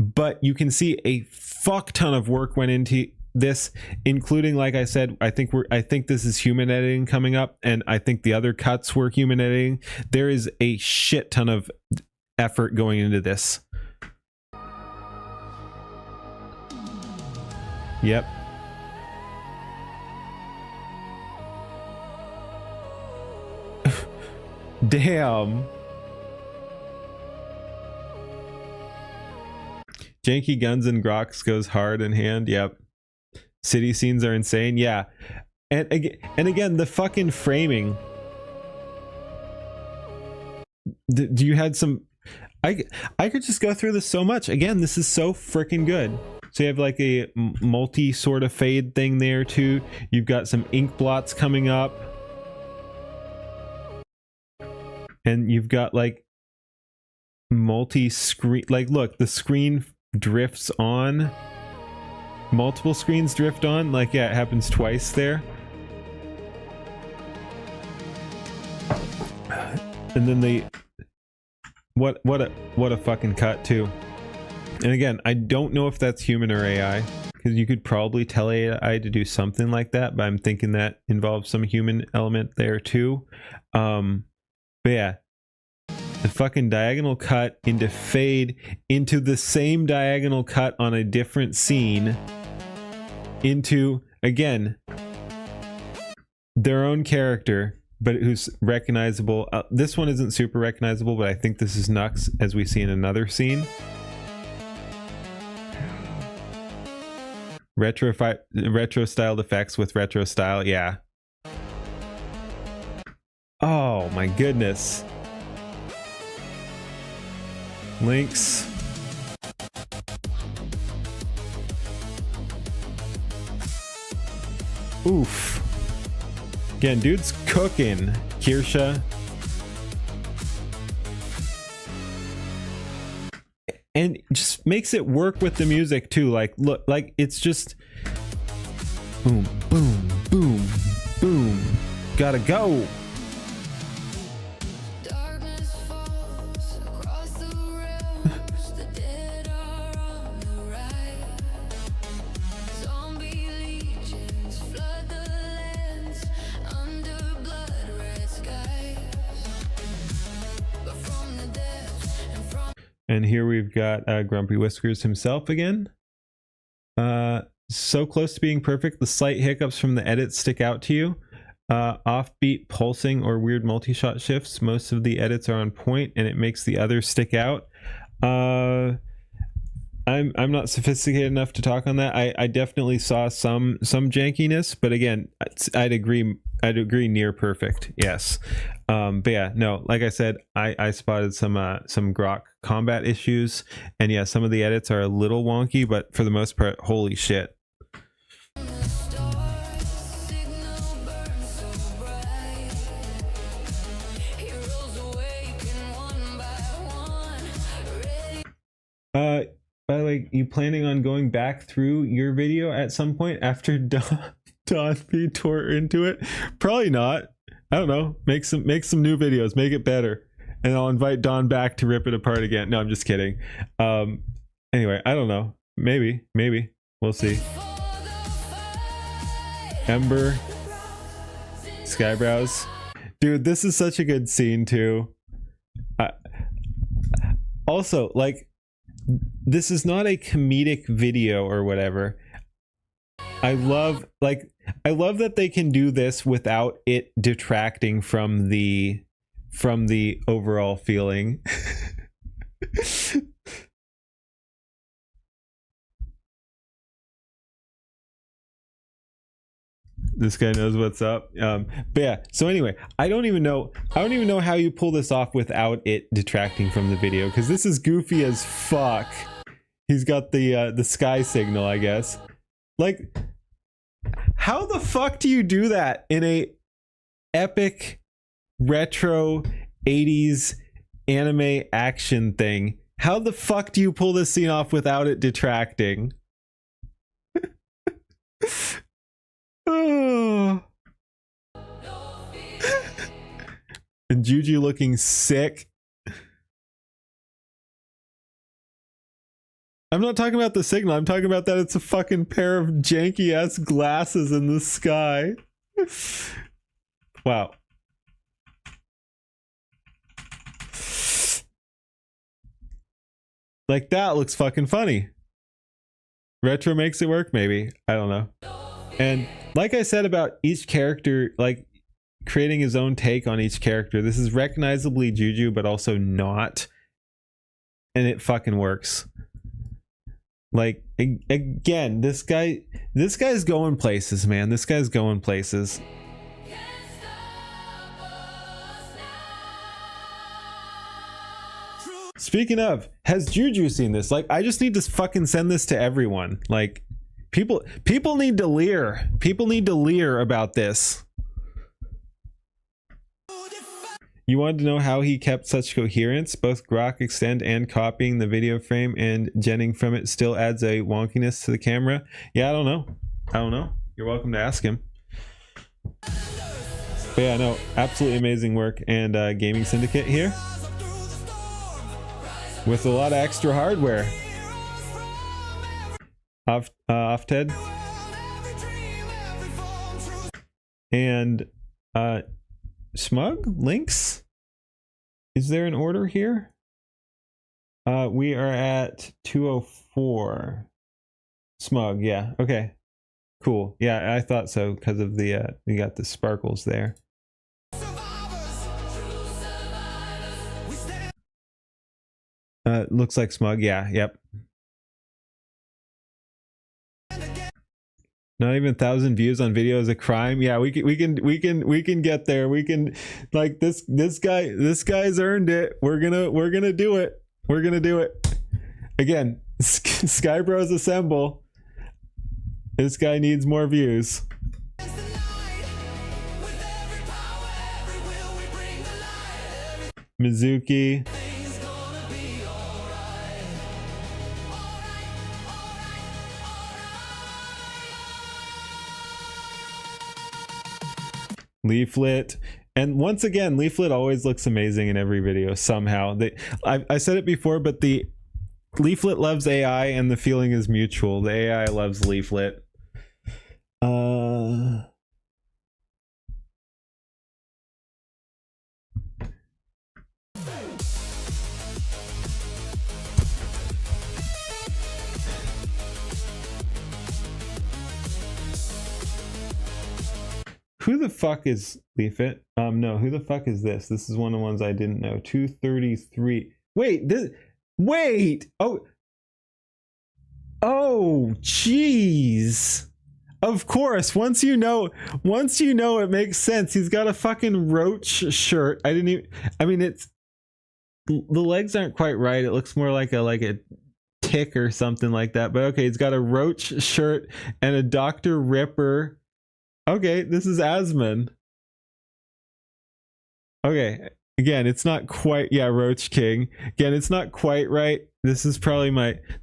Speaker 3: but you can see a fuck ton of work went into this, including, like I said, I think this is human editing coming up, and I think the other cuts were human editing. There is a shit ton of effort going into this. Yep. Damn. Janky guns and Groks goes hard in hand. Yep. City scenes are insane. Yeah. And again, the fucking framing. You had some... I could just go through this so much. Again, this is so freaking good. So you have like a multi sort of fade thing there too. You've got some ink blots coming up. And you've got like multi-screen, like look, the screen drifts on, multiple screens drift on, like yeah, it happens twice there. And then what a fucking cut too. And again, I don't know if that's human or AI, because you could probably tell AI to do something like that, but I'm thinking that involves some human element there too. But yeah, the fucking diagonal cut into fade into the same diagonal cut on a different scene into, again, their own character, but who's recognizable. This one isn't super recognizable, but I think this is Nux, as we see in another scene. Retro styled effects with retro style, yeah. Oh my goodness. Links. Oof. Again, dude's cooking. Kirsha. And just makes it work with the music too. Like, look, like it's just boom, boom, boom, boom. Gotta go. And here we've got Grumpy Whiskers himself again. So close to being perfect. The slight hiccups from the edits stick out to you. Offbeat pulsing or weird multi-shot shifts. Most of the edits are on point and it makes the others stick out. I'm not sophisticated enough to talk on that. I definitely saw some jankiness, but again, I'd agree near perfect. Yes. But yeah, no, like I said, I spotted some Grok combat issues, and yeah, some of the edits are a little wonky, but for the most part, holy shit. By the way, you planning on going back through your video at some point after Don B tore into it? Probably not. I don't know. Make some new videos. Make it better, and I'll invite Don back to rip it apart again. No, I'm just kidding. Anyway, I don't know. Maybe we'll see. Ember, Skybrows, dude, this is such a good scene too. Also, like, this is not a comedic video or whatever. I love that they can do this without it detracting from the overall feeling. This guy knows what's up. But yeah, so anyway, I don't even know how you pull this off without it detracting from the video, because this is goofy as fuck. He's got the sky signal, I guess. Like, how the fuck do you do that in a epic retro 80s anime action thing? How the fuck do you pull this scene off without it detracting? Oh. And Juju looking sick. I'm not talking about the signal. I'm talking about that it's a fucking pair of janky ass glasses in the sky. Wow. Like, that looks fucking funny. Retro makes it work, maybe. I don't know. And like I said about each character, like creating his own take on each character, this is recognizably Juju, but also not. And it fucking works. Like, again, this guy's going places, man. This guy's going places. Speaking of, has Juju seen this? Like, I just need to fucking send this to everyone. Like, people need to leer. People need to leer about this. You wanted to know how he kept such coherence? Both Grok Extend and copying the video frame and genning from it still adds a wonkiness to the camera. Yeah, I don't know. You're welcome to ask him. But yeah, no, absolutely amazing work. And Gaming Syndicate here with a lot of extra hardware. Ofted and Smug links. Is there an order here? We are at 204. Smug, yeah, okay, cool. Yeah, I thought so because of the you got the sparkles there. Looks like Smug, yeah, yep. Not even 1,000 views on video is a crime. Yeah, we can get there. We can, like, this guy's earned it. We're gonna do it. We're gonna do it. Again, Skybros assemble. This guy needs more views. Mizuki. Leaflet. And once again, Leaflet always looks amazing in every video somehow. I said it before, but the Leaflet loves AI and the feeling is mutual. The AI loves Leaflet. Who the fuck is Leaflet? No, who the fuck is this? This is one of the ones I didn't know. 233. Wait, wait! Oh, jeez. Of course, once you know, it makes sense. He's got a fucking roach shirt. I mean, it's, the legs aren't quite right. It looks more like a tick or something like that. But okay, he's got a roach shirt and a Dr. Ripper. Okay, this is Asmon. Okay, again, it's not quite, yeah, Roach King. Again, it's not quite right. This is probably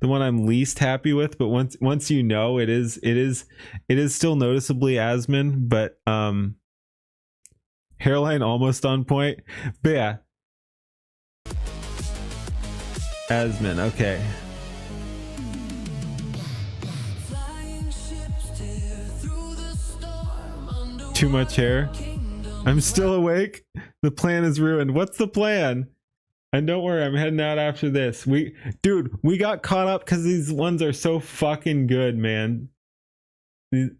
Speaker 3: the one I'm least happy with, but once you know, it is still noticeably Asmon, but hairline almost on point. But yeah. Asmon, okay. Too much hair. I'm still awake. The plan is ruined. What's the plan? And don't worry, I'm heading out after this. Dude, we got caught up because these ones are so fucking good, man.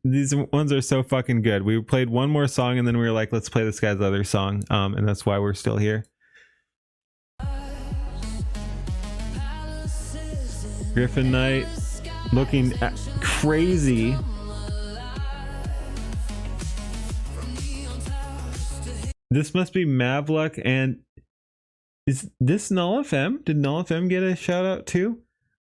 Speaker 3: These ones are so fucking good. We played one more song and then we were like, let's play this guy's other song. And that's why we're still here. Griffin Knight looking crazy. This must be Mavluck, and is this Null FM? Did Null FM get a shout out too?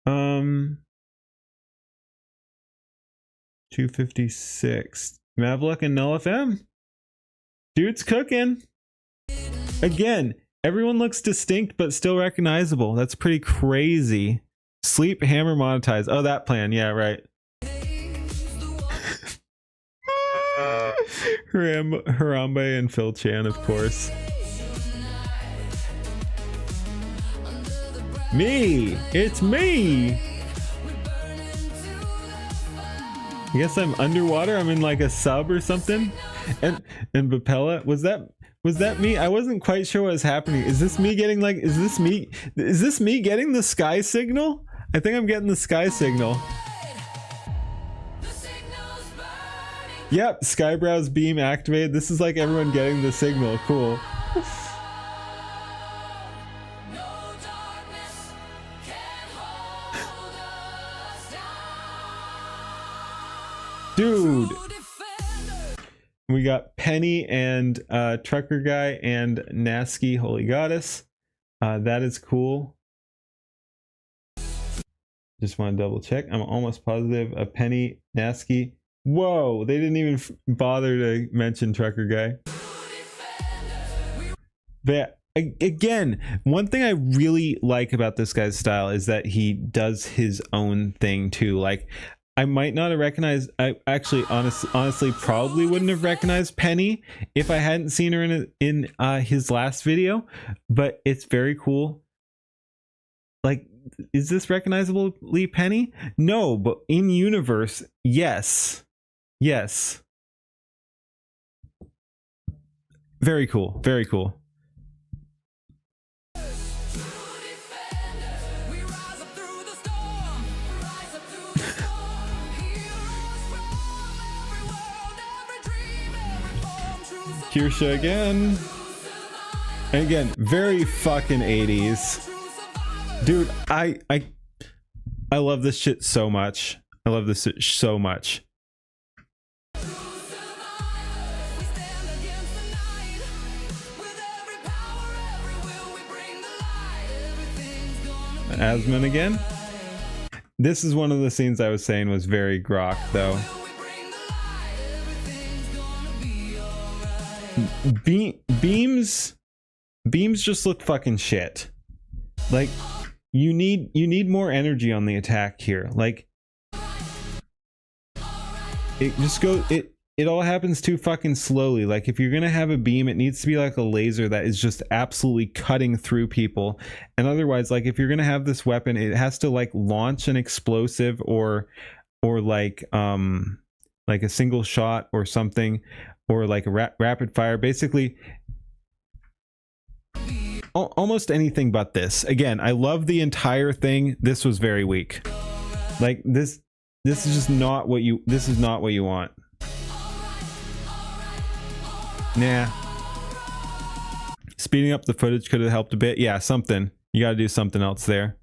Speaker 3: 256. Mavluck and Null FM. Dude's cooking. Again, everyone looks distinct but still recognizable. That's pretty crazy. Sleep, hammer, monetize. Oh, that plan. Yeah, right. Harambe and Phil Chan, of course. Me! It's me! I guess I'm underwater. I'm in like a sub or something. And Bapella, was that me? I wasn't quite sure what was happening. Is this me getting like, is this me getting the sky signal? I think I'm getting the sky signal. Yep, Skybrow's beam activated. This is like everyone getting the signal. Cool. Dude. We got Penny and Trucker Guy and Nasky Holy Goddess. That is cool. Just want to double check. I'm almost positive a Penny, Nasky. Whoa, they didn't even bother to mention Trucker Guy. But again, one thing I really like about this guy's style is that he does his own thing too. Like, I might not have recognized, I actually honestly probably wouldn't have recognized Penny if I hadn't seen her in his last video, but it's very cool. Like, is this recognizably Penny? No, but in universe, yes. Yes. Very cool. Very cool. Kirsha again. And again, very fucking 80s. Dude, I love this shit so much. I love this so much. Asmon again. This is one of the scenes I was saying was very grok though. Beams beams just look fucking shit. Like, you need more energy on the attack here. Like, it all happens too fucking slowly. Like, if you're gonna have a beam, it needs to be like a laser that is just absolutely cutting through people. And otherwise, like, if you're gonna have this weapon, it has to like launch an explosive or like a single shot or something, or like a rapid fire. Basically, almost anything but this. Again, I love the entire thing. This was very weak. Like, this is just not what you. This is not what you want. Nah. Speeding up the footage could have helped a bit. Yeah, something. You got to do something else there.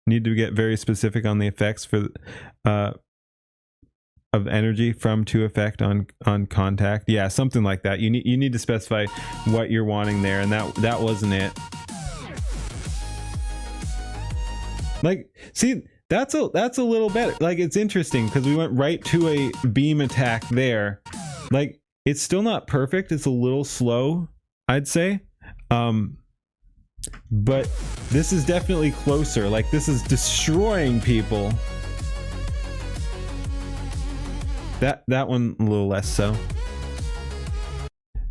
Speaker 3: Need to get very specific on the effects for of energy from to effect on contact. Yeah, something like that. You need to specify what you're wanting there, and that wasn't it. Like, see, that's a little better. Like, it's interesting because we went right to a beam attack there. Like, it's still not perfect. It's a little slow, I'd say. But this is definitely closer. Like, this is destroying people. That one a little less so.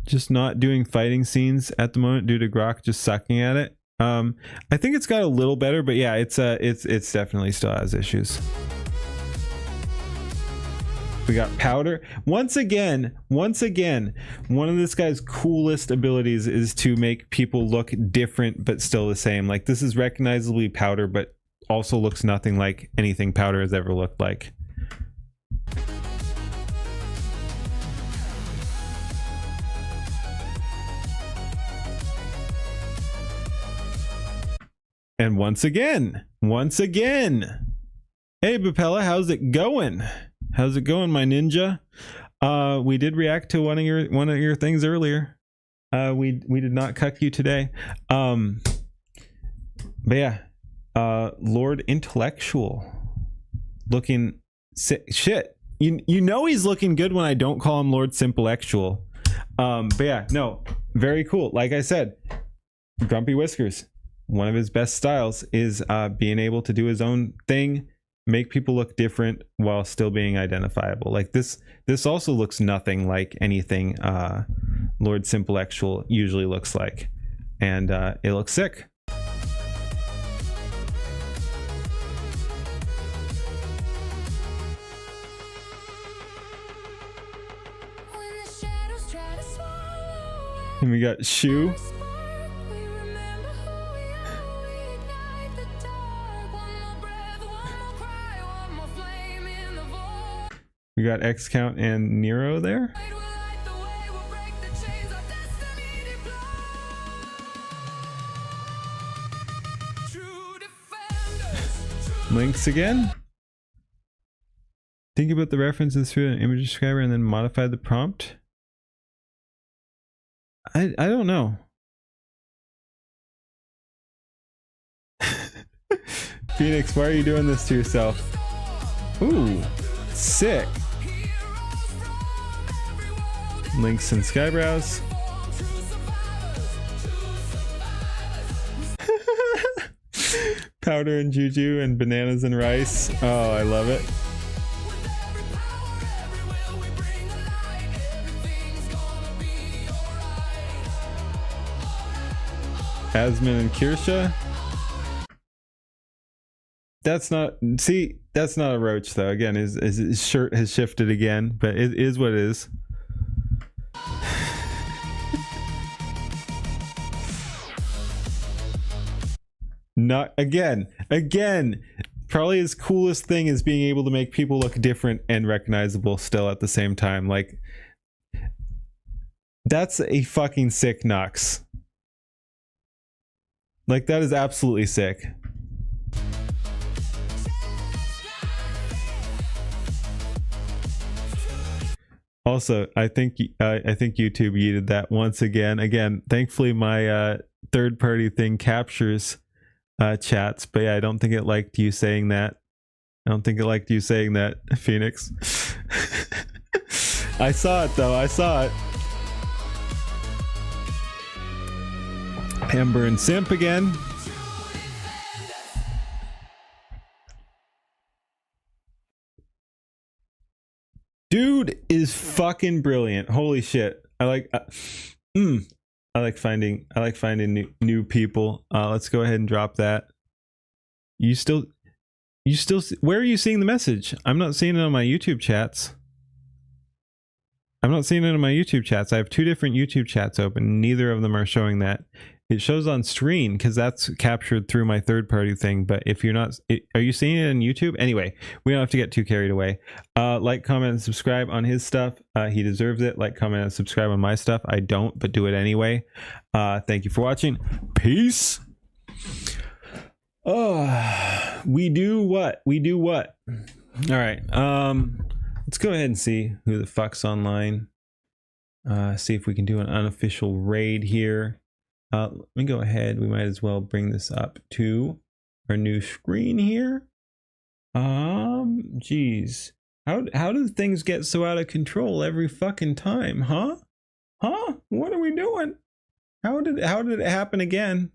Speaker 3: Just not doing fighting scenes at the moment due to Grok just sucking at it. I think it's got a little better, but yeah, it's definitely still has issues. We got powder. Once again, one of this guy's coolest abilities is to make people look different but still the same. Like, this is recognizably powder, but also looks nothing like anything powder has ever looked like. And once again, hey Bapella, how's it going? How's it going, my ninja? We did react to one of your things earlier. We did not cuck you today. But yeah, Lord Intellectual looking shit. You know he's looking good when I don't call him Lord Simplectual. But yeah, no, very cool. Like I said, Grumpy Whiskers. One of his best styles is being able to do his own thing, make people look different while still being identifiable. Like, this also looks nothing like anything Lord Simplectual usually looks like, and it looks sick. And we got Shu. We got X Count and Nero there. Links again. Think about the references through an image describer and then modify the prompt. I don't know. Phoenix, why are you doing this to yourself? Ooh, sick. Links and Skybrows. Powder and Juju and bananas and rice. Oh, I love it. Asmin and Kirsha. That's not, see, that's not a roach though. Again, his shirt has shifted again, but it is what it is. Not again. Probably his coolest thing is being able to make people look different and recognizable still at the same time. Like, that's a fucking sick Nux. Like, that is absolutely sick. Also, I think YouTube yeeted that once again. Again, thankfully my third-party thing captures chats, but yeah, I don't think it liked you saying that. Phoenix. I saw it though. I saw it. Amber and Simp again. Dude is fucking brilliant. Holy shit. I like finding new people. Let's go ahead and drop that. You still where are you seeing the message? I'm not seeing it on my YouTube chats. I have two different YouTube chats open. Neither of them are showing that. It shows on screen because that's captured through my third-party thing. But if you're not, are you seeing it on YouTube? Anyway, we don't have to get too carried away. Like, comment, and subscribe on his stuff. He deserves it. Like, comment, and subscribe on my stuff. I don't, but do it anyway. Thank you for watching. Peace. Oh, we do what? All right. Let's go ahead and see who the fuck's online. See if we can do an unofficial raid here. Let me go ahead. We might as well bring this up to our new screen here. Geez. How do things get so out of control every fucking time, huh? What are we doing? How did it happen again?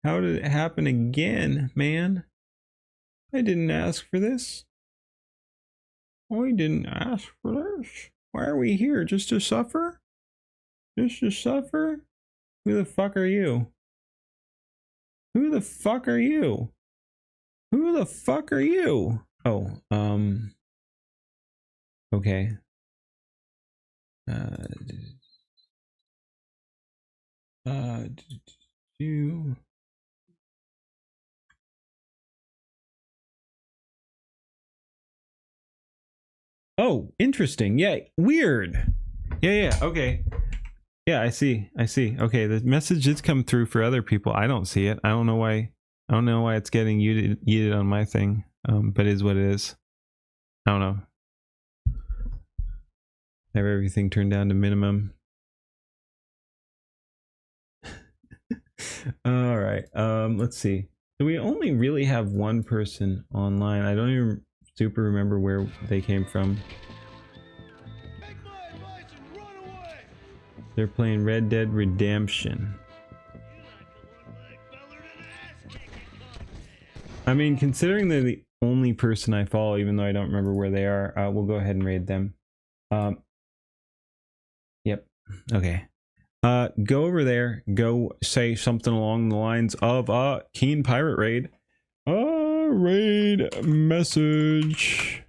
Speaker 3: How did it happen again, man? I didn't ask for this. I didn't ask for this. Why are we here? Just to suffer? Just to suffer? Who the fuck are you? Who the fuck are you? Who the fuck are you? Oh, okay. You. Oh, interesting. Yeah, weird. Yeah, okay. Yeah, I see. Okay, the message did come through for other people. I don't see it. I don't know why it's getting yeeted on my thing. But it is what it is. I don't know. I have everything turned down to minimum. All right. Let's see. So we only really have one person online. I don't even super remember where they came from. They're playing Red Dead Redemption. I mean, considering they're the only person I follow, even though I don't remember where they are, we'll go ahead and raid them. Yep. Okay. Go over there. Go say something along the lines of Keen Pirate Raid. Raid message.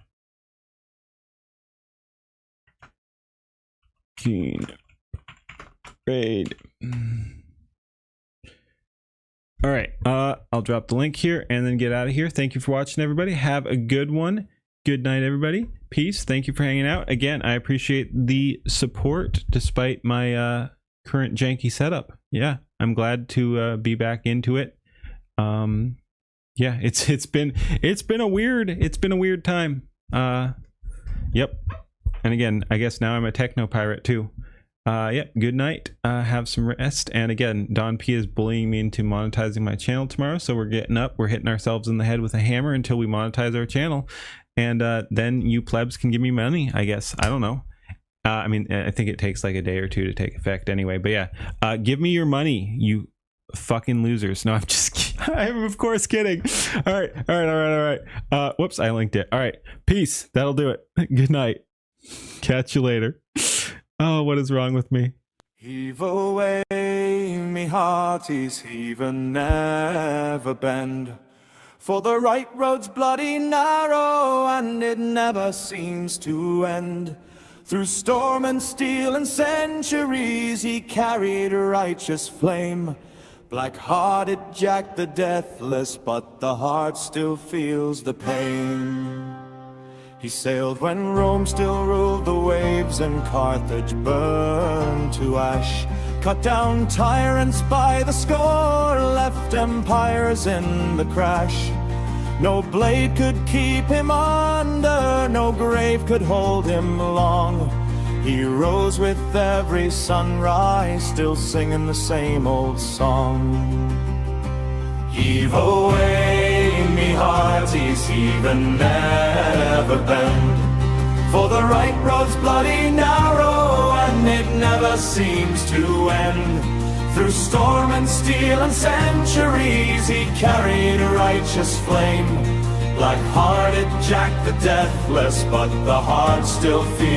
Speaker 3: Keen Raid. All right. I'll drop the link here and then get out of here. Thank you for watching, everybody. Have a good one. Good night, everybody. Peace. Thank you for hanging out. Again, I appreciate the support despite my current janky setup. Yeah, I'm glad to be back into it. Yeah, it's been a weird time. Yep. And again, I guess now I'm a techno pirate too. Yep. Good night. Have some rest. And again, Don P is bullying me into monetizing my channel tomorrow, so we're getting up. We're hitting ourselves in the head with a hammer until we monetize our channel, and then you plebs can give me money. I guess. I don't know. I mean, I think it takes like a day or two to take effect anyway. But yeah, give me your money, you fucking losers. No, I'm just kidding. I'm of course kidding. All right. Whoops, I linked it. All right, peace. That'll do it. Good night. Catch you later. Oh, what is wrong with me?
Speaker 16: Heave away, me hearties, heave and never bend. For the right road's bloody narrow, and it never seems to end. Through storm and steel and centuries, he carried a righteous flame. Black-hearted Jack the Deathless, but the heart still feels the pain. He sailed when Rome still ruled the waves and Carthage burned to ash. Cut down tyrants by the score, left empires in the crash. No blade could keep him under, no grave could hold him long. He rose with every sunrise, still singing the same old song. Heave away, me hearties, heave and never bend. For the right road's bloody now. never seems to end. Through storm and steel and centuries, he carried a righteous flame. Black-hearted Jack the Deathless, but the heart still feels